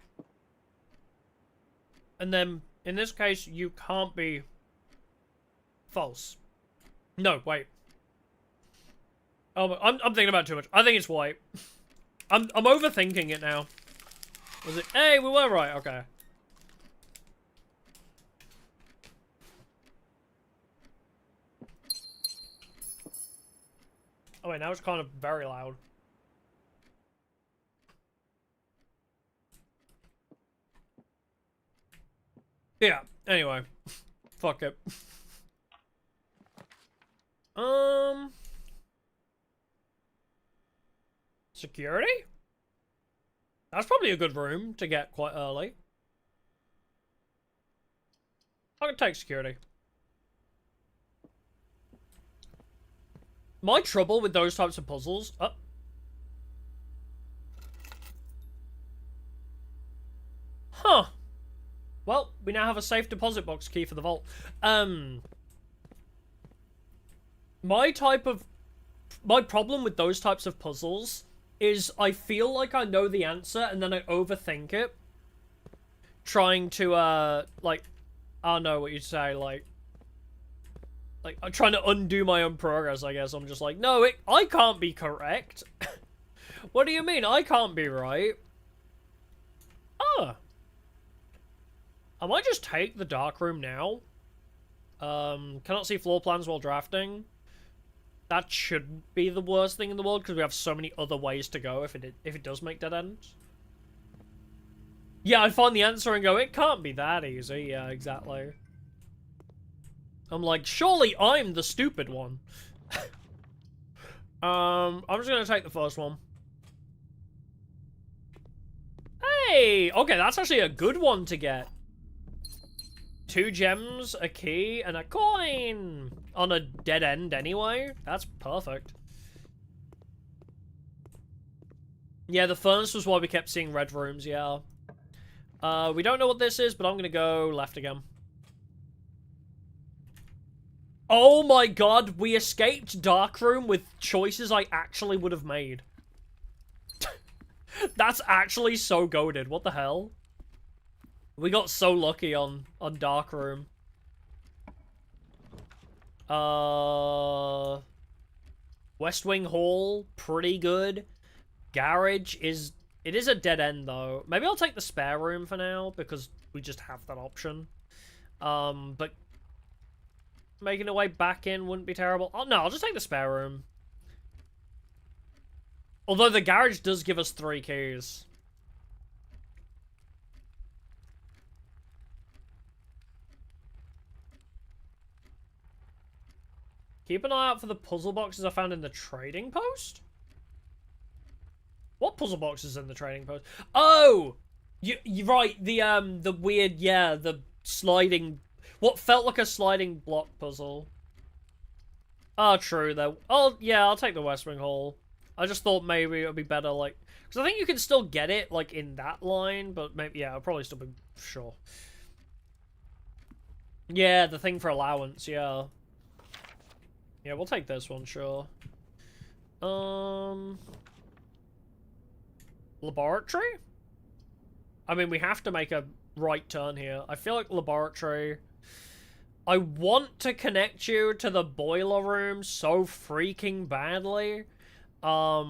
Speaker 2: And then, in this case, you can't be false. No, wait. Oh, I'm thinking about it too much. I think it's white. I'm overthinking it now. Was it? Hey, we were right. Okay. Oh wait, now it's kind of very loud. Yeah. Anyway, fuck it. Security? That's probably a good room to get quite early. I can take security. My trouble with those types of puzzles... Huh. Well, we now have a safe deposit box key for the vault. My problem with those types of puzzles is I feel like I know the answer and then I overthink it. Trying to, like, I don't know what you'd say, like, I'm trying to undo my own progress, I guess. I'm just like, no, I can't be correct. What do you mean? I can't be right. Oh. I might just take the dark room now. Cannot see floor plans while drafting. That shouldn't be the worst thing in the world, because we have so many other ways to go if it does make dead ends. Yeah, I find the answer and go, it can't be that easy. Yeah, exactly. I'm like, surely I'm the stupid one. I'm just gonna take the first one. Hey! Okay, that's actually a good one to get. 2 gems, a key, and a coin! On a dead end anyway. That's perfect. Yeah, the furnace was why we kept seeing red rooms, yeah. We don't know what this is, but I'm gonna go left again. Oh my god, we escaped Dark Room with choices I actually would have made. That's actually so goated. What the hell? We got so lucky on Dark Room. West Wing Hall, pretty good. Garage is... It is a dead end, though. Maybe I'll take the spare room for now, because we just have that option. But... Making a way back in wouldn't be terrible. Oh, no, I'll just take the spare room. Although the garage does give us 3 keys. Keep an eye out for the puzzle boxes I found in the trading post? What puzzle boxes in the trading post? Oh! You're right, the weird, yeah, the sliding... What felt like a sliding block puzzle. Oh, true, though. Oh, yeah, I'll take the West Wing Hall. I just thought maybe it would be better, like... Because I think you can still get it, like, in that line, but maybe, yeah, I'll probably still be... Sure. Yeah, the thing for allowance, yeah. Yeah, we'll take this one, sure. Laboratory? I mean, we have to make a right turn here. I feel like laboratory... I want to connect you to the boiler room so freaking badly. I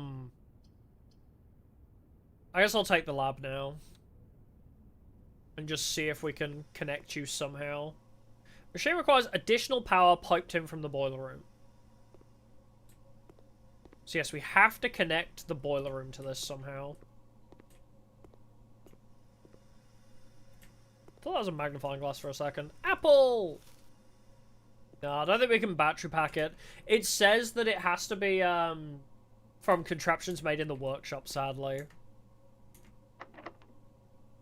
Speaker 2: guess I'll take the lab now. And just see if we can connect you somehow. Machine requires additional power piped in from the boiler room. So yes, we have to connect the boiler room to this somehow. I thought that was a magnifying glass for a second. Apple! No, I don't think we can battery pack it. It says that it has to be from contraptions made in the workshop, sadly.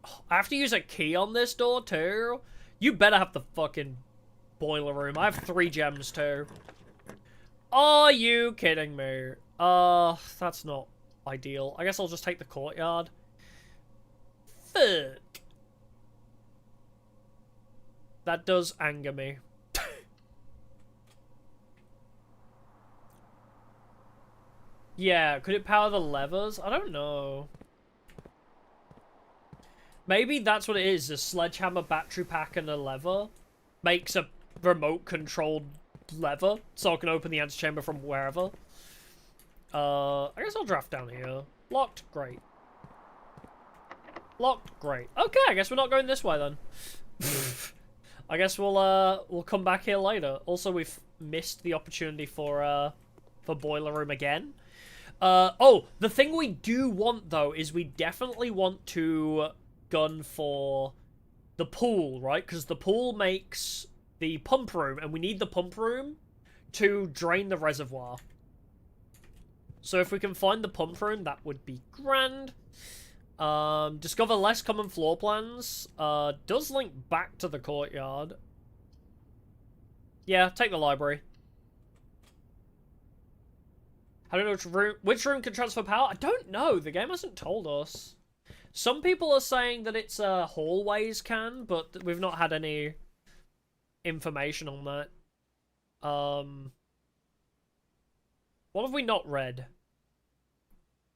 Speaker 2: Oh, I have to use a key on this door, too? You better have the fucking boiler room. I have 3 gems, too. Are you kidding me? That's not ideal. I guess I'll just take the courtyard. Fuck. That does anger me. Yeah, could it power the levers? I don't know. Maybe that's what it is. A sledgehammer battery pack and a lever makes a remote-controlled lever, so I can open the antechamber from wherever. I guess I'll draft down here. Locked? Great. Locked? Great. Okay, I guess we're not going this way then. I guess we'll come back here later. Also, we've missed the opportunity for boiler room again. Oh, the thing we do want, though, is we definitely want to gun for the pool, right? Because the pool makes the pump room, and we need the pump room to drain the reservoir. So if we can find the pump room, that would be grand. Discover less common floor plans. Does link back to the courtyard. Yeah, take the library. I don't know which room can transfer power. I don't know. The game hasn't told us. Some people are saying that it's hallways can, but we've not had any information on that. What have we not read?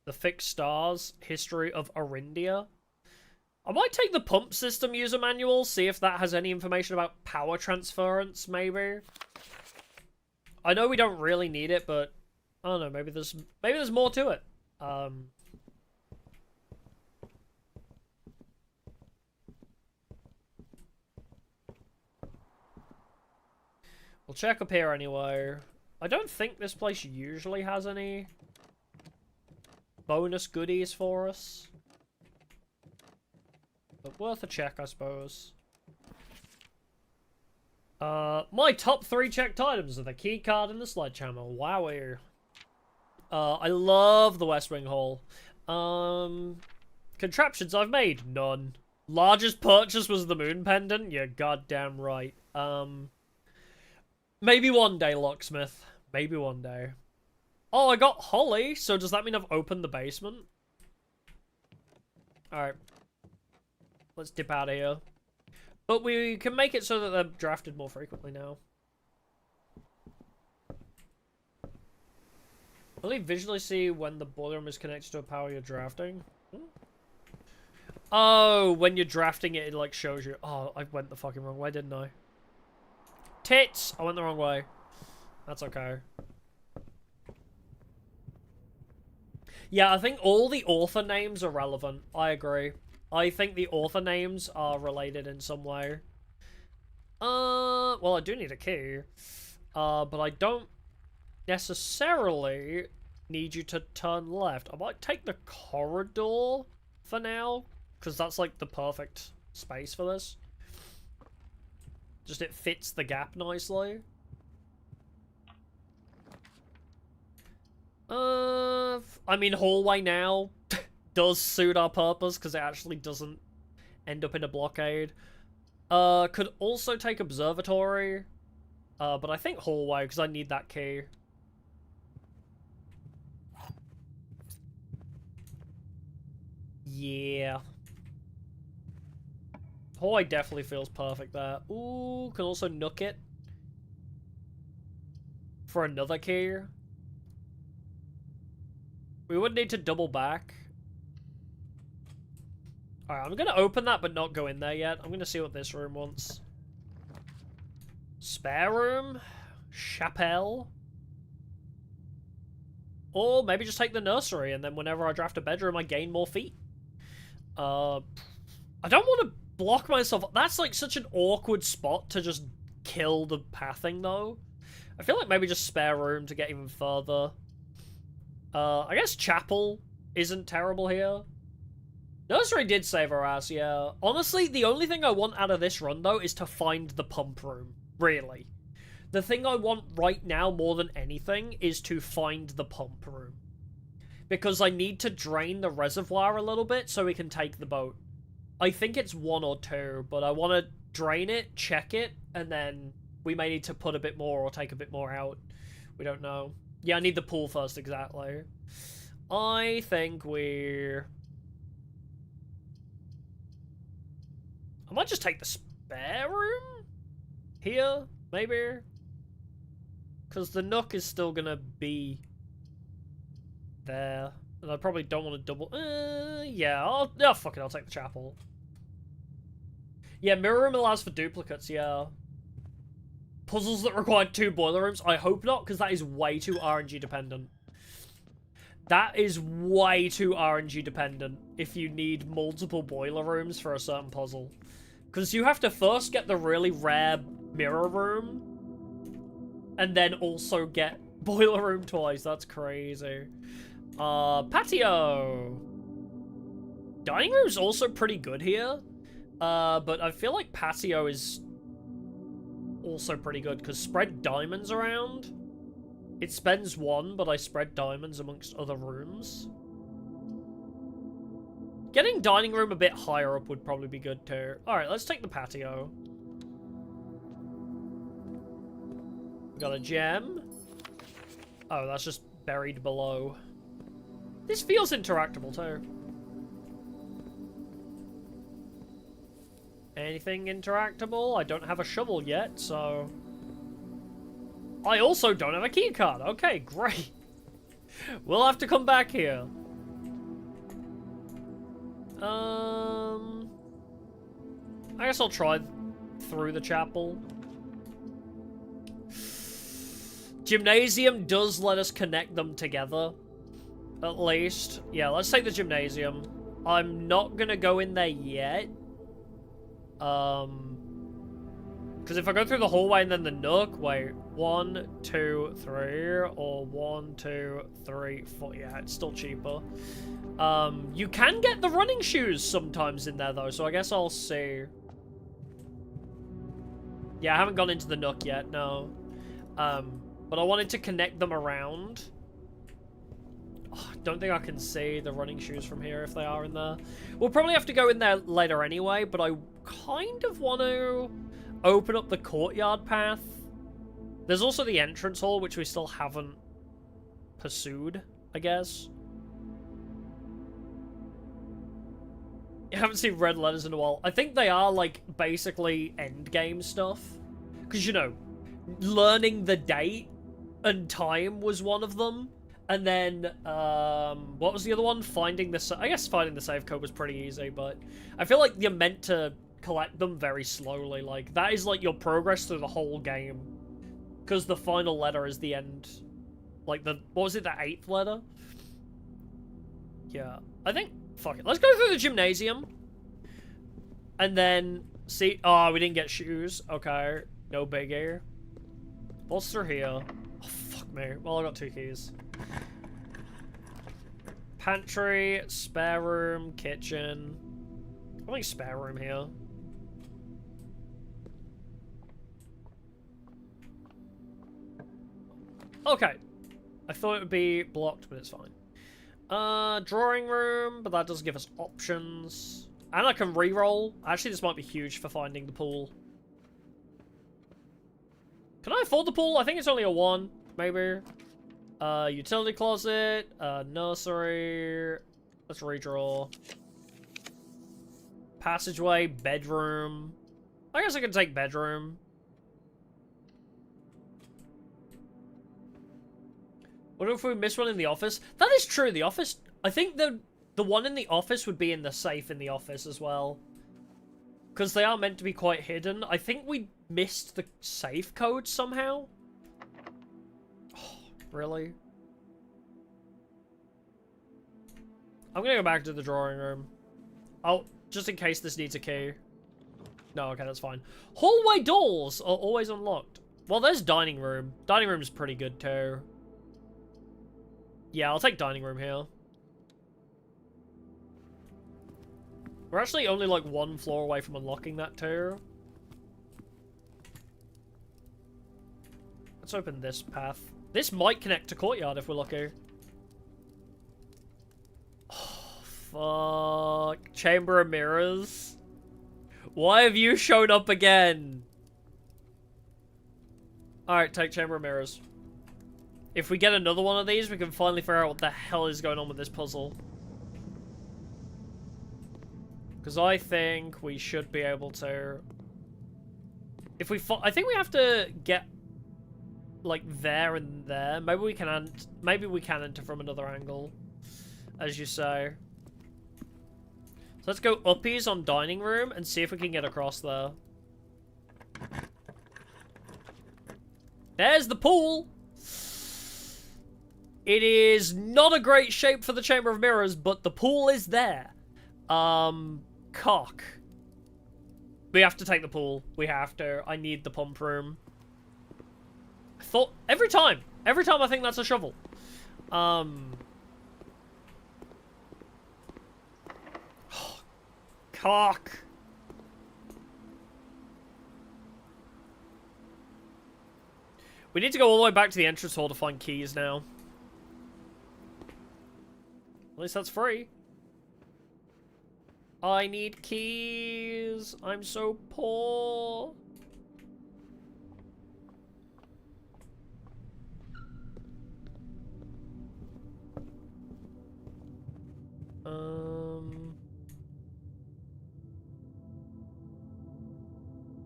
Speaker 2: The Fixed Stars, History of Arindia. I might take the pump system user manual, see if that has any information about power transference, maybe. I know we don't really need it, but I don't know, maybe there's more to it. We'll check up here anyway. I don't think this place usually has any bonus goodies for us. But worth a check, I suppose. My top 3 checked items are the key card and the sledgehammer. Wowie. I love the West Wing Hall. Contraptions I've made? None. Largest purchase was the moon pendant? You're goddamn right. Maybe one day, locksmith. Maybe one day. Oh, I got Holly, so does that mean I've opened the basement? Alright. Let's dip out of here. But we can make it so that they're drafted more frequently now. Will you visually see when the boiler room is connected to a power you're drafting? Oh, when you're drafting it, it like shows you. Oh, I went the fucking wrong way, didn't I? Tits! I went the wrong way. That's okay. Yeah, I think all the author names are relevant. I agree. I think the author names are related in some way. Well, I do need a key. But I don't necessarily need you to turn left. I might take the corridor for now, because that's like the perfect space for this. Just it fits the gap nicely. I mean, hallway now does suit our purpose because it actually doesn't end up in a blockade. Could also take observatory, but I think hallway because I need that key. Yeah. Hallway definitely feels perfect there. Ooh, can also nook it. For another key. We would need to double back. Alright, I'm gonna open that but not go in there yet. I'm gonna see what this room wants. Spare room? Chapelle? Or maybe just take the nursery and then whenever I draft a bedroom I gain more feet. I don't want to block myself. That's like such an awkward spot to just kill the pathing though. I feel like maybe just spare room to get even further. I guess chapel isn't terrible here. Nursery did save our ass, yeah. Honestly, the only thing I want out of this run, though, is to find the pump room. Really. The thing I want right now, more than anything, is to find the pump room. Because I need to drain the reservoir a little bit so we can take the boat. I think it's 1 or 2, but I want to drain it, check it, and then we may need to put a bit more or take a bit more out. We don't know. Yeah, I need the pool first, exactly. I think we're... I might just take the spare room? Here? Maybe? Because the nook is still gonna be there. And I probably don't want to double... yeah, oh, fuck it, I'll take the chapel. Yeah, mirror room allows for duplicates, yeah. Puzzles that require 2 boiler rooms? I hope not, because that is way too RNG dependent. That is way too RNG dependent if you need multiple boiler rooms for a certain puzzle. Because you have to first get the really rare mirror room, and then also get boiler room twice. That's crazy. Patio. Dining room's also pretty good here. But I feel like patio is also pretty good, because spread diamonds around. It spends 1, but I spread diamonds amongst other rooms. Getting dining room a bit higher up would probably be good too. Alright, let's take the patio. We got a gem. Oh, that's just buried below. This feels interactable too. Anything interactable? I don't have a shovel yet, so... I also don't have a keycard. Okay, great. We'll have to come back here. I guess I'll try through the chapel. Gymnasium does let us connect them together. At least. Yeah, let's take the gymnasium. I'm not gonna go in there yet. Because if I go through the hallway and then the nook, wait, 1, 2, 3, or 1, 2, 3, 4, yeah, it's still cheaper. You can get the running shoes sometimes in there though, so I guess I'll see. Yeah, I haven't gone into the nook yet, no. But I wanted to connect them around. Oh, I don't think I can see the running shoes from here if they are in there. We'll probably have to go in there later anyway, but I kind of want to open up the courtyard path. There's also the entrance hall, which we still haven't pursued, I guess. You haven't seen red letters in a while. I think they are, like, basically endgame stuff. Because, you know, learning the date and time was one of them. And then, what was the other one? I guess finding the save code was pretty easy, but I feel like you're meant to collect them very slowly. Like, that is, like, your progress through the whole game. Because the final letter is the end. Like, what was it, the 8th letter? Yeah, I think, fuck it. Let's go through the gymnasium. And then, see, oh, we didn't get shoes. Okay, no biggie. What's through here? Oh, fuck me. Well, I got 2 keys. Pantry, spare room, kitchen. I think spare room here. Okay. I thought it would be blocked, but it's fine. Drawing room, but that does give us options. And I can re-roll. Actually, this might be huge for finding the pool. Can I afford the pool? I think it's only a 1, maybe. Utility closet, nursery. Let's redraw. Passageway, bedroom. I guess I can take bedroom. What if we miss one in the office? That is true, the office... I think the one in the office would be in the safe in the office as well. Because they are meant to be quite hidden. I think we missed the safe code somehow. Oh, really? I'm gonna go back to the drawing room. Oh, just in case this needs a key. No, okay, that's fine. Hallway doors are always unlocked. Well, there's dining room. Dining room's pretty good too. Yeah, I'll take dining room here. We're actually only like one floor away from unlocking that too. Let's open this path. This might connect to courtyard if we're lucky. Oh, fuck. Chamber of Mirrors. Why have you shown up again? Alright, take Chamber of Mirrors. If we get another one of these, we can finally figure out what the hell is going on with this puzzle. Because I think we should be able to... If we... I think we have to get... like, there and there. Maybe we can enter from another angle. As you say. So let's go uppies on dining room and see if we can get across there. There's the pool! It is not a great shape for the Chamber of Mirrors, but the pool is there. Cock. We have to take the pool. We have to. I need the pump room. I thought... Every time I think that's a shovel. Cock. We need to go all the way back to the entrance hall to find keys now. At least that's free. I need keys. I'm so poor.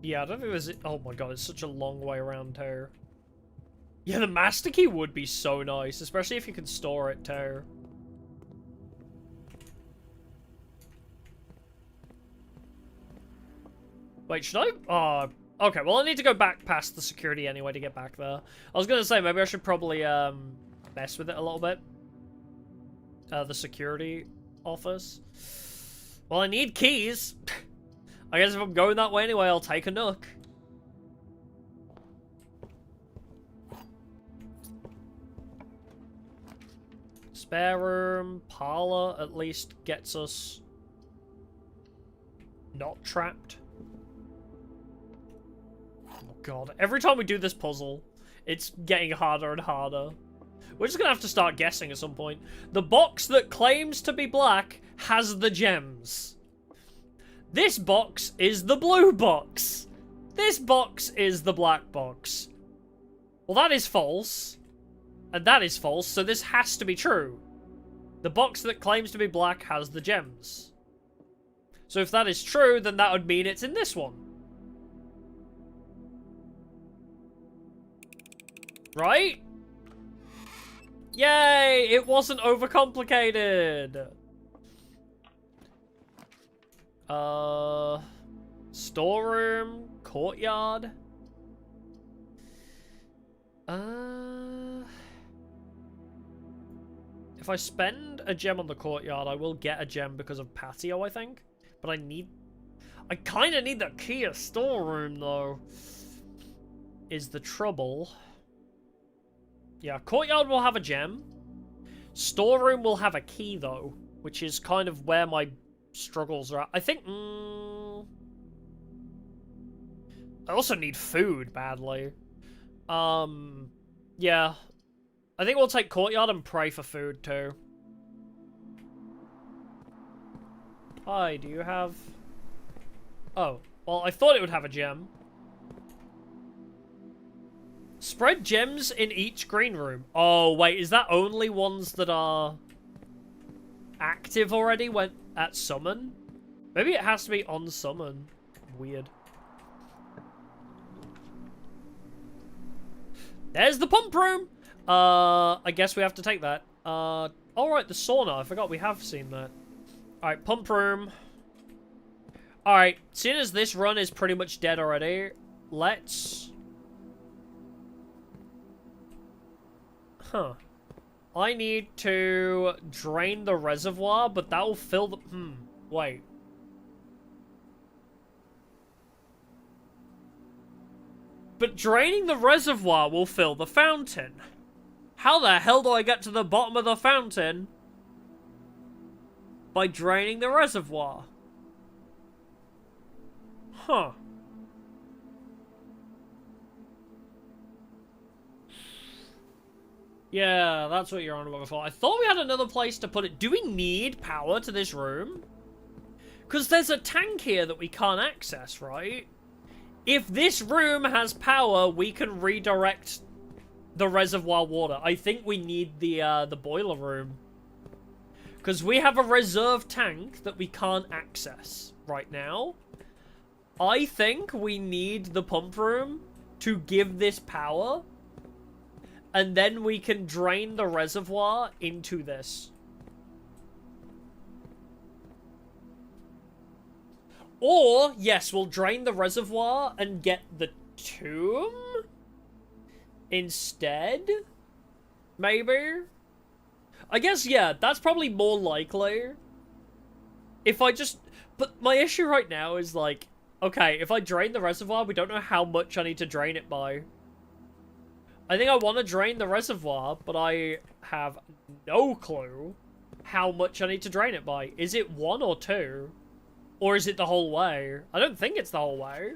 Speaker 2: Yeah, I don't think there's... Oh my god, it's such a long way around here. Yeah, the master key would be so nice, especially if you can store it too. Wait, should I? Okay, well I need to go back past the security anyway to get back there. I was gonna say, maybe I should probably, mess with it a little bit. The security office. Well, I need keys. I guess if I'm going that way anyway, I'll take a nook. Spare room, parlor at least gets us not trapped. Oh god, every time we do this puzzle, it's getting harder and harder. We're just gonna have to start guessing at some point. The box that claims to be black has the gems. This box is the blue box. This box is the black box. Well, that is false. And that is false, so this has to be true. The box that claims to be black has the gems. So if that is true, then that would mean it's in this one. Right? Yay! It wasn't overcomplicated! Storeroom, courtyard. If I spend a gem on the courtyard, I will get a gem because of patio, I think. But I kind of need the key to storeroom, though. Is the trouble. Yeah, courtyard will have a gem. Storeroom will have a key, though. Which is kind of where my struggles are at. I think... I also need food badly. Yeah. I think we'll take courtyard and pray for food too. Hi, do you have... Oh, well, I thought it would have a gem. Spread gems in each green room. Oh, wait, is that only ones that are active already when at summon? Maybe it has to be on summon. Weird. There's the pump room! I guess we have to take that. Alright, the sauna. I forgot we have seen that. Alright, pump room. Alright, seeing as this run is pretty much dead already, let's... Huh. I need to drain the reservoir, but that will fill the... wait. But draining the reservoir will fill the fountain. How the hell do I get to the bottom of the fountain? By draining the reservoir. Huh. Yeah, that's what you're on about before. I thought we had another place to put it. Do we need power to this room? Because there's a tank here that we can't access, right? If this room has power, we can redirect the reservoir water. I think we need the boiler room. Because we have a reserve tank that we can't access right now. I think we need the pump room to give this power. And then we can drain the reservoir into this. Or, yes, we'll drain the reservoir and get the tomb instead? Maybe? I guess, yeah, that's probably more likely. If I just... But my issue right now is, like, okay, if I drain the reservoir, we don't know how much I need to drain it by. I think I want to drain the reservoir, but I have no clue how much I need to drain it by. Is it 1 or 2? Or is it the whole way? I don't think it's the whole way.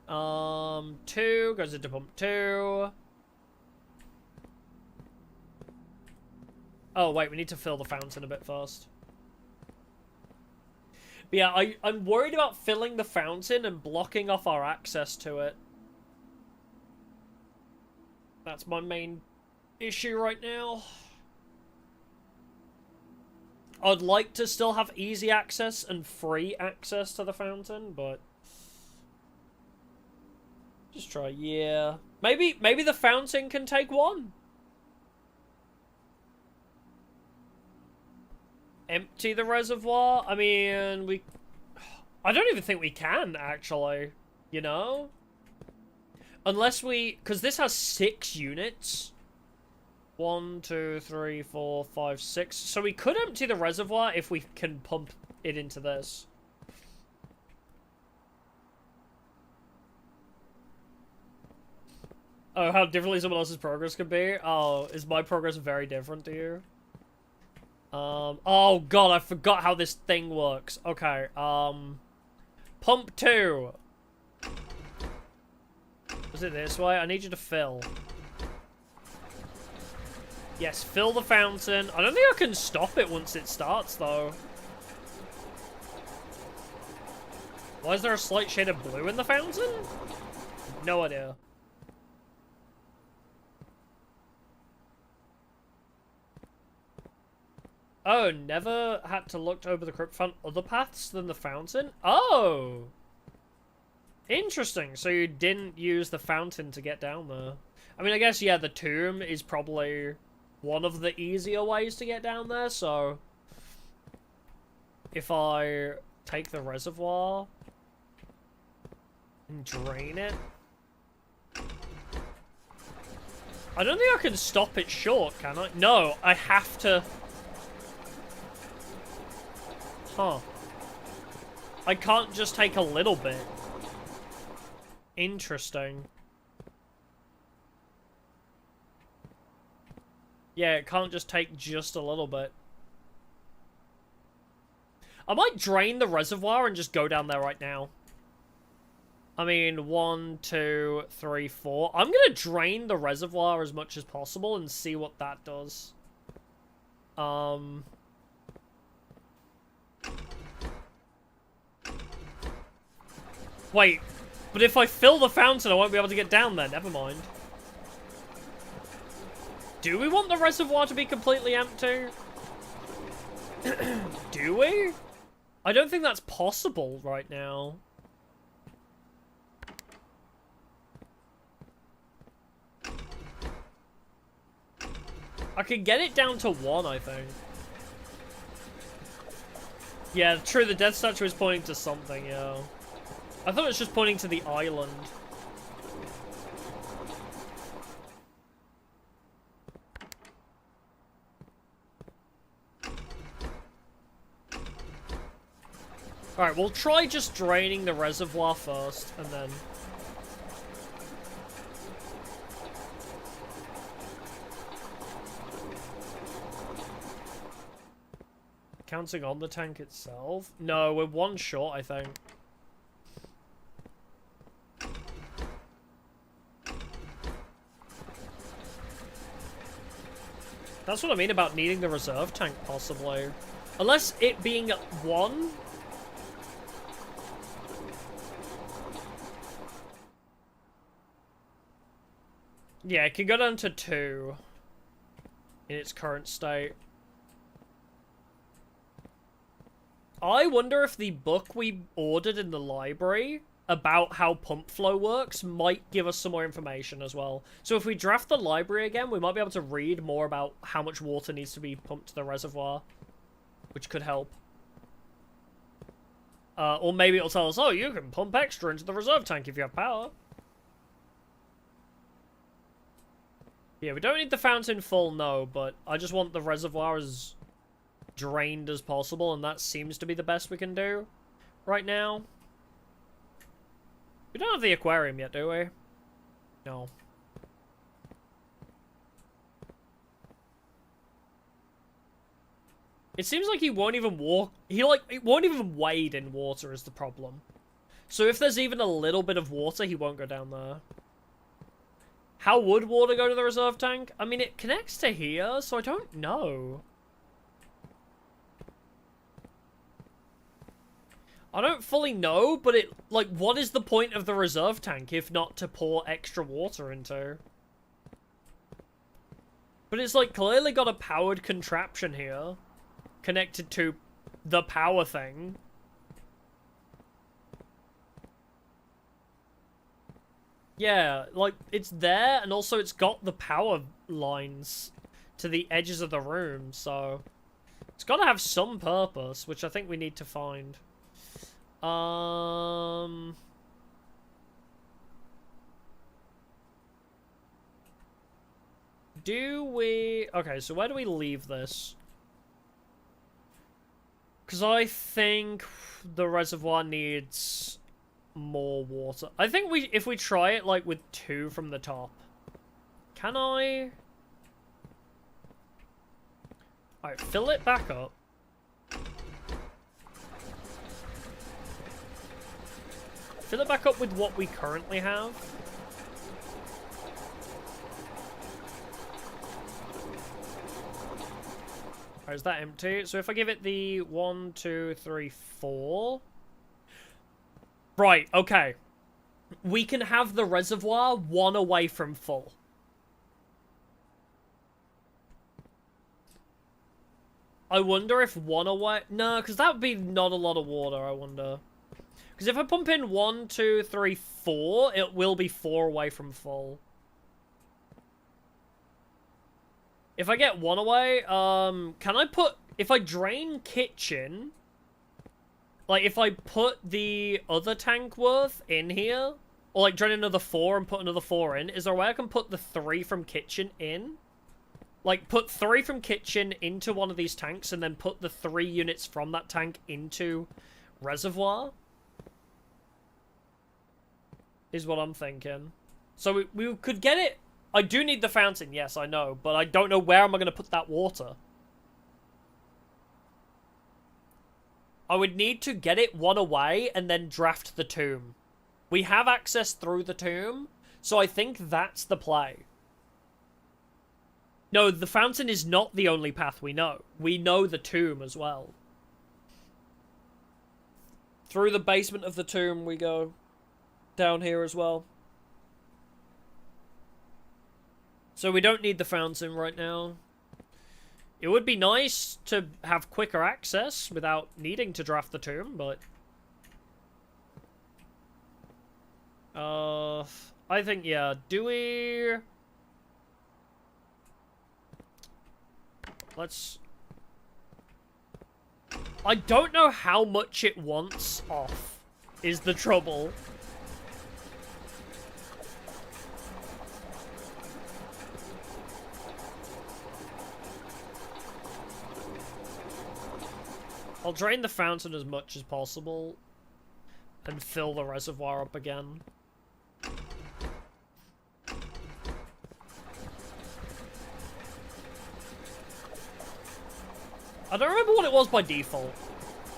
Speaker 2: 2 goes into pump 2. Oh, wait, we need to fill the fountain a bit first. But yeah, I'm worried about filling the fountain and blocking off our access to it. That's my main issue right now. I'd like to still have easy access and free access to the fountain, but... Just try, yeah. Maybe the fountain can take 1. Empty the reservoir? I mean, I don't even think we can, actually. You know? Unless we... Because this has 6 units. 1, 2, 3, 4, 5, 6. So we could empty the reservoir if we can pump it into this. Oh, how differently someone else's progress could be? Oh, is my progress very different to you? Oh god, I forgot how this thing works. Okay, pump 2. Is it this way? I need you to fill. Yes, fill the fountain. I don't think I can stop it once it starts, though. Why is there a slight shade of blue in the fountain? No idea. Oh, never had to look over the crypt found other paths than the fountain? Oh! Interesting. So you didn't use the fountain to get down there. I mean, I guess, yeah, the tomb is probably one of the easier ways to get down there, so... If I take the reservoir and drain it... I don't think I can stop it short, can I? No, I have to... Huh. I can't just take a little bit. Interesting. Yeah, it can't just take just a little bit. I might drain the reservoir and just go down there right now. I mean, 1, 2, 3, 4. I'm gonna drain the reservoir as much as possible and see what that does. Wait, but if I fill the fountain, I won't be able to get down there. Never mind. Do we want the reservoir to be completely empty? Do we? I don't think that's possible right now. I could get it down to 1, I think. Yeah, true, the death statue is pointing to something, yeah. I thought it was just pointing to the island. Alright, we'll try just draining the reservoir first, and then... Counting on the tank itself? No, we're 1 short, I think. That's what I mean about needing the reserve tank, possibly. Unless it being 1... Yeah, it can go down to 2 in its current state. I wonder if the book we ordered in the library about how pump flow works might give us some more information as well. So if we draft the library again, we might be able to read more about how much water needs to be pumped to the reservoir, which could help. Or maybe it'll tell us, oh, you can pump extra into the reserve tank if you have power. Yeah, we don't need the fountain full, no, but I just want the reservoir as drained as possible, and that seems to be the best we can do right now. We don't have the aquarium yet, do we? No. It seems like he won't even walk. He won't even wade in water is the problem. So if there's even a little bit of water, he won't go down there. How would water go to the reserve tank? I mean, it connects to here, so I don't know. I don't fully know, but what is the point of the reserve tank if not to pour extra water into? But it's, clearly got a powered contraption here. Connected to the power thing. Yeah, it's there, and also it's got the power lines to the edges of the room, so... It's gotta have some purpose, which I think we need to find. Do we... Okay, so where do we leave this? Because I think the reservoir needs more water. I think if we try it, with 2 from the top. Can I? Alright, fill it back up. Fill it back up with what we currently have. Alright, is that empty? So if I give it the 1, 2, 3, 4... Right, okay. We can have the reservoir 1 away from full. I wonder if 1 away... No, because that would be not a lot of water, I wonder. Because if I pump in 1, 2, 3, 4, it will be 4 away from full. If I get 1 away, can I put... If I drain kitchen... if I put the other tank worth in here, or, drain another 4 and put another 4 in, is there a way I can put the 3 from kitchen in? Put 3 from kitchen into one of these tanks, and then put the 3 units from that tank into reservoir? Is what I'm thinking. So we could get it... I do need the fountain, yes, I know, but I don't know where am I going to put that water. I would need to get it 1 away and then draft the tomb. We have access through the tomb, so I think that's the play. No, the fountain is not the only path we know. We know the tomb as well. Through the basement of the tomb we go. Down here as well. So we don't need the fountain right now. It would be nice to have quicker access without needing to draft the tomb, but... I think, yeah, do we... Let's... I don't know how much it wants off, is the trouble. I'll drain the fountain as much as possible and fill the reservoir up again. I don't remember what it was by default.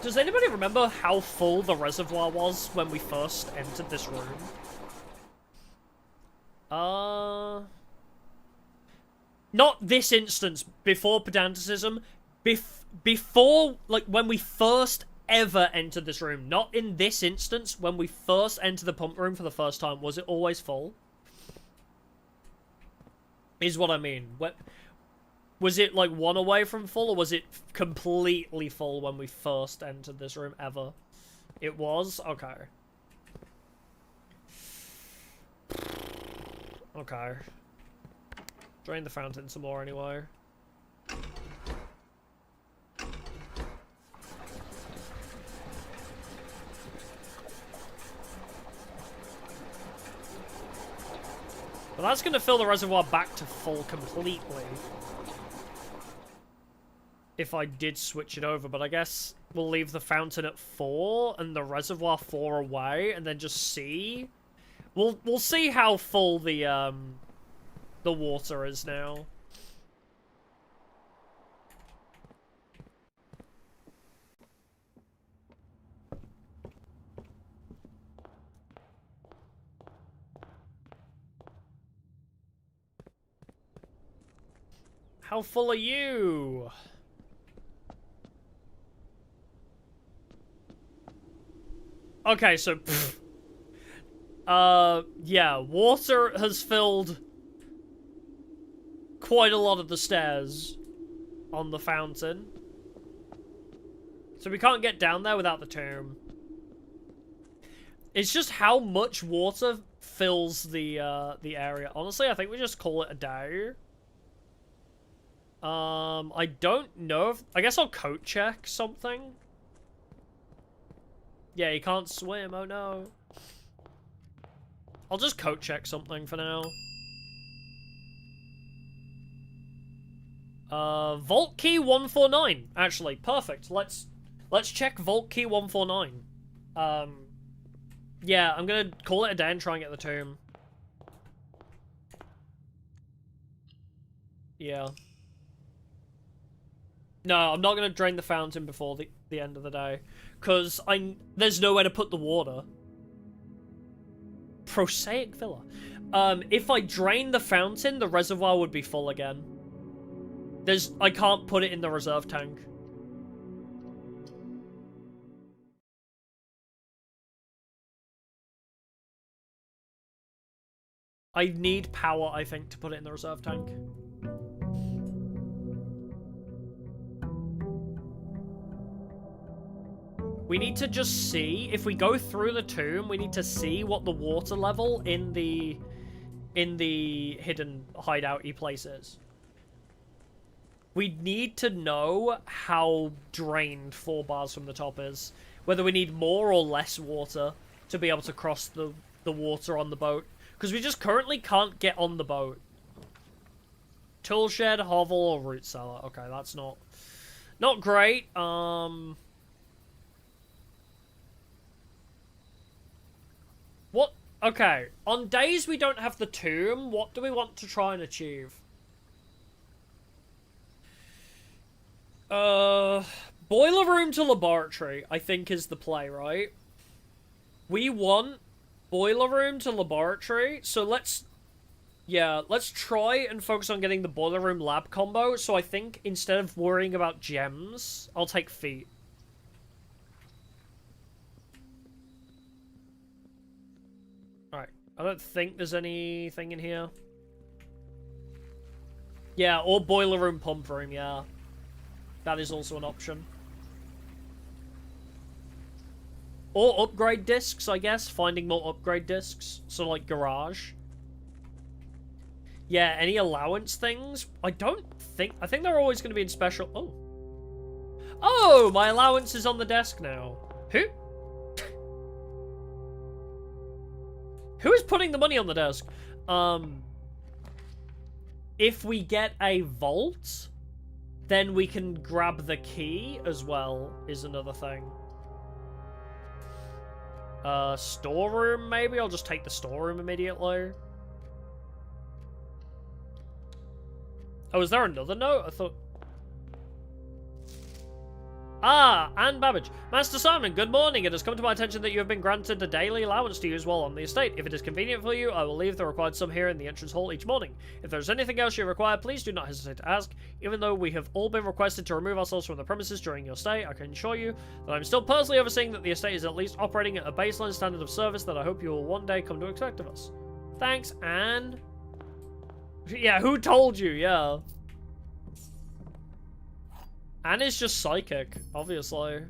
Speaker 2: Does anybody remember how full the reservoir was when we first entered this room? Not this instance, before pedanticism. Before, like, when we first ever entered this room. Not in this instance, when we first entered the pump room for the first time. Was it always full? Is what I mean. Was it, like, one away from full, or was it completely full when we first entered this room ever? It was? Okay. Okay. Drain the fountain some more anyway. But that's going to fill the reservoir back to full completely. If I did switch it over, but I guess we'll leave the fountain at 4 and the reservoir 4 away, and then just see. We'll see how full the water is now. How full are you? Okay, so... yeah, water has filled quite a lot of the stairs on the fountain. So we can't get down there without the tomb. It's just how much water fills the area. Honestly, I think we just call it a day. I don't know if... I guess I'll coat check something. Yeah, he can't swim, oh no. I'll just coat check something for now. Vault key 149. Actually, perfect. Let's check vault key 149. Yeah, I'm gonna call it a day and try and get the tomb. Yeah. No, I'm not gonna drain the fountain before the end of the day. Because there's nowhere to put the water. Prosaic Villa. If I drain the fountain, the reservoir would be full again. I can't put it in the reserve tank. I need power, I think, to put it in the reserve tank. We need to just see, if we go through the tomb, we need to see what the water level in the hidden hideout-y place is. We need to know how drained 4 bars from the top is. Whether we need more or less water to be able to cross the water on the boat. Because we just currently can't get on the boat. Tool shed, hovel, or root cellar. Okay, that's not great. What? Okay. On days we don't have the tomb, what do we want to try and achieve? Boiler room to laboratory, I think is the play, right? We want boiler room to laboratory, so let's try and focus on getting the boiler room lab combo, so I think instead of worrying about gems, I'll take feet. Alright, I don't think there's anything in here. Yeah, or boiler room, pump room, yeah. That is also an option. Or upgrade discs, I guess. Finding more upgrade discs. So, like, garage. Yeah, any allowance things? I think they're always going to be in special... Oh. Oh, my allowance is on the desk now. Who? Who is putting the money on the desk? If we get a vault, then we can grab the key as well, is another thing. Storeroom, maybe? I'll just take the storeroom immediately. Oh, is there another note? I thought... Ah, Anne Babbage. Master Simon, good morning. It has come to my attention that you have been granted a daily allowance to use while on the estate. If it is convenient for you, I will leave the required sum here in the entrance hall each morning. If there is anything else you require, please do not hesitate to ask. Even though we have all been requested to remove ourselves from the premises during your stay, I can assure you that I'm still personally overseeing that the estate is at least operating at a baseline standard of service that I hope you will one day come to expect of us. Thanks, Anne. Yeah, who told you? Yeah. Anne is just psychic, obviously.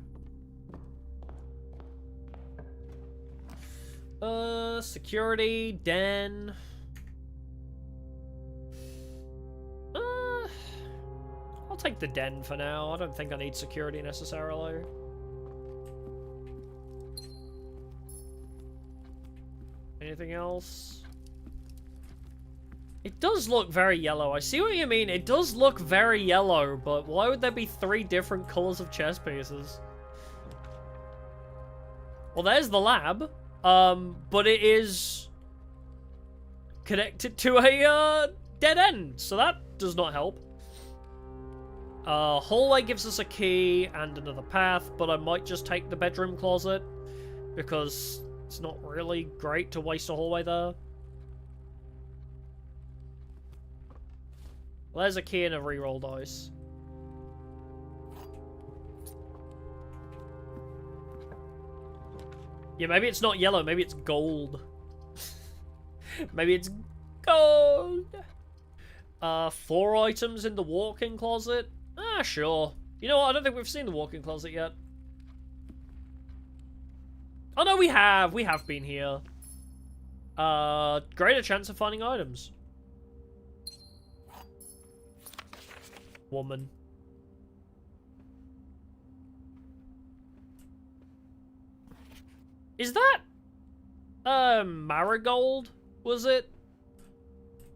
Speaker 2: Security, den. I'll take the den for now. I don't think I need security necessarily. Anything else? It does look very yellow. I see what you mean. It does look very yellow, but why would there be 3 different colors of chess pieces? Well, there's the lab. But it is connected to a dead end, so that does not help. Hallway gives us a key and another path, but I might just take the bedroom closet because it's not really great to waste a hallway there. Well, there's a key and a reroll dice. Yeah, maybe it's not yellow, maybe it's gold. Maybe it's gold. 4 items in the walk-in closet? Ah, sure. You know what, I don't think we've seen the walk-in closet yet. Oh no, we have been here. Greater chance of finding items. Woman. Is that Marigold, was it?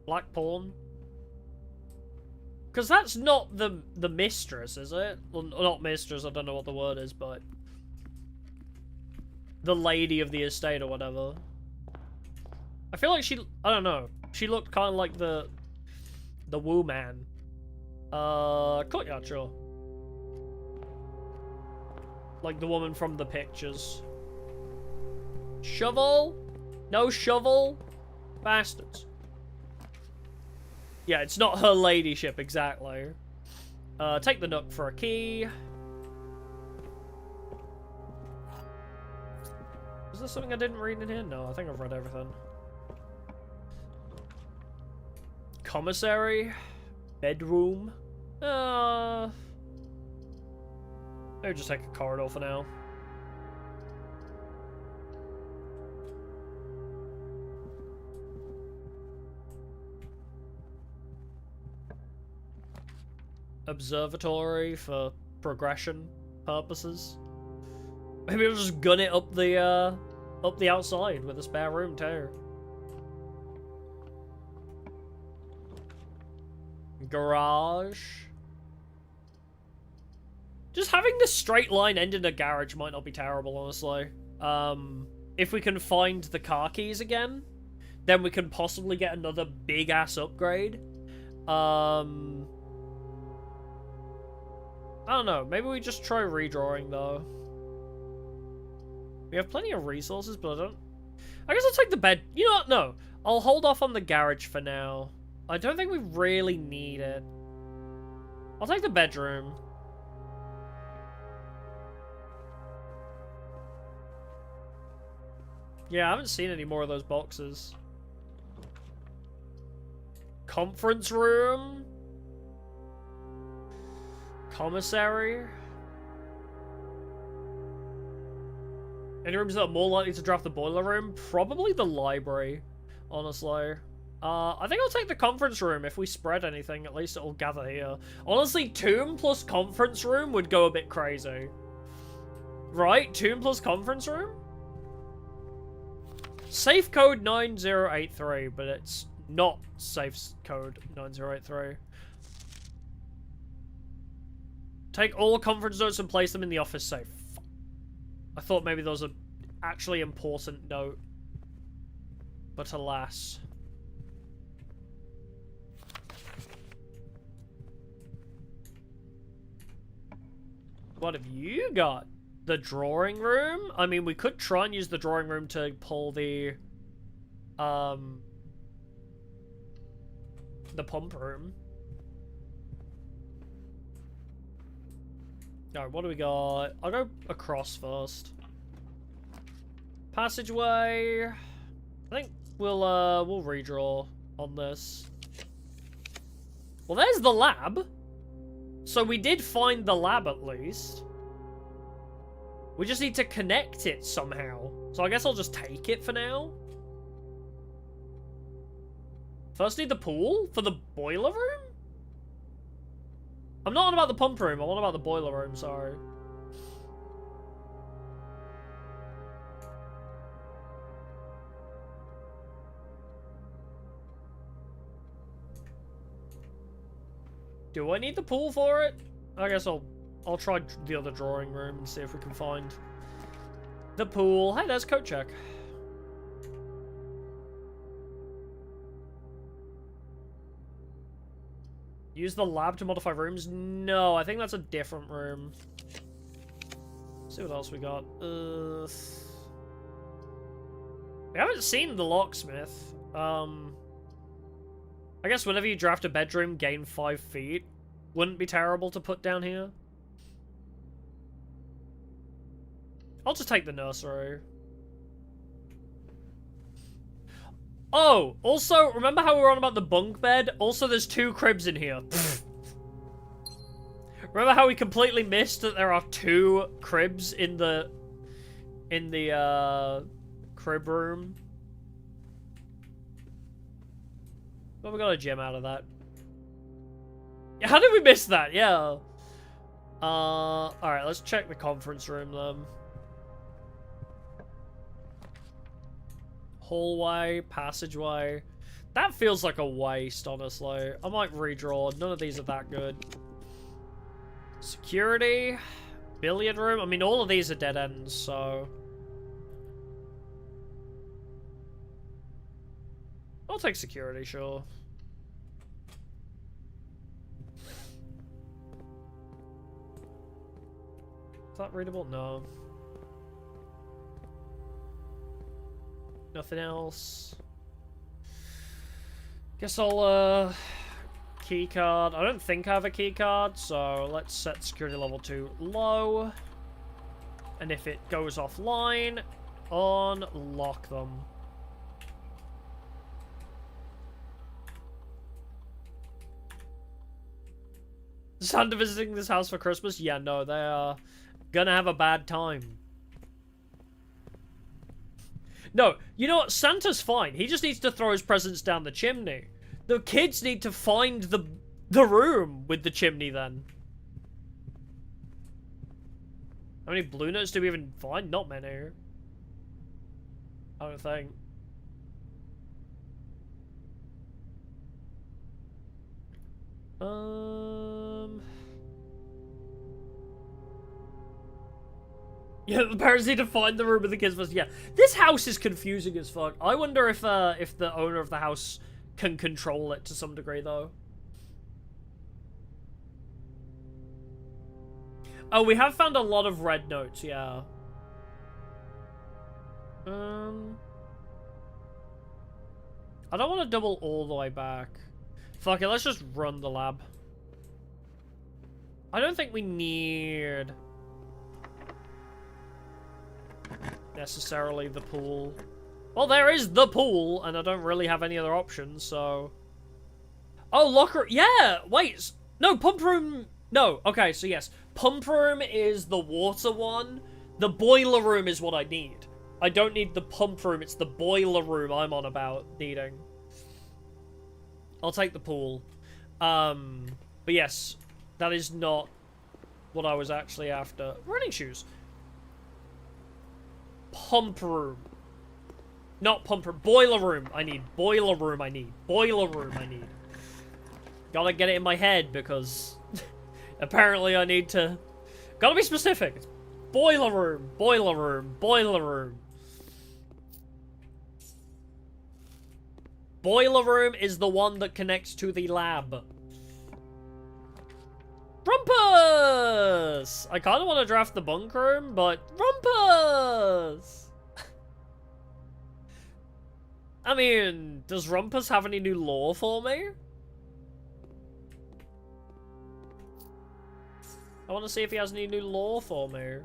Speaker 2: Black Pawn? Because that's not the mistress, is it? Well, not mistress, I don't know what the word is, but the lady of the estate or whatever. I feel like I don't know. She looked kind of like the woo man. Courtyard, sure. Like the woman from the pictures. Shovel? No shovel? Bastards. Yeah, it's not her ladyship, exactly. Take the nook for a key. Is there something I didn't read in here? No, I think I've read everything. Commissary. Bedroom. Maybe just take a corridor for now. Observatory for progression purposes. Maybe we'll just gun it up the outside with a spare room too. Garage. Just having the straight line end in a garage might not be terrible, honestly. If we can find the car keys again, then we can possibly get another big ass upgrade. I don't know. Maybe we just try redrawing, though. We have plenty of resources, but I guess I'll take the bed. You know what? No. I'll hold off on the garage for now. I don't think we really need it. I'll take the bedroom. Yeah, I haven't seen any more of those boxes. Conference room? Commissary. Any rooms that are more likely to draft the boiler room? Probably the library, honestly. I think I'll take the conference room. If we spread anything, at least it'll gather here. Honestly, tomb plus conference room would go a bit crazy. Right? Tomb plus conference room? Safe code 9083, but it's not safe code 9083. Take all conference notes and place them in the office safe. I thought maybe those are actually important note. But alas. What have you got? The drawing room? I mean, we could try and use the drawing room to pull the pump room. Alright, what do we got? I'll go across first. Passageway. I think we'll redraw on this. Well, there's the lab. So we did find the lab at least. We just need to connect it somehow. So I guess I'll just take it for now. First need the pool for the boiler room? I'm not on about the pump room, I'm on about the boiler room, sorry. Do I need the pool for it? I guess I'll try the other drawing room and see if we can find the pool. Hey, there's code check. Use the lab to modify rooms? No, I think that's a different room. Let's see what else we got. We haven't seen the locksmith. I guess whenever you draft a bedroom, gain 5 feet. Wouldn't be terrible to put down here. I'll just take the nursery. Oh, also, remember how we were on about the bunk bed? Also, there's 2 cribs in here. Remember how we completely missed that there are 2 cribs in the crib room? Well, we got a gem out of that. How did we miss that? Yeah. Alright, let's check the conference room then. Hallway, passageway. That feels like a waste, honestly. I might redraw. None of these are that good. Security. Billiard room. I mean, all of these are dead ends, so... I'll take security, sure. Is that readable? No. Nothing else. Guess I'll, key card. I don't think I have a key card, so let's set security level to low. And if it goes offline, unlock them. Santa visiting this house for Christmas? Yeah, no, they are gonna have a bad time. No, you know what? Santa's fine. He just needs to throw his presents down the chimney. The kids need to find the room with the chimney then. How many blue notes do we even find? Not many. I don't think. Yeah, the parents need to find the room with the kids first. Yeah, this house is confusing as fuck. I wonder if the owner of the house can control it to some degree, though. Oh, we have found a lot of red notes, yeah. I don't want to double all the way back. Fuck it, let's just run the lab. I don't think we need... necessarily the pool. Well, there is the pool, and I don't really have any other options, so... Oh, locker... Yeah! Wait! No, pump room No, okay, so yes. Pump room is the water one. The boiler room is what I need. I don't need the pump room, it's the boiler room I'm on about needing. I'll take the pool. But yes, that is not what I was actually after. Running shoes. Pump room. Not pump room. Boiler room I need. Boiler room I need. Boiler room I need. Gotta get it in my head because apparently I need to... Gotta be specific. It's boiler room. Boiler room. Boiler room. Boiler room is the one that connects to the lab. Rumpus! I kind of want to draft the bunk room, but Rumpus! I mean, does Rumpus have any new lore for me? I want to see if he has any new lore for me.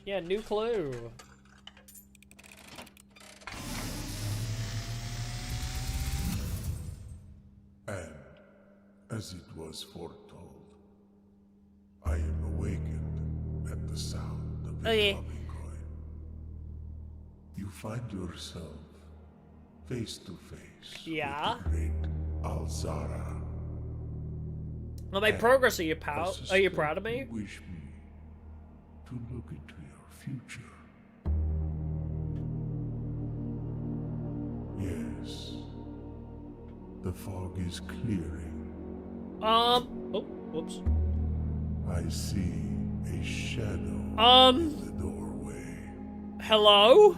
Speaker 2: Yeah, new clue.
Speaker 3: And, as it was foretold, I am awakened at the sound of the throbbing coin. You find yourself face to face with the great Alzara.
Speaker 2: I made progress, are you proud of me?
Speaker 3: You wish me to look into your future. Yes. The fog is clearing.
Speaker 2: Oh, whoops.
Speaker 3: I see a shadow in the doorway.
Speaker 2: Hello?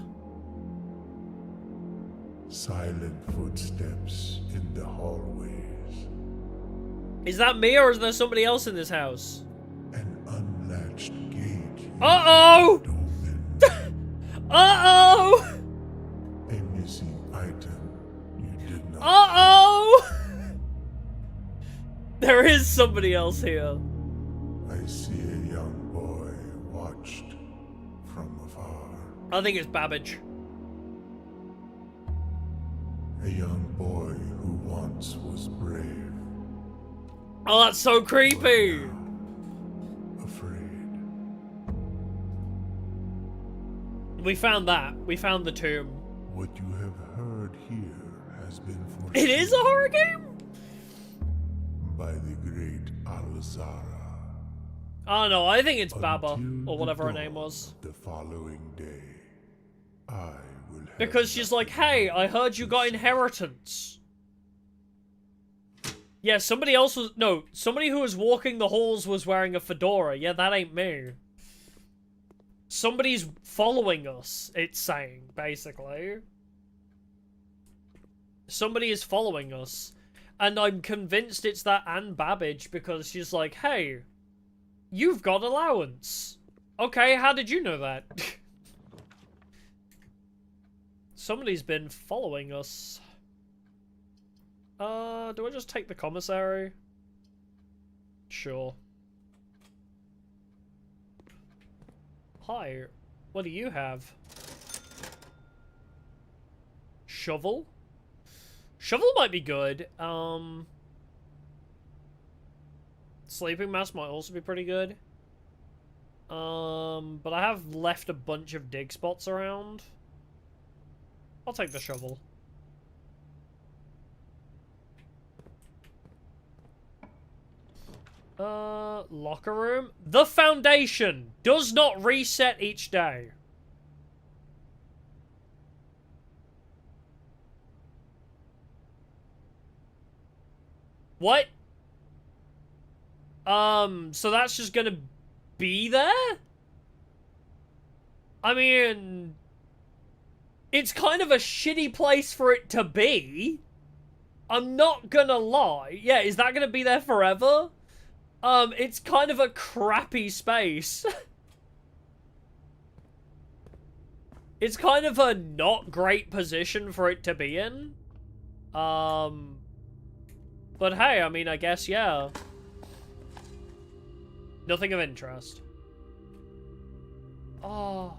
Speaker 3: Silent footsteps in the hallways.
Speaker 2: Is that me or is there somebody else in this house?
Speaker 3: An unlatched gate.
Speaker 2: Uh-oh! Uh-oh!
Speaker 3: A missing item you did not.
Speaker 2: Uh-oh! There is somebody else here.
Speaker 3: I see a young boy watched from afar.
Speaker 2: I think it's Babbage.
Speaker 3: A young boy who once was brave.
Speaker 2: Oh, that's so creepy!
Speaker 3: Afraid.
Speaker 2: We found that. We found the tomb.
Speaker 3: What you have heard here has been foreseen.
Speaker 2: It is a horror game?
Speaker 3: By the great Alzara.
Speaker 2: Oh no, I think it's Baba,
Speaker 3: Until
Speaker 2: or whatever her
Speaker 3: the
Speaker 2: name
Speaker 3: dawn
Speaker 2: was.
Speaker 3: of the following day, I will have
Speaker 2: Because she's like, hey, I heard you got inheritance. Yeah, somebody else was... No, somebody who was walking the halls was wearing a fedora. Yeah, that ain't me. Somebody's following us, it's saying, basically. Somebody is following us. And I'm convinced it's that Anne Babbage because she's like, hey, you've got allowance. Okay, how did you know that? Somebody's been following us. Do I just take the commissary? Sure. Hi, what do you have? Shovel? Shovel might be good. Sleeping mask might also be pretty good. But I have left a bunch of dig spots around. I'll take the shovel. Locker room. The foundation does not reset each day. What? So that's just gonna be there? I mean, it's kind of a shitty place for it to be. I'm not gonna lie. Yeah, is that gonna be there forever? It's kind of a crappy space. It's kind of a not great position for it to be in. But hey, I mean, I guess, yeah. Nothing of interest. Oh.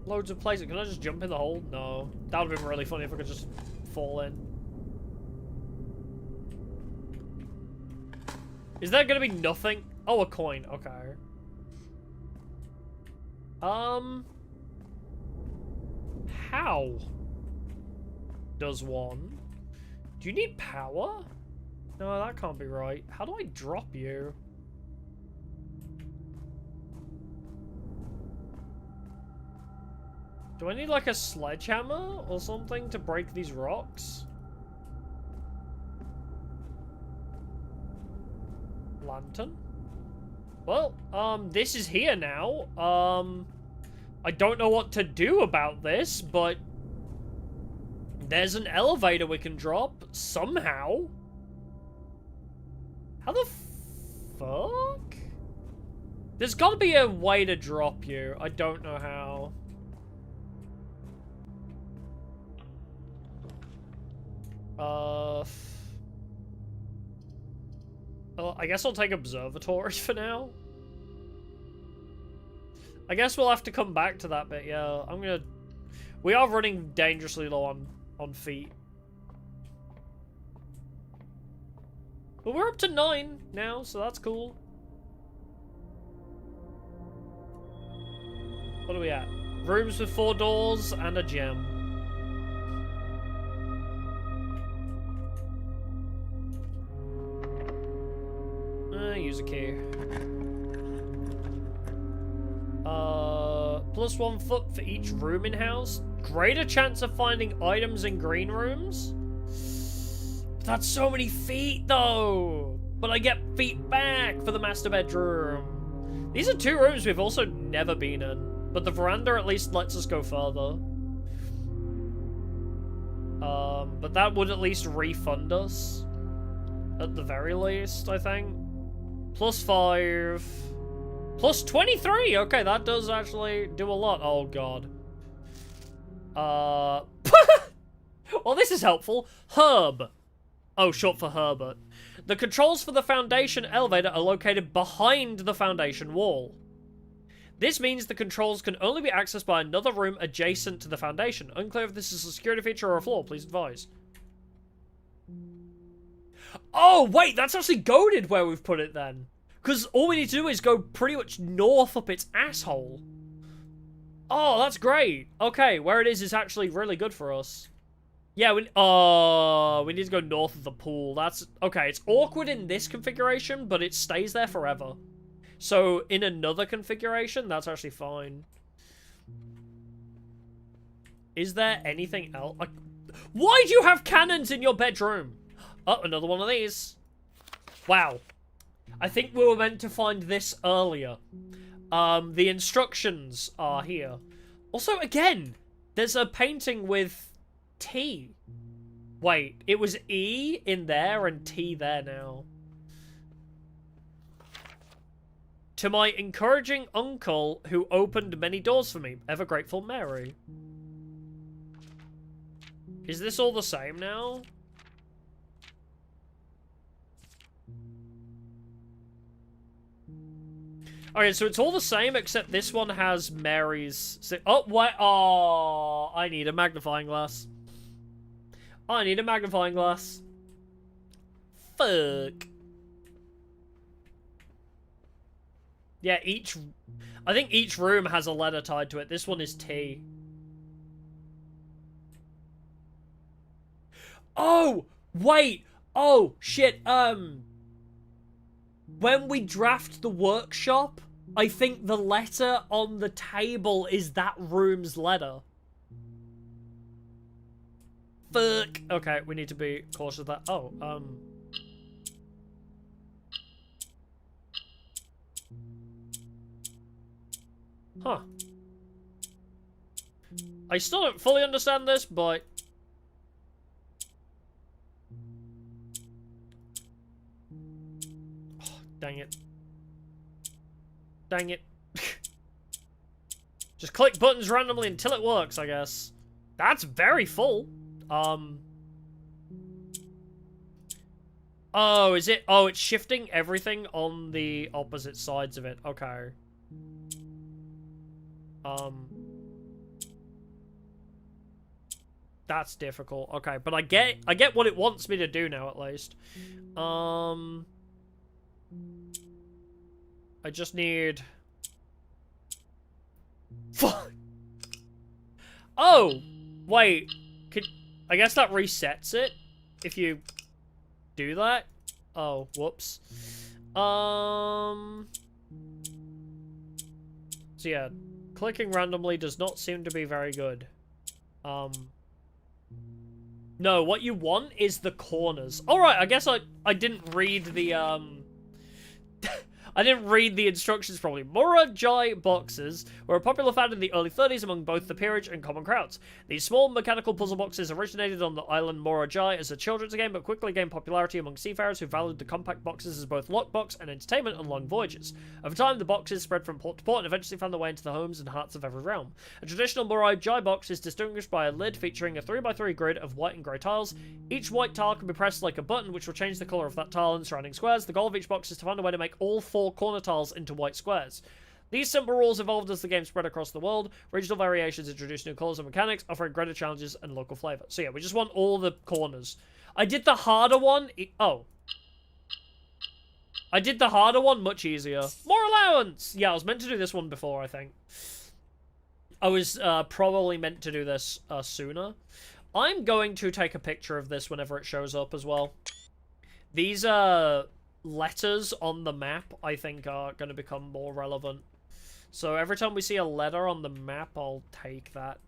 Speaker 2: Loads of places. Can I just jump in the hole? No. That would have been really funny if I could just fall in. Is there gonna be nothing? Oh, a coin. Okay. How does one? Do you need power? No, that can't be right. How do I drop you? Do I need like a sledgehammer or something to break these rocks? Lantern? Well, this is here now. I don't know what to do about this, but there's an elevator we can drop somehow. How the fuck? There's gotta be a way to drop you. I don't know how. I guess I'll take observatory for now. I guess we'll have to come back to that bit, yeah. We are running dangerously low on feet. But we're up to 9 now, so that's cool. What are we at? Rooms with 4 doors and a gem. Use a key. +1 foot for each room in house. Greater chance of finding items in green rooms. But that's so many feet though. But I get feet back for the master bedroom. These are 2 rooms we've also never been in. But the veranda at least lets us go further. But that would at least refund us. At the very least, I think. +5. +23! Okay, that does actually do a lot. Oh, God. Well, this is helpful. Herb. Oh, short for Herbert. The controls for the foundation elevator are located behind the foundation wall. This means the controls can only be accessed by another room adjacent to the foundation. Unclear if this is a security feature or a flaw. Please advise. Oh, wait, that's actually goaded where we've put it then. Because all we need to do is go pretty much north up its asshole. Oh, that's great. Okay, where it is actually really good for us. Yeah, we need to go north of the pool. That's... Okay, it's awkward in this configuration, but it stays there forever. So, in another configuration, that's actually fine. Is there anything else? Why do you have cannons in your bedroom? Oh, another one of these. Wow. I think we were meant to find this earlier. The instructions are here. Also, again, there's a painting with T. Wait, it was E in there and T there now. To my encouraging uncle who opened many doors for me. Ever grateful, Mary. Is this all the same now? Okay, so it's all the same, except this one has Mary's... Oh, what? Oh, I need a magnifying glass. I need a magnifying glass. Fuck. Yeah, I think each room has a letter tied to it. This one is T. Oh! Wait! Oh, shit, when we draft the workshop, I think the letter on the table is that room's letter. Fuck. Okay, we need to be cautious of that. Oh, Huh. I still don't fully understand this, but... Oh, dang it. Dang it. Just click buttons randomly until it works, I guess. That's very full. Oh, is it? Oh, it's shifting everything on the opposite sides of it. Okay. That's difficult. Okay, but I get what it wants me to do now, at least. I just need... Fuck! Oh! Wait. I guess that resets it if you do that. Oh, whoops. So yeah, clicking randomly does not seem to be very good. No, what you want is the corners. Alright, I guess I didn't read the, I didn't read the instructions properly. Mora-Jai boxes were a popular fad in the early 30s among both the peerage and common crowds. These small mechanical puzzle boxes originated on the island Mora-Jai as a children's game, but quickly gained popularity among seafarers who valued the compact boxes as both lockbox and entertainment on long voyages. Over time, the boxes spread from port to port and eventually found their way into the homes and hearts of every realm. A traditional Mora-Jai box is distinguished by a lid featuring a 3x3 grid of white and grey tiles. Each white tile can be pressed like a button, which will change the colour of that tile and surrounding squares. The goal of each box is to find a way to make all 4 corner tiles into white squares. These simple rules evolved as the game spread across the world. Regional variations introduced new colours and mechanics, offering greater challenges and local flavour. So yeah, we just want all the corners. I did the harder one. I did the harder one much easier. More allowance! Yeah, I was meant to do this one before, I think. I was probably meant to do this sooner. I'm going to take a picture of this whenever it shows up as well. These letters on the map, I think, are going to become more relevant. So every time we see a letter on the map, I'll take that.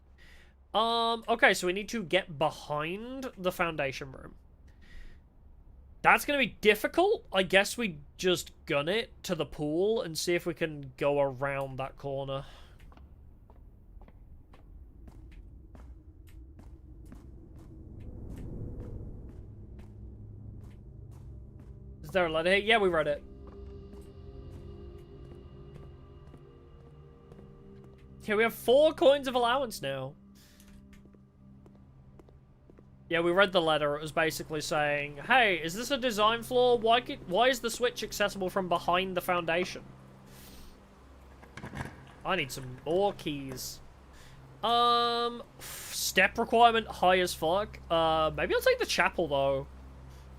Speaker 2: Okay, so we need to get behind the foundation room. That's going to be difficult. I guess we just gun it to the pool and see if we can go around that corner. Is there a letter here? Yeah, we read it. Okay, we have 4 coins of allowance now. Yeah, we read the letter. It was basically saying, hey, is this a design flaw? Why is the switch accessible from behind the foundation? I need some more keys. Step requirement high as fuck. Maybe I'll take the chapel, though.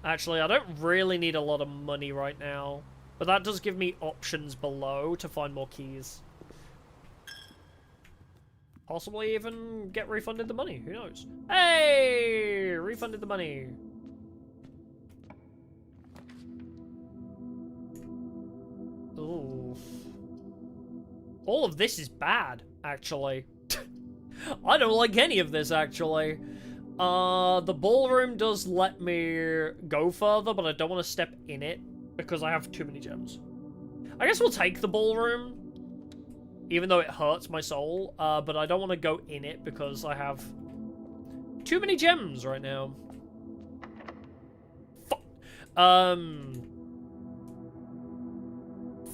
Speaker 2: Actually, I don't really need a lot of money right now. But that does give me options below to find more keys. Possibly even get refunded the money. Who knows? Hey! Refunded the money. Ooh. All of this is bad, actually. I don't like any of this, actually. The ballroom does let me go further, but I don't want to step in it because I have too many gems. I guess we'll take the ballroom, even though it hurts my soul, but I don't want to go in it because I have too many gems right now.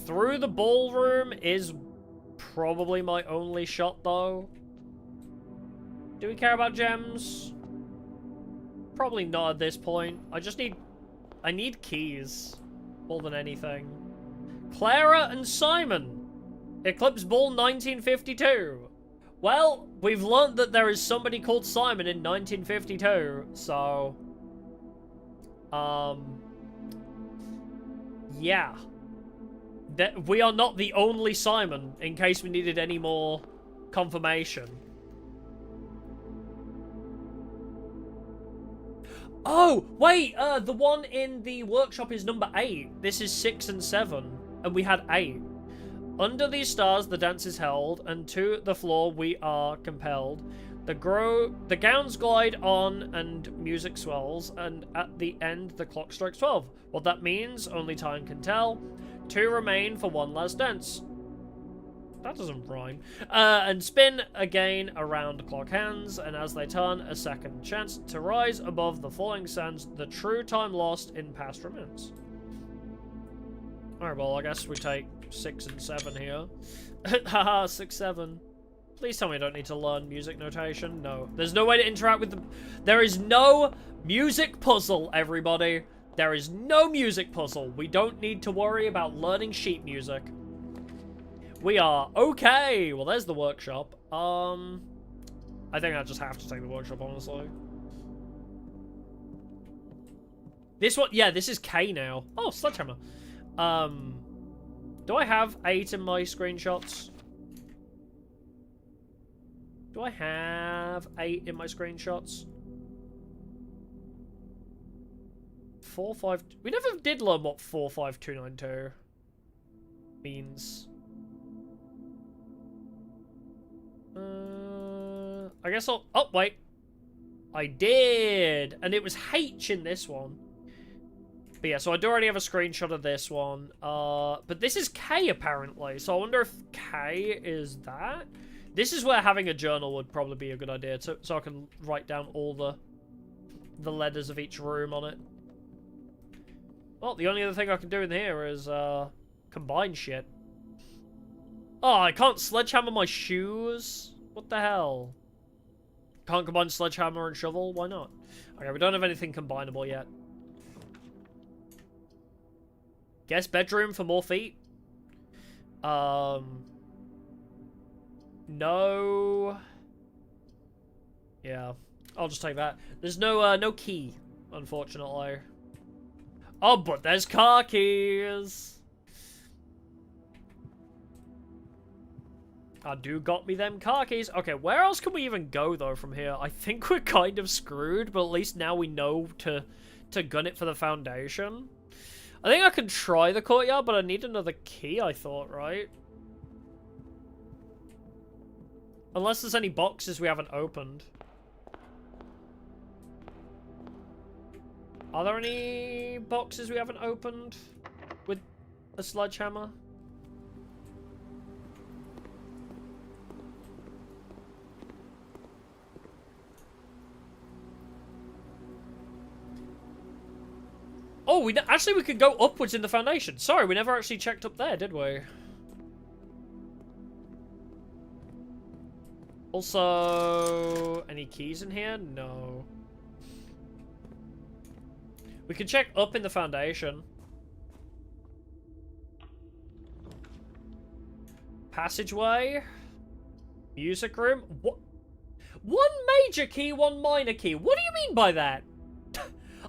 Speaker 2: Through the ballroom is probably my only shot, though. Do we care about gems? Probably not at this point. I need keys more than anything. Clara and Simon. Eclipse Ball 1952. Well, we've learned that there is somebody called Simon in 1952, so... yeah. We are not the only Simon, in case we needed any more confirmation. Oh, wait, the one in the workshop is number 8. This is 6 and 7, and we had 8. Under these stars, the dance is held, and to the floor we are compelled. The gowns glide on, and music swells, and at the end, the clock strikes 12. What that means, only time can tell. 2 remain for one last dance. That doesn't rhyme. And spin again around the clock hands, and as they turn, a second chance to rise above the falling sands, the true time lost in past remains. Alright, well, I guess we take 6 and 7 here. Haha, 6, 7. Please tell me I don't need to learn music notation. No. There's no way to interact with the... There is no music puzzle, everybody. There is no music puzzle. We don't need to worry about learning sheet music. We are okay. Well, there's the workshop. I think I just have to take the workshop, honestly. This one, yeah, this is K now. Oh, sledgehammer. Do I have 8 in my screenshots? Do I have 8 in my screenshots? 4, 5... We never did learn what 45292 means. I guess I'll... Oh, wait. I did! And it was H in this one. But yeah, so I do already have a screenshot of this one. But this is K, apparently. So I wonder if K is that? This is where having a journal would probably be a good idea, so I can write down all the letters of each room on it. Well, the only other thing I can do in here is, combine shit. Oh, I can't sledgehammer my shoes? What the hell? Can't combine sledgehammer and shovel? Why not? Okay, we don't have anything combinable yet. Guest bedroom for more feet? No. Yeah, I'll just take that. There's no key, unfortunately. Oh, but there's car keys. I do got me them car keys. Okay, where else can we even go, though, from here? I think we're kind of screwed, but at least now we know to gun it for the foundation. I think I can try the courtyard, but I need another key, I thought, right? Unless there's any boxes we haven't opened. Are there any boxes we haven't opened with a sledgehammer? Oh, actually we could go upwards in the foundation. Sorry, we never actually checked up there, did we? Also, any keys in here? No. We can check up in the foundation. Passageway. Music room. What? One major key, one minor key. What do you mean by that?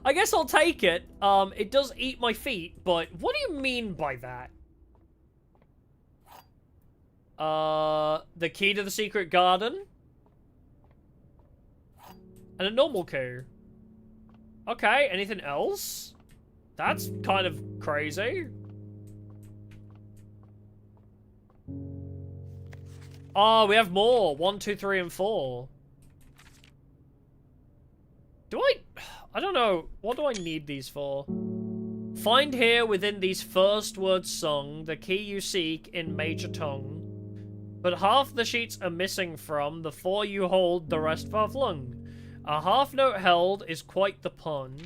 Speaker 2: I guess I'll take it. It does eat my feet, but what do you mean by that? The key to the secret garden? And a normal key. Okay, anything else? That's kind of crazy. Oh, we have more. 1, 2, 3, and 4. I don't know. What do I need these for? Find here within these first words sung the key you seek in major tongue. But half the sheets are missing from the 4 you hold, the rest far flung. A half note held is quite the pun.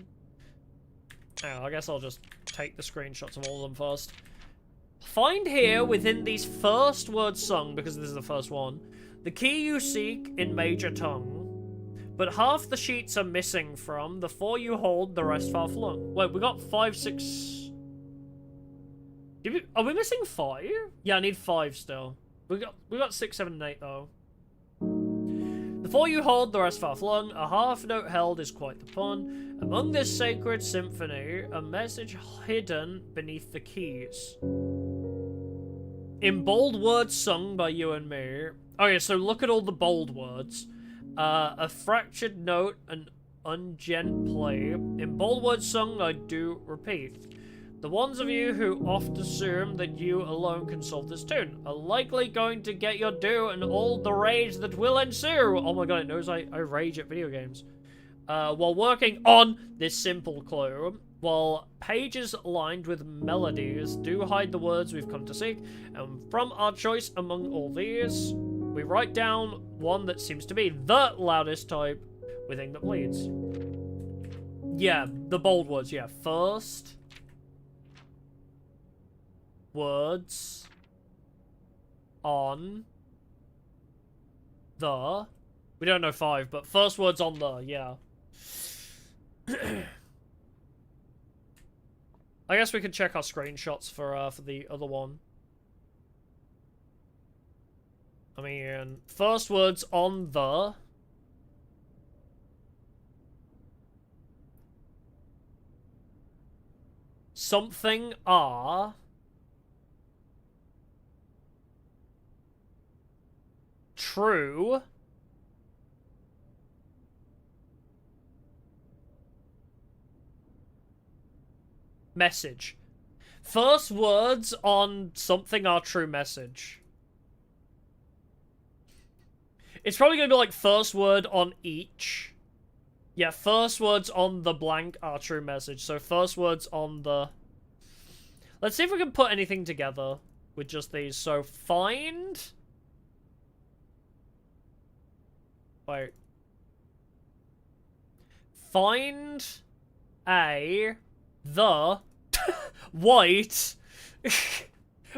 Speaker 2: Oh, I guess I'll just take the screenshots of all of them first. Find here within these first words sung, because this is the first one, the key you seek in major tongue. But half the sheets are missing from the 4 you hold, the rest far flung. Wait, we got 5, 6... Are we missing 5? Yeah, I need 5 still. We got 6, 7, and 8 though. The 4 you hold, the rest far flung. A half note held is quite the pun. Among this sacred symphony, a message hidden beneath the keys. In bold words sung by you and me. Okay, so look at all the bold words. A fractured note, an ungent play. In bold words sung, I do repeat. The ones of you who oft assume that you alone can solve this tune are likely going to get your due and all the rage that will ensue. Oh my god, it knows I rage at video games. While working on this simple clue, while pages lined with melodies do hide the words we've come to seek, and from our choice among all these, we write down one that seems to be the loudest type within that bleeds. Yeah, the bold words, yeah. First words on the... We don't know 5, but first words on the, yeah. I guess we could check our screenshots for the other one. I mean, first words on the... Something are... true. Message. First words on something are true message. It's probably going to be like first word on each. Yeah, first words on the blank are true message. So first words on the... Let's see if we can put anything together with just these. So find... Wait. Find the white.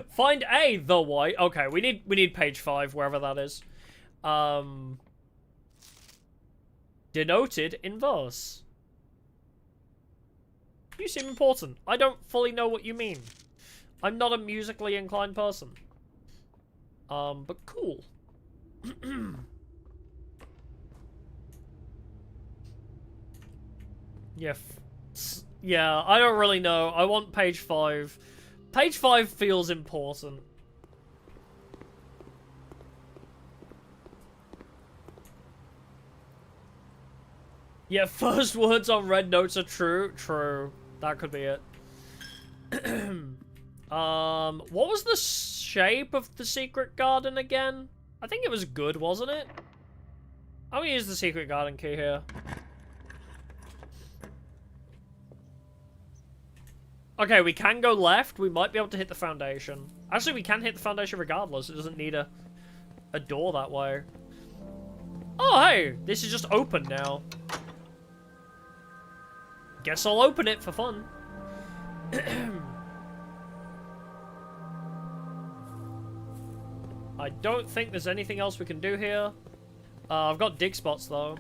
Speaker 2: Find the white. Okay, we need page 5, wherever that is. Denoted in verse. You seem important. I don't fully know what you mean. I'm not a musically inclined person. But cool. Yeah. Yeah, I don't really know. I want page 5. Page 5 feels important. Yeah, first words on red notes are true. True. That could be it. What was the shape of the secret garden again? I think it was good, wasn't it? I'm gonna use the secret garden key here. Okay, we can go left. We might be able to hit the foundation. Actually, we can hit the foundation regardless. It doesn't need a door that way. Oh, hey! This is just open now. Guess I'll open it for fun. I don't think there's anything else we can do here. I've got dig spots, though.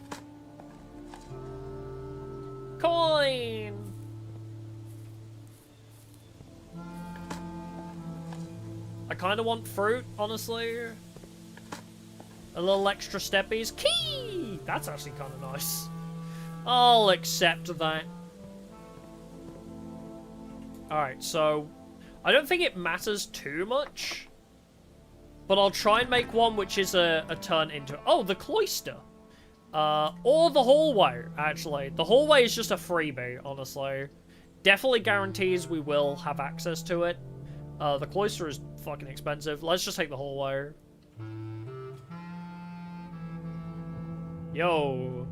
Speaker 2: Coin! I kind of want fruit, honestly. A little extra steppies. Key! That's actually kind of nice. I'll accept that. Alright, so... I don't think it matters too much. But I'll try and make one which is a turn into... Oh, the cloister! Or the hallway, actually. The hallway is just a freebie, honestly. Definitely guarantees we will have access to it. The cloister is fucking expensive. Let's just take the hallway. Yo.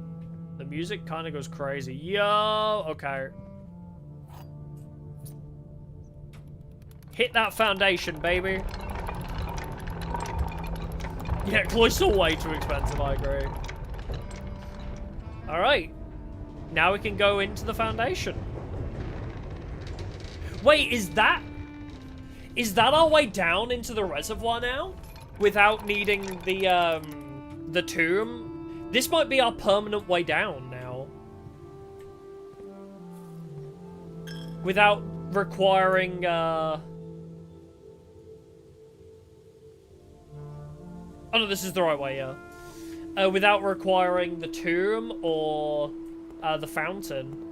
Speaker 2: The music kind of goes crazy. Yo. Okay. Hit that foundation, baby. Yeah, cloister way too expensive, I agree. Alright. Now we can go into the foundation. Wait, is that our way down into the reservoir now? Without needing the tomb? This might be our permanent way down now. Without requiring, Oh no, this is the right way, yeah. Without requiring the tomb or the fountain.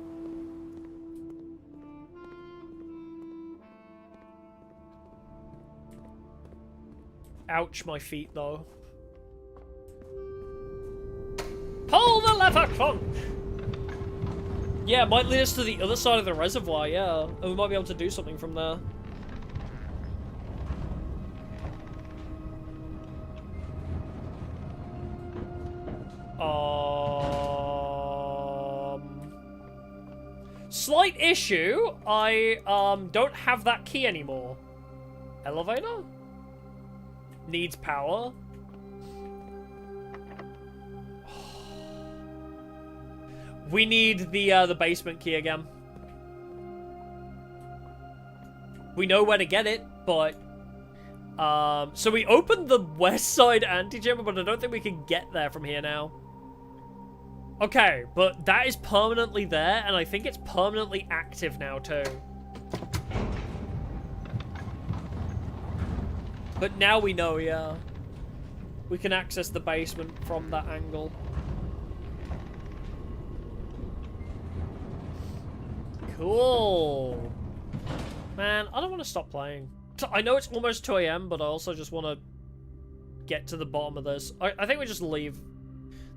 Speaker 2: Ouch, my feet, though. Pull the lever, clunk! Yeah, it might lead us to the other side of the reservoir, yeah. And we might be able to do something from there. Slight issue. I don't have that key anymore. Elevator? Needs power. We need the basement key again. We know where to get it, but so we opened the west side antechamber, but I don't think we can get there from here now. Okay, but that is permanently there, and I think it's permanently active now, too. But now we know, yeah. We can access the basement from that angle. Cool. Man, I don't want to stop playing. I know it's almost 2 AM, but I also just want to get to the bottom of this. I think we just leave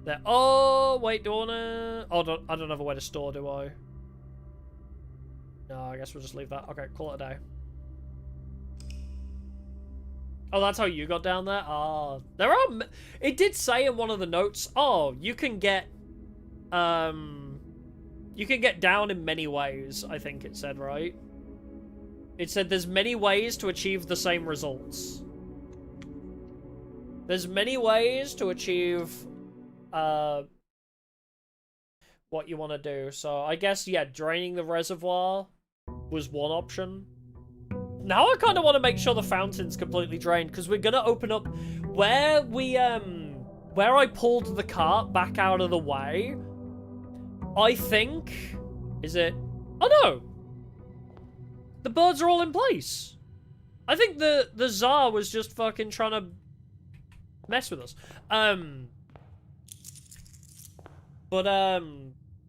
Speaker 2: there. Oh, wait, do I wanna... Oh, I don't have a way to store, do I? No, I guess we'll just leave that. Okay, call it a day. Oh, that's how you got down there? Ah, there are... It did say in one of the notes, oh, you can get... You can get down in many ways, I think it said, right? It said there's many ways to achieve the same results. There's many ways to achieve, what you want to do. So, I guess, yeah, draining the reservoir was one option. Now I kind of want to make sure the fountain's completely drained, because we're going to open up where we, where I pulled the cart back out of the way. I think... Is it... Oh, no! The birds are all in place. I think the Tsar was just fucking trying to mess with us.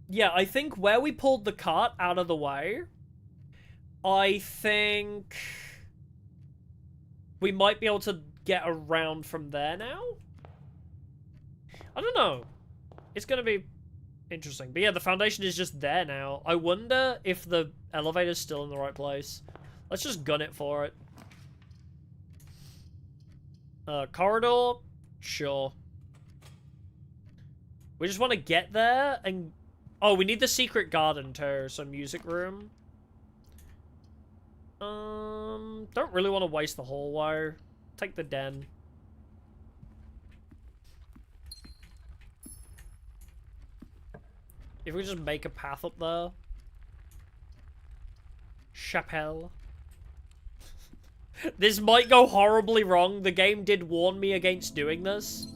Speaker 2: Yeah, I think where we pulled the cart out of the way, I think we might be able to get around from there now? I don't know. It's gonna be interesting. But yeah, the foundation is just there now. I wonder if the elevator's still in the right place. Let's just gun it for it. Corridor? Sure. We just want to get there and... Oh, we need the secret garden too, so music room. Don't really want to waste the hallway. Take the den. If we just make a path up there. Chapelle. This might go horribly wrong. The game did warn me against doing this.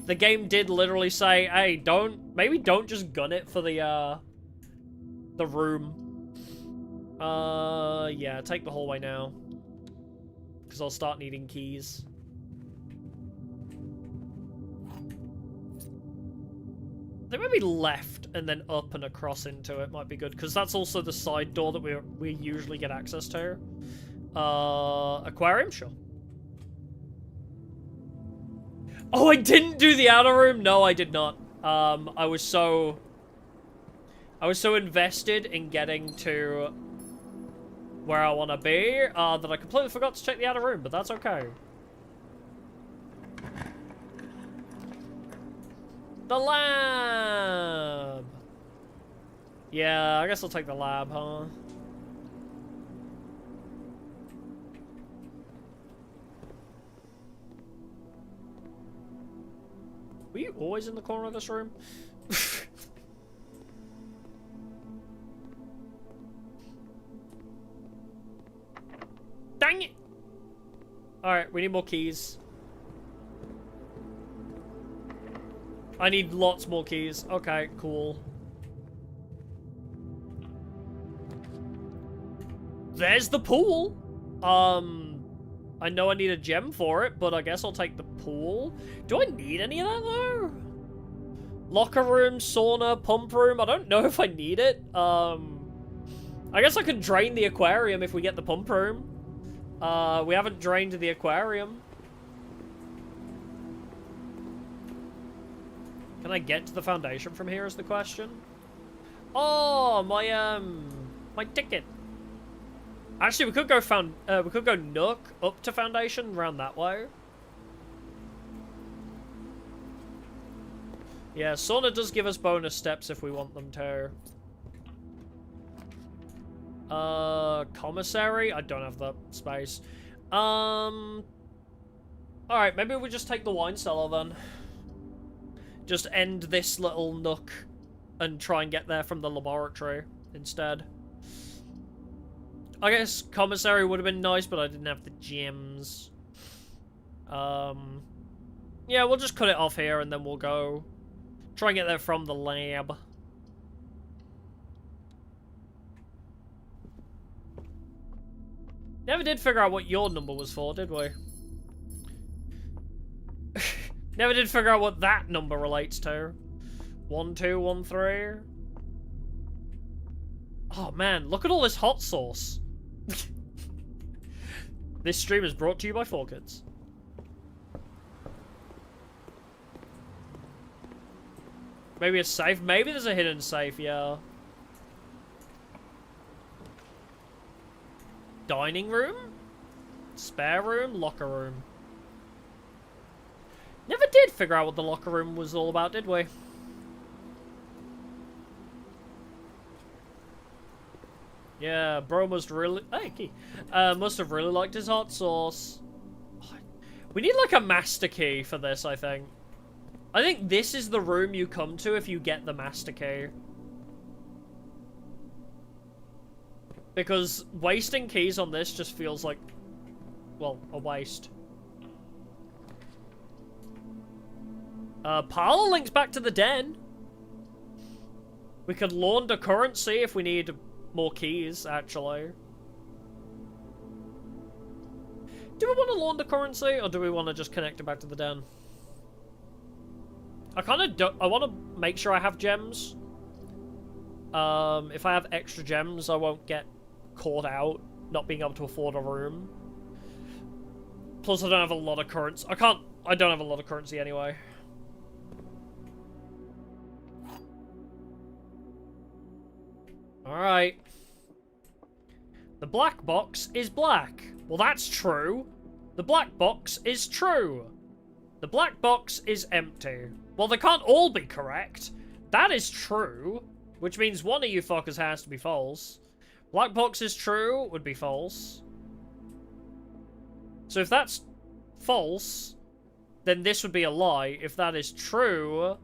Speaker 2: The game did literally say, hey, maybe don't just gun it for the room. Yeah, take the hallway now. Because I'll start needing keys. They might be left and then up and across into it might be good, because that's also the side door that we usually get access to. Aquarium? Sure. Oh, I didn't do the outer room? No, I did not. I was so invested in getting to where I want to be, that I completely forgot to check the outer room, but that's okay. The lab! Yeah, I guess I'll take the lab, huh? Were you always in the corner of this room? Dang it! Alright, we need more keys. I need lots more keys. Okay, cool. There's the pool! I know I need a gem for it, but I guess I'll take the pool. Do I need any of that, though? Locker room, sauna, pump room. I don't know if I need it. I guess I could drain the aquarium if we get the pump room. We haven't drained the aquarium. Can I get to the foundation from here is the question? Oh, my ticket. Actually, we could go Nook up to foundation, round that way. Yeah, sauna does give us bonus steps if we want them to. Commissary? I don't have the space. Alright, maybe we just take the wine cellar then. Just end this little nook and try and get there from the laboratory instead. I guess commissary would have been nice, but I didn't have the gems. Yeah, we'll just cut it off here and then we'll go try and get there from the lab. Never did figure out what your number was for, did we? Never did figure out what that number relates to. 1213. Oh man, look at all this hot sauce. This stream is brought to you by 4Kids. Maybe a safe? Maybe there's a hidden safe, yeah. Dining room? Spare room? Locker room. Never did figure out what the locker room was all about, did we? Yeah, bro must really... Hey, key. Must have really liked his hot sauce. We need, like, a master key for this, I think. I think this is the room you come to if you get the master key. Because wasting keys on this just feels like, well, a waste. Parlor links back to the den. We could launder currency if we need more keys, actually. Do we want to launder currency, or do we want to just connect it back to the den? I kind of don't... I want to make sure I have gems. If I have extra gems, I won't get caught out not being able to afford a room. Plus, I don't have a lot of currency. I don't have a lot of currency anyway. Alright. The black box is black. Well, that's true. The black box is true. The black box is empty. Well, they can't all be correct. That is true. Which means one of you fuckers has to be false. Black box is true would be false. So if that's false, then this would be a lie. If that is true,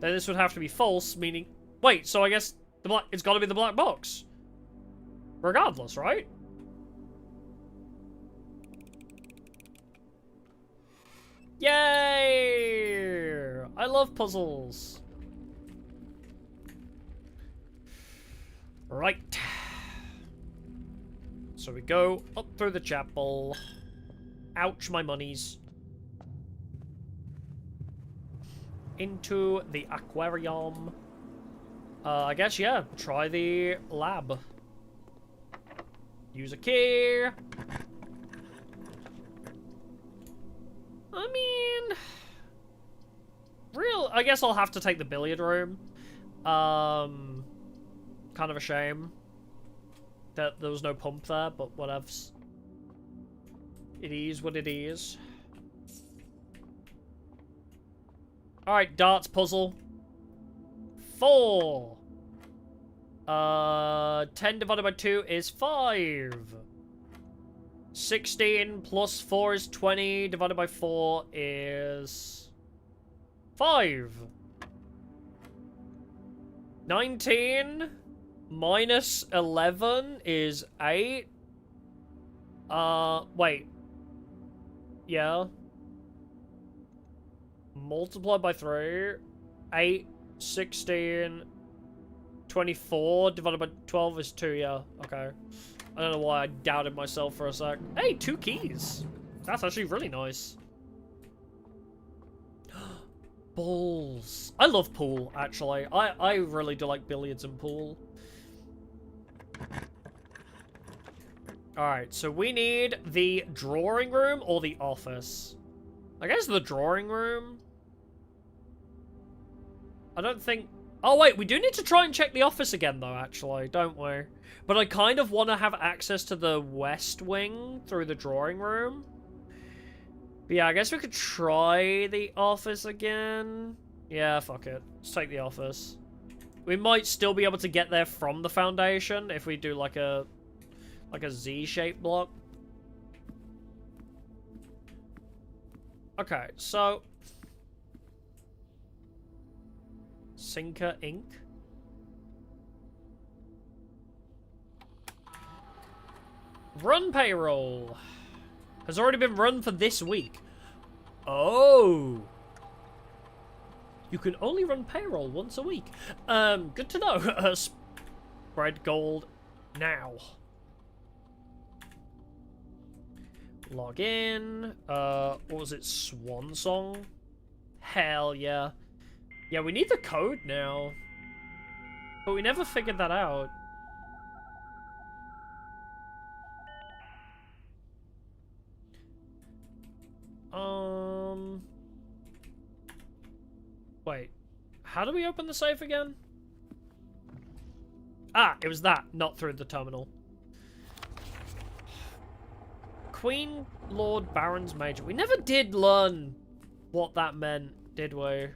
Speaker 2: then this would have to be false, meaning... Wait, so I guess it's got to be the black box. Regardless, right? Yay! I love puzzles. Right. So we go up through the chapel. Ouch, my monies. Into the aquarium. I guess, yeah, try the lab. Use a key. I mean... I guess I'll have to take the billiard room. Kind of a shame that there was no pump there, but whatevs. It is what it is. Alright, darts puzzle. 4. 10 divided by 2 is 5. 16 plus 4 is 20. Divided by 4 is 5. 19 minus 11 is 8. Wait. Yeah. Multiplied by 3. 8, 16, 24 divided by 12 is 2, yeah. Okay. I don't know why I doubted myself for a sec. Hey, 2 keys. That's actually really nice. Balls. I love pool, actually. I really do like billiards and pool. Alright, so we need the drawing room or the office. I guess the drawing room. I don't think... Oh, wait, we do need to try and check the office again, though, actually, don't we? But I kind of want to have access to the west wing through the drawing room. But yeah, I guess we could try the office again. Yeah, fuck it. Let's take the office. We might still be able to get there from the foundation if we do, like a Z-shaped block. Okay, so... Sinker Inc. Run payroll. Has already been run for this week. Oh. You can only run payroll once a week. Good to know. Spread gold now. Log in. What was it? Swan Song? Hell yeah. Yeah, we need the code now. But we never figured that out. Wait. How do we open the safe again? Ah, it was that, not through the terminal. Queen, Lord, Barons, Major. We never did learn what that meant, did we?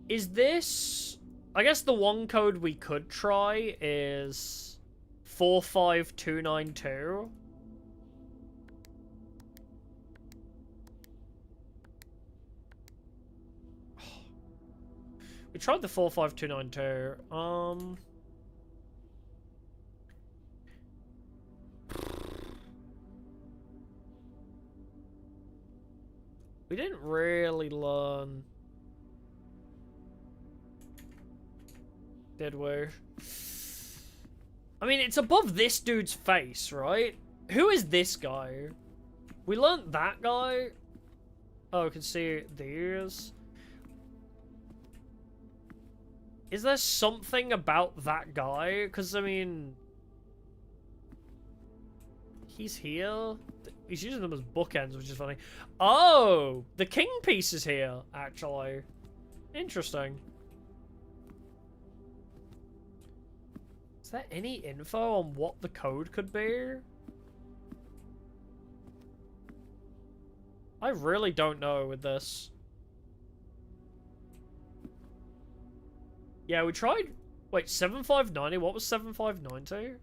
Speaker 2: Is this... I guess the one code we could try is 45292. We tried the 45292. We didn't really learn, did we? I mean, it's above this dude's face, right? Who is this guy? We learned that guy. Oh, I can see the ears. Is there something about that guy? Because, I mean... He's here. He's using them as bookends, which is funny. Oh! The king piece is here, actually. Interesting. Is there any info on what the code could be? I really don't know with this. Yeah, we tried... Wait, 7590? What was 7590?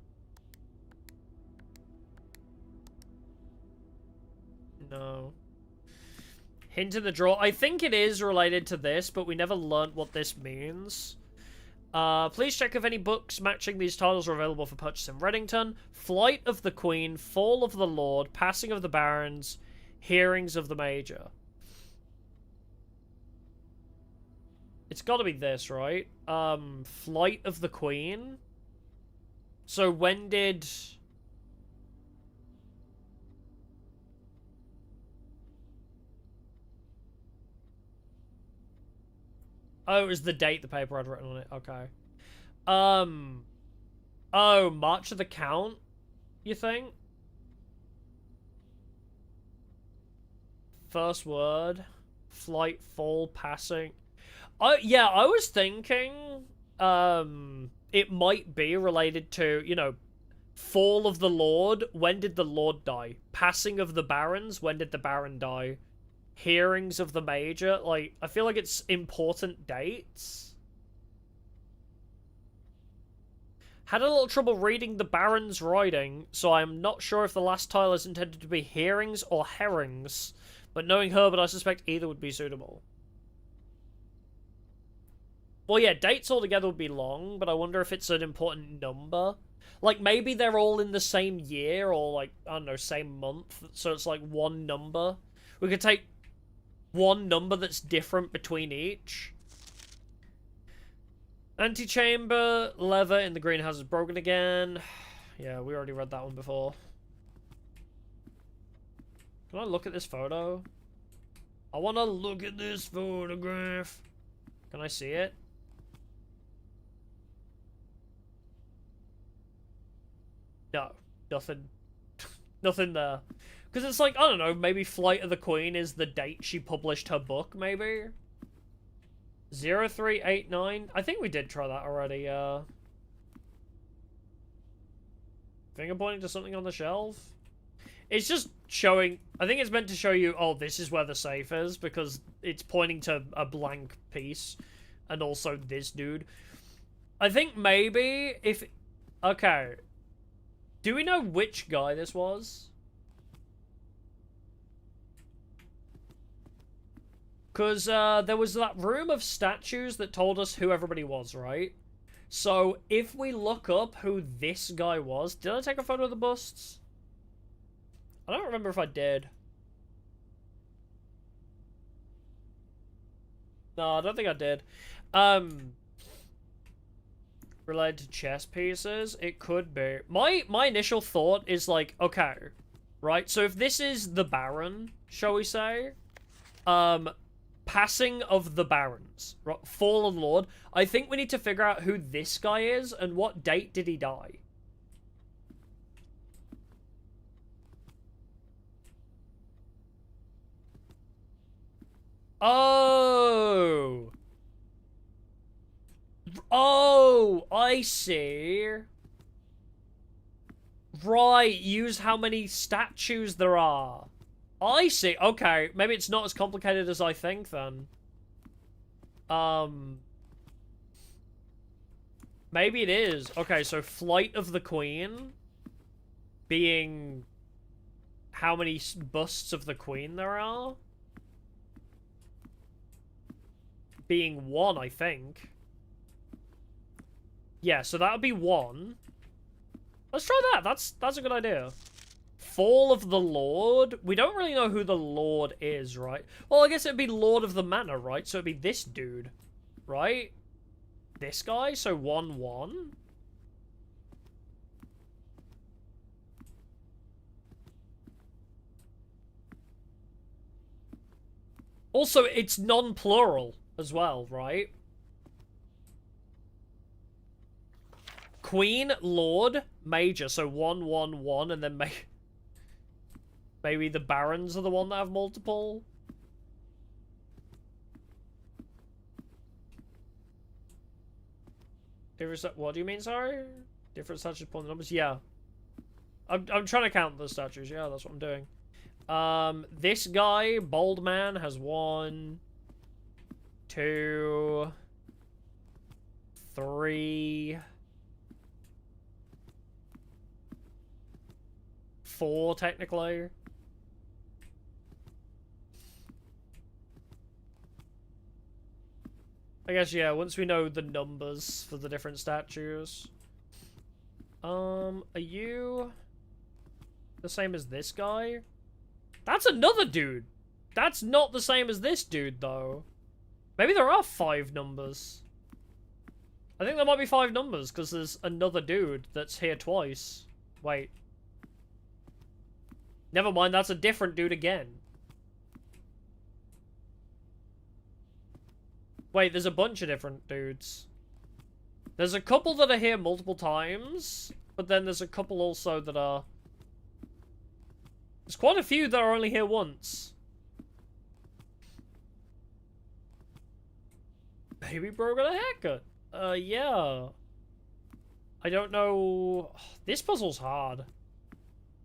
Speaker 2: No. Hint in the draw. I think it is related to this, but we never learnt what this means. Please check if any books matching these titles are available for purchase in Reddington. Flight of the Queen, Fall of the Lord, Passing of the Barons, Hearings of the Major. It's gotta be this, right? Flight of the Queen? So when did... Oh, it was the date the paper had written on it. Okay. Oh, March of the Count, you think? First word. Flight, fall, passing. Yeah, I was thinking, it might be related to, you know, Fall of the Lord, when did the Lord die? Passing of the Barons, when did the Baron die? Hearings of the Major, like, I feel like it's important dates. Had a little trouble reading the Baron's writing, so I'm not sure if the last tile is intended to be hearings or herrings, but knowing Herbert, I suspect either would be suitable. Well, yeah, dates altogether would be long, but I wonder if it's an important number. Like, maybe they're all in the same year, or, like, I don't know, same month, so it's, like, one number. We could take one number that's different between each. Antechamber, lever in the greenhouse is broken again. Yeah, we already read that one before. Can I look at this photo? I want to look at this photograph. Can I see it? No, nothing. Nothing there. Because it's like, I don't know, maybe Flight of the Queen is the date she published her book, maybe? 0389? I think we did try that already, Finger pointing to something on the shelf? It's just showing... I think it's meant to show you, oh, this is where the safe is, because it's pointing to a blank piece. And also this dude. I think maybe if... Okay. Do we know which guy this was? Because there was that room of statues that told us who everybody was, right? So if we look up who this guy was... Did I take a photo of the busts? I don't remember if I did. No, I don't think I did. Related to chess pieces, it could be. My initial thought is like, okay, right? So if this is the Baron, shall we say, Passing of the Barons, right? Fallen Lord. I think we need to figure out who this guy is and what date did he die. Oh! Oh, I see. Right, use how many statues there are. I see. Okay, maybe it's not as complicated as I think then. Maybe it is. Okay, so Flight of the Queen being how many busts of the Queen there are? Being 1, I think. Yeah, so that would be 1. Let's try that. That's a good idea. Fall of the Lord. We don't really know who the Lord is, right? Well, I guess it'd be Lord of the Manor, right? So it'd be this dude, right? This guy, so 1-1. Also, it's non-plural as well, right? Queen, Lord, Major, so 1-1-1, and then maybe the Barons are the one that have multiple. What do you mean, sorry? Different statues upon the numbers? Yeah. I'm trying to count the statues. Yeah, that's what I'm doing. This guy, Bold Man, has 1, 2, 3, 4, technically. I guess, yeah, once we know the numbers for the different statues. Are you the same as this guy? That's another dude! That's not the same as this dude, though. Maybe there are 5 numbers. I think there might be 5 numbers, because there's another dude that's here twice. Wait. Never mind, that's a different dude again. Wait, there's a bunch of different dudes. There's a couple that are here multiple times, but then there's a couple also that are... There's quite a few that are only here once. Baby bro got a haircut. Yeah. I don't know... This puzzle's hard.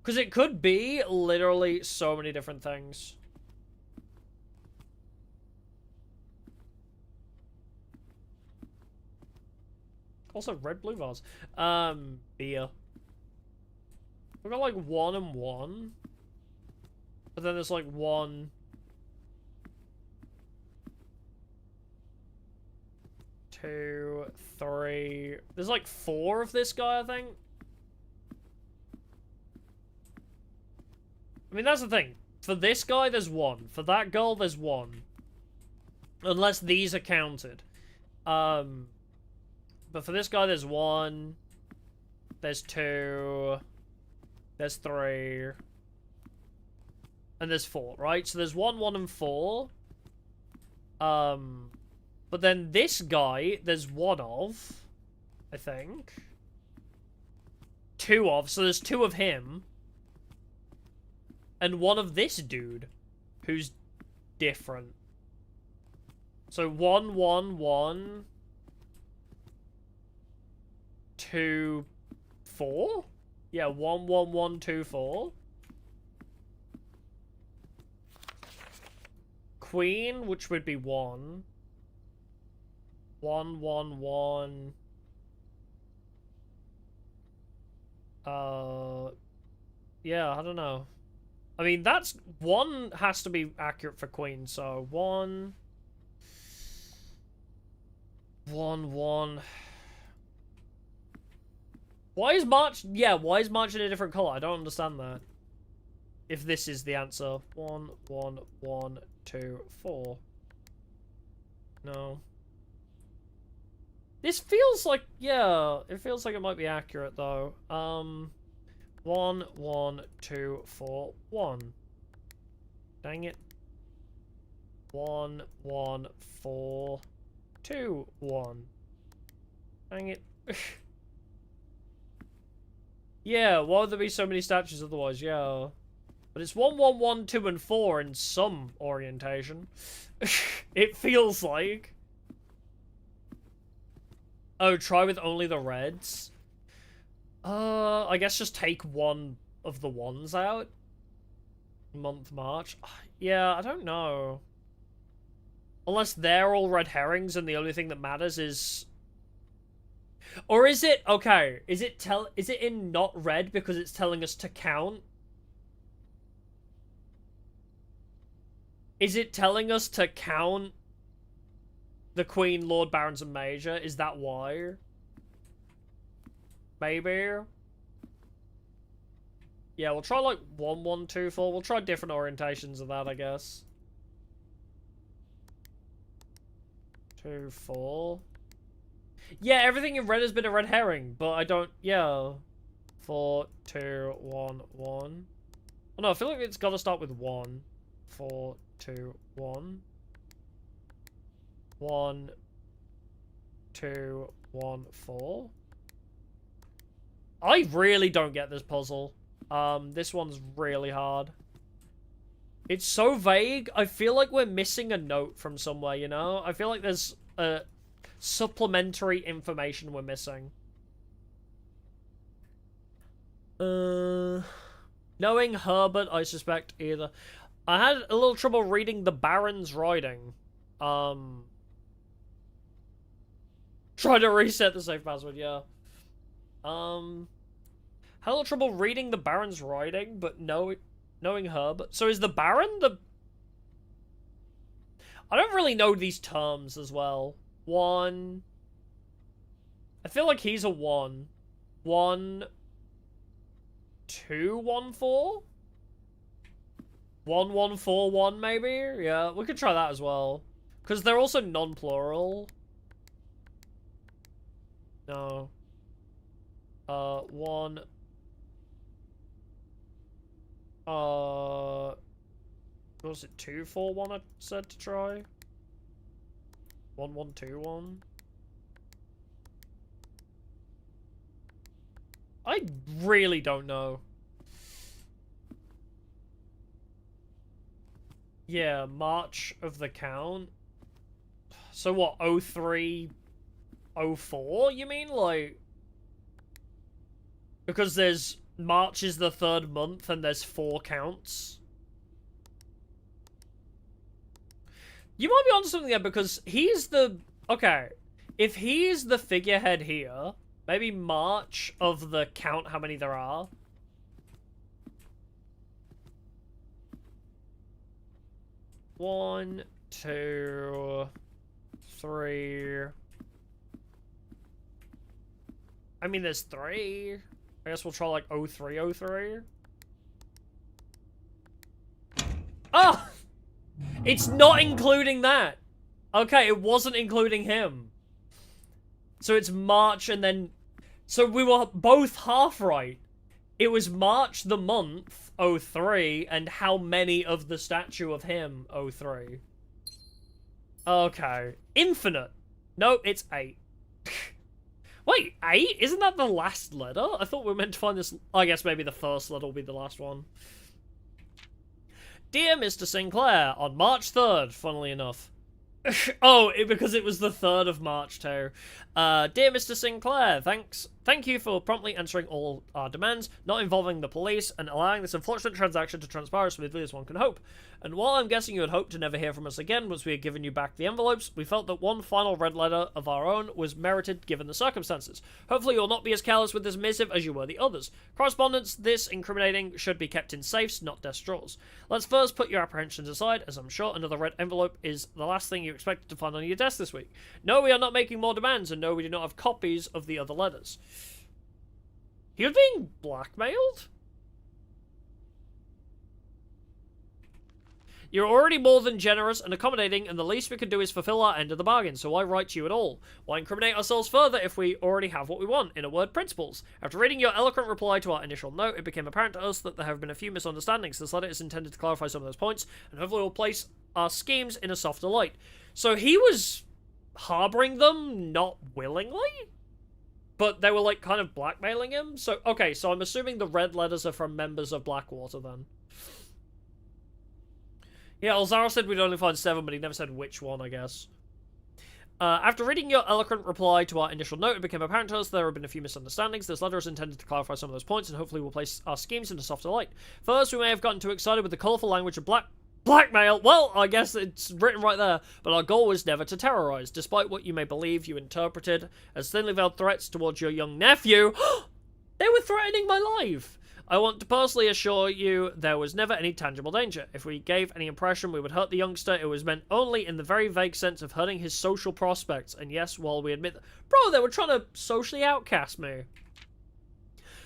Speaker 2: Because it could be literally so many different things. Also, red blue vase. Beer. We've got like 1 and 1. But then there's like 1... 2, 3... There's like 4 of this guy, I think. I mean, that's the thing. For this guy, there's 1. For that girl, there's 1. Unless these are counted. But for this guy, there's 1. There's 2. There's 3. And there's 4, right? So there's 1, 1, and 4. But then this guy, there's 1 of, I think. 2 of, so there's 2 of him. And 1 of this dude, who's different. So 1, 1, 1... 2, 4? Yeah, 1, 1, 1, 2, 4. Queen, which would be 1. 1, 1, 1. Yeah, I don't know. I mean, that's... 1 has to be accurate for Queen, so 1... 1, 1... Why is March... Yeah, why is March in a different colour? I don't understand that. If this is the answer. 1, 1, 1, 2, 4. No. This feels like... Yeah, it feels like it might be accurate, though. 1, 1, 2, 4, 1. Dang it. 1, 1, 4, 2, 1. Dang it. Yeah, why would there be so many statues otherwise? Yeah. But it's 1, 1, 1, 2, and 4 in some orientation. It feels like. Oh, try with only the reds? I guess just take one of the ones out. Month March. Yeah, I don't know. Unless they're all red herrings and the only thing that matters is... Or is it... Okay, is it in not red because it's telling us to count? Is it telling us to count the Queen, Lord, Barons, and Major? Is that why? Maybe? Yeah, we'll try like 1, 1, 2, 4. We'll try different orientations of that, I guess. 2, 4. Yeah, everything in red has been a red herring, but I don't... Yeah. 4, 2, 1, 1. Oh no, I feel like it's got to start with 1. 4, 2, 1. 1, 2, 1, 4. I really don't get this puzzle. This one's really hard. It's so vague. I feel like we're missing a note from somewhere, you know? I feel like there's supplementary information we're missing. Knowing Herbert, I suspect either. I had a little trouble reading the Baron's writing. Try to reset the safe password, yeah. Had a little trouble reading the Baron's writing, but knowing Herbert. So is the Baron the... I don't really know these terms as well. 1. I feel like he's a 1. 1, 2, 1, 4? 1, 1, 4, 1, maybe? Yeah, we could try that as well. Because they're also non-plural. No. 1. What was it? 2, 4, 1 I said to try? 1, 1, 2, 1. I really don't know. Yeah, March of the Count. So what, 03, 04, you mean? Like... Because there's... March is the 3rd month and there's 4 counts. You might be onto something there because he's the... Okay, if he's the figurehead here, maybe March of the count how many there are. One, 2, 3. I mean, there's 3. I guess we'll try like 03, 03. Ah! It's not including that. Okay, it wasn't including him. So it's March and then... So we were both half right. It was March the month, 03, and how many of the statue of him, 03. Okay. Infinite. No, it's 8. Wait, 8? Isn't that the last letter? I thought we were meant to find this... I guess maybe the first letter will be the last one. Dear Mr. Sinclair, on March 3rd, funnily enough. Oh, because it was the 3rd of March, too. Dear Mr. Sinclair, thank you for promptly answering all our demands, not involving the police, and allowing this unfortunate transaction to transpire as smoothly as one can hope. And while I'm guessing you had hoped to never hear from us again once we had given you back the envelopes, we felt that one final red letter of our own was merited given the circumstances. Hopefully you'll not be as careless with this missive as you were the others. Correspondence this incriminating should be kept in safes, not desk drawers. Let's first put your apprehensions aside, as I'm sure another red envelope is the last thing you expected to find on your desk this week. No, we are not making more demands, and no, we do not have copies of the other letters. He was being blackmailed? You're already more than generous and accommodating, and the least we can do is fulfill our end of the bargain, so why write to you at all? Why incriminate ourselves further if we already have what we want? In a word, principles. After reading your eloquent reply to our initial note, it became apparent to us that there have been a few misunderstandings. This letter is intended to clarify some of those points, and hopefully will place our schemes in a softer light. So he was harboring them, not willingly? But they were, like, kind of blackmailing him? So, okay, so I'm assuming the red letters are from members of Blackwater, then. Yeah, Alzaro said we'd only find 7, but he never said which one, I guess. After reading your eloquent reply to our initial note, it became apparent to us there have been a few misunderstandings. This letter is intended to clarify some of those points, and hopefully will place our schemes into softer light. First, we may have gotten too excited with the colourful language of blackmail. Well, I guess it's written right there. But our goal was never to terrorise. Despite what you may believe you interpreted as thinly veiled threats towards your young nephew, they were threatening my life. I want to personally assure you there was never any tangible danger. If we gave any impression we would hurt the youngster, it was meant only in the very vague sense of hurting his social prospects. And yes, while we admit that, bro, they were trying to socially outcast me.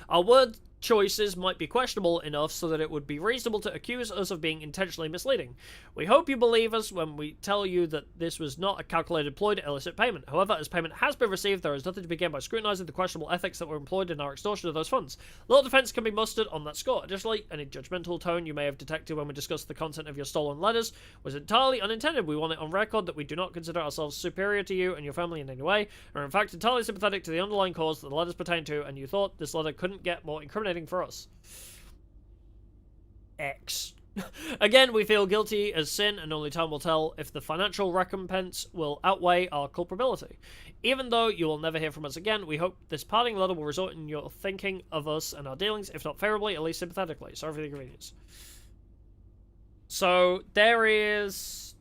Speaker 2: Our word choices might be questionable enough so that it would be reasonable to accuse us of being intentionally misleading. We hope you believe us when we tell you that this was not a calculated ploy to elicit payment. However, as payment has been received, there is nothing to be gained by scrutinizing the questionable ethics that were employed in our extortion of those funds. Little defense can be mustered on that score. Additionally, any judgmental tone you may have detected when we discussed the content of your stolen letters was entirely unintended. We want it on record that we do not consider ourselves superior to you and your family in any way, and are in fact entirely sympathetic to the underlying cause that the letters pertain to, and you thought this letter couldn't get more incriminating for us. X. Again, we feel guilty as sin, and only time will tell if the financial recompense will outweigh our culpability. Even though you will never hear from us again, we hope this parting letter will result in your thinking of us and our dealings, if not favorably, at least sympathetically. Sorry for the inconvenience. So, there is...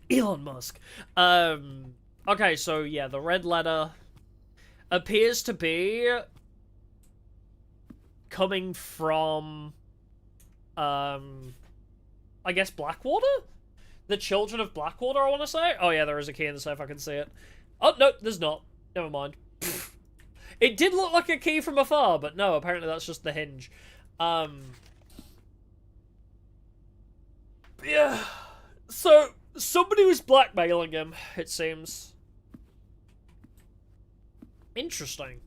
Speaker 2: Elon Musk. Okay, so yeah, the red letter appears to be coming from, I guess Blackwater? The children of Blackwater, I want to say? Oh yeah, there is a key in the safe, I can see it. Oh, no, there's not. Never mind. It did look like a key from afar, but no, apparently that's just the hinge. Yeah. So, somebody was blackmailing him, it seems. Interesting.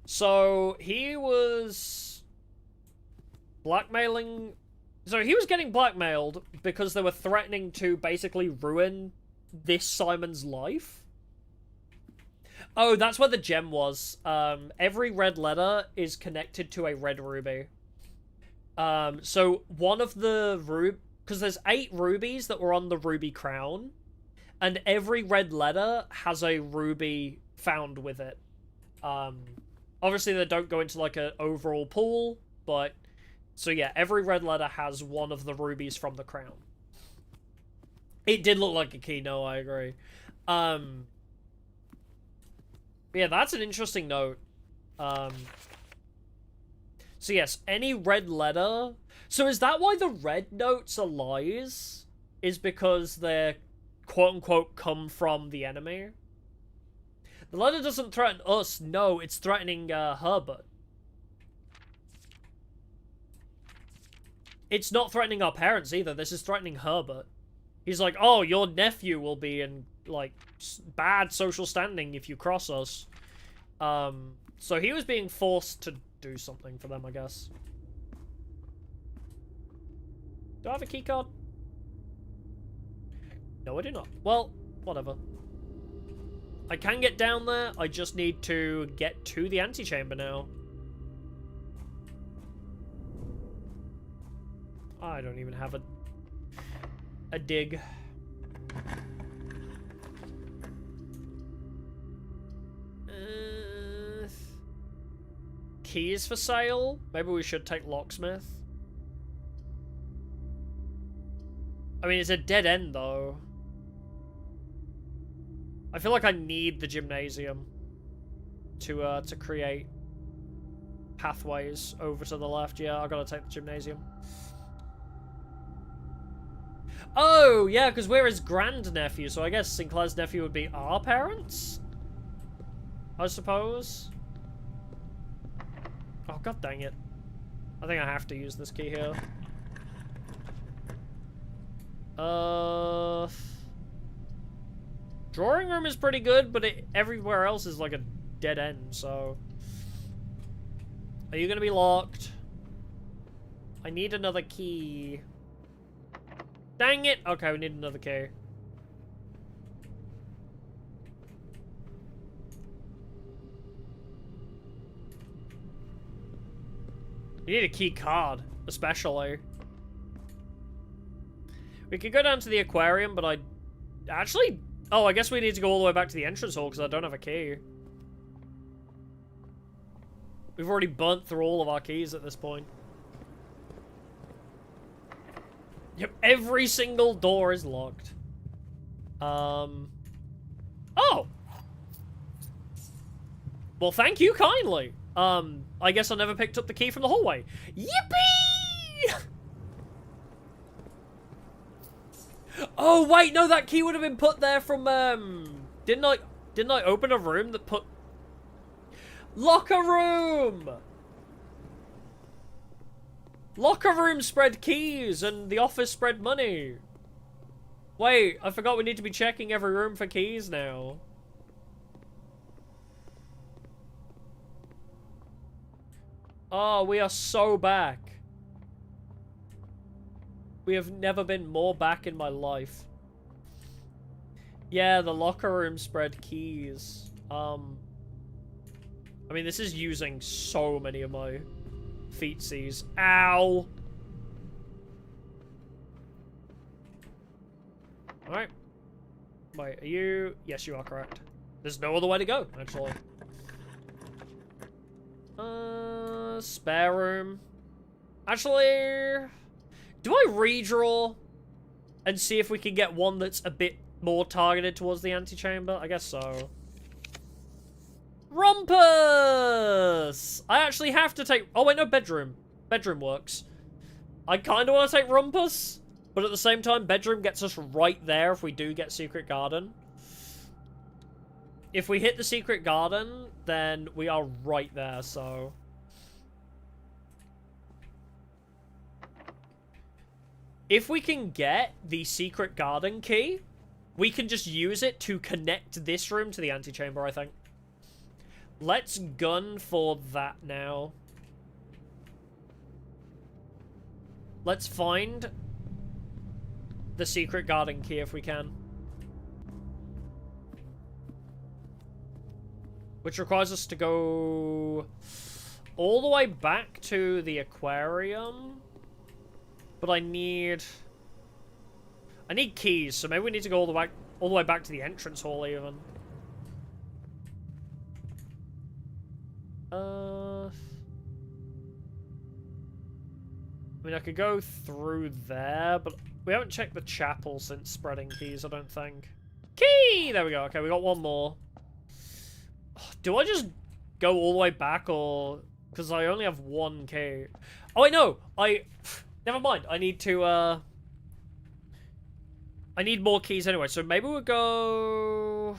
Speaker 2: So, he was blackmailing... So, he was getting blackmailed because they were threatening to basically ruin this Simon's life? Oh, that's where the gem was. Every red letter is connected to a red ruby. So, one of the because there's 8 rubies that were on the ruby crown, and every red letter has a ruby found with it. Obviously, they don't go into, like, an overall pool, but... So, yeah, every red letter has one of the rubies from the crown. It did look like a key, no, I agree. Yeah, that's an interesting note. So, yes, any red letter... So, is that why the red notes are lies? Is because they're, quote-unquote, come from the enemy? The letter doesn't threaten us, no, it's threatening, Herbert. It's not threatening our parents, either. This is threatening Herbert. He's like, oh, your nephew will be in, like, bad social standing if you cross us. So he was being forced to do something for them, I guess. Do I have a keycard? No, I do not. Well, whatever. I can get down there, I just need to get to the antechamber now. I don't even have a dig. Keys for sale? Maybe we should take locksmith. I mean, it's a dead end, though. I feel like I need the gymnasium to create pathways over to the left. Yeah, I gotta take the gymnasium. Oh, yeah, because we're his grandnephew, so I guess Sinclair's nephew would be our parents? I suppose. Oh, god dang it. I think I have to use this key here. Drawing room is pretty good, but everywhere else is like a dead end, so... Are you gonna be locked? I need another key. Dang it! Okay, we need another key. You need a key card, especially. We could go down to the aquarium, but I... Actually... Oh, I guess we need to go all the way back to the entrance hall, because I don't have a key. We've already burnt through all of our keys at this point. Yep, every single door is locked. Oh! Well, thank you kindly. I guess I never picked up the key from the hallway. Yippee! Oh, wait, no, that key would have been put there from, Didn't I open a room that put... Locker room! Locker room spread keys, and the office spread money. Wait, I forgot we need to be checking every room for keys now. Oh, we are so back. We have never been more back in my life. Yeah, the locker room spread keys. I mean, this is using so many of my feetsies. Ow! Alright. Wait, are you... Yes, you are correct. There's no other way to go, actually. Spare room. Actually... Do I redraw and see if we can get one that's a bit more targeted towards the antechamber? I guess so. Rumpus! I actually have to take... Oh, wait, no, bedroom. Bedroom works. I kind of want to take Rumpus, but at the same time, bedroom gets us right there if we do get Secret Garden. If we hit the Secret Garden, then we are right there, so... If we can get the Secret Garden key, we can just use it to connect this room to the antechamber, I think. Let's gun for that now. Let's find the Secret Garden key if we can. Which requires us to go all the way back to the aquarium. But I need keys, so maybe we need to go all the way back to the entrance hall even. I mean, I could go through there, but we haven't checked the chapel since spreading keys, I don't think. Key! There we go. Okay, we got one more. Do I just go all the way back, or... Because I only have one key. Oh, wait, no! Never mind. I need to, I need more keys anyway, so maybe we'll go...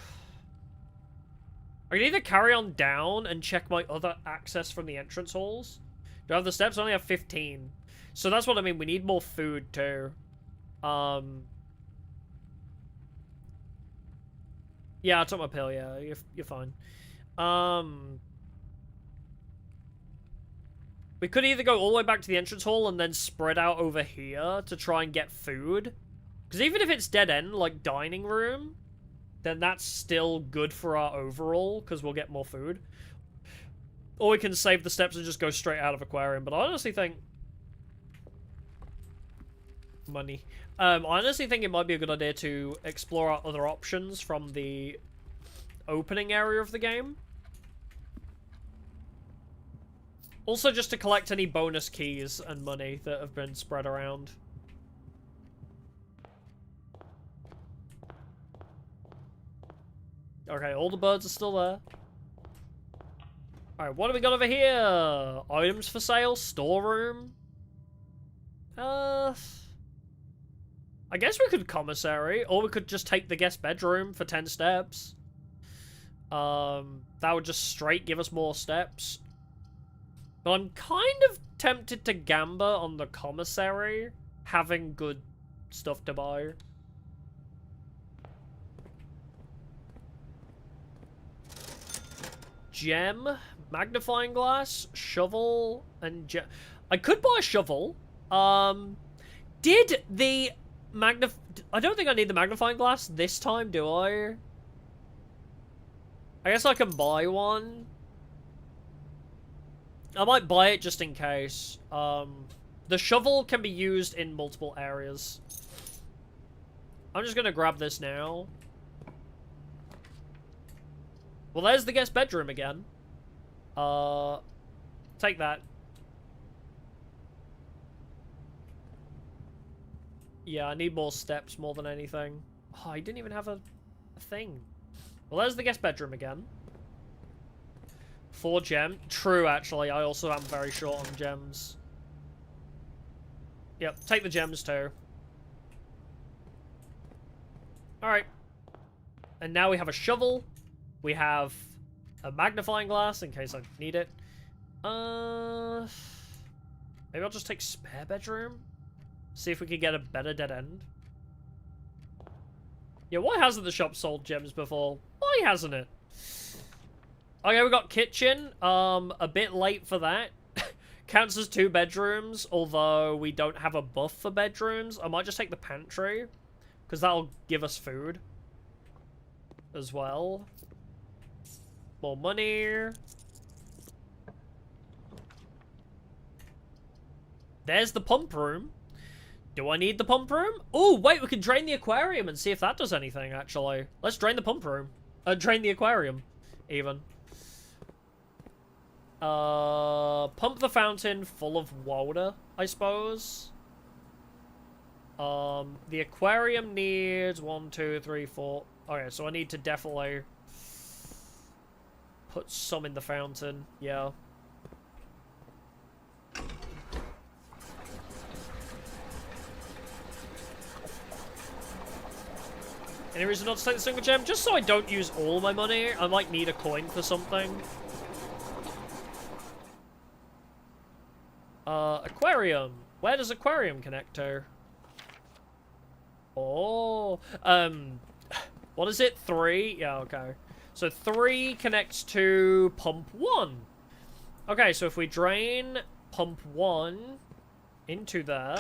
Speaker 2: I can either carry on down and check my other access from the entrance halls. Do I have the steps? I only have 15. So that's what I mean. We need more food, too. Yeah, I took my pill, yeah. You're fine. We could either go all the way back to the entrance hall and then spread out over here to try and get food. Because even if it's dead end, like dining room, then that's still good for our overall, because we'll get more food. Or we can save the steps and just go straight out of aquarium. But I honestly think... Money. I honestly think it might be a good idea to explore our other options from the opening area of the game. Also, just to collect any bonus keys and money that have been spread around. Okay, all the birds are still there. Alright, what have we got over here? Items for sale, storeroom. I guess we could commissary, or we could just take the guest bedroom for 10 steps. That would just straight give us more steps. But I'm kind of tempted to gamble on the commissary having good stuff to buy. Gem, magnifying glass, shovel, and gem. I could buy a shovel. Did the I don't think I need the magnifying glass this time, do I? I guess I can buy one. I might buy it just in case. The shovel can be used in multiple areas. I'm just gonna grab this now. Well, there's the guest bedroom again. Take that. Yeah, I need more steps more than anything. Oh, I didn't even have a thing. Well, there's the guest bedroom again. 4 gems. True, actually. I also am very short on gems. Yep, take the gems too. Alright. And now we have a shovel. We have a magnifying glass in case I need it. Maybe I'll just take spare bedroom. See if we can get a better dead end. Yeah, why hasn't the shop sold gems before? Why hasn't it? Okay, we got kitchen. A bit late for that. Counts as 2 bedrooms, although we don't have a buff for bedrooms. I might just take the pantry, because that'll give us food as well. More money. There's the pump room. Do I need the pump room? Oh, wait, we can drain the aquarium and see if that does anything, actually. Let's drain the pump room. Drain the aquarium, even. Pump the fountain full of water, I suppose. The aquarium needs 1, 2, 3, 4. Okay, so I need to definitely put some in the fountain. Yeah. Any reason not to take the single gem? Just so I don't use all my money. I might need a coin for something. Aquarium. Where does aquarium connect to? Oh. What is it? 3? Yeah, okay. So 3 connects to pump 1. Okay, so if we drain pump 1 into there.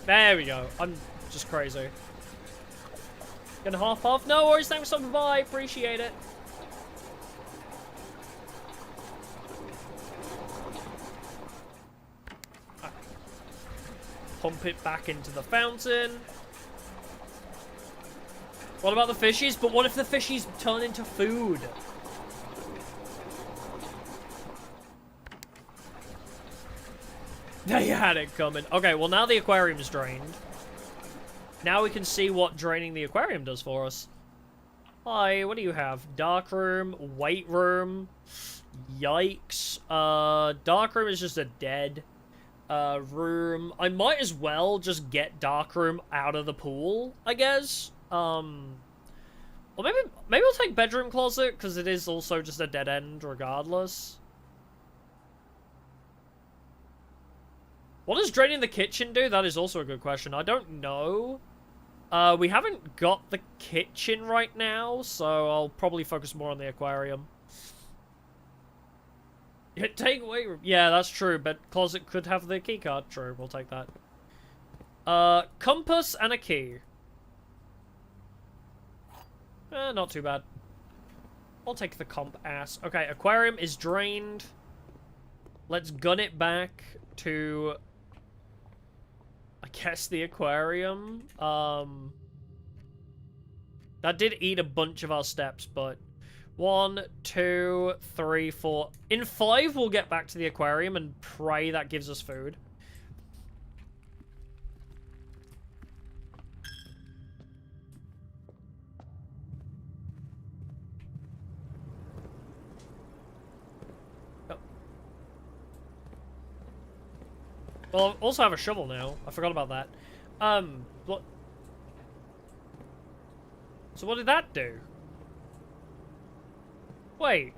Speaker 2: There we go. I'm just crazy. Gonna half off? No worries, thanks for stopping by. Appreciate it. Pump it back into the fountain. What about the fishies? But what if the fishies turn into food? They had it coming. Okay, well now the aquarium's drained. Now we can see what draining the aquarium does for us. Hi, what do you have? Dark room, weight room. Yikes. Dark room is just a dead room. I might as well just get dark room out of the pool, I guess. Well, maybe I'll take bedroom closet because it is also just a dead end regardless. What does draining the kitchen do? That is also a good question. I don't know. We haven't got the kitchen right now, so I'll probably focus more on the aquarium. Yeah, take away. Yeah, that's true, but closet could have the key card. True, we'll take that. Compass and a key. Not too bad. I'll take the comp ass. Okay, aquarium is drained. Let's gun it back to, I guess, the aquarium. That did eat a bunch of our steps, but 1, 2, 3, 4. In 5, we'll get back to the aquarium and pray that gives us food. Well, I also have a shovel now. I forgot about that. What? So what did that do? Wait.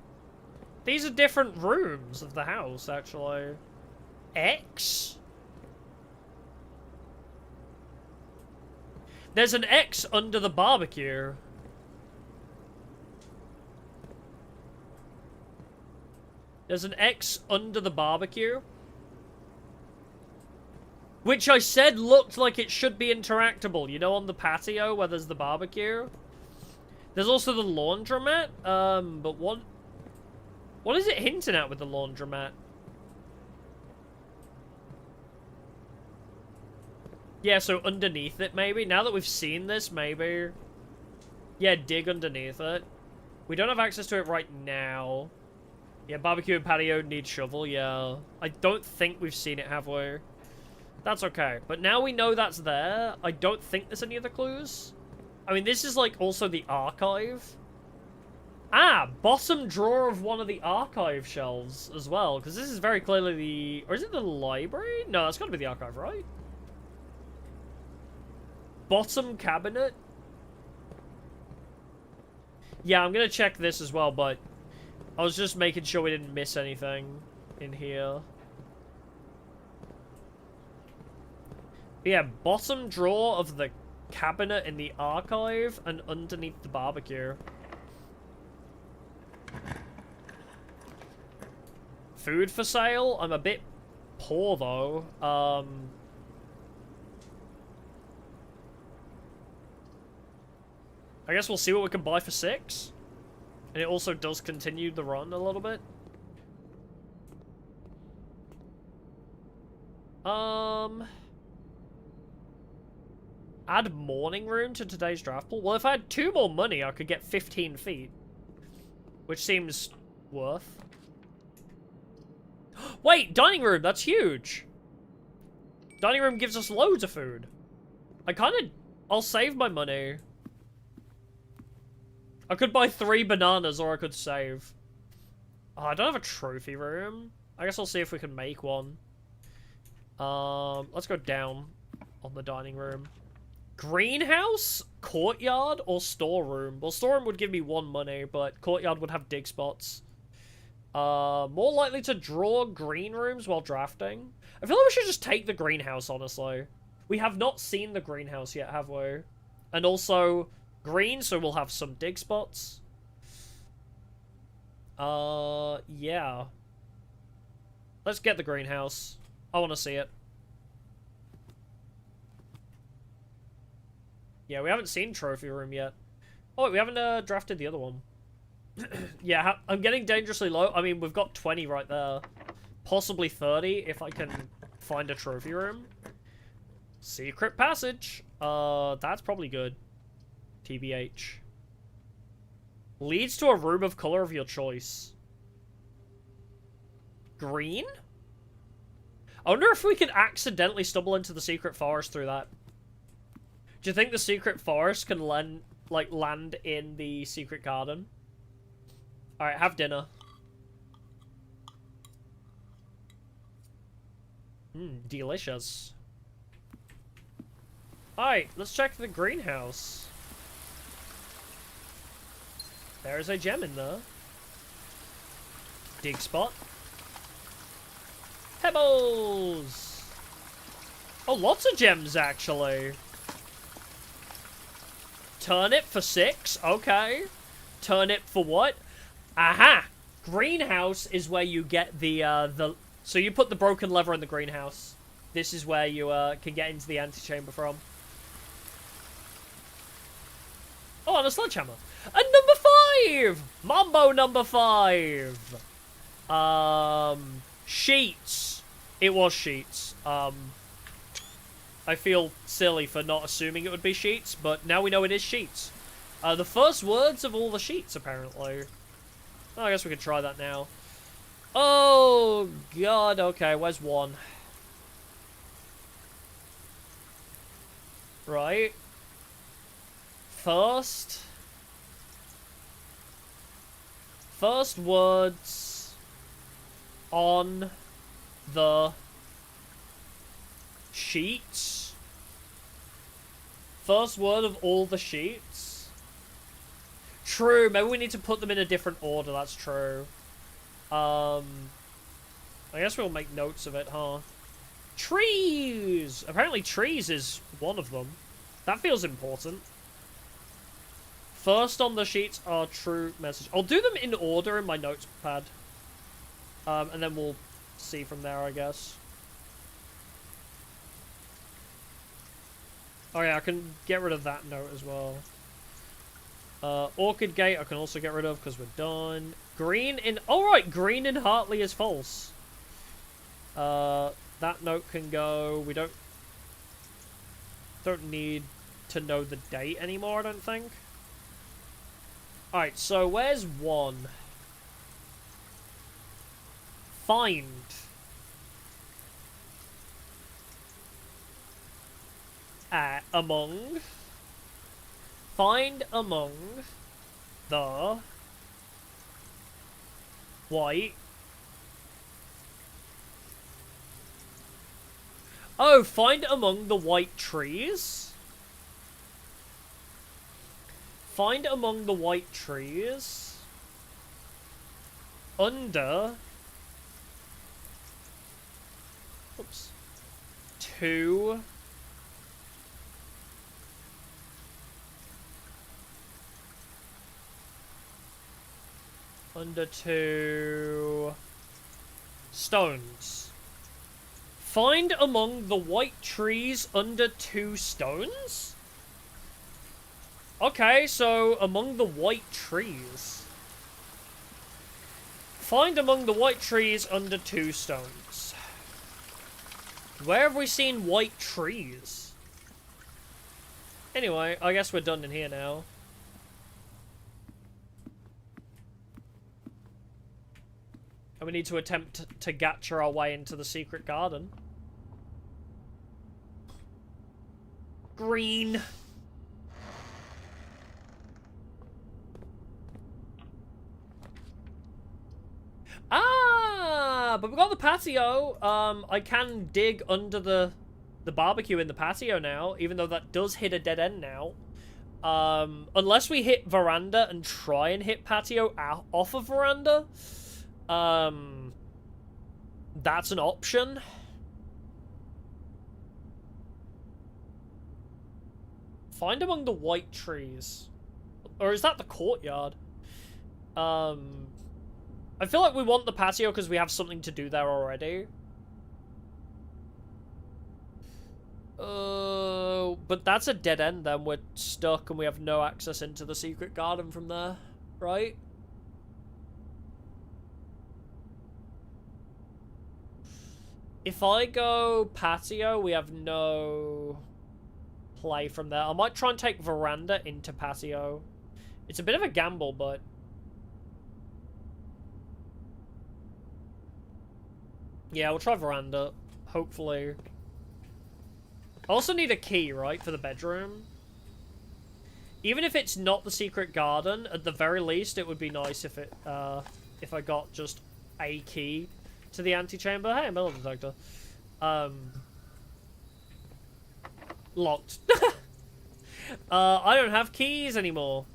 Speaker 2: These are different rooms of the house, actually. X? There's an X under the barbecue. There's an X under the barbecue. Which I said looked like it should be interactable. You know, on the patio where there's the barbecue? There's also the laundromat. But what? What is it hinting at with the laundromat? Yeah, so underneath it, maybe? Now that we've seen this, maybe? Yeah, dig underneath it. We don't have access to it right now. Yeah, barbecue and patio need shovel, yeah. I don't think we've seen it, have we? That's okay. But now we know that's there. I don't think there's any other clues. I mean, this is, like, also the archive. Ah, bottom drawer of one of the archive shelves as well. Because this is very clearly the... Or is it the library? No, that's got to be the archive, right? Bottom cabinet? Yeah, I'm gonna check this as well, but I was just making sure we didn't miss anything in here. Yeah, bottom drawer of the cabinet in the archive and underneath the barbecue. Food for sale? I'm a bit poor, though. I guess we'll see what we can buy for 6. And it also does continue the run a little bit. Add morning room to today's draft pool. Well, if I had 2 more money, I could get 15 feet. Which seems worth. Wait, dining room, that's huge. Dining room gives us loads of food. I'll save my money. I could buy 3 bananas, or I could save. Oh, I don't have a trophy room. I guess I'll see if we can make one. Let's go down on the dining room. Greenhouse, courtyard, or storeroom? Well, storeroom would give me 1 money, but courtyard would have dig spots. More likely to draw green rooms while drafting. I feel like we should just take the greenhouse, honestly. We have not seen the greenhouse yet, have we? And also... green, so we'll have some dig spots. Yeah. Let's get the greenhouse. I want to see it. Yeah, we haven't seen trophy room yet. Oh, wait, we haven't drafted the other one. Yeah, I'm getting dangerously low. I mean, we've got 20 right there. Possibly 30 if I can find a trophy room. Secret passage. That's probably good. TBH. Leads to a room of color of your choice. Green? I wonder if we could accidentally stumble into the secret forest through that. Do you think the secret forest can land in the secret garden? Alright, have dinner. Delicious. Alright, let's check the greenhouse. There's a gem in there. Dig spot. Pebbles! Oh, lots of gems, actually. Turnip for 6. Okay. Turnip for what? Aha! Greenhouse is where you get the... So you put the broken lever in the greenhouse. This is where you can get into the antechamber from. Oh, and a sledgehammer. And number 5! Mambo number 5! Sheets. It was sheets. I feel silly for not assuming it would be sheets, but now we know it is sheets. The first words of all the sheets, apparently. Oh, I guess we could try that now. Oh, God. Okay, where's 1? Right. First words on the sheets. First word of all the sheets. True, maybe we need to put them in a different order, that's true. I guess we'll make notes of it, huh? Trees! Apparently trees is one of them. That feels important. First on the sheets are true message. I'll do them in order in my notepad. And then we'll see from there, I guess. Oh yeah, I can get rid of that note as well. Orchid Gate I can also get rid of because we're done. Green in... Alright, green in Hartley is false. That note can go. We don't need to know the date anymore, I don't think. Alright, so where's 1? Find. Among. Find among the white. Oh, find among the white trees? Find among the white trees. Under. Oops. 2. Under 2 stones. Find among the white trees under 2 stones? Okay, so among the white trees. Find among the white trees under 2 stones. Where have we seen white trees? Anyway, I guess we're done in here now. And we need to attempt to gacha our way into the secret garden. Green. Ah, but we got the patio. I can dig under the barbecue in the patio now, even though that does hit a dead end now. Unless we hit veranda and try and hit patio off of veranda. That's an option. Find among the white trees. Or is that the courtyard? I feel like we want the patio because we have something to do there already. But that's a dead end then. We're stuck and we have no access into the secret garden from there, right? If I go patio, we have no play from there. I might try and take veranda into patio. It's a bit of a gamble, but... yeah, we'll try veranda. Hopefully. I also need a key, right, for the bedroom. Even if it's not the secret garden, at the very least, it would be nice if it, if I got just a key to the antechamber. Hey, metal detector. Locked. I don't have keys anymore.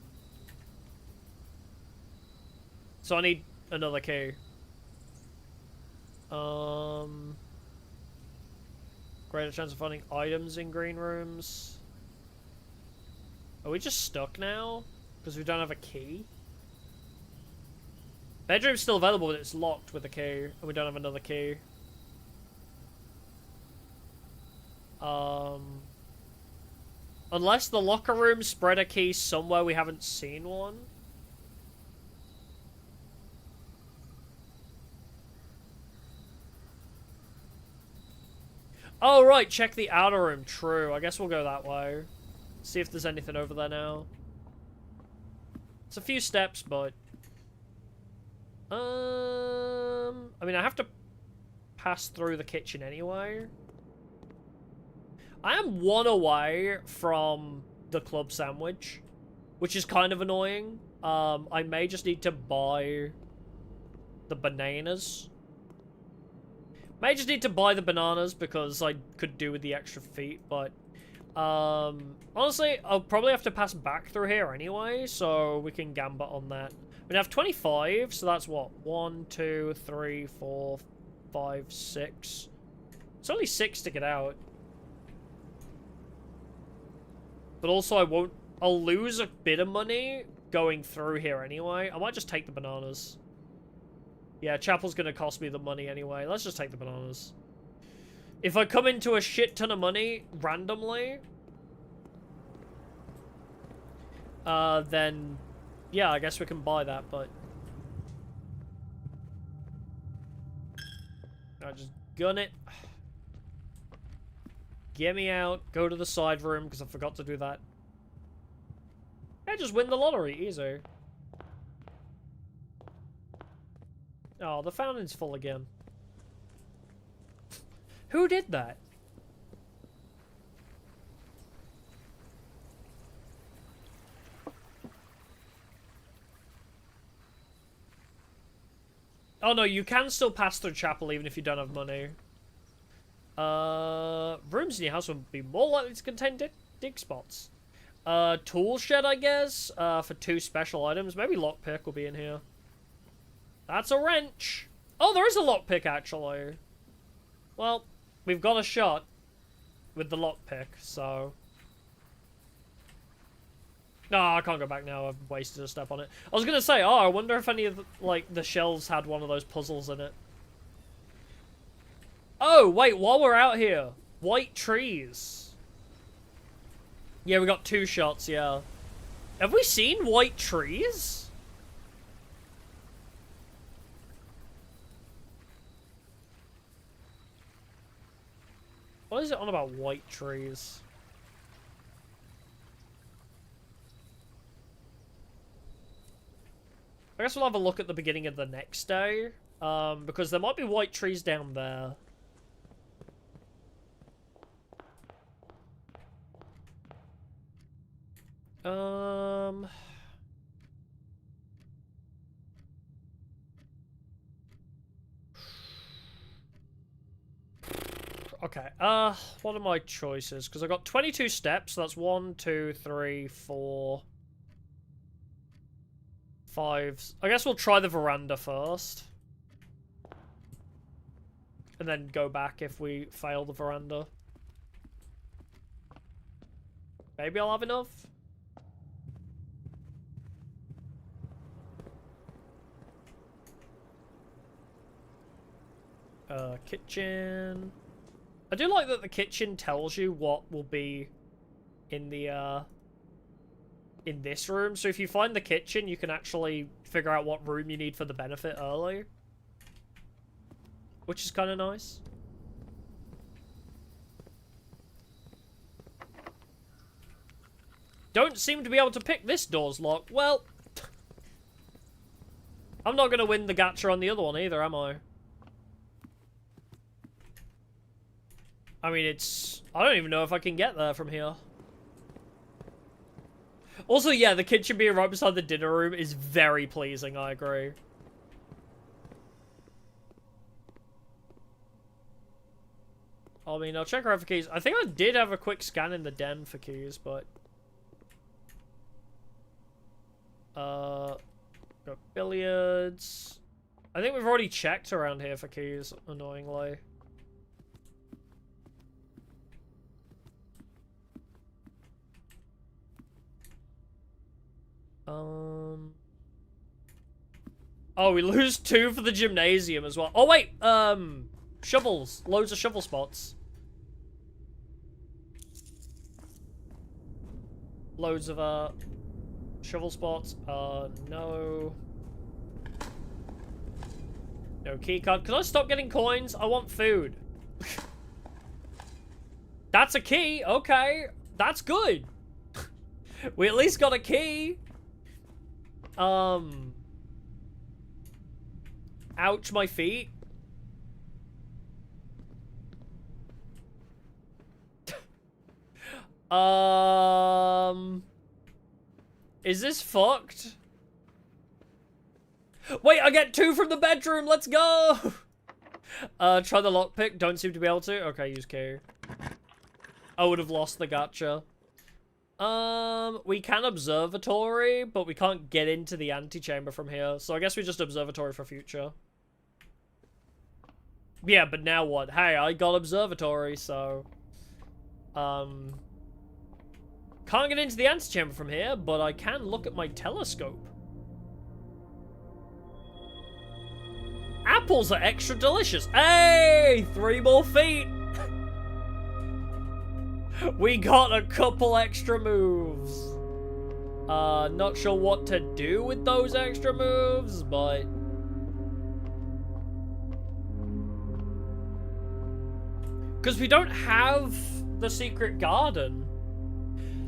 Speaker 2: So I need another key. Greater chance of finding items in green rooms. Are we just stuck now? Because we don't have a key? Bedroom's still available, but it's locked with a key. And we don't have another key. Unless the locker room spread a key somewhere we haven't seen one. Oh, right, check the outer room. True. I guess we'll go that way. See if there's anything over there now. It's a few steps, but... I mean, I have to pass through the kitchen anyway. I am 1 away from the club sandwich, which is kind of annoying. I may just need to buy the bananas. May just need to buy the bananas because I could do with the extra feet, but... honestly, I'll probably have to pass back through here anyway, so we can gambit on that. We have 25, so that's what? 1, 2, 3, 4, 5, 6. It's only 6 to get out. But also I'll lose a bit of money going through here anyway. I might just take the bananas. Yeah, chapel's gonna cost me the money anyway. Let's just take the bananas. If I come into a shit ton of money randomly, then yeah, I guess we can buy that, but I just gun it. Get me out, go to the side room, because I forgot to do that. Yeah, just win the lottery, easy. Oh, the fountain's full again. Who did that? Oh no, you can still pass through chapel even if you don't have money. Rooms in your house would be more likely to contain dig spots. Tool shed, I guess, for 2 special items. Maybe lockpick will be in here. That's a wrench. Oh, there is a lockpick, actually. Well, we've got a shot with the lockpick, so... No, I can't go back now. I've wasted a step on it. I was gonna say, oh, I wonder if any of the, like, the shelves had one of those puzzles in it. Oh, wait, while we're out here. White trees. Yeah, we got 2 shots, yeah. Have we seen white trees? What is it on about white trees? I guess we'll have a look at the beginning of the next day. Because there might be white trees down there. Okay, what are my choices? Because I got 22 steps, so that's 1, 2, 3, 4, 5. I guess we'll try the veranda first. And then go back if we fail the veranda. Maybe I'll have enough. Kitchen. I do like that the kitchen tells you what will be in the, in this room. So if you find the kitchen, you can actually figure out what room you need for the benefit early. Which is kind of nice. Don't seem to be able to pick this door's lock. Well, I'm not going to win the gacha on the other one either, am I? I mean, it's... I don't even know if I can get there from here. Also, yeah, the kitchen being right beside the dinner room is very pleasing, I agree. I mean, I'll check around for keys. I think I did have a quick scan in the den for keys, but... got billiards. I think we've already checked around here for keys, annoyingly. Oh, we lose 2 for the gymnasium as well. Oh, wait! Shovels. Loads of shovel spots. Loads of, shovel spots. No. No keycard. Can I stop getting coins? I want food. That's a key. Okay. That's good. We at least got a key. Ouch, my feet. Is this fucked? Wait, I get 2 from the bedroom. Let's go. Try the lockpick. Don't seem to be able to. Okay, use key. I would have lost the gacha. We can observatory, but we can't get into the antechamber from here. So I guess we just observatory for future. Yeah, but now what? Hey, I got observatory, so... Can't get into the antechamber from here, but I can look at my telescope. Apples are extra delicious. Hey! 3 more feet! We got a couple extra moves. Not sure what to do with those extra moves, but... Because we don't have the secret garden.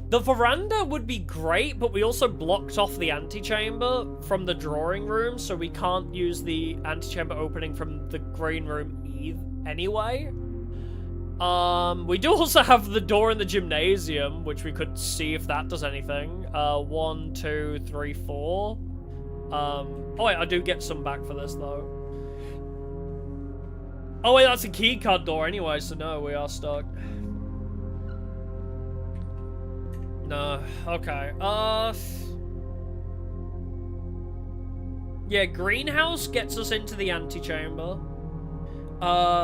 Speaker 2: The veranda would be great, but we also blocked off the antechamber from the drawing room, so we can't use the antechamber opening from the green room anyway. We do also have the door in the gymnasium, which we could see if that does anything. 1, 2, 3, 4. Oh wait, I do get some back for this though. Oh wait, that's a keycard door anyway, so no, we are stuck. No, okay. Yeah, greenhouse gets us into the antechamber.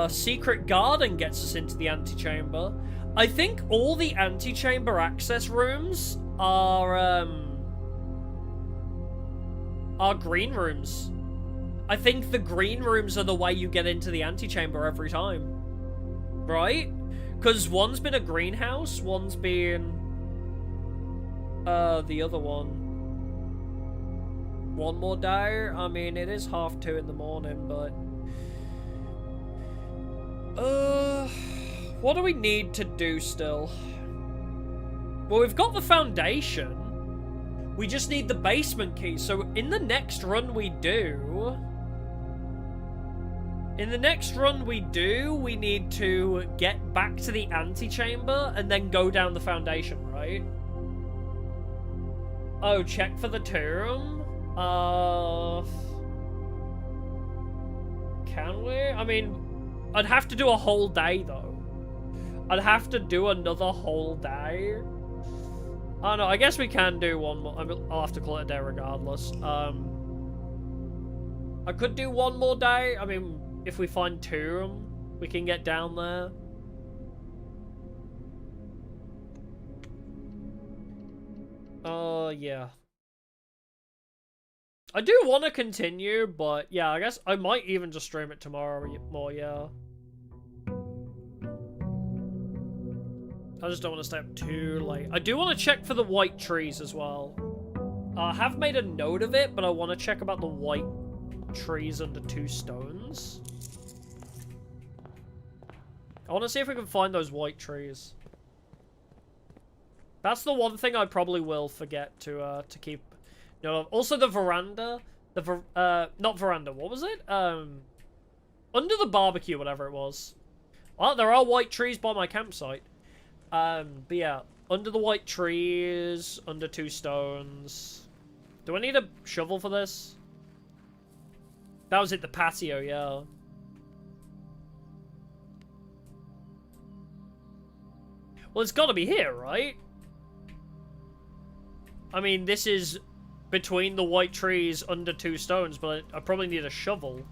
Speaker 2: Secret garden gets us into the antechamber. I think all the antechamber access rooms are green rooms. I think the green rooms are the way you get into the antechamber every time. Right? Because one's been a greenhouse, one's been... the other one. One more day? I mean, it is 2:30 in the morning, but... what do we need to do still? Well, we've got the foundation. We just need the basement key. So in the next run we do... we need to get back to the antechamber and then go down the foundation, right? Oh, check for the tomb? Can we? I mean, I'd have to do a whole day, though. I'd have to do another whole day. I don't know, I guess we can do one more. I'll have to call it a day regardless. I could do one more day. I mean, if we find tomb, we can get down there. Yeah. I do want to continue, but yeah, I guess I might even just stream it tomorrow more, yeah. I just don't want to stay up too late. I do want to check for the white trees as well. I have made a note of it, but I want to check about the white trees under 2 stones. I want to see if we can find those white trees. That's the one thing I probably will forget to keep note of. Also, the veranda. Not veranda, what was it? Under the barbecue, whatever it was. Well, there are white trees by my campsite. But yeah, under the white trees, under 2 stones. Do I need a shovel for this? That was at the patio, yeah. Well, it's gotta be here, right? I mean, this is between the white trees under 2 stones, but I probably need a shovel.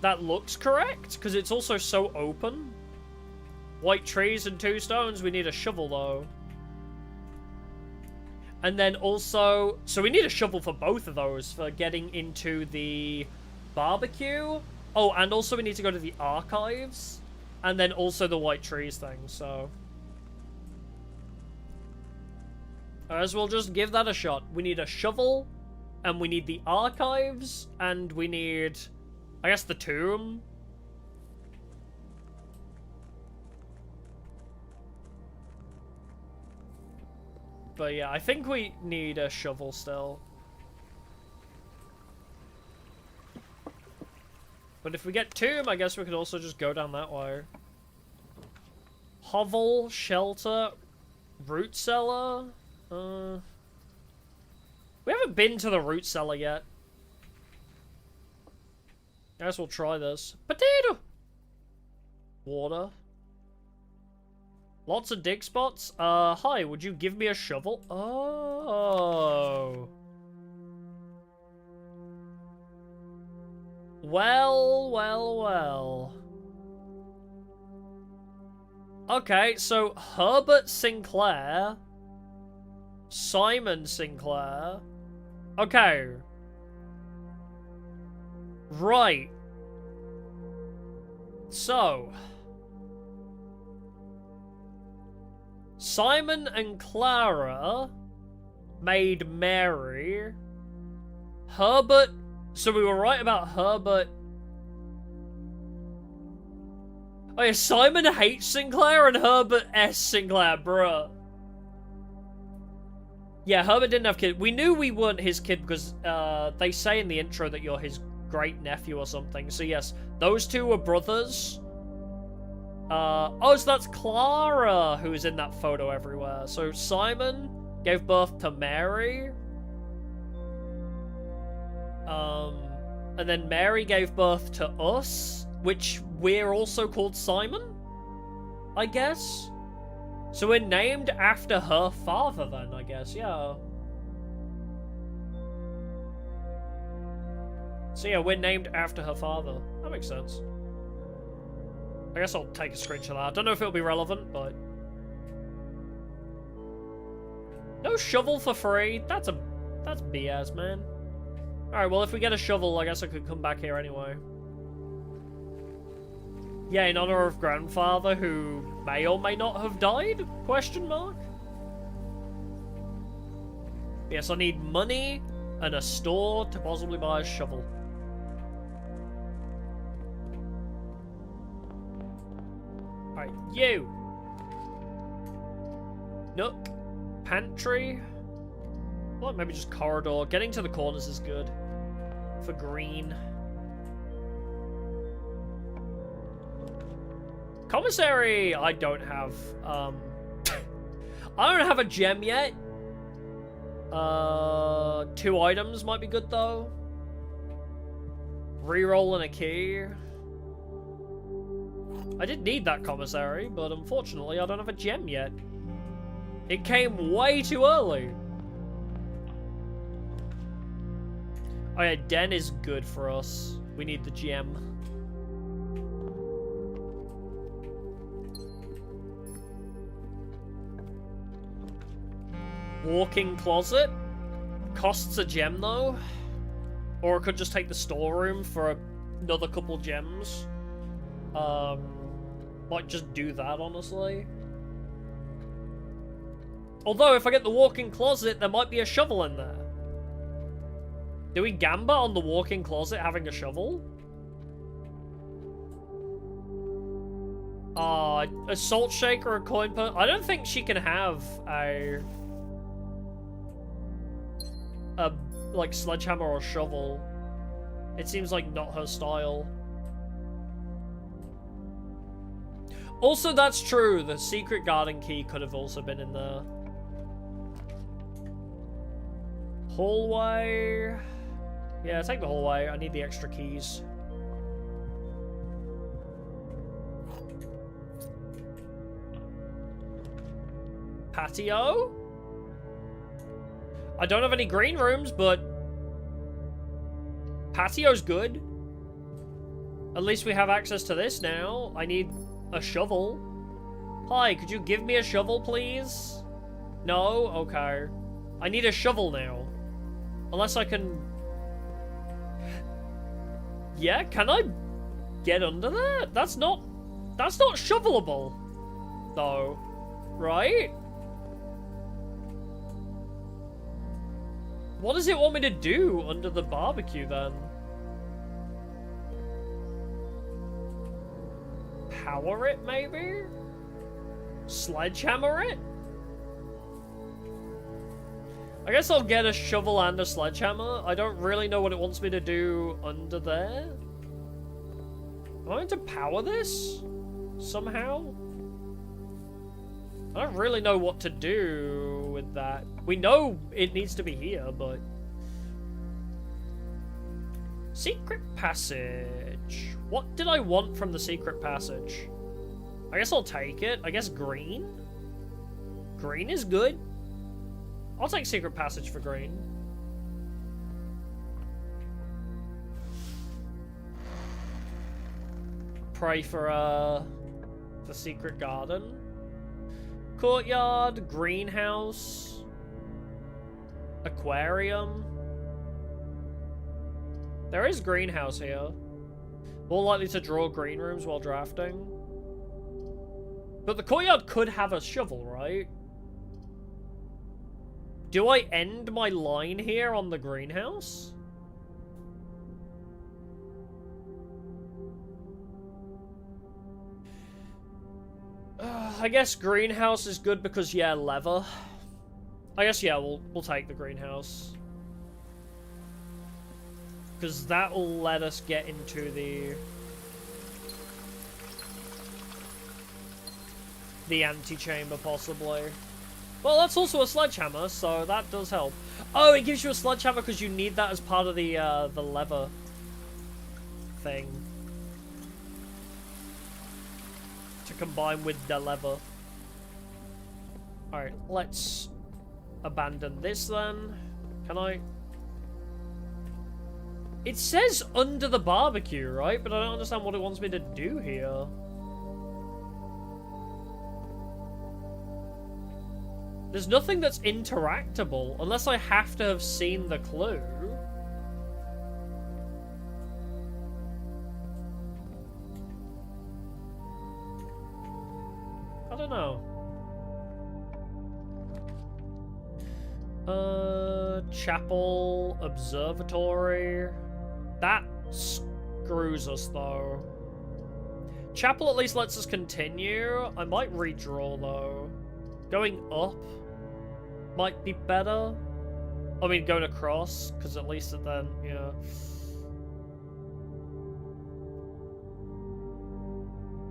Speaker 2: That looks correct, because it's also so open. White trees and 2 stones, we need a shovel, though. And then also... So we need a shovel for both of those, for getting into the barbecue. Oh, and also we need to go to the archives. And then also the white trees thing, so... As we'll just give that a shot. We need a shovel, and we need the archives, and we need, I guess, the tomb. But yeah, I think we need a shovel still. But if we get tomb, I guess we could also just go down that way. Hovel, shelter, root cellar. We haven't been to the root cellar yet. I guess we'll try this. Potato! Water. Lots of dig spots. Hi, would you give me a shovel? Oh. Well, well, well. Okay, so Herbert Sinclair... Simon Sinclair. Okay. Right. So. Simon and Clara made Mary. Herbert... So we were right about Herbert. Oh yeah, Simon hates Sinclair and Herbert S. Sinclair, bruh. Yeah, Herbert didn't have kids. We knew we weren't his kid because they say in the intro that you're his great-nephew or something. So yes, those two were brothers. Oh, so that's Clara who's in that photo everywhere. So Simon gave birth to Mary. And then Mary gave birth to us, which we're also called Simon, I guess. So we're named after her father then, I guess, yeah. So yeah, we're named after her father. That makes sense. I guess I'll take a screenshot of that. I don't know if it'll be relevant, but... No shovel for free? That's BS, man. Alright, well, if we get a shovel, I guess I could come back here anyway. Yeah, in honor of grandfather who may or may not have died? Question mark? Yes, I need money and a store to possibly buy a shovel. Alright, you! Nook. Pantry. Well, maybe just corridor. Getting to the corners is good. For green. Commissary! I don't have, I don't have a gem yet. 2 items might be good, though. Reroll and a key. I did need that commissary, but unfortunately I don't have a gem yet. It came way too early. Oh yeah, Den is good for us. We need the gem. Walk-in closet. Costs a gem though. Or I could just take the storeroom for another couple gems. Might just do that, honestly. Although, if I get the walk-in closet, there might be a shovel in there. Do we gamble on the walk-in closet having a shovel? A salt shaker or a coin purse? I don't think she can have a like, sledgehammer or shovel. It seems like not her style. Also, that's true. The secret garden key could have also been in there. Hallway. Yeah, take the hallway. I need the extra keys. Patio? I don't have any green rooms, but patio's good. At least we have access to this now. I need a shovel. Hi, could you give me a shovel, please? No? Okay. I need a shovel now. Unless I can... Yeah, can I get under that? That's not shovelable. Though. Right? What does it want me to do under the barbecue, then? Power it, maybe? Sledgehammer it? I guess I'll get a shovel and a sledgehammer. I don't really know what it wants me to do under there. Am I going to power this? Somehow? I don't really know what to do with that. We know it needs to be here, but... Secret passage. What did I want from the secret passage? I guess I'll take it. I guess green? Green is good. I'll take secret passage for green. Pray for the secret garden. Courtyard, greenhouse, aquarium. There is greenhouse here. More likely to draw green rooms while drafting. But the courtyard could have a shovel, right? Do I end my line here on the greenhouse? I guess greenhouse is good because, yeah, leather. I guess, yeah, we'll take the greenhouse. Because that will let us get into the antechamber, possibly. Well, that's also a sledgehammer, so that does help. Oh, it gives you a sledgehammer because you need that as part of the leather thing. To combine with the leather. Alright, let's abandon this then. Can I? It says under the barbecue, right? But I don't understand what it wants me to do here. There's nothing that's interactable, unless I have to have seen the clue. I don't know. Chapel, observatory. That screws us, though. Chapel at least lets us continue. I might redraw, though. Going up might be better. I mean, going across, because at least then, yeah.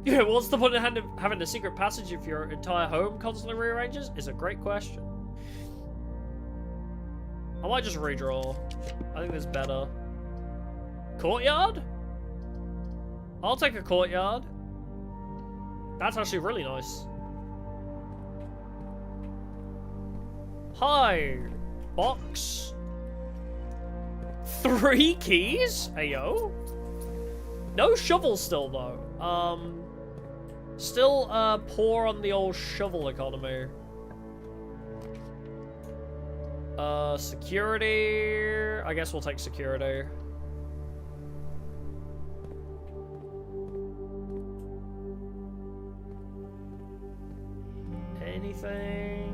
Speaker 2: Yeah, what's the point of having a secret passage if your entire home constantly rearranges? Is a great question. I might just redraw. I think this is better. Courtyard? I'll take a courtyard. That's actually really nice. Hi, box. 3 keys? Ayo. No shovel still, though. Still, poor on the old shovel economy. Security. I guess we'll take security. Anything?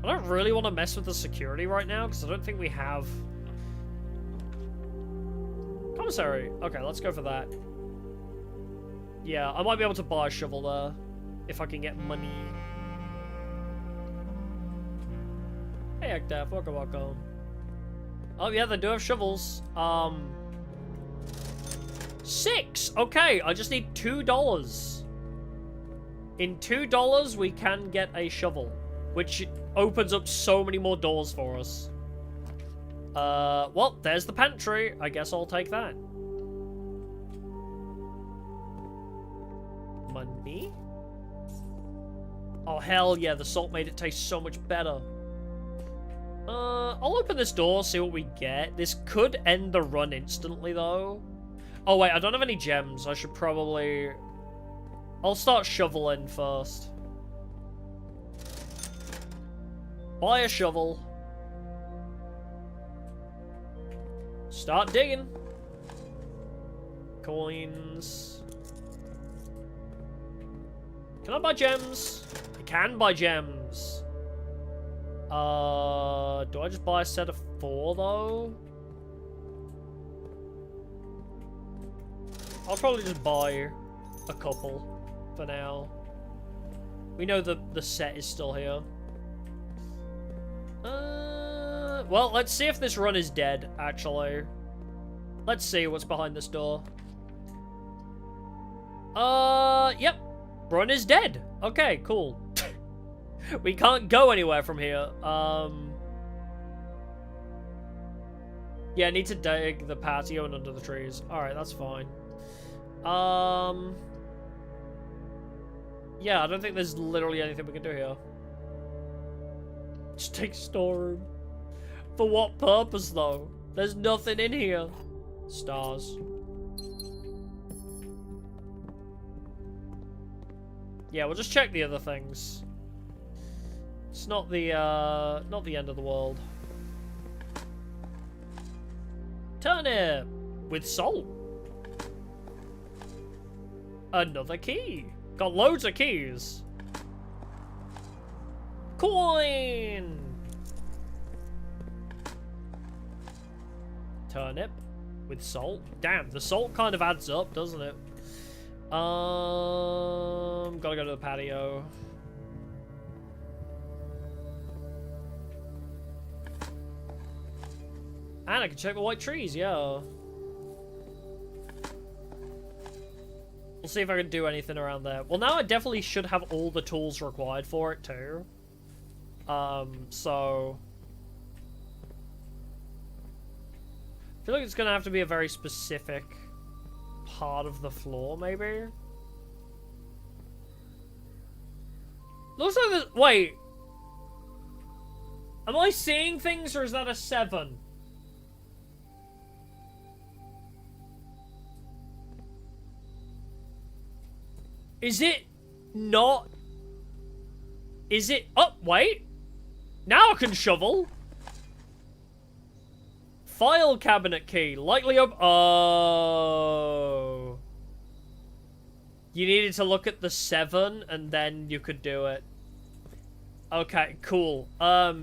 Speaker 2: I don't really want to mess with the security right now, because I don't think we have... Commissary. Okay, let's go for that. Yeah, I might be able to buy a shovel there, if I can get money. Hey, Agdaf, welcome. Oh yeah, they do have shovels. 6! Okay, I just need $2. In $2, we can get a shovel, which opens up so many more doors for us. Well, there's the pantry. I guess I'll take that. Money? Oh, hell yeah, the salt made it taste so much better. I'll open this door, see what we get. This could end the run instantly, though. Oh, wait, I don't have any gems. I should probably... I'll start shoveling first. Buy a shovel. Start digging. Coins. Can I buy gems? I can buy gems. Do I just buy a set of 4, though? I'll probably just buy a couple for now. We know the set is still here. Well, let's see if this run is dead, actually. Let's see what's behind this door. Yep. Run is dead. Okay, cool. We can't go anywhere from here. Yeah, I need to dig the patio and under the trees. Alright, that's fine. Yeah, I don't think there's literally anything we can do here. Just take storeroom. For what purpose, though? There's nothing in here. Stars. Yeah, we'll just check the other things. It's not the end of the world. Turnip with salt. Another key. Got loads of keys. Coin! Turnip with salt. Damn, the salt kind of adds up, doesn't it? Gotta go to the patio. And I can check the white trees, yeah. We'll see if I can do anything around there. Well, now I definitely should have all the tools required for it, too. So... I feel like it's gonna have to be a very specific part of the floor, maybe? Looks like this... Wait. Am I seeing things, or is that a 7? Is it not? Is it? Oh, wait. Now I can shovel. File cabinet key. Likely up. Oh. You needed to look at the 7 and then you could do it. Okay, cool. I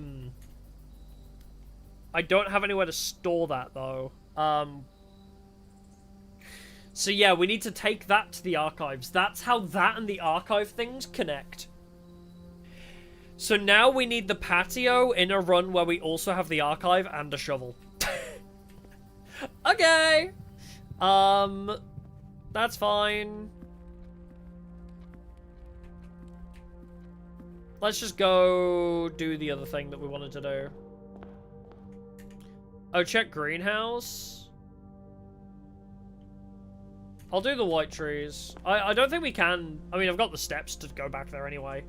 Speaker 2: don't have anywhere to store that though. So yeah, we need to take that to the archives. That's how that and the archive things connect. So now we need the patio in a run where we also have the archive and a shovel. Okay. That's fine. Let's just go do the other thing that we wanted to do. Oh, check greenhouse. I'll do the white trees. I don't think we can... I mean, I've got the steps to go back there anyway.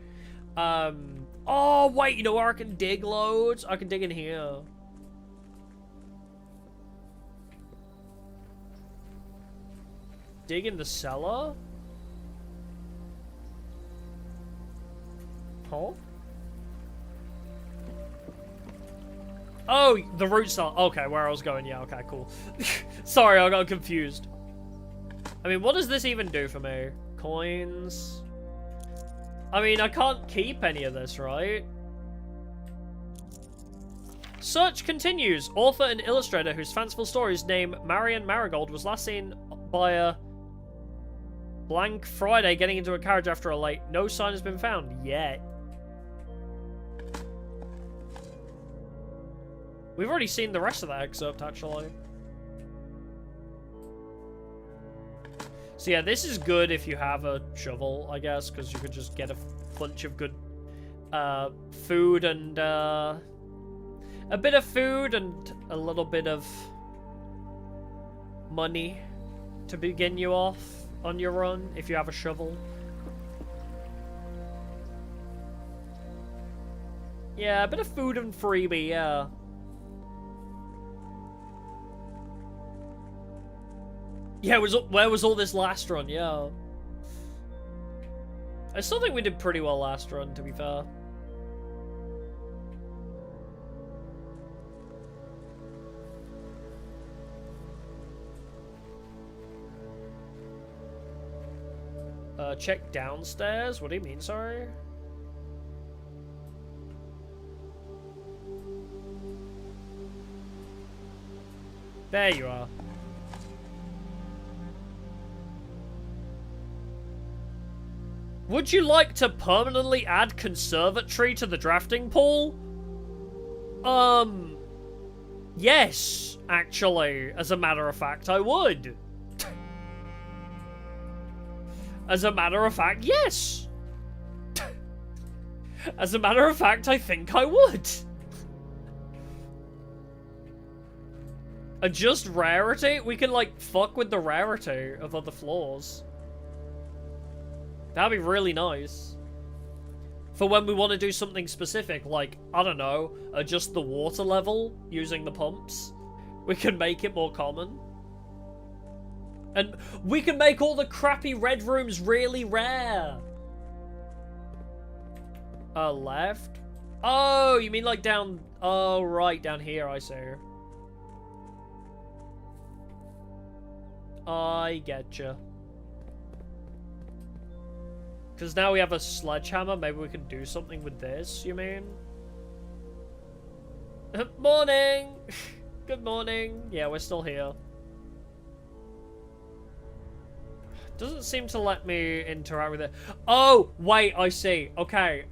Speaker 2: Oh, wait, you know where I can dig loads? I can dig in here. Dig in the cellar? Huh? Oh, the root cell. Okay, where I was going. Yeah, okay, cool. Sorry, I got confused. I mean, what does this even do for me? Coins. I mean, I can't keep any of this, right? Search continues. Author and illustrator whose fanciful stories name Marion Marigold was last seen by a blank Friday getting into a carriage after a late. No sign has been found yet. We've already seen the rest of that excerpt, actually. So yeah, this is good if you have a shovel, I guess, because you could just get a bunch of good food and a bit of food and a little bit of money to begin you off on your run if you have a shovel. Yeah, a bit of food and freebie, yeah. Yeah, where was all this last run? Yeah. I still think we did pretty well last run, to be fair. Check downstairs? What do you mean, sorry? There you are. Would you like to permanently add conservatory to the drafting pool? Yes, actually. As a matter of fact, I would. As a matter of fact, yes. As a matter of fact, I think I would. Adjust rarity? We can, like, fuck with the rarity of other floors. That'd be really nice. For when we want to do something specific, like, I don't know, adjust the water level using the pumps. We can make it more common. And we can make all the crappy red rooms really rare. Left? Oh, you mean like down... Oh, right, down here, I see. I getcha. Because now we have a sledgehammer, maybe we can do something with this, you mean? Morning! Good morning. Yeah, we're still here. Doesn't seem to let me interact with it. Oh, wait, I see. Okay,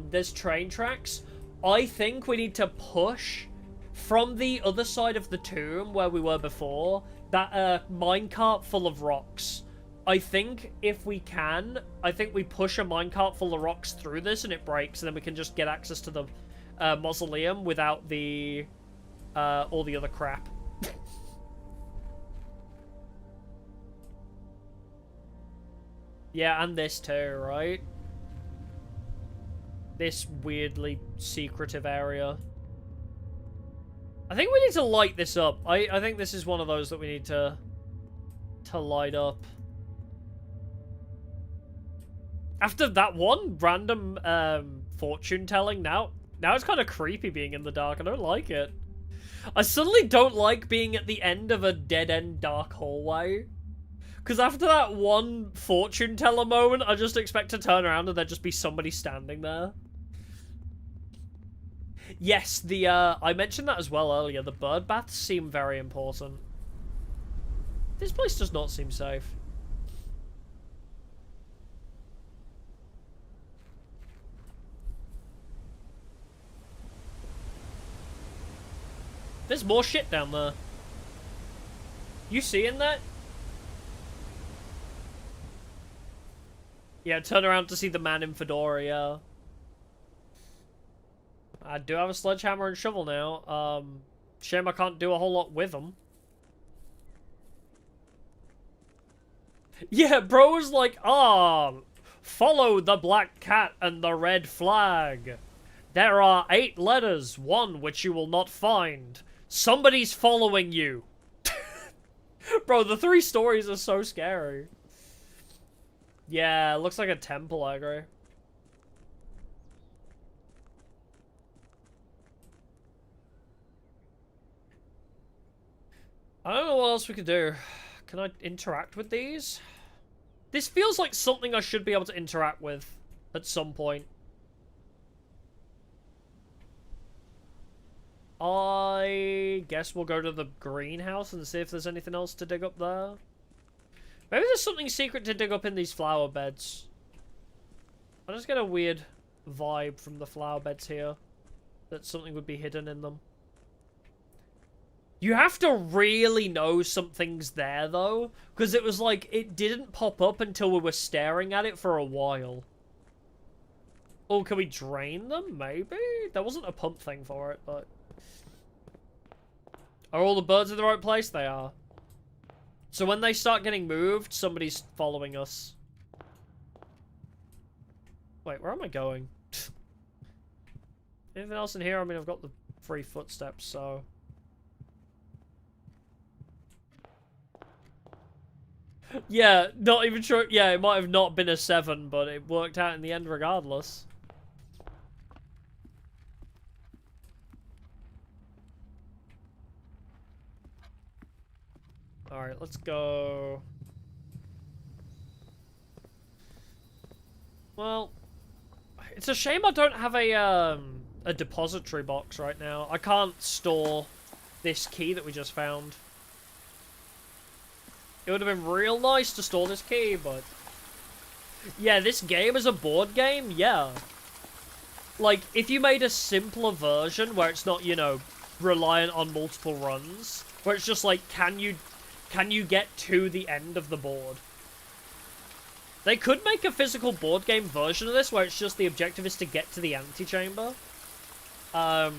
Speaker 2: there's train tracks. I think we need to push from the other side of the tomb where we were before, that minecart full of rocks. I think if we can, I think we push a minecart full of rocks through this and it breaks, and then we can just get access to the mausoleum without the all the other crap. Yeah, and this too, right? This weirdly secretive area. I think we need to light this up. I think this is one of those that we need to light up. After that one random fortune telling, now it's kind of creepy being in the dark. I don't like it. I suddenly don't like being at the end of a dead-end dark hallway. Because after that one fortune teller moment, I just expect to turn around and there'd just be somebody standing there. Yes, the, I mentioned that as well earlier. The bird baths seem very important. This place does not seem safe. There's more shit down there. You seeing that? Yeah, turn around to see the man in fedora, yeah. I do have a sledgehammer and shovel now. Shame I can't do a whole lot with them. Yeah, bro was like, follow the black cat and the red flag. There are 8 letters, one which you will not find. Somebody's following you. Bro, the 3 stories are so scary. Yeah, looks like a temple, I agree. I don't know what else we could do. Can I interact with these? This feels like something I should be able to interact with at some point. I guess we'll go to the greenhouse and see if there's anything else to dig up there. Maybe there's something secret to dig up in these flower beds. I just get a weird vibe from the flower beds here. That something would be hidden in them. You have to really know something's there, though. Because it was like, it didn't pop up until we were staring at it for a while. Oh, can we drain them? Maybe? There wasn't a pump thing for it, but... Are all the birds in the right place? They are. So when they start getting moved, somebody's following us. Wait, where am I going? Anything else in here? I mean, I've got the 3 footsteps, so... Yeah, not even sure. Yeah, it might have not been a 7, but it worked out in the end regardless. Alright, let's go. Well, it's a shame I don't have a depository box right now. I can't store this key that we just found. It would have been real nice to store this key, but... Yeah, this game is a board game, yeah. Like, if you made a simpler version where it's not, you know, reliant on multiple runs, where it's just like, can you get to the end of the board? They could make a physical board game version of this where it's just the objective is to get to the antechamber. Yeah,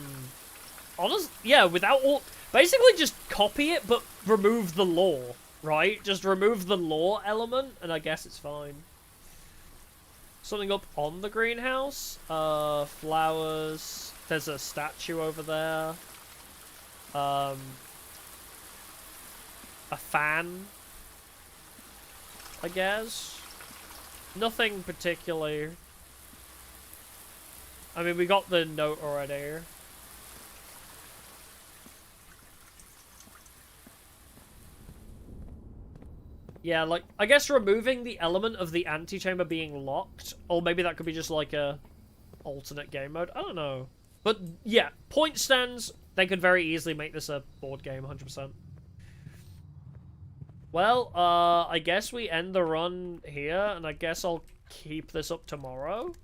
Speaker 2: without all... Basically just copy it, but remove the lore, right? Just remove the lore element, and I guess it's fine. Something up on the greenhouse? Flowers. There's a statue over there. A fan, I guess. Nothing particularly. I mean, we got the note already. Yeah, like, I guess removing the element of the antechamber being locked, or maybe that could be just like a alternate game mode. I don't know. But yeah, point stands, they could very easily make this a board game, 100%. Well, I guess we end the run here, and I guess I'll keep this up tomorrow.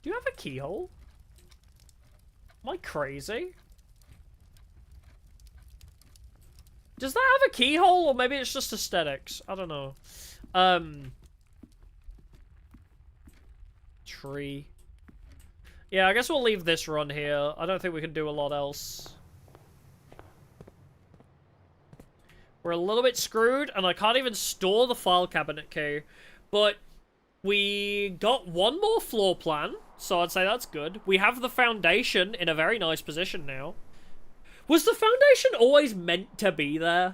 Speaker 2: Do you have a keyhole? Am I crazy? Does that have a keyhole, or maybe it's just aesthetics? I don't know. Tree. Yeah, I guess we'll leave this run here. I don't think we can do a lot else. We're a little bit screwed, and I can't even store the file cabinet key. But we got one more floor plan, so I'd say that's good. We have the foundation in a very nice position now. Was the foundation always meant to be there?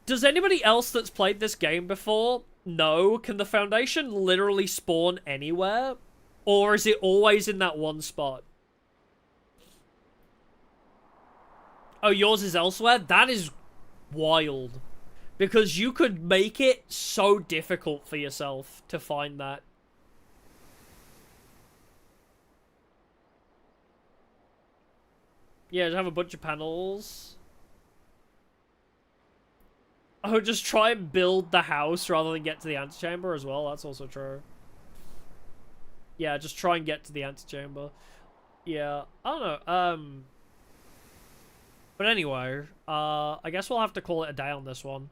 Speaker 2: Does anybody else that's played this game before know? Can the foundation literally spawn anywhere? Or is it always in that one spot? Oh, yours is elsewhere? That is wild. Because you could make it so difficult for yourself to find that. Yeah, just have a bunch of panels. Oh, just try and build the house rather than get to the antechamber as well. That's also true. Yeah, just try and get to the antechamber. Yeah, I don't know. But anyway, I guess we'll have to call it a day on this one.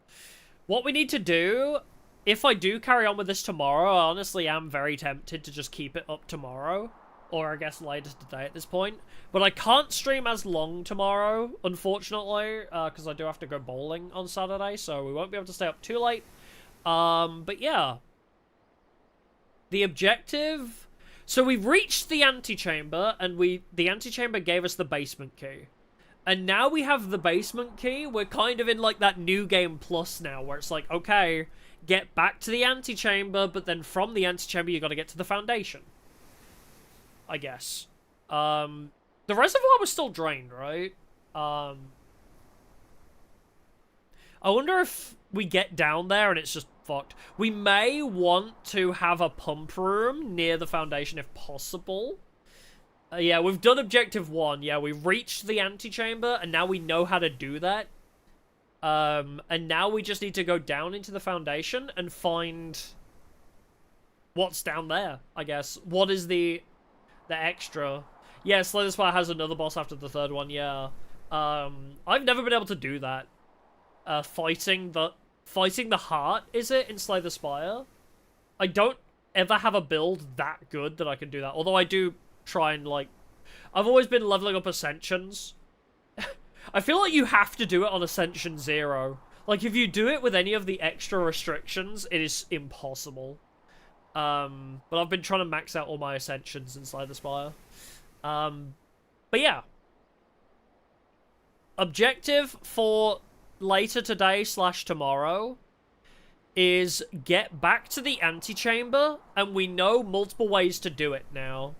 Speaker 2: What we need to do, if I do carry on with this tomorrow, I honestly am very tempted to just keep it up tomorrow. Or I guess later today at this point. But I can't stream as long tomorrow, unfortunately, because I do have to go bowling on Saturday, so we won't be able to stay up too late. But yeah. The objective... So we've reached the antechamber, and the antechamber gave us the basement key. And now we have the basement key. We're kind of in like that new game plus now, where it's like, okay, get back to the antechamber, but then from the antechamber you got to get to the foundation. I guess. The reservoir was still drained, right? I wonder if we get down there and it's just fucked. We may want to have a pump room near the foundation if possible. Yeah, we've done objective 1. Yeah, we've reached the antechamber and now we know how to do that. And now we just need to go down into the foundation and find what's down there, I guess. What is the extra? Yeah, Slay the Spire has another boss after the third one, yeah. I've never been able to do that. Fighting the heart, is it, in Slay the Spire? I don't ever have a build that good that I can do that. Although I do try and, like... I've always been leveling up Ascensions. I feel like you have to do it on Ascension 0. Like, if you do it with any of the extra restrictions, it is impossible. But I've been trying to max out all my Ascensions in Slay the Spire. But yeah. Objective for later today / tomorrow is get back to the antechamber, and we know multiple ways to do it now.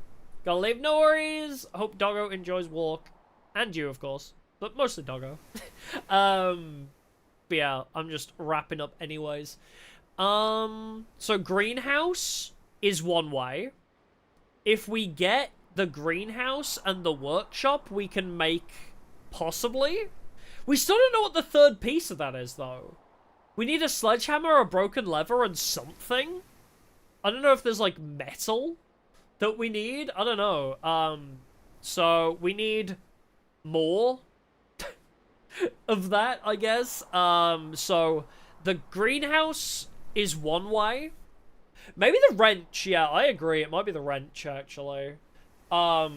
Speaker 2: Gotta leave no worries. I hope Doggo enjoys walk. And you, of course. But mostly Doggo. But yeah, I'm just wrapping up anyways. So greenhouse is one way. If we get the greenhouse and the workshop, we can make possibly. We still don't know what the third piece of that is, though. We need a sledgehammer, a broken lever, and something. I don't know if there's, like, metal that we need. I don't know. So we need more of that, I guess. So the greenhouse is one way. Maybe the wrench. Yeah, I agree. It might be the wrench, actually. Or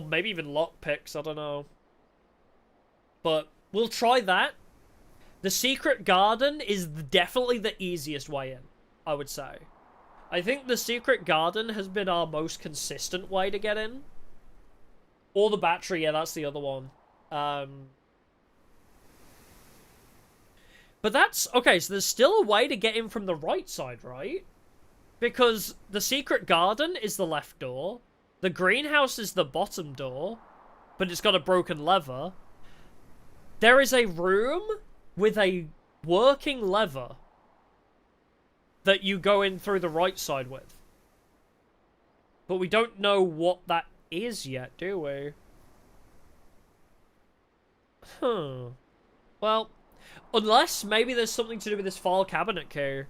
Speaker 2: maybe even lockpicks. I don't know. But we'll try that. The secret garden is definitely the easiest way in, I would say. I think the secret garden has been our most consistent way to get in. Or the battery, yeah, that's the other one. But that's... Okay, so there's still a way to get in from the right side, right? Because the secret garden is the left door. The greenhouse is the bottom door. But it's got a broken lever. There is a room with a working lever that you go in through the right side with. But we don't know what that is yet, do we? Huh. Well, unless maybe there's something to do with this file cabinet key.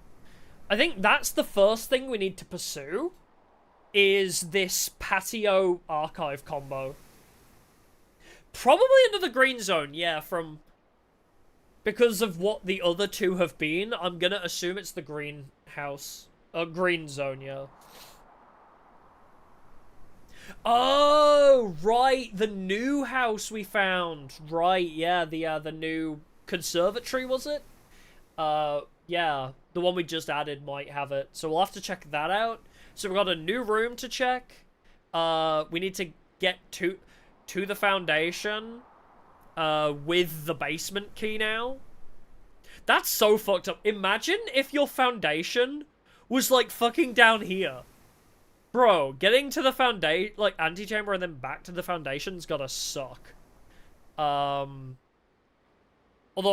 Speaker 2: I think that's the first thing we need to pursue, is this patio archive combo. Probably another green zone, yeah, because of what the other two have been, I'm gonna assume it's the greenhouse. Green zone, yeah. Oh, right, the new house we found. Right, yeah, the new conservatory, was it? Yeah, the one we just added might have it. So we'll have to check that out. So we've got a new room to check. We need to get to the foundation with the basement key now. That's so fucked up. Imagine if your foundation was, like, fucking down here. Bro, getting to the foundation, like, antechamber and then back to the foundation's gotta suck. Although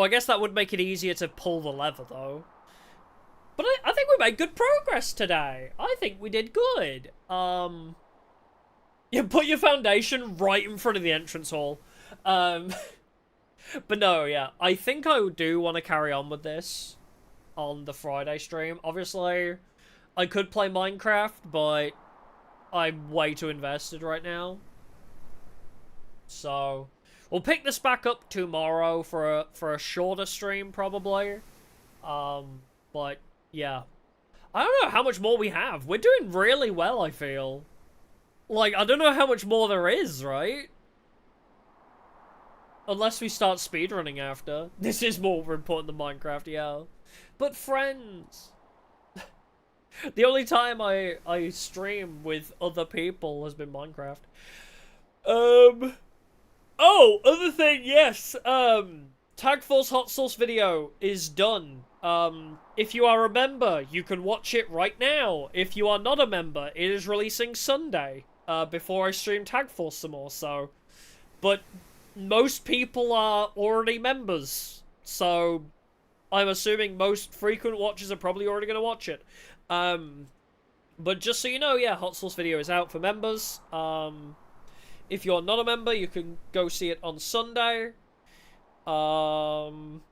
Speaker 2: I guess that would make it easier to pull the lever, though. But I think we made good progress today. I think we did good. You put your foundation right in front of the entrance hall. But no, yeah. I think I do want to carry on with this on the Friday stream. Obviously, I could play Minecraft, but I'm way too invested right now. So we'll pick this back up tomorrow for a shorter stream, probably. But yeah, I don't know how much more we have. We're doing really well, I feel. Like, I don't know how much more there is, right? Unless we start speedrunning after. This is more important than Minecraft, yeah. But friends, the only time I stream with other people has been Minecraft. Oh, other thing, yes. Tag Force Hot Sauce video is done. If you are a member, you can watch it right now. If you are not a member, it is releasing Sunday, before I stream Tag Force some more, so. But most people are already members, so I'm assuming most frequent watchers are probably already going to watch it. But just so you know, yeah, Hot Sauce video is out for members. If you're not a member, you can go see it on Sunday. I'm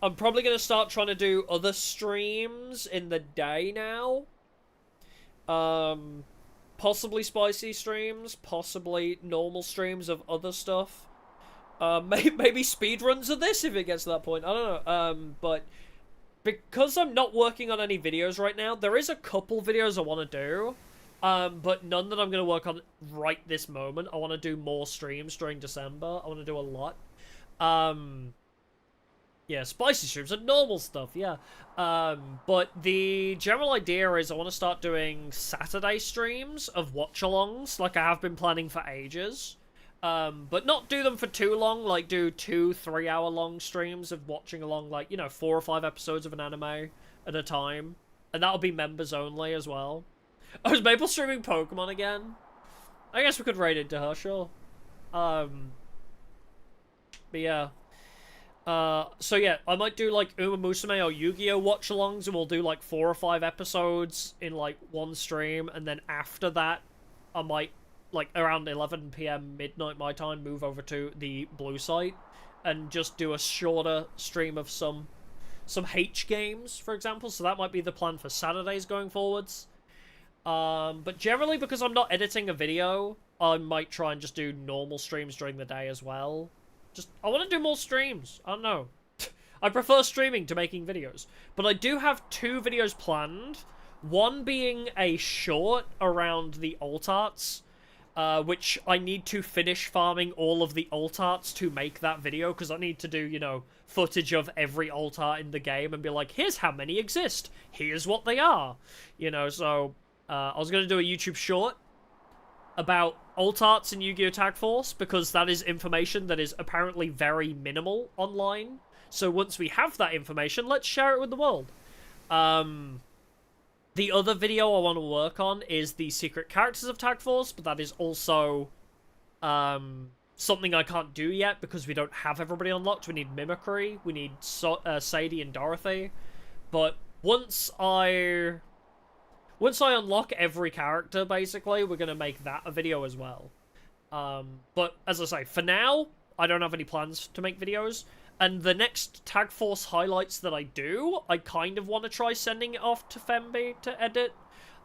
Speaker 2: probably going to start trying to do other streams in the day now. Possibly spicy streams, possibly normal streams of other stuff. Maybe speedruns of this if it gets to that point. I don't know. But because I'm not working on any videos right now, there is a couple videos I want to do. But none that I'm going to work on right this moment. I want to do more streams during December. I want to do a lot. Yeah, spicy streams and normal stuff, yeah. But the general idea is I want to start doing Saturday streams of watch-alongs, like I have been planning for ages. But not do them for too long, like do 2-3 hour long streams of watching along, like, you know, 4 or 5 episodes of an anime at a time. And that'll be members only as well. Oh, is Maple streaming Pokemon again? I guess we could raid into her, sure. But yeah. So yeah, I might do like Uma Musume or Yu-Gi-Oh! Watch-alongs, and we'll do like 4 or 5 episodes in like one stream, and then after that, I might, like around 11 PM midnight my time, move over to the blue site, and just do a shorter stream of some H games, for example, so that might be the plan for Saturdays going forwards. But generally, because I'm not editing a video, I might try and just do normal streams during the day as well. I want to do more streams. I don't know. I prefer streaming to making videos. But I do have 2 videos planned. One being a short around the alt arts, which I need to finish farming all of the alt arts to make that video, because I need to do, you know, footage of every alt art in the game and be like, here's how many exist. Here's what they are. You know, so I was going to do a YouTube short about alt arts in Yu-Gi-Oh! Tag Force, because that is information that is apparently very minimal online. So once we have that information, let's share it with the world. The other video I want to work on is the secret characters of Tag Force, but that is also something I can't do yet because we don't have everybody unlocked. We need Mimicry, we need Sadie and Dorothy. But once I unlock every character, basically, we're going to make that a video as well. But as I say, for now, I don't have any plans to make videos. And the next Tag Force highlights that I do, I kind of want to try sending it off to Femby to edit.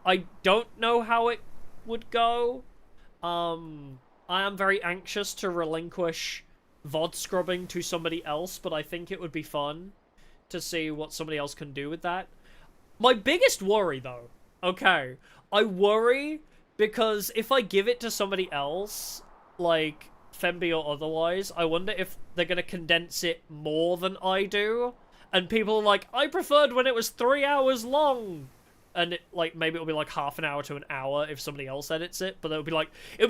Speaker 2: I don't know how it would go. I am very anxious to relinquish VOD scrubbing to somebody else, but I think it would be fun to see what somebody else can do with that. My biggest worry, though, okay, I worry because if I give it to somebody else, like Femby or otherwise, I wonder if they're going to condense it more than I do. And people are like, I preferred when it was 3 hours long. And it, like, maybe it'll be like half an hour to an hour if somebody else edits it. But it'll be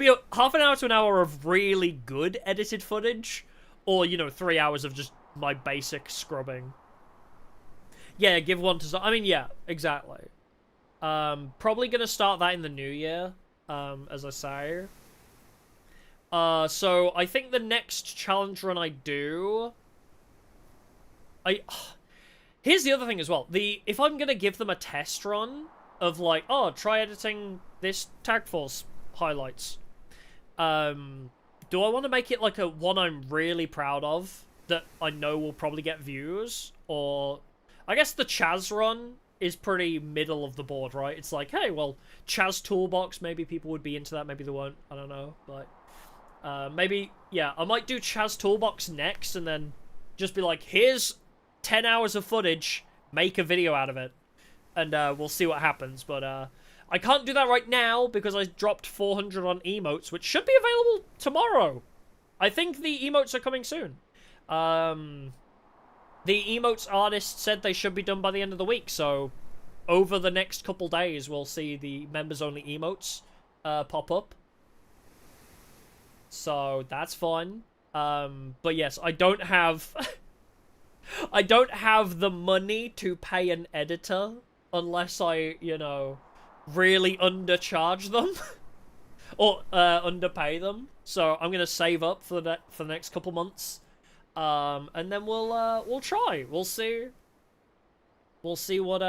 Speaker 2: a half an hour to an hour of really good edited footage. Or, you know, 3 hours of just my basic scrubbing. Yeah, give one to... I mean, yeah, exactly. Probably gonna start that in the new year, as I say. So I think the next challenge run I do... Here's the other thing as well. If I'm gonna give them a test run of like, oh, try editing this Tag Force highlights. Do I want to make it like a one I'm really proud of that I know will probably get views? Or I guess the Chaz run is pretty middle of the board, right? It's like, hey, well, Chaz Toolbox, maybe people would be into that, maybe they won't. I don't know, but maybe, yeah, I might do Chaz Toolbox next and then just be like, here's 10 hours of footage, make a video out of it, and we'll see what happens. But I can't do that right now because I dropped 400 on emotes, which should be available tomorrow. I think the emotes are coming soon. The emotes artist said they should be done by the end of the week, so over the next couple days we'll see the members-only emotes pop up. So that's fun. But yes, I don't have... I don't have the money to pay an editor unless I, you know, really undercharge them or underpay them. So I'm gonna save up for the next couple months, and then we'll try. We'll see. We'll see what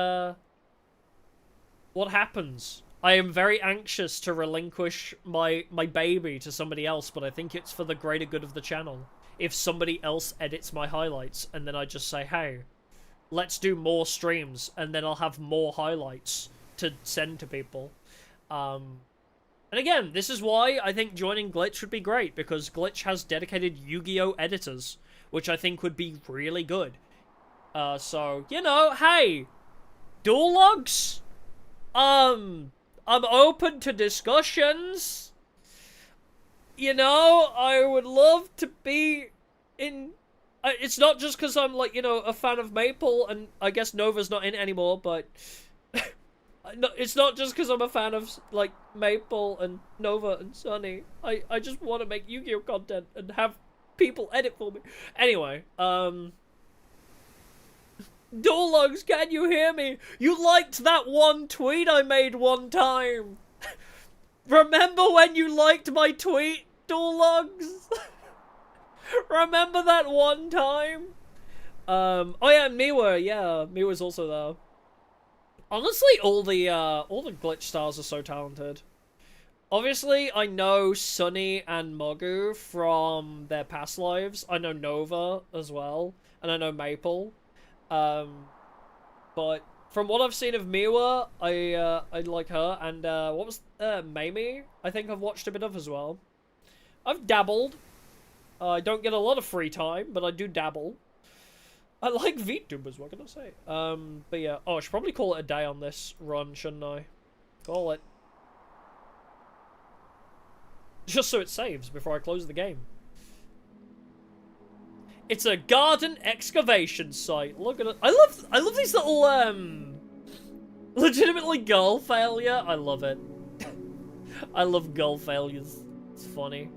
Speaker 2: happens. I am very anxious to relinquish my baby to somebody else, but I think it's for the greater good of the channel. If somebody else edits my highlights, and then I just say, hey, let's do more streams, and then I'll have more highlights to send to people. And again, this is why I think joining Glitch would be great, because Glitch has dedicated Yu-Gi-Oh! Editors, which I think would be really good. So, you know, hey, dual logs? I'm open to discussions. You know, I would love to be in... It's not just because I'm, like, you know, a fan of Maple, and I guess Nova's not in it anymore, but... it's not just because I'm a fan of, like, Maple and Nova and Sunny. I just want to make Yu-Gi-Oh! Content and have people edit for me. Anyway, Dual Logs, can you hear me? You liked that one tweet I made one time. Remember when you liked my tweet, Dual Logs? Remember that one time? Oh yeah, Miwa, yeah, Miwa's also there. Honestly, all the Glitch stars are so talented. Obviously, I know Sunny and Mogu from their past lives. I know Nova as well, and I know Maple. But from what I've seen of Miwa, I like her, and what was Mamie? I think I've watched a bit of as well. I've dabbled. I don't get a lot of free time, but I do dabble. I like VTubers, what can I say? But yeah, I should probably call it a day on this run, shouldn't I? Call it. Just so it saves before I close the game. It's a garden excavation site. Look at it. I love these little, legitimately girl failure. I love it. I love girl failures. It's funny.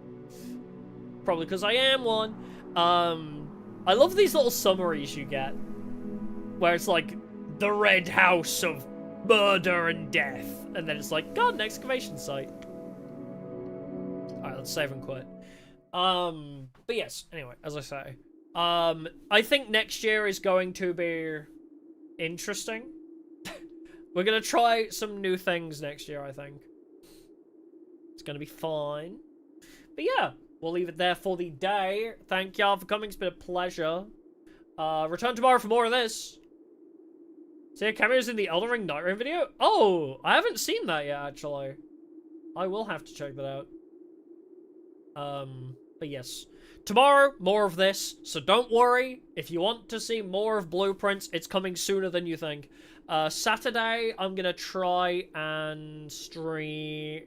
Speaker 2: Probably because I am one. I love these little summaries you get. Where it's like, the Red House of Murder and Death. And then it's like, garden excavation site. Alright, let's save and quit. But yes, anyway, as I say, I think next year is going to be interesting. We're gonna try some new things next year, I think. It's gonna be fine. But yeah, we'll leave it there for the day. Thank y'all for coming. It's been a pleasure. Return tomorrow for more of this. See, cameos in the Elden Ring Night Rain video? Oh, I haven't seen that yet, actually. I will have to check that out. But yes. Tomorrow, more of this, so don't worry. If you want to see more of Blueprints, it's coming sooner than you think. Saturday, I'm gonna try and stream...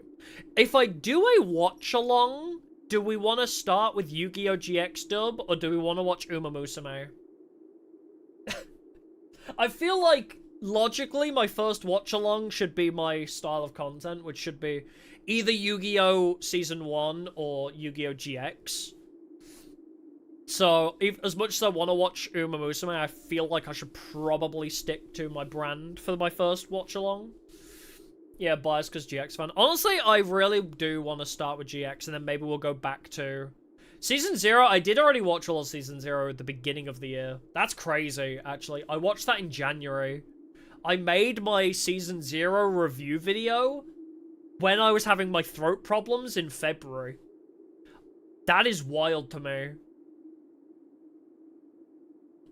Speaker 2: If I do a watch-along, do we want to start with Yu-Gi-Oh! GX dub, or do we want to watch Uma Musume? I feel like, logically, my first watch-along should be my style of content, which should be either Yu-Gi-Oh! Season 1 or Yu-Gi-Oh! GX. So, as much as I want to watch Uma Musume, I feel like I should probably stick to my brand for my first watch-along. Yeah, biased because GX fan. Honestly, I really do want to start with GX, and then maybe we'll go back to... Season 0, I did already watch all of Season 0 at the beginning of the year. That's crazy, actually. I watched that in January. I made my Season 0 review video when I was having my throat problems in February. That is wild to me.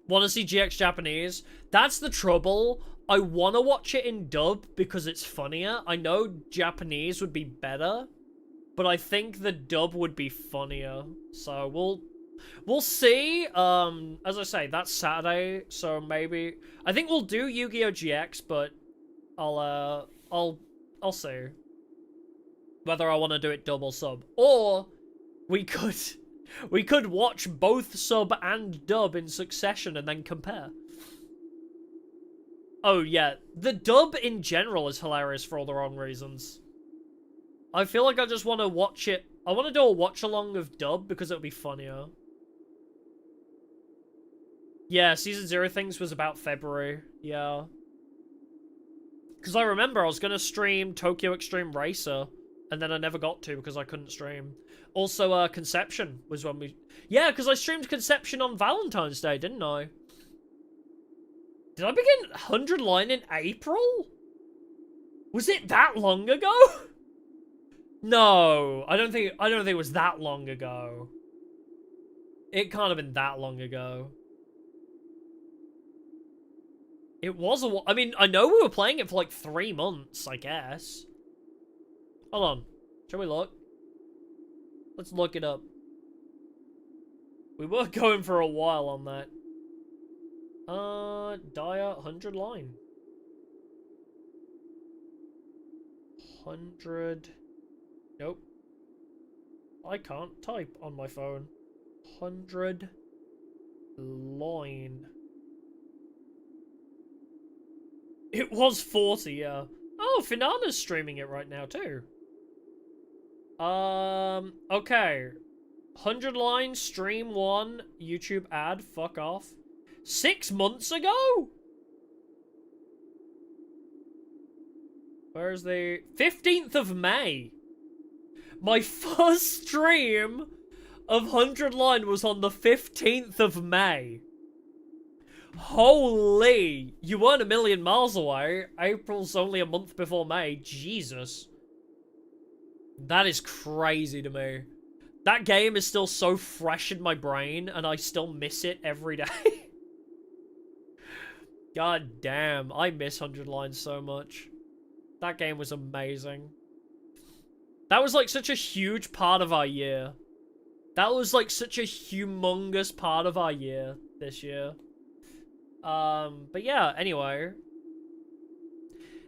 Speaker 2: Want to see GX Japanese? That's the trouble. I want to watch it in dub because it's funnier. I know Japanese would be better, but I think the dub would be funnier. So we'll see. As I say, that's Saturday, so maybe I think we'll do Yu-Gi-Oh! GX, but I'll see whether I want to do it dub or sub, or we could watch both sub and dub in succession and then compare. Oh yeah, the dub in general is hilarious for all the wrong reasons. I feel like I just want to watch it. I want to do a watch-along of dub because it'll be funnier. Yeah, Season 0 things was about February. Yeah. Because I remember I was going to stream Tokyo Extreme Racer, and then I never got to because I couldn't stream. Also, Conception was when we... Yeah, because I streamed Conception on Valentine's Day, didn't I? Did I begin 100 Line in April? Was it that long ago? No, I don't think it was that long ago. It can't have been that long ago. It was I mean, I know we were playing it for like 3 months, I guess. Hold on. Shall we look? Let's look it up. We were going for a while on that. Dire 100 Line. 100. Nope. I can't type on my phone. 100 Line. It was 40, yeah. Oh, Finana's streaming it right now too. Okay. 100 Line, stream 1, YouTube ad, fuck off. 6 months ago? Where's the... 15th of May. My first stream of 100 Line was on the 15th of May. Holy! You weren't a million miles away. April's only a month before May. Jesus. That is crazy to me. That game is still so fresh in my brain, and I still miss it every day. God damn, I miss 100 Lines so much. That game was amazing. That was like such a huge part of our year. That was like such a humongous part of our year this year. But yeah, anyway.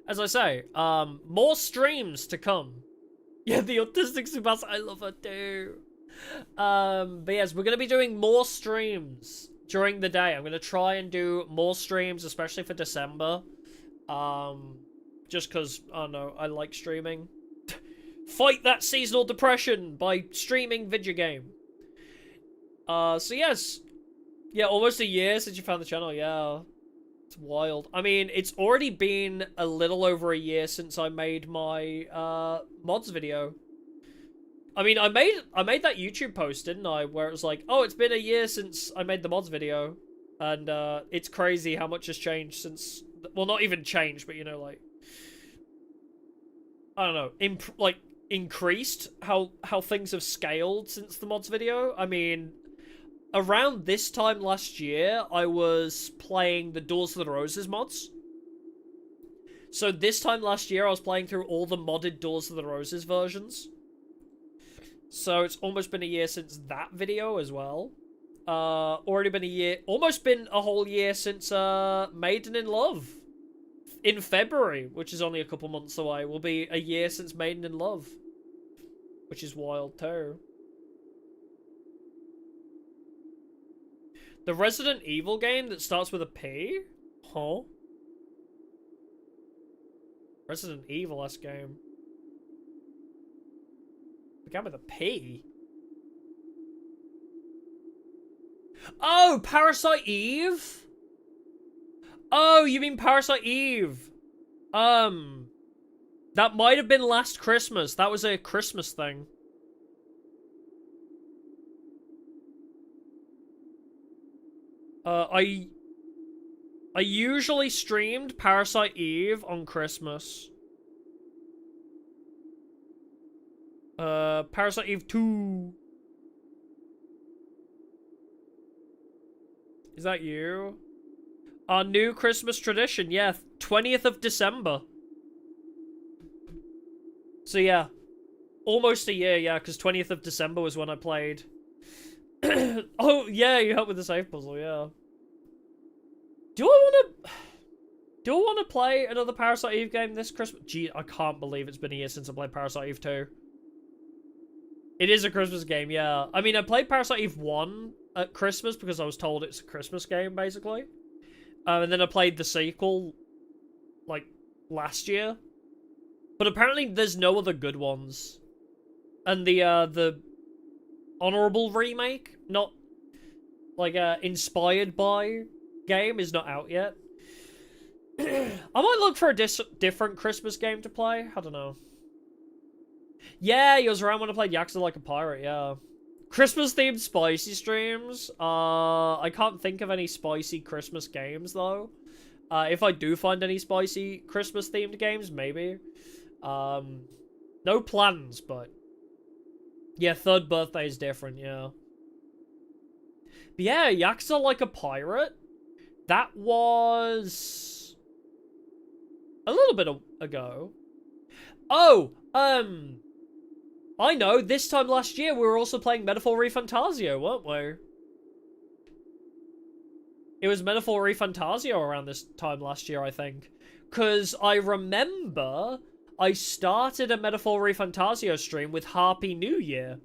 Speaker 2: As I say, more streams to come. Yeah, the autistic Tsubasa, I love her too. But yes, we're gonna be doing more streams during the day. I'm gonna try and do more streams, especially for December. Just because, I don't know, I like streaming. Fight that seasonal depression by streaming video game. So yes. Yeah, almost a year since you found the channel, yeah. It's wild. I mean, it's already been a little over a year since I made my, mods video. I mean, I made that YouTube post, didn't I? Where it was like, oh, it's been a year since I made the mods video. And, it's crazy how much has changed since... Well, not even changed, but, you know, like... I don't know. Increased how things have scaled since the mods video. I mean... Around this time last year, I was playing the Doors of the Roses mods. So this time last year, I was playing through all the modded Doors of the Roses versions. So it's almost been a year since that video as well. Already been a year, almost been a whole year since Maiden in Love. In February, which is only a couple months away, will be a year since Maiden in Love. Which is wild too. The Resident Evil game that starts with a P? Huh? Resident Evil-esque game. Began with a P? Oh, Parasite Eve? Oh, you mean Parasite Eve? That might have been last Christmas. That was a Christmas thing. I usually streamed Parasite Eve on Christmas. Parasite Eve 2. Is that you? Our new Christmas tradition, yeah. 20th of December. So yeah. Almost a year, yeah, because 20th of December was when I played. Oh, yeah, you helped with the safe puzzle, yeah. Do I want to play another Parasite Eve game this Christmas? Gee, I can't believe it's been a year since I played Parasite Eve 2. It is a Christmas game, yeah. I mean, I played Parasite Eve 1 at Christmas because I was told it's a Christmas game, basically. And then I played the sequel, like, last year. But apparently there's no other good ones. And the honorable remake, not, like, inspired by game is not out yet. I might look for a different Christmas game to play. I don't know. Yeah, he was around when I played Yakuza Like a Pirate, yeah. Christmas-themed spicy streams. I can't think of any spicy Christmas games, though. If I do find any spicy Christmas-themed games, maybe. No plans, but... Yeah, third birthday is different, yeah. But yeah, Yakuza Like a Pirate. That was... a little bit ago. Oh, I know, this time last year we were also playing Metaphor ReFantazio, weren't we? It was Metaphor ReFantazio around this time last year, I think. Because I remember I started a Metaphor ReFantazio stream with Happy New Year.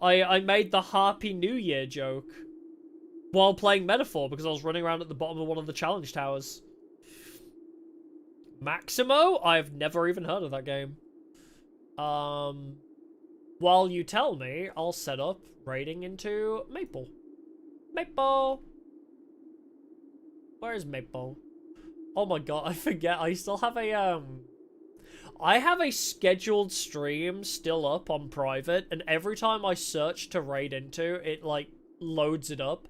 Speaker 2: I made the Happy New Year joke while playing Metaphor because I was running around at the bottom of one of the challenge towers. Maximo? I've never even heard of that game. While you tell me, I'll set up raiding into Maple. Maple! Where is Maple? Oh my god, I forget. I still have a, I have a scheduled stream still up on private, and every time I search to raid into, it, like, loads it up.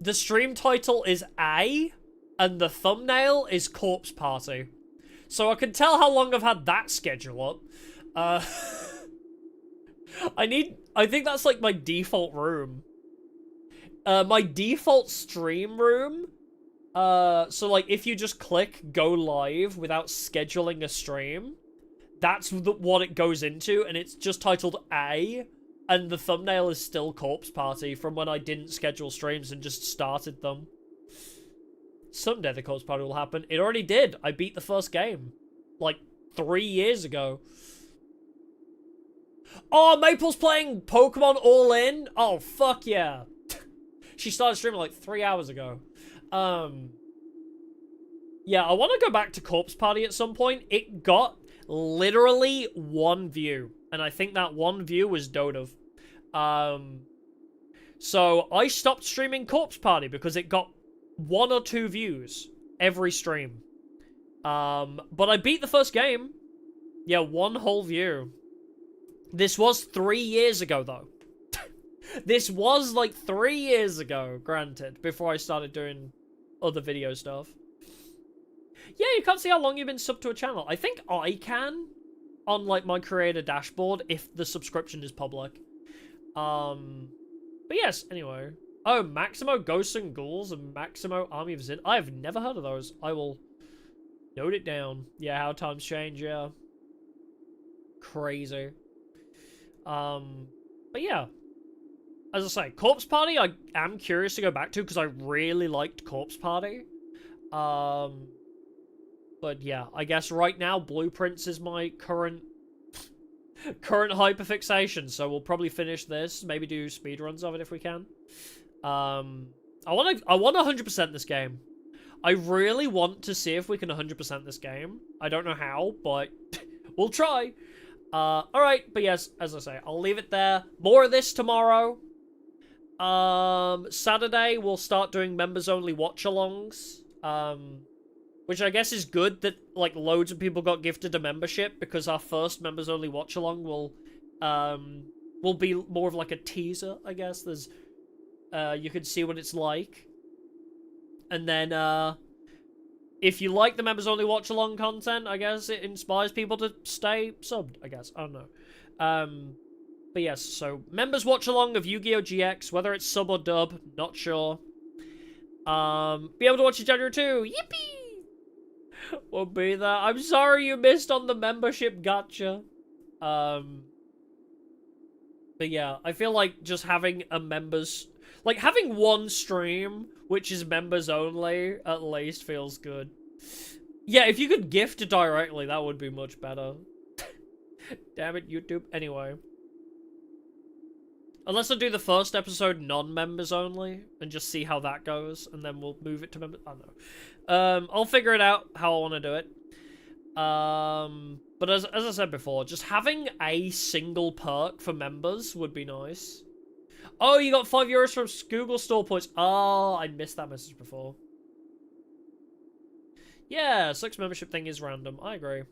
Speaker 2: The stream title is A, and the thumbnail is Corpse Party. So I can tell how long I've had that schedule up. I think that's like my default room. My default stream room. So like if you just click go live without scheduling a stream, that's what it goes into, and it's just titled A, and the thumbnail is still Corpse Party from when I didn't schedule streams and just started them. Someday the Corpse Party will happen. It already did. I beat the first game. Like, 3 years ago. Oh, Maple's playing Pokemon All In? Oh, fuck yeah. She started streaming like 3 hours ago. Yeah, I want to go back to Corpse Party at some point. It got literally 1 view. And I think that 1 view was Dodov. So I stopped streaming Corpse Party because it got 1 or 2 views every stream. But I beat the first game. Yeah, 1 whole view. This was 3 years ago, though. This was like 3 years ago, granted, before I started doing other video stuff. Yeah, you can't see how long you've been subbed to a channel. I think I can on like my creator dashboard if the subscription is public. But yes, anyway. Oh, Maximo Ghosts and Ghouls and Maximo Army of Zin. I have never heard of those. I will note it down. Yeah, how times change, yeah. Crazy. But yeah. As I say, Corpse Party I am curious to go back to because I really liked Corpse Party. But yeah, I guess right now Blueprints is my current hyperfixation, so we'll probably finish this, maybe do speedruns of it if we can. I want to 100% this game. I really want to see if we can 100% this game. I don't know how, but we'll try. Alright, but yes, as I say, I'll leave it there. More of this tomorrow. Saturday, we'll start doing members-only watch-alongs. Which I guess is good that, like, loads of people got gifted a membership, because our first members-only watch-along will be more of, like, a teaser, I guess. There's, you can see what it's like. And then, if you like the members-only watch-along content, I guess it inspires people to stay subbed, I guess. I don't know. But yes, so, members watch-along of Yu-Gi-Oh! GX, whether it's sub or dub, not sure. Be able to watch it January 2, yippee! We'll be there. I'm sorry you missed on the membership gotcha. But yeah, I feel like just having a members... Like, having one stream, which is members only, at least feels good. Yeah, if you could gift directly, that would be much better. Damn it, YouTube. Anyway. Unless I do the first episode non-members only, and just see how that goes, and then we'll move it to members. I don't know. I'll figure it out how I want to do it. But as I said before, just having a single perk for members would be nice. Oh, you got €5 from Google Store points. Oh, I missed that message before. Yeah, 6 membership thing is random. I agree.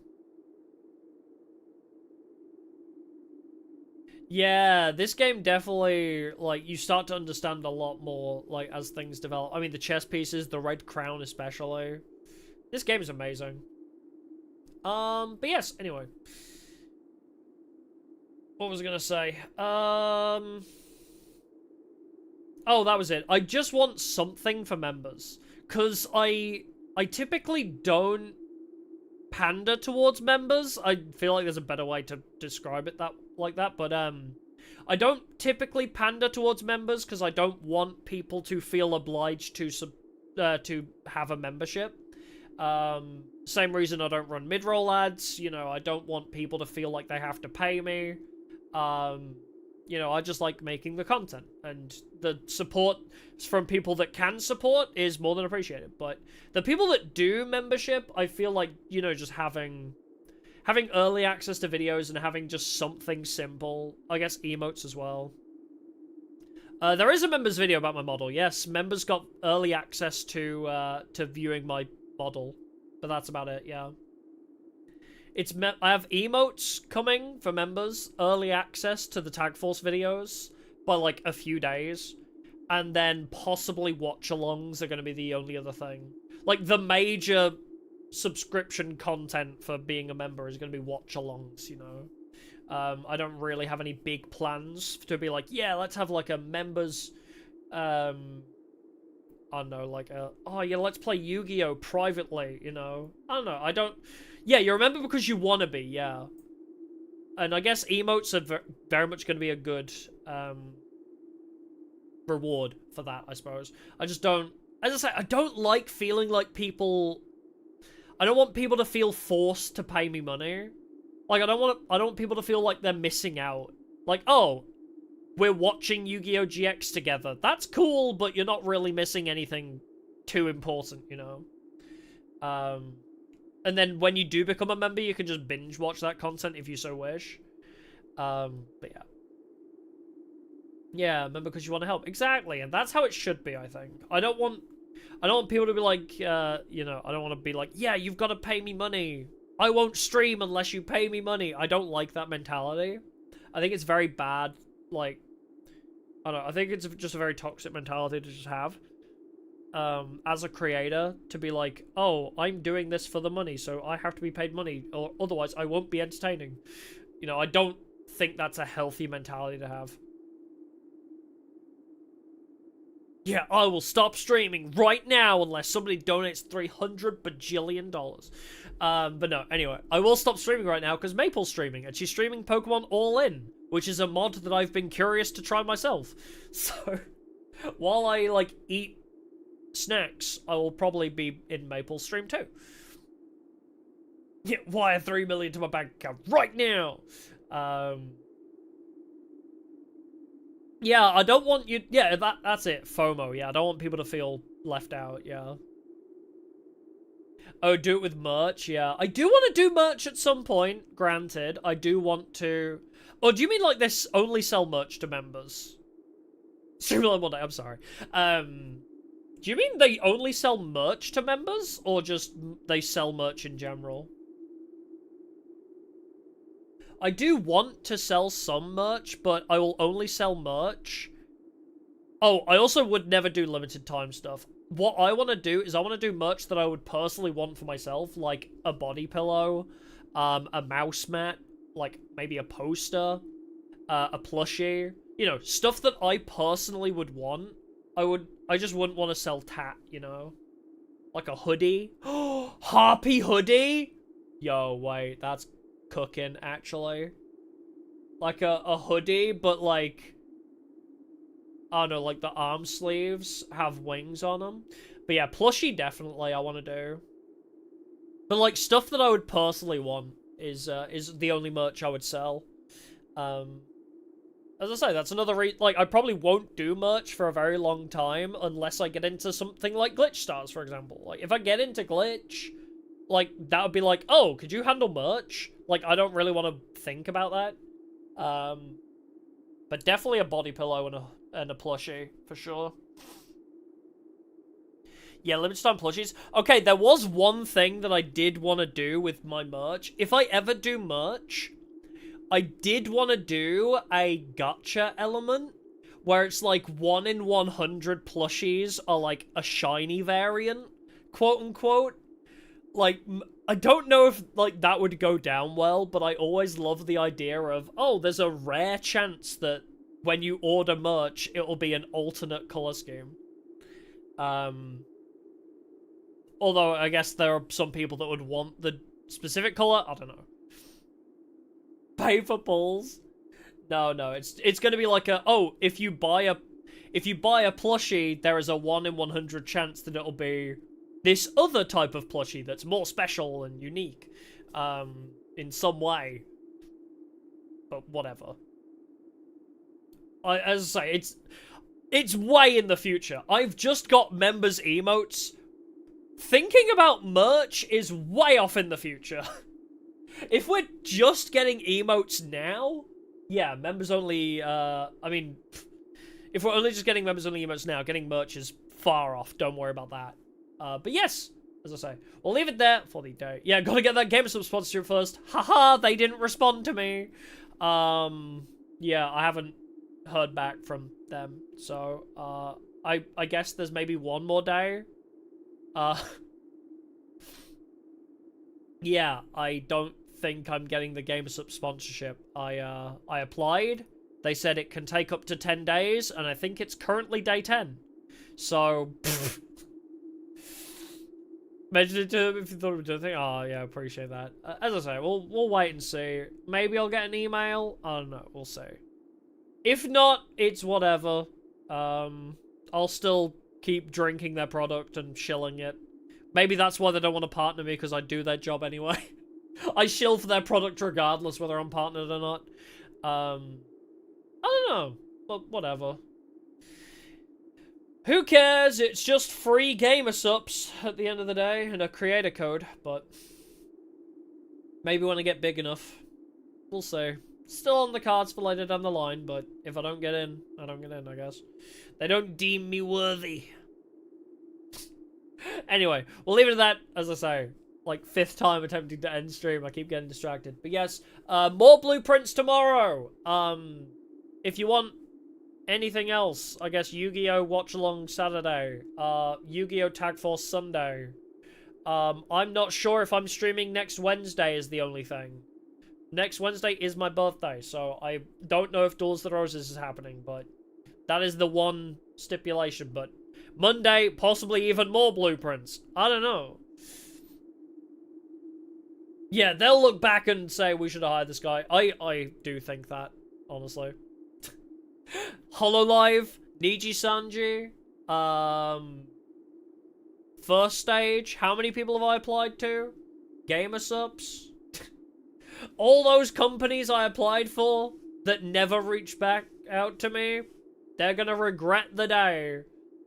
Speaker 2: Yeah, this game definitely, like, you start to understand a lot more, like, as things develop. I mean, the chess pieces, the red crown especially. This game is amazing. But yes, anyway. What was I gonna say? Oh, that was it. I just want something for members. Because I typically don't pander towards members. I feel like there's a better way to describe it like that, but I don't typically pander towards members because I don't want people to feel obliged to have a membership. Same reason I don't run mid-roll ads. You know, I don't want people to feel like they have to pay me. You know, I just like making the content, and the support from people that can support is more than appreciated. But the people that do membership, I feel like, you know, just having early access to videos and having just something simple. I guess emotes as well. There is a members video about my model. Yes, members got early access to viewing my model, but that's about it. Yeah. I have emotes coming for members, early access to the Tag Force videos by like a few days, and then possibly watch-alongs are going to be the only other thing. Like, the major subscription content for being a member is going to be watch-alongs, you know? I don't really have any big plans to be like, yeah, let's have like a members, I don't know, like oh yeah, let's play Yu-Gi-Oh! Privately, you know? I don't know, I don't... Yeah, you remember because you want to be, yeah. And I guess emotes are very much going to be a good reward for that, I suppose. I just don't... As I say, I don't like feeling like people... I don't want people to feel forced to pay me money. Like, I don't want people to feel like they're missing out. Like, oh, we're watching Yu-Gi-Oh! GX together. That's cool, but you're not really missing anything too important, you know? And then when you do become a member, you can just binge watch that content if you so wish. But yeah. Yeah, member because you want to help. Exactly, and that's how it should be, I think. I don't want people to be like, you know, I don't want to be like, yeah, you've got to pay me money. I won't stream unless you pay me money. I don't like that mentality. I think it's very bad, like, I don't know, I think it's just a very toxic mentality to just have. As a creator, to be like, oh, I'm doing this for the money, so I have to be paid money, or otherwise I won't be entertaining. You know, I don't think that's a healthy mentality to have. Yeah, I will stop streaming right now unless somebody donates $300 bajillion. But no, anyway, I will stop streaming right now because Maple's streaming, and she's streaming Pokemon All In, which is a mod that I've been curious to try myself. So, while I, like, eat snacks, I will probably be in Maple's stream too. Yeah, wire $3 million to my bank account right now! Yeah, I don't want you... Yeah, that's it. FOMO, yeah. I don't want people to feel left out, yeah. Oh, do it with merch, yeah. I do want to do merch at some point, granted. I do want to... Or do you mean, like, this only sell merch to members? Streamline one day, I'm sorry. Do you mean they only sell merch to members? Or just they sell merch in general? I do want to sell some merch, but I will only sell merch. Oh, I also would never do limited time stuff. What I want to do is I want to do merch that I would personally want for myself, like a body pillow, a mouse mat, like maybe a poster, a plushie. You know, stuff that I personally would want. I just wouldn't want to sell tat, you know? Like a hoodie. Harpy hoodie? Yo, wait, that's cooking, actually. Like a hoodie, but like, I don't know, like the arm sleeves have wings on them. But yeah, plushie definitely I want to do. But like stuff that I would personally want is the only merch I would sell. As I say, that's another like, I probably won't do merch for a very long time unless I get into something like Glitch Stars, for example. Like, if I get into Glitch, like, that would be like, oh, could you handle merch? Like, I don't really want to think about that. But definitely a body pillow and a plushie, for sure. Yeah, limited time plushies. Okay, there was one thing that I did want to do with my merch. If I ever do merch, I did want to do a gacha element where it's like 1 in 100 plushies are like a shiny variant, quote unquote. Like, I don't know if like that would go down well, but I always love the idea of, oh, there's a rare chance that when you order merch, it'll be an alternate color scheme. Although I guess there are some people that would want the specific color. I don't know. Paper balls. No, it's gonna be like if you buy a plushie, there is a 1 in 100 chance that it'll be this other type of plushie that's more special and unique, in some way. But whatever. As I say, it's way in the future. I've just got members emotes. Thinking about merch is way off in the future. If we're just getting emotes now, yeah, members only, I mean, if we're only just getting members only emotes now, getting merch is far off. Don't worry about that. But yes, as I say, we'll leave it there for the day. Yeah, gotta get that GamerSub sponsorship first. Haha, they didn't respond to me. Yeah, I haven't heard back from them. So, I guess there's maybe one more day. Yeah, I don't think I'm getting the GamerSub sponsorship. I applied. They said it can take up to 10 days, and I think it's currently day 10. So, mention it to them if you thought of doing. Oh, yeah, appreciate that. As I say, we'll wait and see. Maybe I'll get an email. I don't know. We'll see. If not, it's whatever. I'll still keep drinking their product and shilling it. Maybe that's why they don't want to partner me, because I do their job anyway. I shill for their product regardless whether I'm partnered or not. I don't know. But whatever. Who cares? It's just free gamer subs at the end of the day and a creator code. But maybe when I get big enough. We'll see. Still on the cards for later down the line, but if I don't get in, I don't get in, I guess. They don't deem me worthy. Anyway, we'll leave it at that, as I say. like 5th time attempting to end stream. I keep getting distracted. But yes, more blueprints tomorrow. If you want anything else, I guess Yu-Gi-Oh! Watch Along Saturday. Yu-Gi-Oh! Tag Force Sunday. I'm not sure if I'm streaming next Wednesday is the only thing. Next Wednesday is my birthday, so I don't know if Duels of the Roses is happening, but that is the one stipulation. But Monday, possibly even more blueprints. I don't know. Yeah, they'll look back and say we should have hired this guy. I do think that, honestly. Hololive, Niji Sanji, First Stage, how many people have I applied to? Gamer Subs. All those companies I applied for that never reached back out to me, they're gonna regret the day.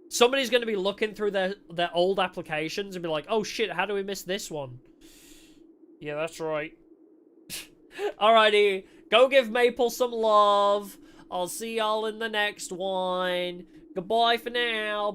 Speaker 2: Somebody's gonna be looking through their old applications and be like, oh shit, how do we miss this one? Yeah, that's right. Alrighty, go give Maple some love. I'll see y'all in the next one. Goodbye for now.